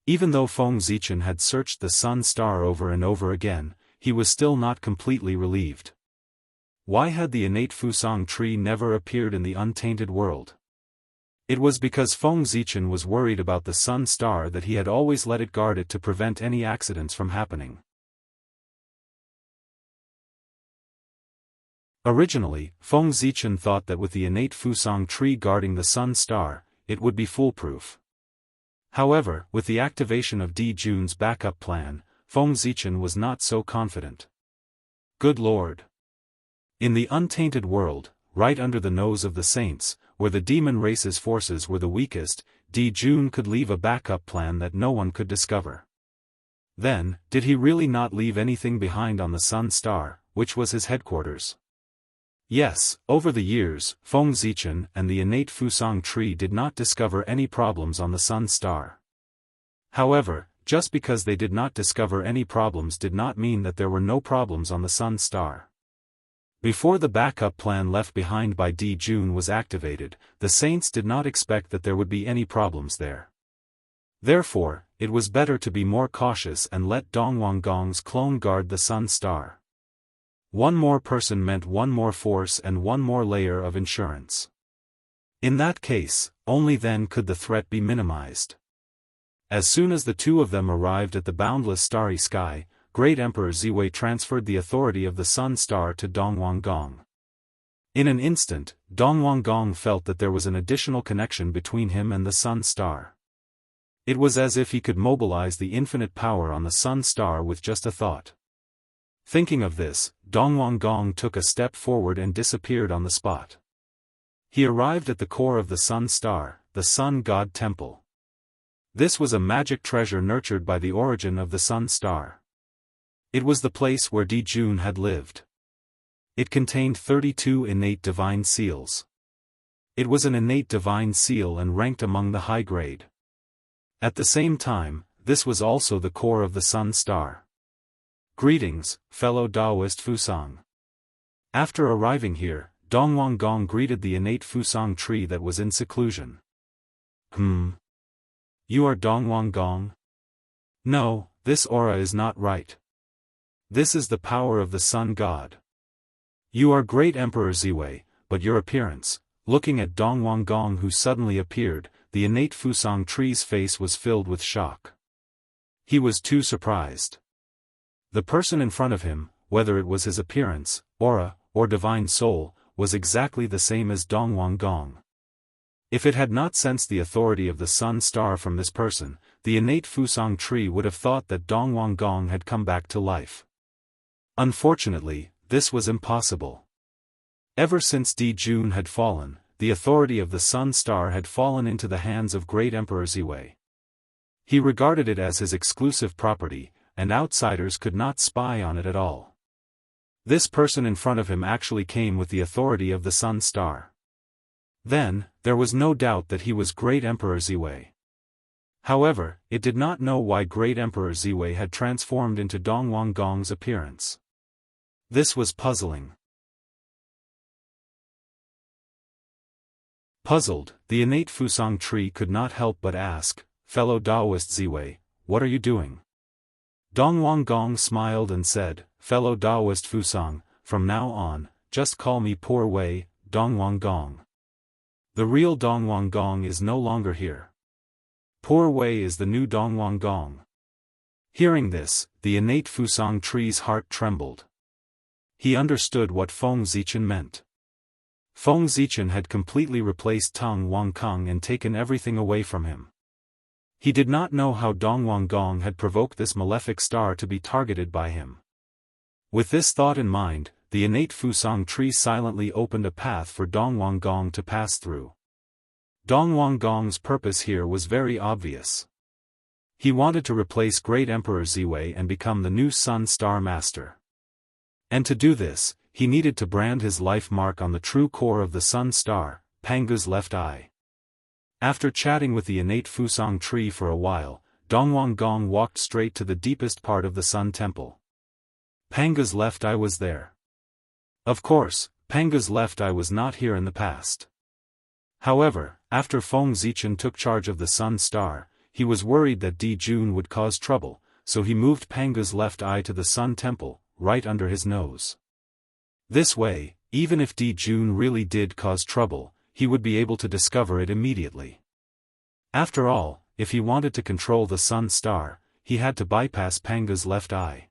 Even though Feng Zichen had searched the Sun Star over and over again, he was still not completely relieved. Why had the innate Fusang tree never appeared in the untainted world? It was because Feng Zichen was worried about the Sun Star that he had always let it guard it to prevent any accidents from happening. Originally, Feng Zichen thought that with the innate Fusang tree guarding the Sun Star, it would be foolproof. However, with the activation of Di Jun's backup plan, Feng Zichen was not so confident. Good Lord! In the untainted world, right under the nose of the saints, where the demon race's forces were the weakest, Di Jun could leave a backup plan that no one could discover. Then, did he really not leave anything behind on the Sun Star, which was his headquarters? Yes, over the years, Feng Zichen and the innate Fusang tree did not discover any problems on the Sun Star. However, just because they did not discover any problems did not mean that there were no problems on the Sun Star. Before the backup plan left behind by Di Jun was activated, the saints did not expect that there would be any problems there. Therefore, it was better to be more cautious and let Dong Wanggong's clone guard the Sun Star. One more person meant one more force and one more layer of insurance. In that case, only then could the threat be minimized. As soon as the two of them arrived at the boundless starry sky, Great Emperor Ziwei transferred the authority of the Sun Star to Dong Wanggong. In an instant, Dong Wanggong felt that there was an additional connection between him and the Sun Star. It was as if he could mobilize the infinite power on the Sun Star with just a thought. Thinking of this, Dong Wanggong took a step forward and disappeared on the spot. He arrived at the core of the Sun Star, the Sun God Temple. This was a magic treasure nurtured by the origin of the Sun Star. It was the place where Di Jun had lived. It contained 32 innate divine seals. It was an innate divine seal and ranked among the high grade. At the same time, this was also the core of the Sun Star. Greetings, fellow Daoist Fusang. After arriving here, Dong Wanggong greeted the innate Fusang tree that was in seclusion. You are Dong Wanggong? No, this aura is not right. This is the power of the Sun God. You are Great Emperor Ziwei, but your appearance, looking at Dong Wanggong who suddenly appeared, the innate Fusang tree's face was filled with shock. He was too surprised. The person in front of him, whether it was his appearance, aura, or divine soul, was exactly the same as Dong Wanggong. If it had not sensed the authority of the Sun Star from this person, the innate Fusang tree would have thought that Dong Wanggong had come back to life. Unfortunately, this was impossible. Ever since Di Jun had fallen, the authority of the Sun Star had fallen into the hands of Great Emperor Ziwei. He regarded it as his exclusive property, and outsiders could not spy on it at all. This person in front of him actually came with the authority of the Sun Star. Then, there was no doubt that he was Great Emperor Ziwei. However, it did not know why Great Emperor Ziwei had transformed into Dong Wanggong's appearance. This was puzzling. Puzzled, the innate Fusang tree could not help but ask, "Fellow Daoist Ziwei, what are you doing?" Dongwang Gong smiled and said, "Fellow Daoist Fusang, from now on, just call me Poor Wei, Dongwang Gong. The real Dongwang Gong is no longer here. Poor Wei is the new Dongwang Gong." Hearing this, the innate Fusang tree's heart trembled. He understood what Feng Zichen meant. Feng Zichen had completely replaced Tang Wangkang and taken everything away from him. He did not know how Dongwang Gong had provoked this malefic star to be targeted by him. With this thought in mind, the innate Fusang tree silently opened a path for Dongwang Gong to pass through. Dongwang Gong's purpose here was very obvious. He wanted to replace Great Emperor Ziwei and become the new Sun Star Master. And to do this, he needed to brand his life mark on the true core of the Sun Star, Pangu's left eye. After chatting with the innate Fusang tree for a while, Dongwang Gong walked straight to the deepest part of the Sun Temple. Pangu's left eye was there. Of course, Pangu's left eye was not here in the past. However, after Feng Zichen took charge of the Sun Star, he was worried that Di Jun would cause trouble, so he moved Pangu's left eye to the Sun Temple, right under his nose. This way, even if Di Jun really did cause trouble, he would be able to discover it immediately. After all, if he wanted to control the Sun Star, he had to bypass Pangu's left eye.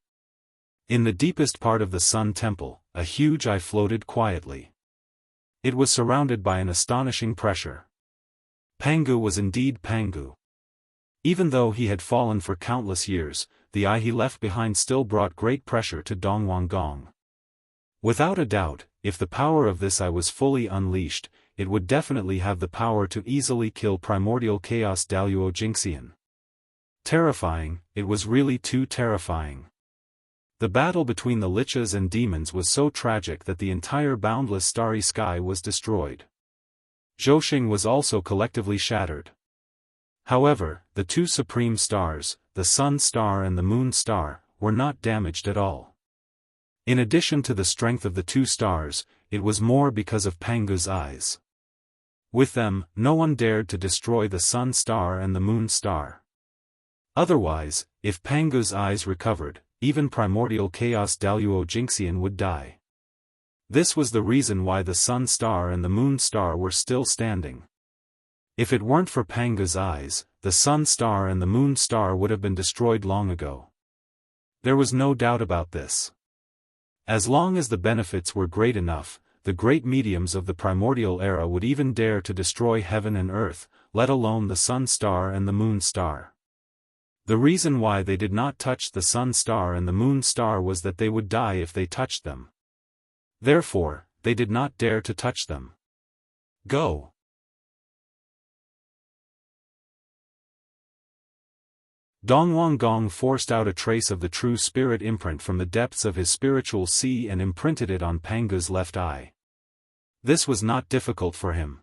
In the deepest part of the Sun Temple, a huge eye floated quietly. It was surrounded by an astonishing pressure. Pangu was indeed Pangu. Even though he had fallen for countless years, the eye he left behind still brought great pressure to Dongwang Gong. Without a doubt, if the power of this eye was fully unleashed, it would definitely have the power to easily kill primordial chaos Daoist Jingxian. Terrifying, it was really too terrifying. The battle between the lichas and demons was so tragic that the entire boundless starry sky was destroyed. Zhouxing was also collectively shattered. However, the two supreme stars, the Sun Star and the Moon Star, were not damaged at all. In addition to the strength of the two stars, it was more because of Pangu's eyes. With them, no one dared to destroy the Sun Star and the Moon Star. Otherwise, if Pangu's eyes recovered, even primordial chaos Daoist Jingxian would die. This was the reason why the Sun Star and the Moon Star were still standing. If it weren't for Pangu's eyes, the Sun Star and the Moon Star would have been destroyed long ago. There was no doubt about this. As long as the benefits were great enough, the great mediums of the primordial era would even dare to destroy heaven and earth, let alone the Sun Star and the Moon Star. The reason why they did not touch the Sun Star and the Moon Star was that they would die if they touched them. Therefore, they did not dare to touch them. Go! Dongwang Gong forced out a trace of the true spirit imprint from the depths of his spiritual sea and imprinted it on Pangu's left eye. This was not difficult for him.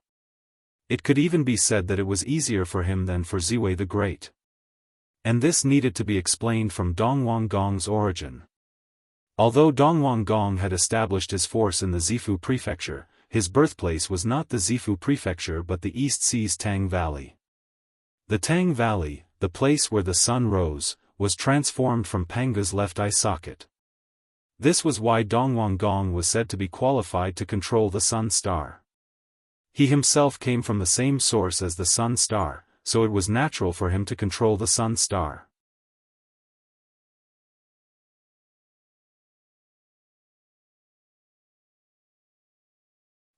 It could even be said that it was easier for him than for Ziwei the Great. And this needed to be explained from Dongwang Gong's origin. Although Dongwang Gong had established his force in the Zifu Prefecture, his birthplace was not the Zifu Prefecture but the East Sea's Tang Valley. The Tang Valley, the place where the sun rose, was transformed from Pangu's left eye socket. This was why Dongwang Gong was said to be qualified to control the Sun Star. He himself came from the same source as the Sun Star, so it was natural for him to control the Sun Star.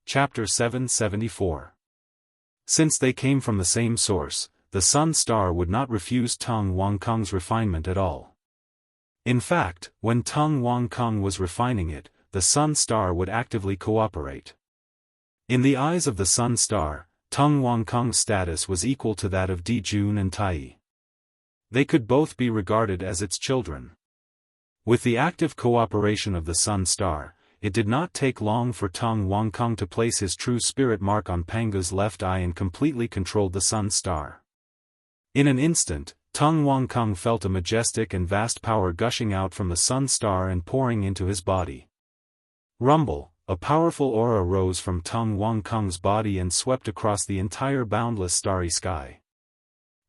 Chapter 774. Since they came from the same source, the Sun Star would not refuse Tang Wangkang's refinement at all. In fact, when Tang Wangkang was refining it, the Sun Star would actively cooperate. In the eyes of the Sun Star, Tang Wangkang's status was equal to that of Di Jun and Tai. They could both be regarded as its children. With the active cooperation of the Sun Star, it did not take long for Tang Wangkang to place his true spirit mark on Pangu's left eye and completely controlled the Sun Star. In an instant, Tang Wangkang felt a majestic and vast power gushing out from the Sun Star and pouring into his body. Rumble, a powerful aura rose from Tung Wangkung's body and swept across the entire boundless starry sky.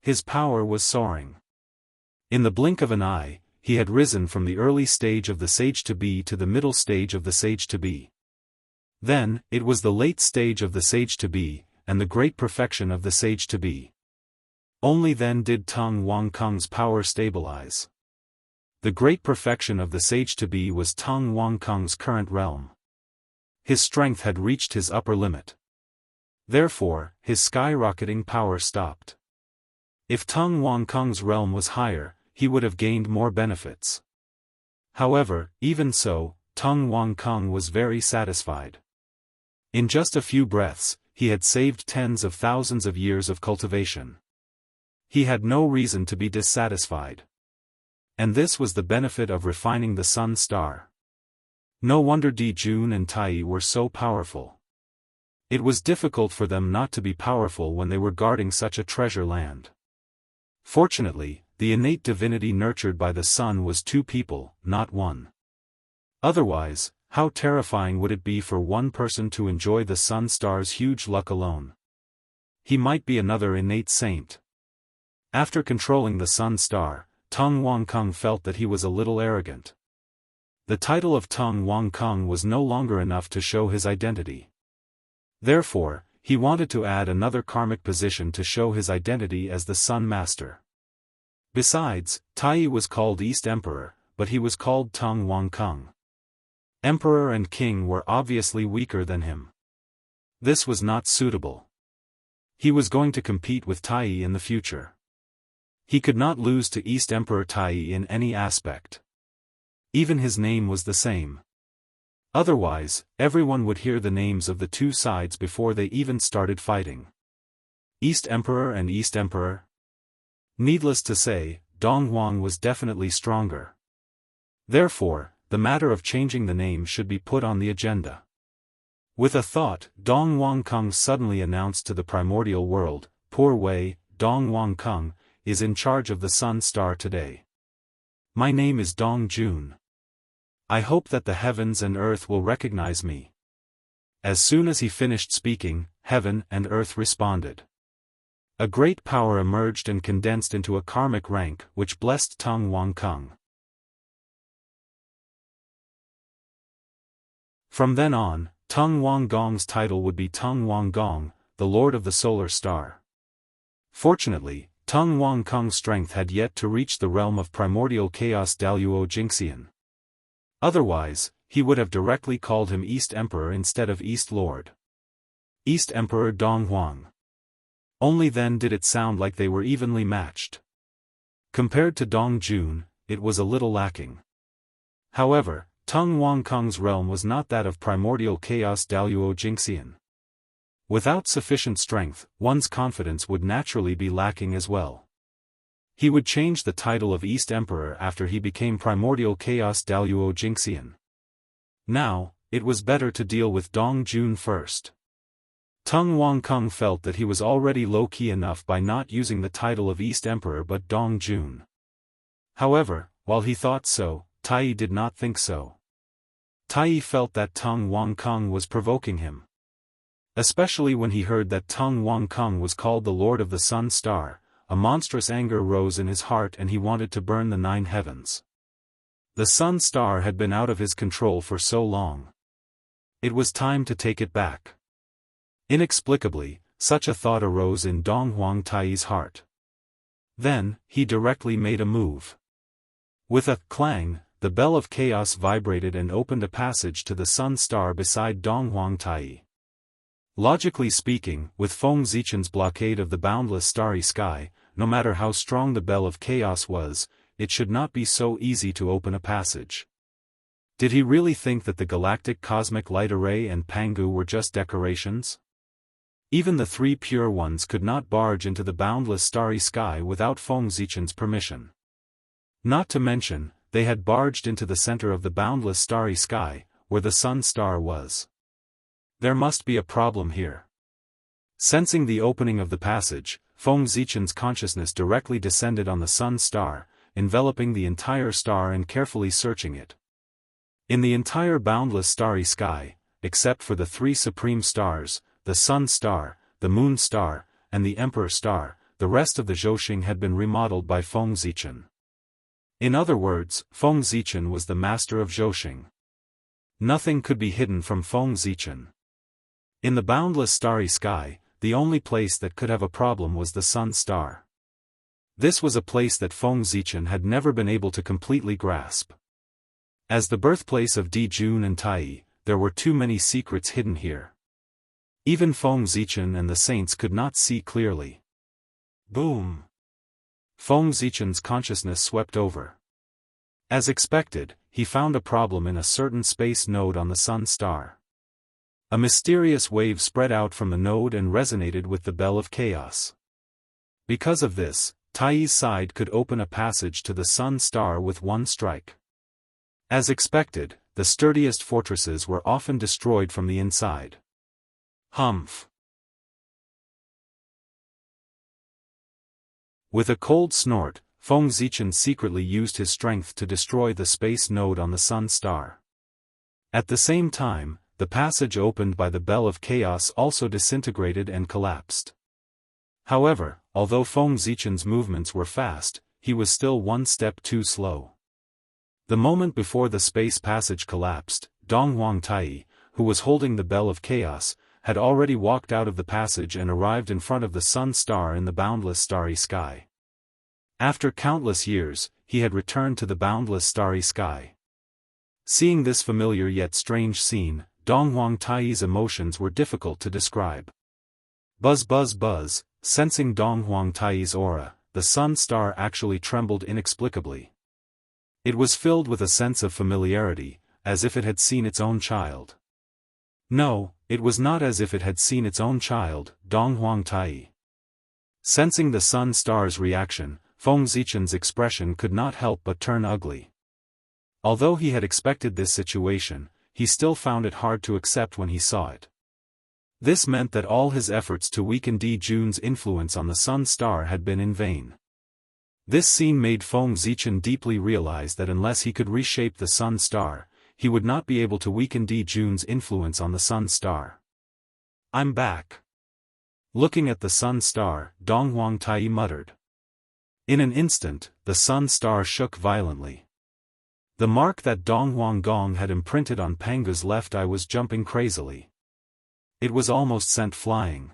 His power was soaring. In the blink of an eye, he had risen from the early stage of the sage-to-be to the middle stage of the sage-to-be. Then, it was the late stage of the sage-to-be, and the great perfection of the sage-to-be. Only then did Tung Wangkung's power stabilize. The great perfection of the sage-to-be was Tung Wangkung's current realm. His strength had reached his upper limit. Therefore, his skyrocketing power stopped. If Tung Wangkung's realm was higher, he would have gained more benefits. However, even so, Tung Wangkung was very satisfied. In just a few breaths, he had saved tens of thousands of years of cultivation. He had no reason to be dissatisfied. And this was the benefit of refining the sun star. No wonder Di Jun and Tai were so powerful. It was difficult for them not to be powerful when they were guarding such a treasure land. Fortunately, the innate divinity nurtured by the sun was two people, not one. Otherwise, how terrifying would it be for one person to enjoy the sun star's huge luck alone? He might be another innate saint. After controlling the sun star, Tung Wangkung felt that he was a little arrogant. The title of Tung Wangkung was no longer enough to show his identity. Therefore, he wanted to add another karmic position to show his identity as the Sun Master. Besides, Tai was called East Emperor, but he was called Tung Wangkung. Emperor and King were obviously weaker than him. This was not suitable. He was going to compete with Tai in the future. He could not lose to East Emperor Tai in any aspect. Even his name was the same. Otherwise, everyone would hear the names of the two sides before they even started fighting. East Emperor and East Emperor? Needless to say, Dong Huang was definitely stronger. Therefore, the matter of changing the name should be put on the agenda. With a thought, Dong Wangkung suddenly announced to the primordial world, "Poor Wei, Dong Wangkung, is in charge of the sun star today. My name is Dong Jun. I hope that the heavens and earth will recognize me." As soon as he finished speaking, heaven and earth responded. A great power emerged and condensed into a karmic rank which blessed Tung Wangkung. From then on, Tung Wangong's title would be Tung Wangong, the Lord of the Solar Star. Fortunately, Tung Wangkung's strength had yet to reach the realm of primordial chaos Daoist Jingxian. Otherwise, he would have directly called him East Emperor instead of East Lord. East Emperor Dong Huang. Only then did it sound like they were evenly matched. Compared to Dong Jun, it was a little lacking. However, Tung Wangkung's realm was not that of primordial chaos Daoist Jingxian. Without sufficient strength, one's confidence would naturally be lacking as well. He would change the title of East Emperor after he became primordial chaos Daoist Jingxian. Now, it was better to deal with Dong Jun first. Tung Wangkung felt that he was already low-key enough by not using the title of East Emperor but Dong Jun. However, while he thought so, Tai did not think so. Tai felt that Tung Wangkung was provoking him. Especially when he heard that Tung Wangkung was called the Lord of the Sun Star, a monstrous anger rose in his heart and he wanted to burn the 9 heavens. The Sun Star had been out of his control for so long. It was time to take it back. Inexplicably, such a thought arose in Dong Huang Tai's heart. Then, he directly made a move. With a clang, the bell of chaos vibrated and opened a passage to the Sun Star beside Dong Huang Tai. Logically speaking, with Feng Zichen's blockade of the boundless starry sky, no matter how strong the bell of chaos was, it should not be so easy to open a passage. Did he really think that the galactic cosmic light array and Pangu were just decorations? Even the 3 pure ones could not barge into the boundless starry sky without Feng Zichen's permission. Not to mention, they had barged into the center of the boundless starry sky, where the Sun Star was. There must be a problem here. Sensing the opening of the passage, Feng Zichen's consciousness directly descended on the Sun Star, enveloping the entire star and carefully searching it. In the entire boundless starry sky, except for the three supreme stars, the Sun Star, the Moon Star, and the Emperor Star, the rest of the Zhouxing had been remodeled by Feng Zichen. In other words, Feng Zichen was the master of Zhouxing. Nothing could be hidden from Feng Zichen. In the boundless starry sky, the only place that could have a problem was the Sun Star. This was a place that Feng Zichen had never been able to completely grasp. As the birthplace of Di Jun and Tai, there were too many secrets hidden here. Even Feng Zichen and the saints could not see clearly. Boom! Feng Zichen's consciousness swept over. As expected, he found a problem in a certain space node on the Sun Star. A mysterious wave spread out from the node and resonated with the Bell of Chaos. Because of this, Tai's side could open a passage to the Sun Star with one strike. As expected, the sturdiest fortresses were often destroyed from the inside. Humph! With a cold snort, Feng Zichen secretly used his strength to destroy the space node on the Sun Star. At the same time, the passage opened by the Bell of Chaos also disintegrated and collapsed. However, although Feng Zichen's movements were fast, he was still one step too slow. The moment before the space passage collapsed, Donghuang Tai, who was holding the Bell of Chaos, had already walked out of the passage and arrived in front of the Sun Star in the boundless starry sky. After countless years, he had returned to the boundless starry sky. Seeing this familiar yet strange scene, Donghuang Tai's emotions were difficult to describe. Buzz buzz buzz, sensing Donghuang Tai's aura, the Sun Star actually trembled inexplicably. It was filled with a sense of familiarity, as if it had seen its own child. No, it was not as if it had seen its own child, Donghuang Tai. Sensing the Sun Star's reaction, Feng Zichen's expression could not help but turn ugly. Although he had expected this situation, he still found it hard to accept when he saw it. This meant that all his efforts to weaken Di Jun's influence on the Sun Star had been in vain. This scene made Feng Zichen deeply realize that unless he could reshape the Sun Star, he would not be able to weaken Di Jun's influence on the Sun Star. I'm back. Looking at the Sun Star, Donghuang Tai muttered. In an instant, the Sun Star shook violently. The mark that Donghuang Gong had imprinted on Pangu's left eye was jumping crazily. It was almost sent flying.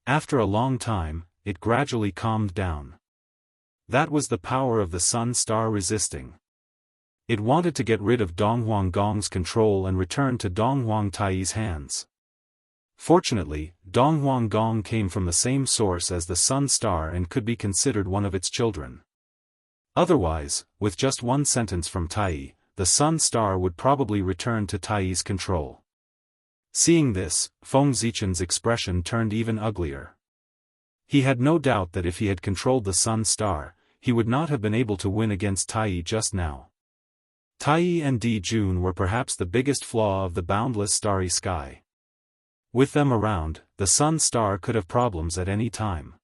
After a long time, it gradually calmed down. That was the power of the Sun Star resisting. It wanted to get rid of Donghuang Gong's control and return to Donghuang Tai's hands. Fortunately, Donghuang Gong came from the same source as the Sun Star and could be considered one of its children. Otherwise, with just one sentence from Tai, the Sun Star would probably return to Tai's control. Seeing this, Feng Zichen's expression turned even uglier. He had no doubt that if he had controlled the Sun Star, he would not have been able to win against Tai just now. Tai and Di Jun were perhaps the biggest flaw of the boundless starry sky. With them around, the Sun Star could have problems at any time.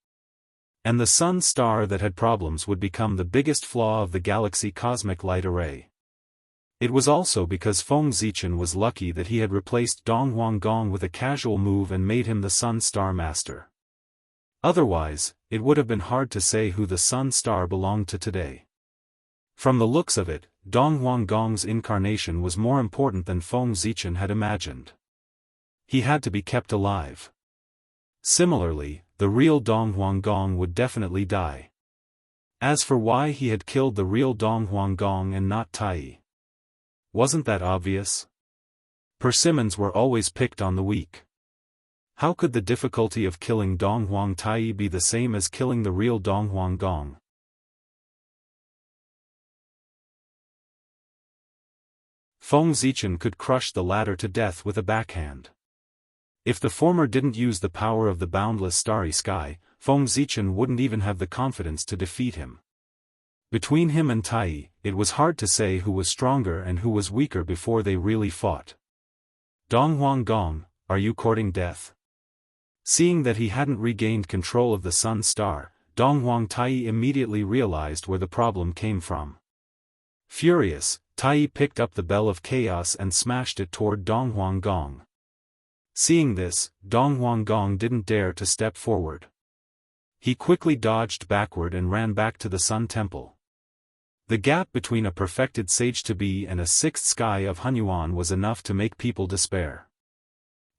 And the Sun Star that had problems would become the biggest flaw of the galaxy cosmic light array. It was also because Feng Zichen was lucky that he had replaced Donghuang Gong with a casual move and made him the Sun Star Master. Otherwise, it would have been hard to say who the Sun Star belonged to today. From the looks of it, Donghuang Gong's incarnation was more important than Feng Zichen had imagined. He had to be kept alive. Similarly, the real Donghuang Gong would definitely die. As for why he had killed the real Donghuang Gong and not Tai, wasn't that obvious? Persimmons were always picked on the weak. How could the difficulty of killing Donghuang Tai be the same as killing the real Donghuang Gong? Feng Zichen could crush the latter to death with a backhand. If the former didn't use the power of the boundless starry sky, Feng Zichen wouldn't even have the confidence to defeat him. Between him and Tai, it was hard to say who was stronger and who was weaker before they really fought. Donghuang Gong, are you courting death? Seeing that he hadn't regained control of the Sun Star, Donghuang Tai immediately realized where the problem came from. Furious, Tai picked up the Bell of Chaos and smashed it toward Dong Huanggong. Seeing this, Dong Huanggong didn't dare to step forward. He quickly dodged backward and ran back to the Sun Temple. The gap between a perfected sage-to-be and a sixth sky of Hunyuan was enough to make people despair.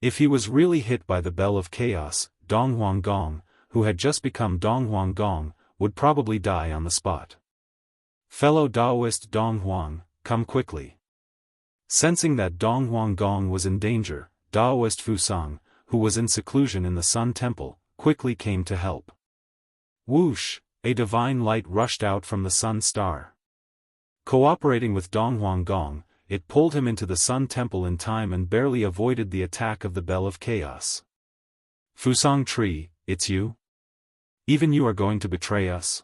If he was really hit by the Bell of Chaos, Dong Huanggong, who had just become Dong Huanggong, would probably die on the spot. Fellow Daoist Dong Huang, come quickly. Sensing that Dong Huanggong was in danger, Daoist Fusang, who was in seclusion in the Sun Temple, quickly came to help. Whoosh! A divine light rushed out from the Sun Star. Cooperating with Dong Huanggong, it pulled him into the Sun Temple in time and barely avoided the attack of the Bell of Chaos. Fusang Tree, it's you? Even you are going to betray us?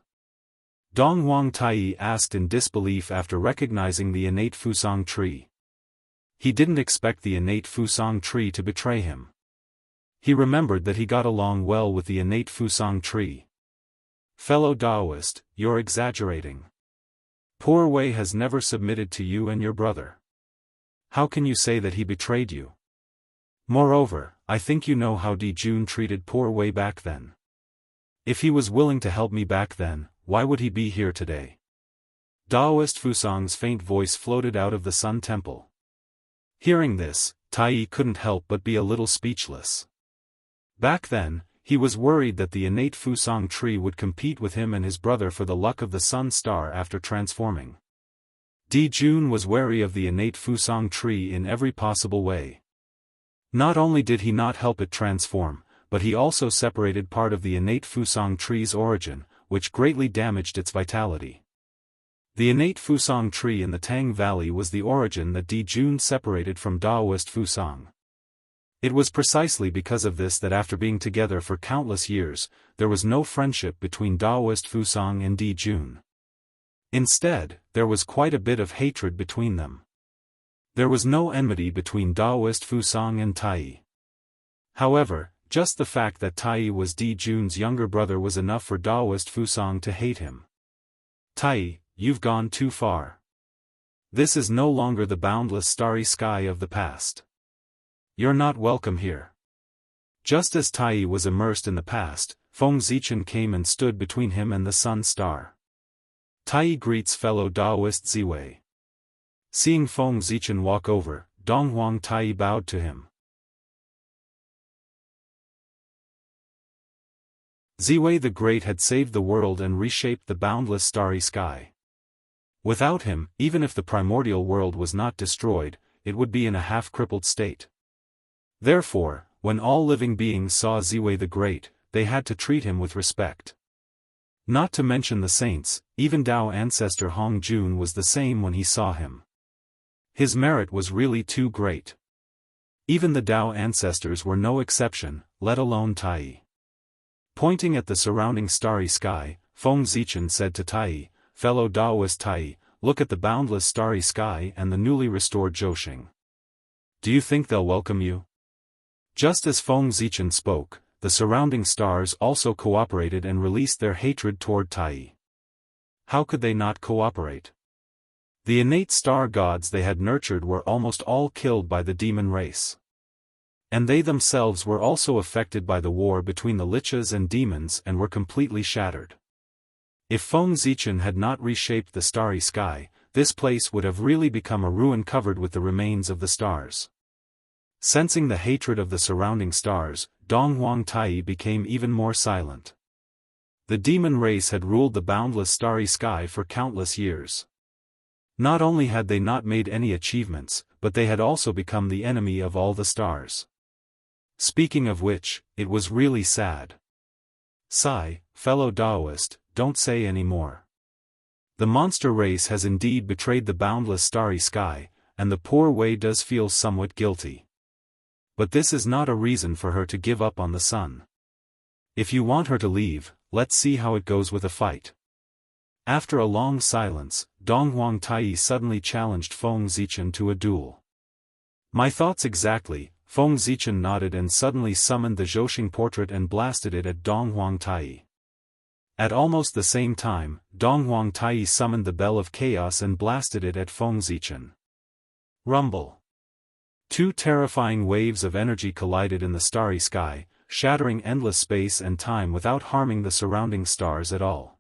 Dong Huang Tai asked in disbelief after recognizing the innate Fusang Tree. He didn't expect the innate Fusang Tree to betray him. He remembered that he got along well with the innate Fusang Tree. Fellow Daoist, you're exaggerating. Poor Wei has never submitted to you and your brother. How can you say that he betrayed you? Moreover, I think you know how Di Jun treated poor Wei back then. If he was willing to help me back then, why would he be here today? Daoist Fusang's faint voice floated out of the Sun Temple. Hearing this, Tai couldn't help but be a little speechless. Back then, he was worried that the innate Fusang Tree would compete with him and his brother for the luck of the Sun Star after transforming. Di Jun was wary of the innate Fusang Tree in every possible way. Not only did he not help it transform, but he also separated part of the innate Fusang Tree's origin, which greatly damaged its vitality. The innate Fusang Tree in the Tang Valley was the origin that Di Jun separated from Daoist Fusang. It was precisely because of this that after being together for countless years, there was no friendship between Daoist Fusang and Di Jun. Instead, there was quite a bit of hatred between them. There was no enmity between Daoist Fusang and Tai. However, just the fact that Tai was Di Jun's younger brother was enough for Daoist Fusang to hate him. Tai, you've gone too far. This is no longer the boundless starry sky of the past. You're not welcome here. Just as Tai was immersed in the past, Feng Zichen came and stood between him and the Sun Star. Tai greets fellow Daoist Ziwei. Seeing Feng Zichen walk over, Dong Huang Tai bowed to him. Ziwei the Great had saved the world and reshaped the boundless starry sky. Without him, even if the primordial world was not destroyed, it would be in a half-crippled state. Therefore, when all living beings saw Ziwei the Great, they had to treat him with respect. Not to mention the saints, even Dao ancestor Hong Jun was the same when he saw him. His merit was really too great. Even the Dao ancestors were no exception, let alone Tai. Pointing at the surrounding starry sky, Feng Zichen said to Tai, fellow Daoist Tai, look at the boundless starry sky and the newly restored Zhouxing. Do you think they'll welcome you? Just as Feng Zichen spoke, the surrounding stars also cooperated and released their hatred toward Tai. How could they not cooperate? The innate star gods they had nurtured were almost all killed by the demon race. And they themselves were also affected by the war between the lichas and demons and were completely shattered. If Feng Zichen had not reshaped the starry sky, this place would have really become a ruin covered with the remains of the stars. Sensing the hatred of the surrounding stars, Dong Huang Tai became even more silent. The demon race had ruled the boundless starry sky for countless years. Not only had they not made any achievements, but they had also become the enemy of all the stars. Speaking of which, it was really sad. Sigh, fellow Daoist, don't say any more. The monster race has indeed betrayed the boundless starry sky, and the poor Wei does feel somewhat guilty. But this is not a reason for her to give up on the sun. If you want her to leave, let's see how it goes with a fight. After a long silence, Dong Huang Tai suddenly challenged Feng Zichen to a duel. My thoughts exactly, Feng Zichen nodded and suddenly summoned the Zhouxing portrait and blasted it at Dong Huang Tai. At almost the same time, Donghuang Tai summoned the Bell of Chaos and blasted it at Feng Zichen. Rumble. Two terrifying waves of energy collided in the starry sky, shattering endless space and time without harming the surrounding stars at all.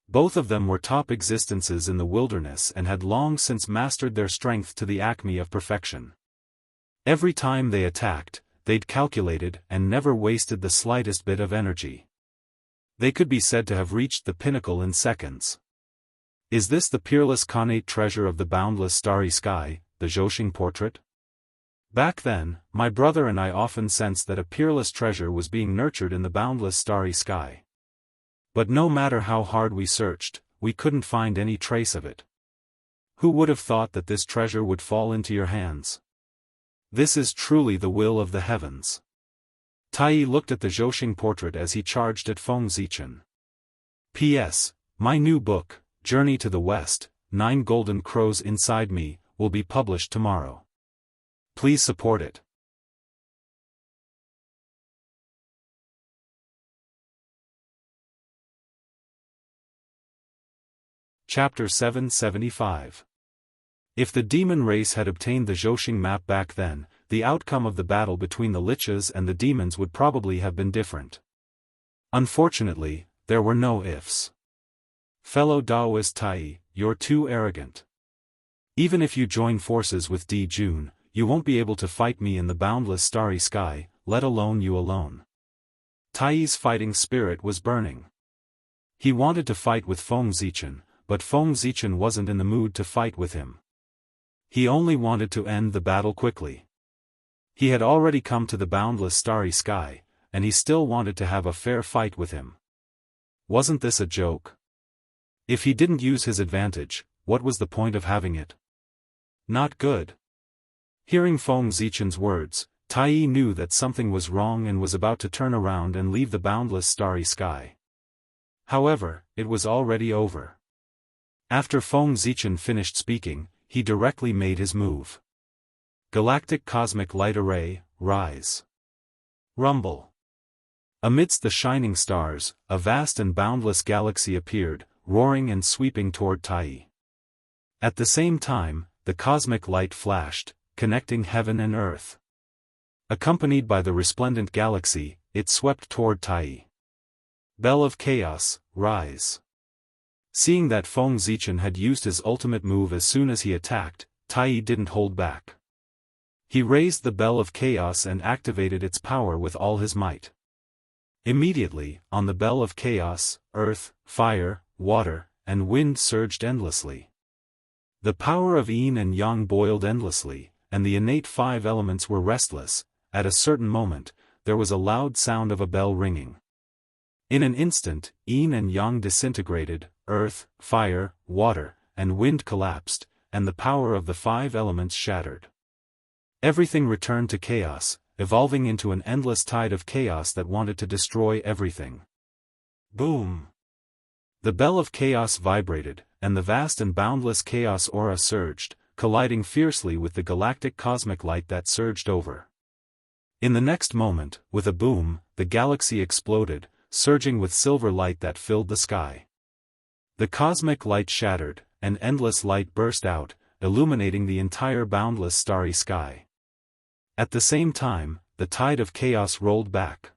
Both of them were top existences in the wilderness and had long since mastered their strength to the acme of perfection. Every time they attacked, they'd calculated and never wasted the slightest bit of energy. They could be said to have reached the pinnacle in seconds. Is this the peerless connate treasure of the boundless starry sky, the Zhouxing portrait? Back then, my brother and I often sensed that a peerless treasure was being nurtured in the boundless starry sky. But no matter how hard we searched, we couldn't find any trace of it. Who would have thought that this treasure would fall into your hands? This is truly the will of the heavens. Tai looked at the Zhouxing portrait as he charged at Feng Zichen. P.S. My new book, Journey to the West, 9 Golden Crows Inside Me, will be published tomorrow. Please support it. Chapter 775. If the demon race had obtained the Zhouxing map back then, the outcome of the battle between the liches and the demons would probably have been different. Unfortunately, there were no ifs. Fellow Daoist Tai, you're too arrogant. Even if you join forces with Di Jun, you won't be able to fight me in the boundless starry sky, let alone you alone. Tai's fighting spirit was burning. He wanted to fight with Feng Zichen, but Feng Zichen wasn't in the mood to fight with him. He only wanted to end the battle quickly. He had already come to the boundless starry sky, and he still wanted to have a fair fight with him. Wasn't this a joke? If he didn't use his advantage, what was the point of having it? Not good. Hearing Feng Zichen's words, Tai knew that something was wrong and was about to turn around and leave the boundless starry sky. However, it was already over. After Feng Zichen finished speaking, he directly made his move. Galactic Cosmic Light Array, rise. Rumble. Amidst the shining stars, a vast and boundless galaxy appeared, roaring and sweeping toward Tai. At the same time, the cosmic light flashed, connecting heaven and earth. Accompanied by the resplendent galaxy, it swept toward Tai. Bell of Chaos, rise. Seeing that Feng Zichen had used his ultimate move as soon as he attacked, Tai didn't hold back. He raised the Bell of Chaos and activated its power with all his might. Immediately, on the Bell of Chaos, earth, fire, water, and wind surged endlessly. The power of yin and yang boiled endlessly, and the innate 5 elements were restless. At a certain moment, there was a loud sound of a bell ringing. In an instant, yin and yang disintegrated, earth, fire, water, and wind collapsed, and the power of the 5 elements shattered. Everything returned to chaos, evolving into an endless tide of chaos that wanted to destroy everything. Boom! The Bell of Chaos vibrated, and the vast and boundless chaos aura surged, colliding fiercely with the galactic cosmic light that surged over. In the next moment, with a boom, the galaxy exploded, surging with silver light that filled the sky. The cosmic light shattered, and endless light burst out, illuminating the entire boundless starry sky. At the same time, the tide of chaos rolled back.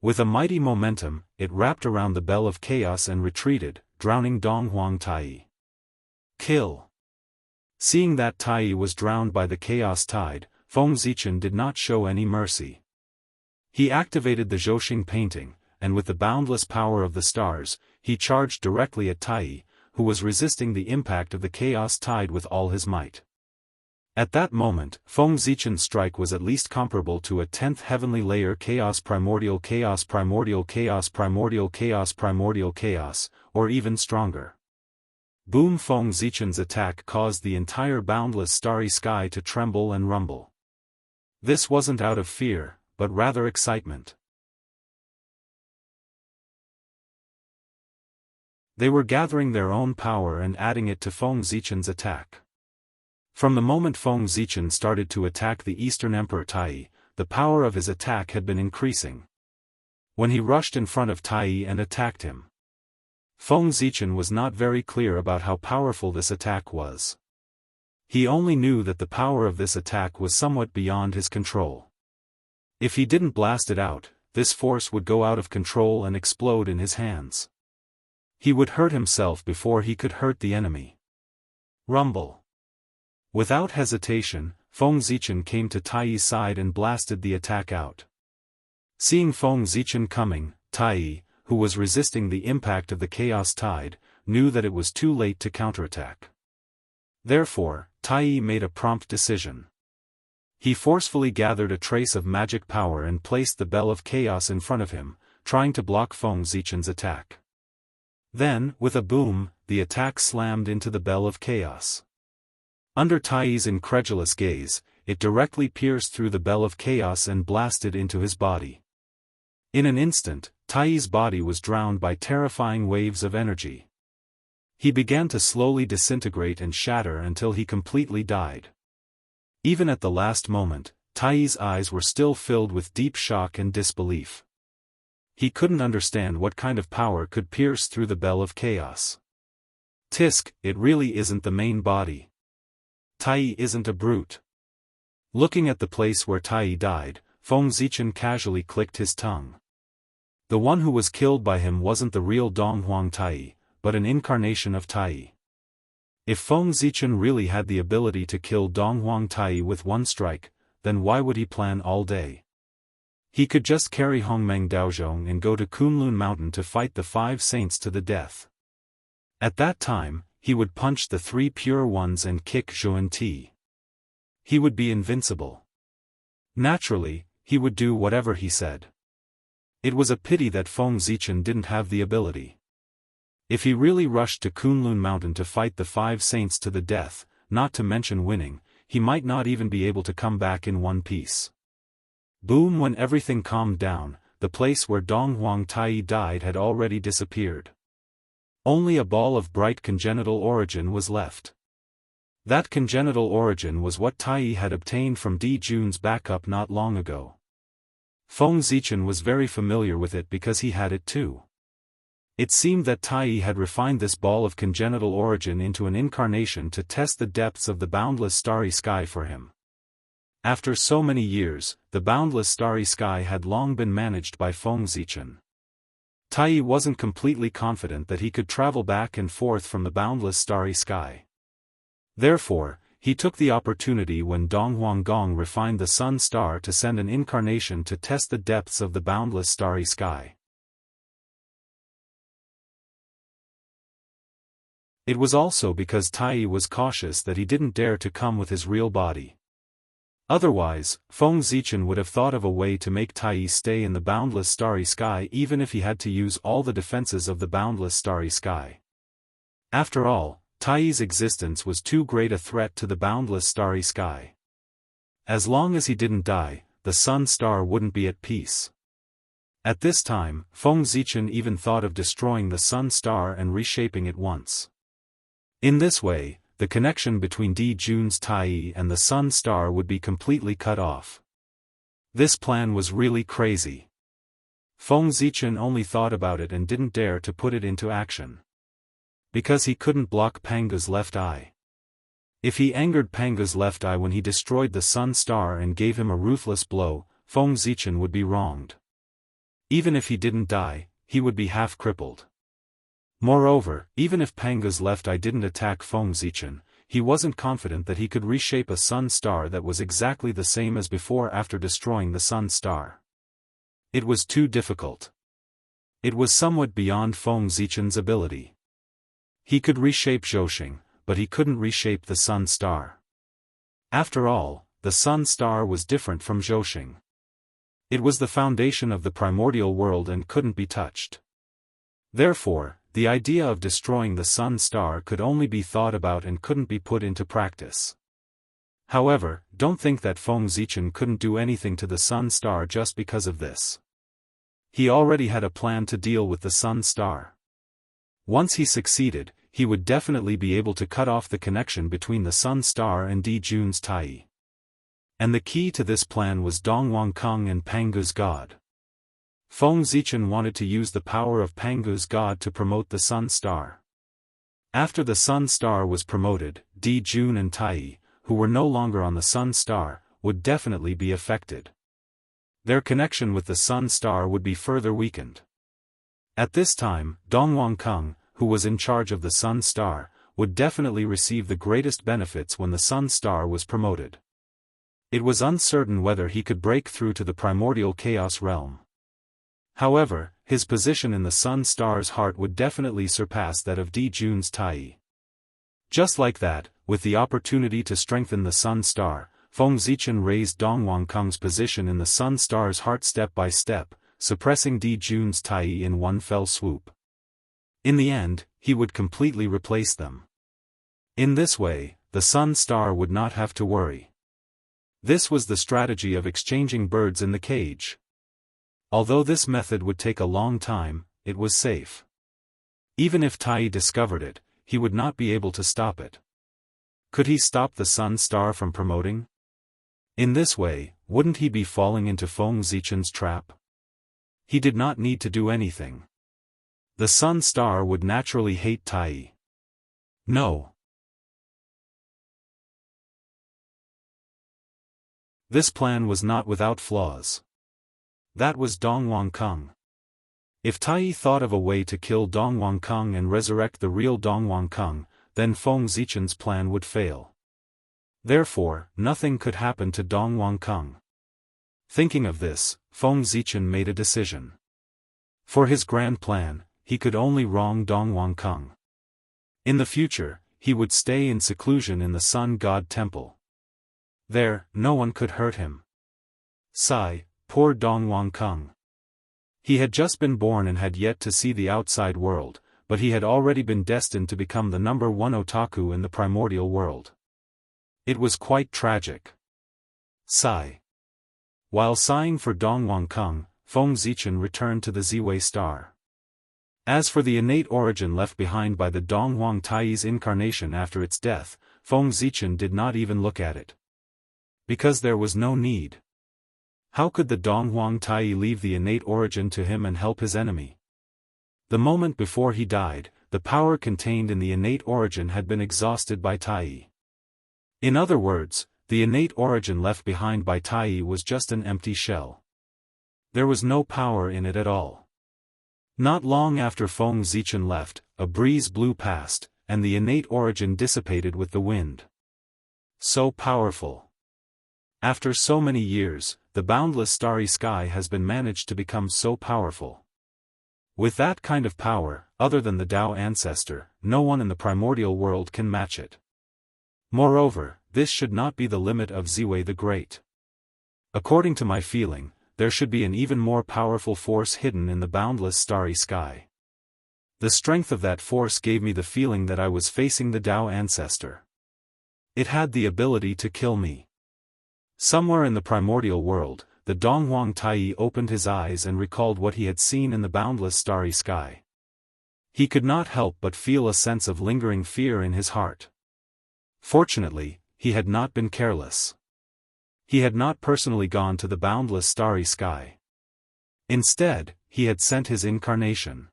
With a mighty momentum, it wrapped around the Bell of Chaos and retreated, drowning Donghuang Tai. Kill. Seeing that Tai was drowned by the chaos tide, Feng Zichen did not show any mercy. He activated the Zhouxing painting, and with the boundless power of the stars, he charged directly at Tai, who was resisting the impact of the chaos tide with all his might. At that moment, Feng Zichen's strike was at least comparable to a 10th heavenly layer chaos primordial chaos primordial chaos primordial chaos primordial chaos, or even stronger. Boom! Feng Zichen's attack caused the entire boundless starry sky to tremble and rumble. This wasn't out of fear, but rather excitement. They were gathering their own power and adding it to Feng Zichen's attack. From the moment Feng Zichen started to attack the Eastern Emperor Tai, the power of his attack had been increasing. when he rushed in front of Tai Yi and attacked him. Feng Zichen was not very clear about how powerful this attack was. He only knew that the power of this attack was somewhat beyond his control. If he didn't blast it out, this force would go out of control and explode in his hands. He would hurt himself before he could hurt the enemy. Rumble. Without hesitation, Feng Zichen came to Tai Yi's side and blasted the attack out. Seeing Feng Zichen coming, Tai Yi, who was resisting the impact of the chaos tide, knew that it was too late to counterattack. Therefore, Tai Yi made a prompt decision. He forcefully gathered a trace of magic power and placed the Bell of Chaos in front of him, trying to block Feng Zichen's attack. Then, with a boom, the attack slammed into the Bell of Chaos. Under Tai Yi's incredulous gaze, it directly pierced through the Bell of Chaos and blasted into his body. In an instant, Tai Yi's body was drowned by terrifying waves of energy. He began to slowly disintegrate and shatter until he completely died. Even at the last moment, Tai Yi's eyes were still filled with deep shock and disbelief. He couldn't understand what kind of power could pierce through the Bell of Chaos. Tisk, it really isn't the main body. Tai Yi isn't a brute. Looking at the place where Tai Yi died, Feng Zichen casually clicked his tongue. The one who was killed by him wasn't the real Donghuang Tai Yi, but an incarnation of Tai Yi. If Feng Zichen really had the ability to kill Donghuang Tai Yi with one strike, then why would he plan all day? He could just carry Hongmeng Daozhong and go to Kunlun Mountain to fight the 5 saints to the death. At that time, he would punch the 3 pure ones and kick Zhuan Ti. He would be invincible. Naturally, he would do whatever he said. It was a pity that Feng Zichen didn't have the ability. If he really rushed to Kunlun Mountain to fight the 5 saints to the death, not to mention winning, he might not even be able to come back in one piece. Boom! When everything calmed down, the place where Donghuang Tai Yi died had already disappeared. Only a ball of bright congenital origin was left. That congenital origin was what Tai Yi had obtained from Di Jun's backup not long ago. Feng Zichen was very familiar with it because he had it too. It seemed that Tai Yi had refined this ball of congenital origin into an incarnation to test the depths of the boundless starry sky for him. After so many years, the boundless starry sky had long been managed by Feng Zichen. Tai Yi wasn't completely confident that he could travel back and forth from the boundless starry sky. Therefore, he took the opportunity when Donghuang Gong refined the sun star to send an incarnation to test the depths of the boundless starry sky. It was also because Tai Yi was cautious that he didn't dare to come with his real body. Otherwise, Feng Zichen would have thought of a way to make Tai Yi stay in the boundless starry sky even if he had to use all the defenses of the boundless starry sky. After all, Tai Yi's existence was too great a threat to the boundless starry sky. As long as he didn't die, the sun star wouldn't be at peace. At this time, Feng Zichen even thought of destroying the sun star and reshaping it once. In this way, the connection between Di Jun's Tai Yi and the sun star would be completely cut off. This plan was really crazy. Feng Zichen only thought about it and didn't dare to put it into action. Because he couldn't block Panga's left eye. If he angered Panga's left eye when he destroyed the sun star and gave him a ruthless blow, Feng Zichen would be wronged. Even if he didn't die, he would be half crippled. Moreover, even if Panga's left eye didn't attack Feng Zichen, he wasn't confident that he could reshape a sun star that was exactly the same as before after destroying the sun star. It was too difficult. It was somewhat beyond Feng Zichen's ability. He could reshape Zhouxing, but he couldn't reshape the sun star. After all, the sun star was different from Zhouxing. It was the foundation of the primordial world and couldn't be touched. Therefore, the idea of destroying the sun star could only be thought about and couldn't be put into practice. However, don't think that Feng Zichen couldn't do anything to the sun star just because of this. He already had a plan to deal with the sun star. Once he succeeded, he would definitely be able to cut off the connection between the sun star and Di Jun's Tai Yi. And the key to this plan was Donghuang Kong and Pangu's god. Feng Zichen wanted to use the power of Pangu's god to promote the Sun Star. After the Sun Star was promoted, Di Jun and Tai, who were no longer on the Sun Star, would definitely be affected. Their connection with the Sun Star would be further weakened. At this time, Dongwang Kung, who was in charge of the Sun Star, would definitely receive the greatest benefits when the Sun Star was promoted. It was uncertain whether he could break through to the primordial chaos realm. However, his position in the Sun Star's heart would definitely surpass that of Di Jun's Tai. Just like that, with the opportunity to strengthen the Sun Star, Feng Zichen raised Dongwang Kung's position in the Sun Star's heart step by step, suppressing Di Jun's Tai in one fell swoop. In the end, he would completely replace them. In this way, the Sun Star would not have to worry. This was the strategy of exchanging birds in the cage. Although this method would take a long time, it was safe. Even if Tai discovered it, he would not be able to stop it. Could he stop the Sun Star from promoting? In this way, wouldn't he be falling into Feng Zichen's trap? He did not need to do anything. The Sun Star would naturally hate Tai. No. This plan was not without flaws. That was Dongwang Kung. If Tai thought of a way to kill Dongwang Kung and resurrect the real Dongwang Kung, then Feng Zichen's plan would fail. Therefore, nothing could happen to Dongwang Kung. Thinking of this, Feng Zichen made a decision. For his grand plan, he could only wrong Dongwang Kung. In the future, he would stay in seclusion in the Sun God Temple. There, no one could hurt him. Sigh, poor Dongwang Kung. He had just been born and had yet to see the outside world, but he had already been destined to become the #1 otaku in the primordial world. It was quite tragic. Sigh. While sighing for Dongwang Kung, Feng Zichen returned to the Ziwei Star. As for the innate origin left behind by the Dongwang Tai's incarnation after its death, Feng Zichen did not even look at it. Because there was no need. How could the Dongwang Tai leave the innate origin to him and help his enemy? The moment before he died, the power contained in the innate origin had been exhausted by Tai. In other words, the innate origin left behind by Tai was just an empty shell. There was no power in it at all. Not long after Feng Zichen left, a breeze blew past, and the innate origin dissipated with the wind. So powerful. After so many years, the boundless starry sky has been managed to become so powerful. With that kind of power, other than the Dao ancestor, no one in the primordial world can match it. Moreover, this should not be the limit of Ziwei the Great. According to my feeling, there should be an even more powerful force hidden in the boundless starry sky. The strength of that force gave me the feeling that I was facing the Dao ancestor. It had the ability to kill me. Somewhere in the primordial world, the Dongwang Tai opened his eyes and recalled what he had seen in the boundless starry sky. He could not help but feel a sense of lingering fear in his heart. Fortunately, he had not been careless. He had not personally gone to the boundless starry sky. Instead, he had sent his incarnation.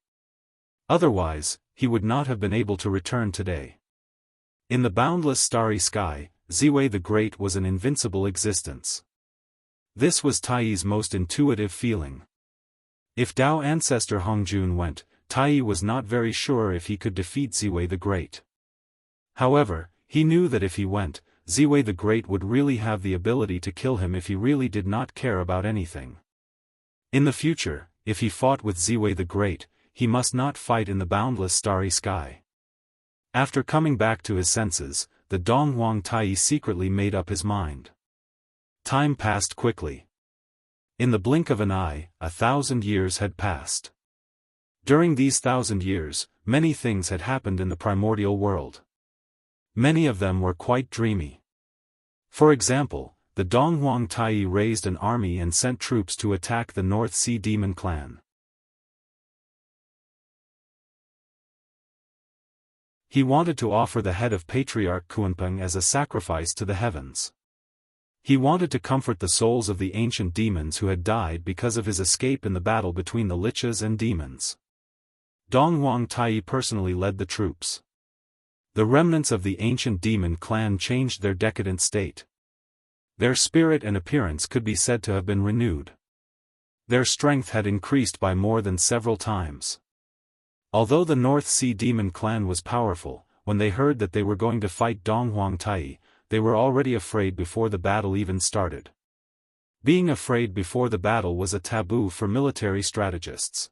Otherwise, he would not have been able to return today. In the boundless starry sky, Ziwei the Great was an invincible existence. This was Tai's most intuitive feeling. If Dao ancestor Hongjun went, Tai was not very sure if he could defeat Ziwei the Great. However, he knew that if he went, Ziwei the Great would really have the ability to kill him if he really did not care about anything. In the future, if he fought with Ziwei the Great, he must not fight in the boundless starry sky. After coming back to his senses, the Dongwang Tai secretly made up his mind. Time passed quickly. In the blink of an eye, 1,000 years had passed. During these 1,000 years, many things had happened in the primordial world. Many of them were quite dreamy. For example, the Dongwang Tai raised an army and sent troops to attack the North Sea Demon clan. He wanted to offer the head of Patriarch Kunpeng as a sacrifice to the heavens. He wanted to comfort the souls of the ancient demons who had died because of his escape in the battle between the liches and demons. Dong Huang Tai personally led the troops. The remnants of the ancient demon clan changed their decadent state. Their spirit and appearance could be said to have been renewed. Their strength had increased by more than several times. Although the North Sea demon clan was powerful, when they heard that they were going to fight Dong Huang Tai, they were already afraid before the battle even started. Being afraid before the battle was a taboo for military strategists.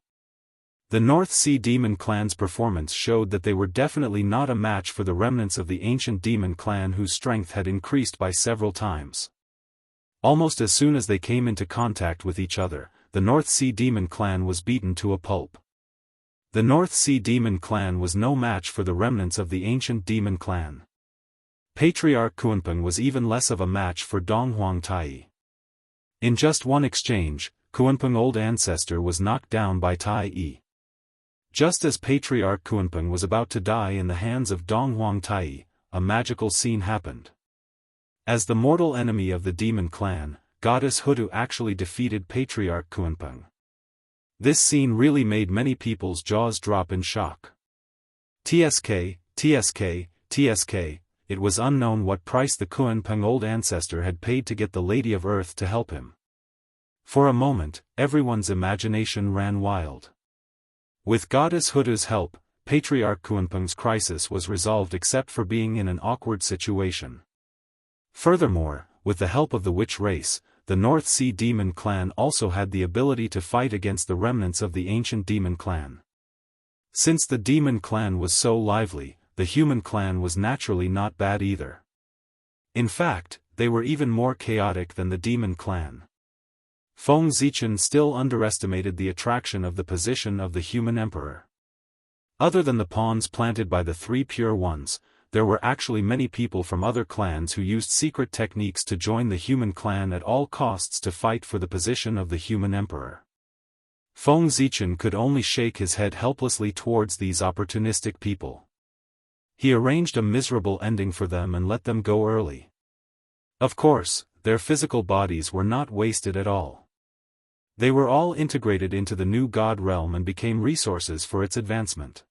The North Sea demon clan's performance showed that they were definitely not a match for the remnants of the ancient demon clan whose strength had increased by several times. Almost as soon as they came into contact with each other, the North Sea demon clan was beaten to a pulp. The North Sea demon clan was no match for the remnants of the ancient demon clan. Patriarch Kunpeng was even less of a match for Dong Huang Tai. In just one exchange, Kunpeng old ancestor was knocked down by Tai. Just as Patriarch Kunpeng was about to die in the hands of Dong Huang Tai, a magical scene happened. As the mortal enemy of the demon clan, Goddess Hudu actually defeated Patriarch Kunpeng. This scene really made many people's jaws drop in shock. TSK, TSK, TSK. It was unknown what price the Kunpeng old ancestor had paid to get the Lady of Earth to help him. For a moment, everyone's imagination ran wild. With Goddess Hudu's help, Patriarch Kunpeng's crisis was resolved except for being in an awkward situation. Furthermore, with the help of the witch race, the North Sea demon clan also had the ability to fight against the remnants of the ancient demon clan. Since the demon clan was so lively, the human clan was naturally not bad either. In fact, they were even more chaotic than the demon clan. Feng Zichen still underestimated the attraction of the position of the human emperor. Other than the pawns planted by the three pure ones, there were actually many people from other clans who used secret techniques to join the human clan at all costs to fight for the position of the human emperor. Feng Zichen could only shake his head helplessly towards these opportunistic people. He arranged a miserable ending for them and let them go early. Of course, their physical bodies were not wasted at all. They were all integrated into the new god realm and became resources for its advancement.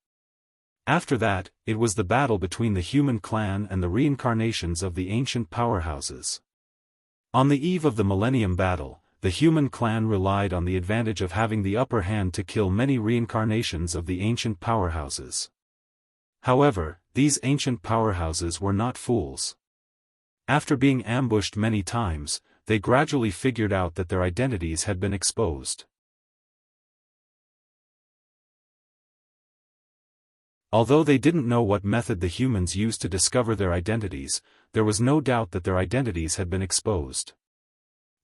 After that, it was the battle between the human clan and the reincarnations of the ancient powerhouses. On the eve of the Millennium Battle, the human clan relied on the advantage of having the upper hand to kill many reincarnations of the ancient powerhouses. However, these ancient powerhouses were not fools. After being ambushed many times, they gradually figured out that their identities had been exposed. Although they didn't know what method the humans used to discover their identities, there was no doubt that their identities had been exposed.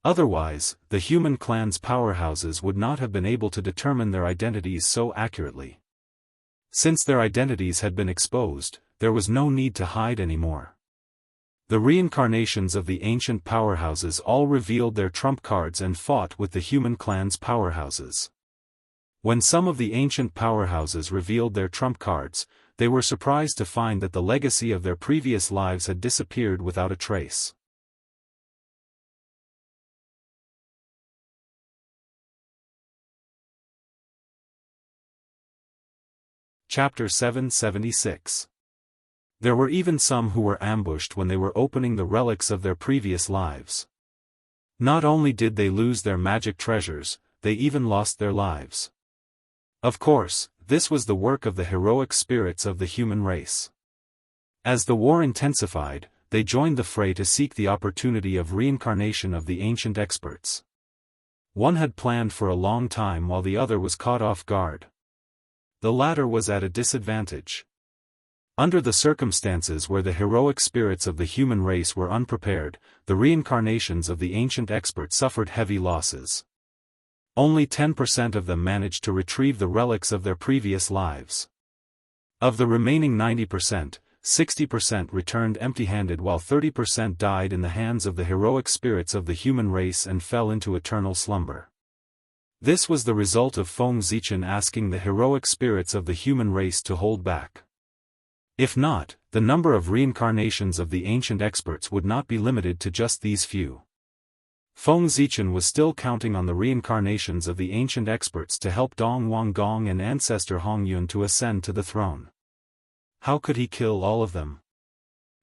Otherwise, the human clan's powerhouses would not have been able to determine their identities so accurately. Since their identities had been exposed, there was no need to hide anymore. The reincarnations of the ancient powerhouses all revealed their trump cards and fought with the human clan's powerhouses. When some of the ancient powerhouses revealed their trump cards, they were surprised to find that the legacy of their previous lives had disappeared without a trace. Chapter 776. There were even some who were ambushed when they were opening the relics of their previous lives. Not only did they lose their magic treasures, they even lost their lives. Of course, this was the work of the heroic spirits of the human race. As the war intensified, they joined the fray to seek the opportunity of reincarnation of the ancient experts. One had planned for a long time while the other was caught off guard. The latter was at a disadvantage. Under the circumstances where the heroic spirits of the human race were unprepared, the reincarnations of the ancient experts suffered heavy losses. Only 10% of them managed to retrieve the relics of their previous lives. Of the remaining 90%, 60% returned empty-handed while 30% died in the hands of the heroic spirits of the human race and fell into eternal slumber. This was the result of Feng Zichen asking the heroic spirits of the human race to hold back. If not, the number of reincarnations of the ancient experts would not be limited to just these few. Feng Zichen was still counting on the reincarnations of the ancient experts to help Dong Wanggong and ancestor Hong Yun to ascend to the throne. How could he kill all of them?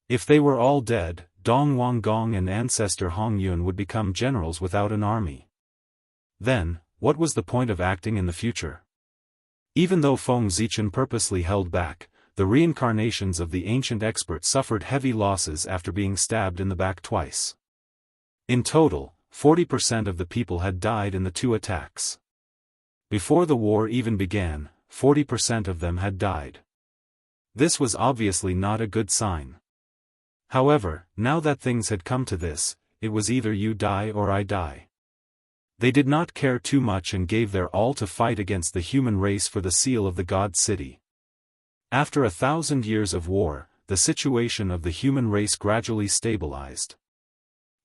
If they were all dead, Dong Wanggong and ancestor Hong Yun would become generals without an army. Then, what was the point of acting in the future? Even though Feng Zichen purposely held back, the reincarnations of the ancient experts suffered heavy losses after being stabbed in the back twice. In total, 40% of the people had died in the 2 attacks. Before the war even began, 40% of them had died. This was obviously not a good sign. However, now that things had come to this, it was either you die or I die. They did not care too much and gave their all to fight against the human race for the seal of the God City. After 1,000 years of war, the situation of the human race gradually stabilized.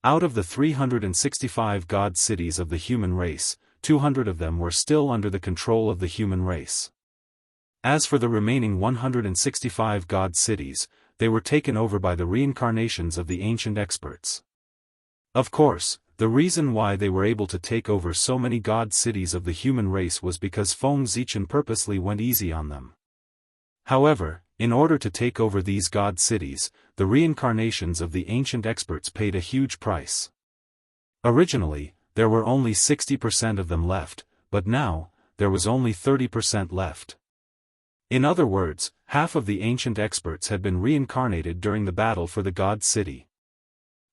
Out of the 365 God cities of the human race, 200 of them were still under the control of the human race. As for the remaining 165 God cities, they were taken over by the reincarnations of the ancient experts. Of course, the reason why they were able to take over so many God cities of the human race was because Feng Zichen purposely went easy on them. However, in order to take over these God cities, the reincarnations of the ancient experts paid a huge price. Originally, there were only 60% of them left, but now, there was only 30% left. In other words, half of the ancient experts had been reincarnated during the battle for the God City.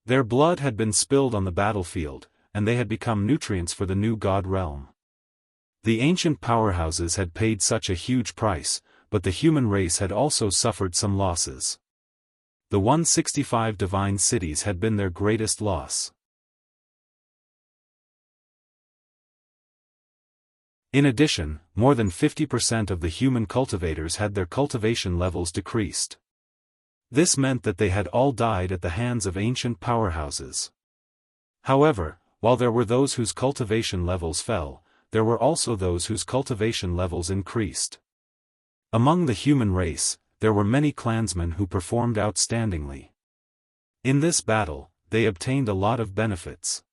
Their blood had been spilled on the battlefield, and they had become nutrients for the new God realm. The ancient powerhouses had paid such a huge price, but the human race had also suffered some losses. The 165 divine cities had been their greatest loss. In addition, more than 50% of the human cultivators had their cultivation levels decreased. This meant that they had all died at the hands of ancient powerhouses. However, while there were those whose cultivation levels fell, there were also those whose cultivation levels increased. Among the human race, there were many clansmen who performed outstandingly. In this battle, they obtained a lot of benefits.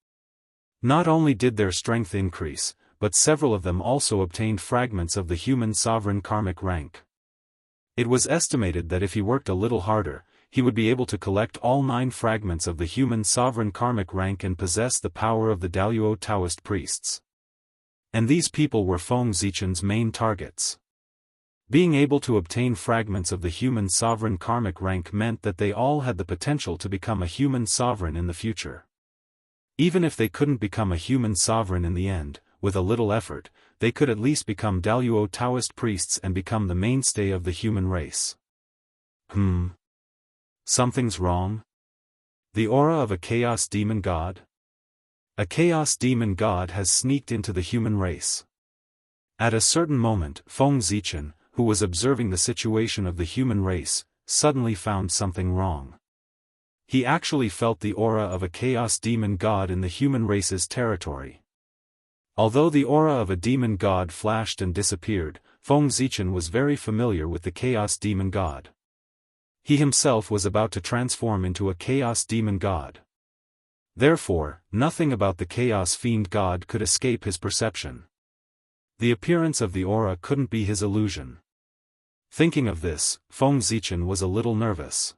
Not only did their strength increase, but several of them also obtained fragments of the human sovereign karmic rank. It was estimated that if he worked a little harder, he would be able to collect all 9 fragments of the human sovereign karmic rank and possess the power of the Daoist Taoist priests. And these people were Feng Zichen's main targets. Being able to obtain fragments of the human sovereign karmic rank meant that they all had the potential to become a human sovereign in the future. Even if they couldn't become a human sovereign in the end, with a little effort, they could at least become Daoist Taoist priests and become the mainstay of the human race. Something's wrong? The aura of a chaos demon god? A chaos demon god has sneaked into the human race. At a certain moment, Feng Zichen, who was observing the situation of the human race, suddenly found something wrong. He actually felt the aura of a chaos demon god in the human race's territory. Although the aura of a demon god flashed and disappeared, Feng Zichen was very familiar with the chaos demon god. He himself was about to transform into a chaos demon god. Therefore, nothing about the chaos fiend god could escape his perception. The appearance of the aura couldn't be his illusion. Thinking of this, Feng Zichen was a little nervous.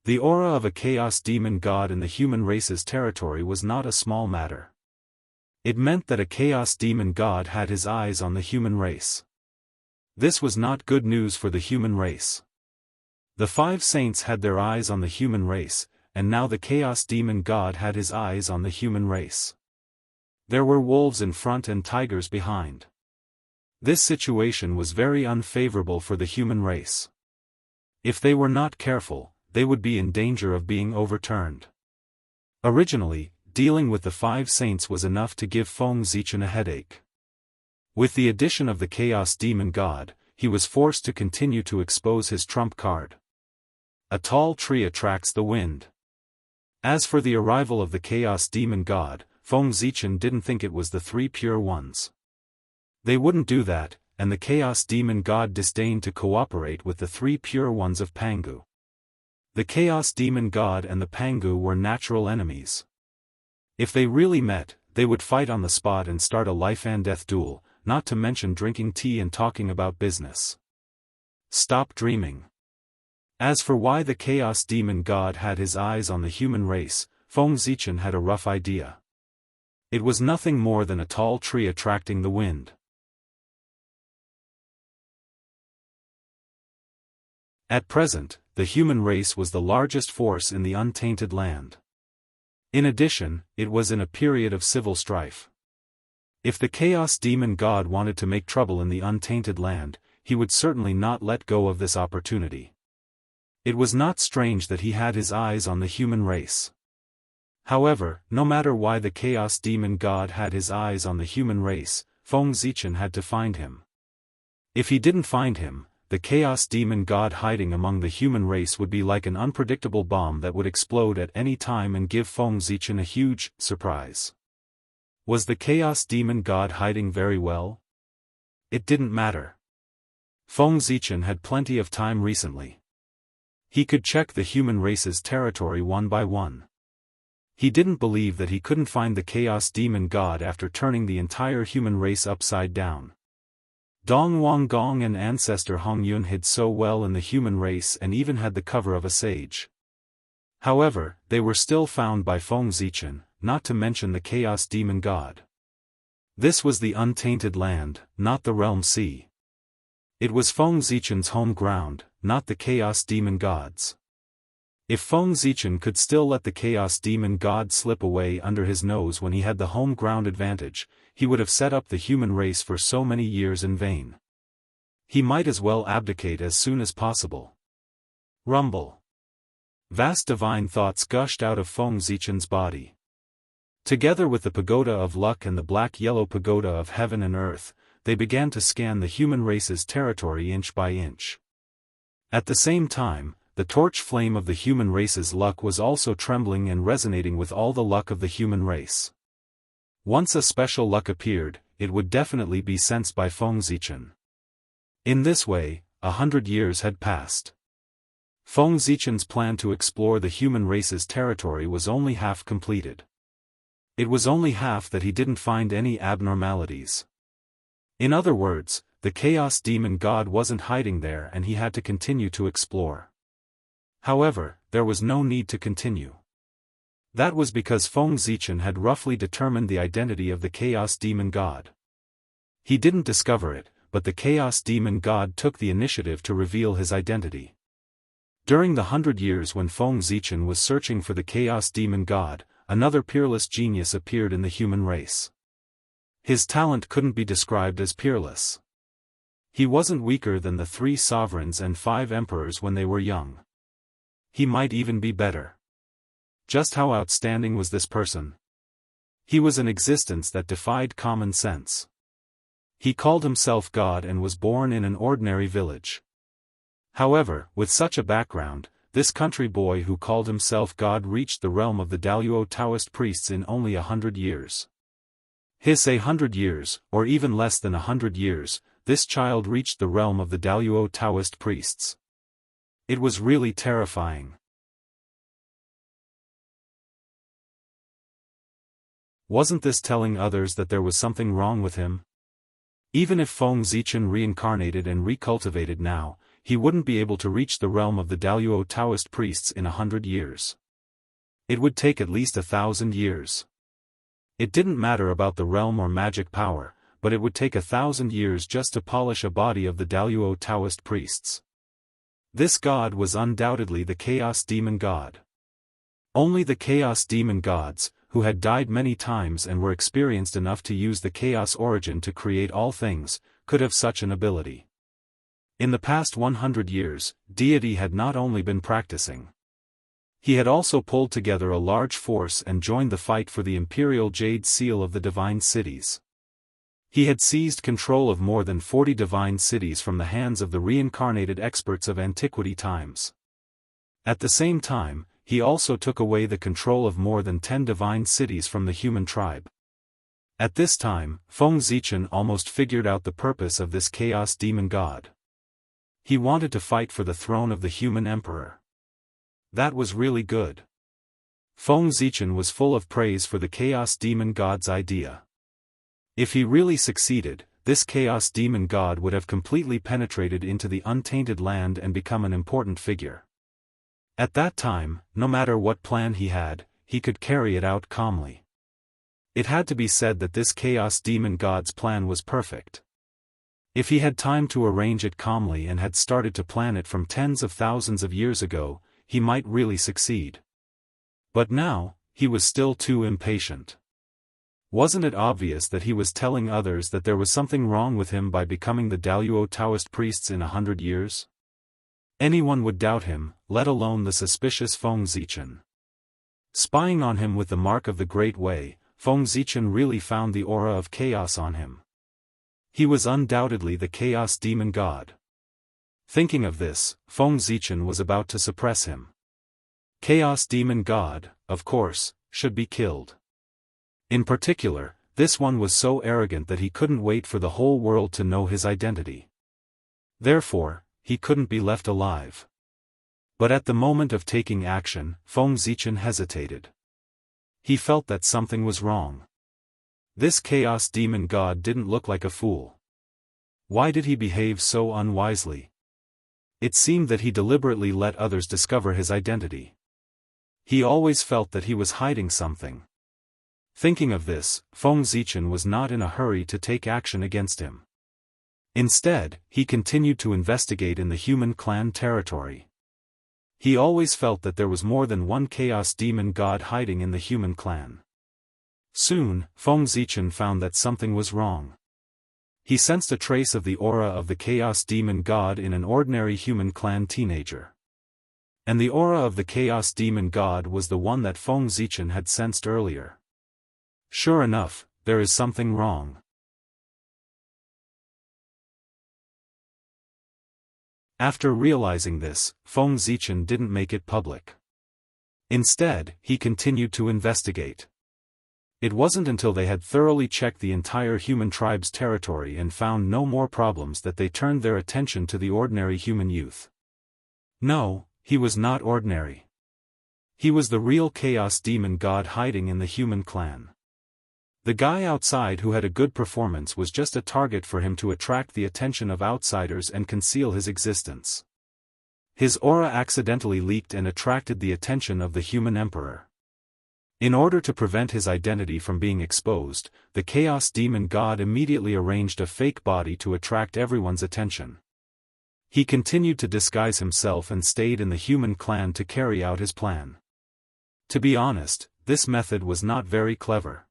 The aura of a chaos demon god in the human race's territory was not a small matter. It meant that a chaos demon god had his eyes on the human race. This was not good news for the human race. The 5 saints had their eyes on the human race, and now the chaos demon god had his eyes on the human race. There were wolves in front and tigers behind. This situation was very unfavorable for the human race. If they were not careful, they would be in danger of being overturned. Originally, dealing with the 5 saints was enough to give Feng Zichen a headache. With the addition of the chaos demon god, he was forced to continue to expose his trump card. A tall tree attracts the wind. As for the arrival of the chaos demon god, Feng Zichen didn't think it was the 3 pure ones. They wouldn't do that, and the chaos demon god disdained to cooperate with the 3 pure ones of Pangu. The chaos demon god and the Pangu were natural enemies. If they really met, they would fight on the spot and start a life-and-death duel, not to mention drinking tea and talking about business. Stop dreaming. As for why the Chaos Demon God had his eyes on the human race, Feng Zichen had a rough idea. It was nothing more than a tall tree attracting the wind. At present, the human race was the largest force in the untainted land. In addition, it was in a period of civil strife. If the Chaos Demon God wanted to make trouble in the untainted land, he would certainly not let go of this opportunity. It was not strange that he had his eyes on the human race. However, no matter why the Chaos Demon God had his eyes on the human race, Feng Zichen had to find him. If he didn't find him, the Chaos Demon God hiding among the human race would be like an unpredictable bomb that would explode at any time and give Feng Zichen a huge surprise. Was the Chaos Demon God hiding very well? It didn't matter. Feng Zichen had plenty of time recently. He could check the human race's territory one by one. He didn't believe that he couldn't find the Chaos Demon God after turning the entire human race upside down. Dong Wang Gong and ancestor Hong Yun hid so well in the human race and even had the cover of a sage. However, they were still found by Feng Zichen, not to mention the Chaos Demon God. This was the untainted land, not the realm sea. It was Feng Zichen's home ground, not the Chaos Demon God's. If Feng Zichen could still let the Chaos Demon God slip away under his nose when he had the home ground advantage, he would have set up the human race for so many years in vain. He might as well abdicate as soon as possible. Rumble. Vast divine thoughts gushed out of Feng Zichen's body. Together with the Pagoda of Luck and the black-yellow Pagoda of Heaven and Earth, they began to scan the human race's territory inch by inch. At the same time, the torch flame of the human race's luck was also trembling and resonating with all the luck of the human race. Once a special luck appeared, it would definitely be sensed by Feng Zichen. In this way, 100 years had passed. Feng Zichen's plan to explore the human race's territory was only half completed. It was only half that he didn't find any abnormalities. In other words, the Chaos Demon God wasn't hiding there and he had to continue to explore. However, there was no need to continue. That was because Feng Zichen had roughly determined the identity of the Chaos Demon God. He didn't discover it, but the Chaos Demon God took the initiative to reveal his identity. During the 100 years when Feng Zichen was searching for the Chaos Demon God, another peerless genius appeared in the human race. His talent couldn't be described as peerless. He wasn't weaker than the 3 sovereigns and 5 emperors when they were young. He might even be better. Just how outstanding was this person? He was an existence that defied common sense. He called himself God and was born in an ordinary village. However, with such a background, this country boy who called himself God reached the realm of the Daoist Taoist priests in only 100 years. His 100 years, or even less than 100 years, this child reached the realm of the Daoist Taoist priests. It was really terrifying. Wasn't this telling others that there was something wrong with him? Even if Feng Zichen reincarnated and recultivated now, he wouldn't be able to reach the realm of the Daoist Taoist priests in 100 years. It would take at least 1,000 years. It didn't matter about the realm or magic power, but it would take 1,000 years just to polish a body of the Daoist Taoist priests. This god was undoubtedly the Chaos Demon God. Only the Chaos Demon Gods, who had died many times and were experienced enough to use the Chaos Origin to create all things, could have such an ability. In the past 100 years, deity had not only been practicing. He had also pulled together a large force and joined the fight for the Imperial Jade Seal of the Divine Cities. He had seized control of more than 40 divine cities from the hands of the reincarnated experts of antiquity times. At the same time, he also took away the control of more than 10 divine cities from the human tribe. At this time, Feng Zichen almost figured out the purpose of this Chaos Demon God. He wanted to fight for the throne of the human emperor. That was really good. Feng Zichen was full of praise for the Chaos Demon God's idea. If he really succeeded, this Chaos Demon God would have completely penetrated into the untainted land and become an important figure. At that time, no matter what plan he had, he could carry it out calmly. It had to be said that this Chaos Demon God's plan was perfect. If he had time to arrange it calmly and had started to plan it from tens of thousands of years ago, he might really succeed. But now, he was still too impatient. Wasn't it obvious that he was telling others that there was something wrong with him by becoming the Daoist Taoist priests in 100 years? Anyone would doubt him, let alone the suspicious Feng Zichen. Spying on him with the mark of the Great Way, Feng Zichen really found the aura of chaos on him. He was undoubtedly the Chaos Demon God. Thinking of this, Feng Zichen was about to suppress him. Chaos Demon God, of course, should be killed. In particular, this one was so arrogant that he couldn't wait for the whole world to know his identity. Therefore, he couldn't be left alive. But at the moment of taking action, Feng Zichen hesitated. He felt that something was wrong. This Chaos Demon God didn't look like a fool. Why did he behave so unwisely? It seemed that he deliberately let others discover his identity. He always felt that he was hiding something. Thinking of this, Feng Zichen was not in a hurry to take action against him. Instead, he continued to investigate in the human clan territory. He always felt that there was more than one Chaos Demon God hiding in the human clan. Soon, Feng Zichen found that something was wrong. He sensed a trace of the aura of the Chaos Demon God in an ordinary human clan teenager. And the aura of the Chaos Demon God was the one that Feng Zichen had sensed earlier. Sure enough, there is something wrong. After realizing this, Feng Zichen didn't make it public. Instead, he continued to investigate. It wasn't until they had thoroughly checked the entire human tribe's territory and found no more problems that they turned their attention to the ordinary human youth. No, he was not ordinary. He was the real Chaos Demon God hiding in the human clan. The guy outside who had a good performance was just a target for him to attract the attention of outsiders and conceal his existence. His aura accidentally leaked and attracted the attention of the human emperor. In order to prevent his identity from being exposed, the Chaos Demon God immediately arranged a fake body to attract everyone's attention. He continued to disguise himself and stayed in the human clan to carry out his plan. To be honest, this method was not very clever.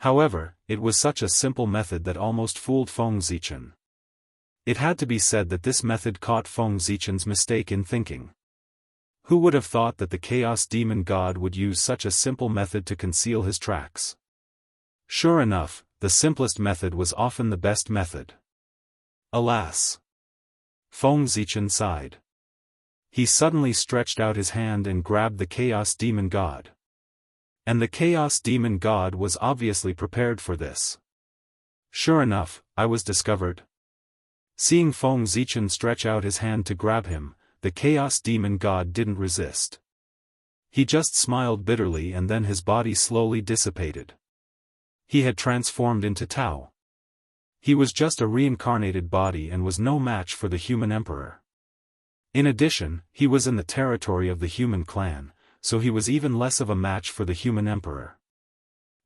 However, it was such a simple method that almost fooled Feng Zichen. It had to be said that this method caught Feng Zichen's mistake in thinking. Who would have thought that the Chaos Demon God would use such a simple method to conceal his tracks? Sure enough, the simplest method was often the best method. Alas! Feng Zichen sighed. He suddenly stretched out his hand and grabbed the Chaos Demon God. And the Chaos Demon God was obviously prepared for this. Sure enough, I was discovered. Seeing Feng Zichen stretch out his hand to grab him, the Chaos Demon God didn't resist. He just smiled bitterly and then his body slowly dissipated. He had transformed into Tao. He was just a reincarnated body and was no match for the human emperor. In addition, he was in the territory of the human clan, so he was even less of a match for the human emperor.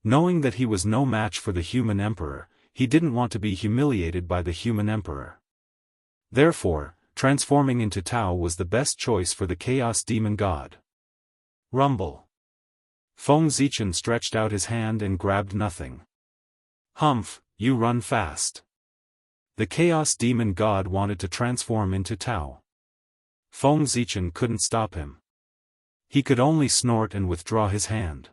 Knowing that he was no match for the human emperor, he didn't want to be humiliated by the human emperor. Therefore, transforming into Tao was the best choice for the Chaos Demon God. Rumble. Feng Zichen stretched out his hand and grabbed nothing. Humph, you run fast. The Chaos Demon God wanted to transform into Tao. Feng Zichen couldn't stop him. He could only snort and withdraw his hand.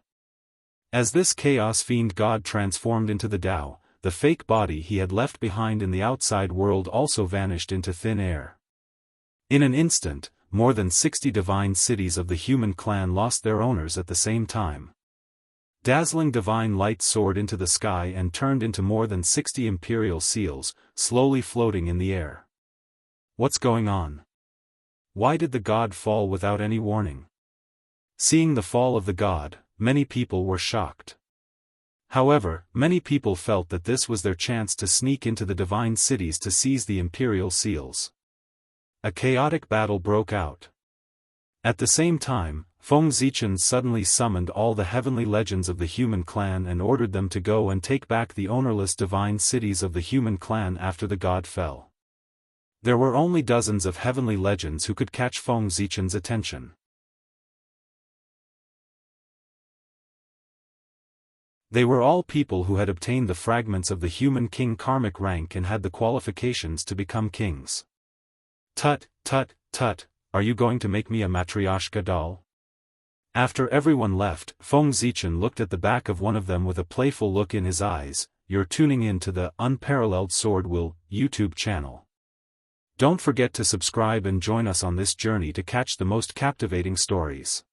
As this Chaos Fiend God transformed into the Tao, the fake body he had left behind in the outside world also vanished into thin air. In an instant, more than 60 divine cities of the human clan lost their owners at the same time. Dazzling divine light soared into the sky and turned into more than 60 imperial seals, slowly floating in the air. What's going on? Why did the god fall without any warning? Seeing the fall of the god, many people were shocked. However, many people felt that this was their chance to sneak into the divine cities to seize the imperial seals. A chaotic battle broke out. At the same time, Feng Zichen suddenly summoned all the heavenly legends of the human clan and ordered them to go and take back the ownerless divine cities of the human clan after the god fell. There were only dozens of heavenly legends who could catch Feng Zichen's attention. They were all people who had obtained the fragments of the human king karmic rank and had the qualifications to become kings. Tut, tut, tut, are you going to make me a matryoshka doll? After everyone left, Feng Zichen looked at the back of one of them with a playful look in his eyes. You're tuning in to the Unparalleled SwordWill YouTube channel. Don't forget to subscribe and join us on this journey to catch the most captivating stories.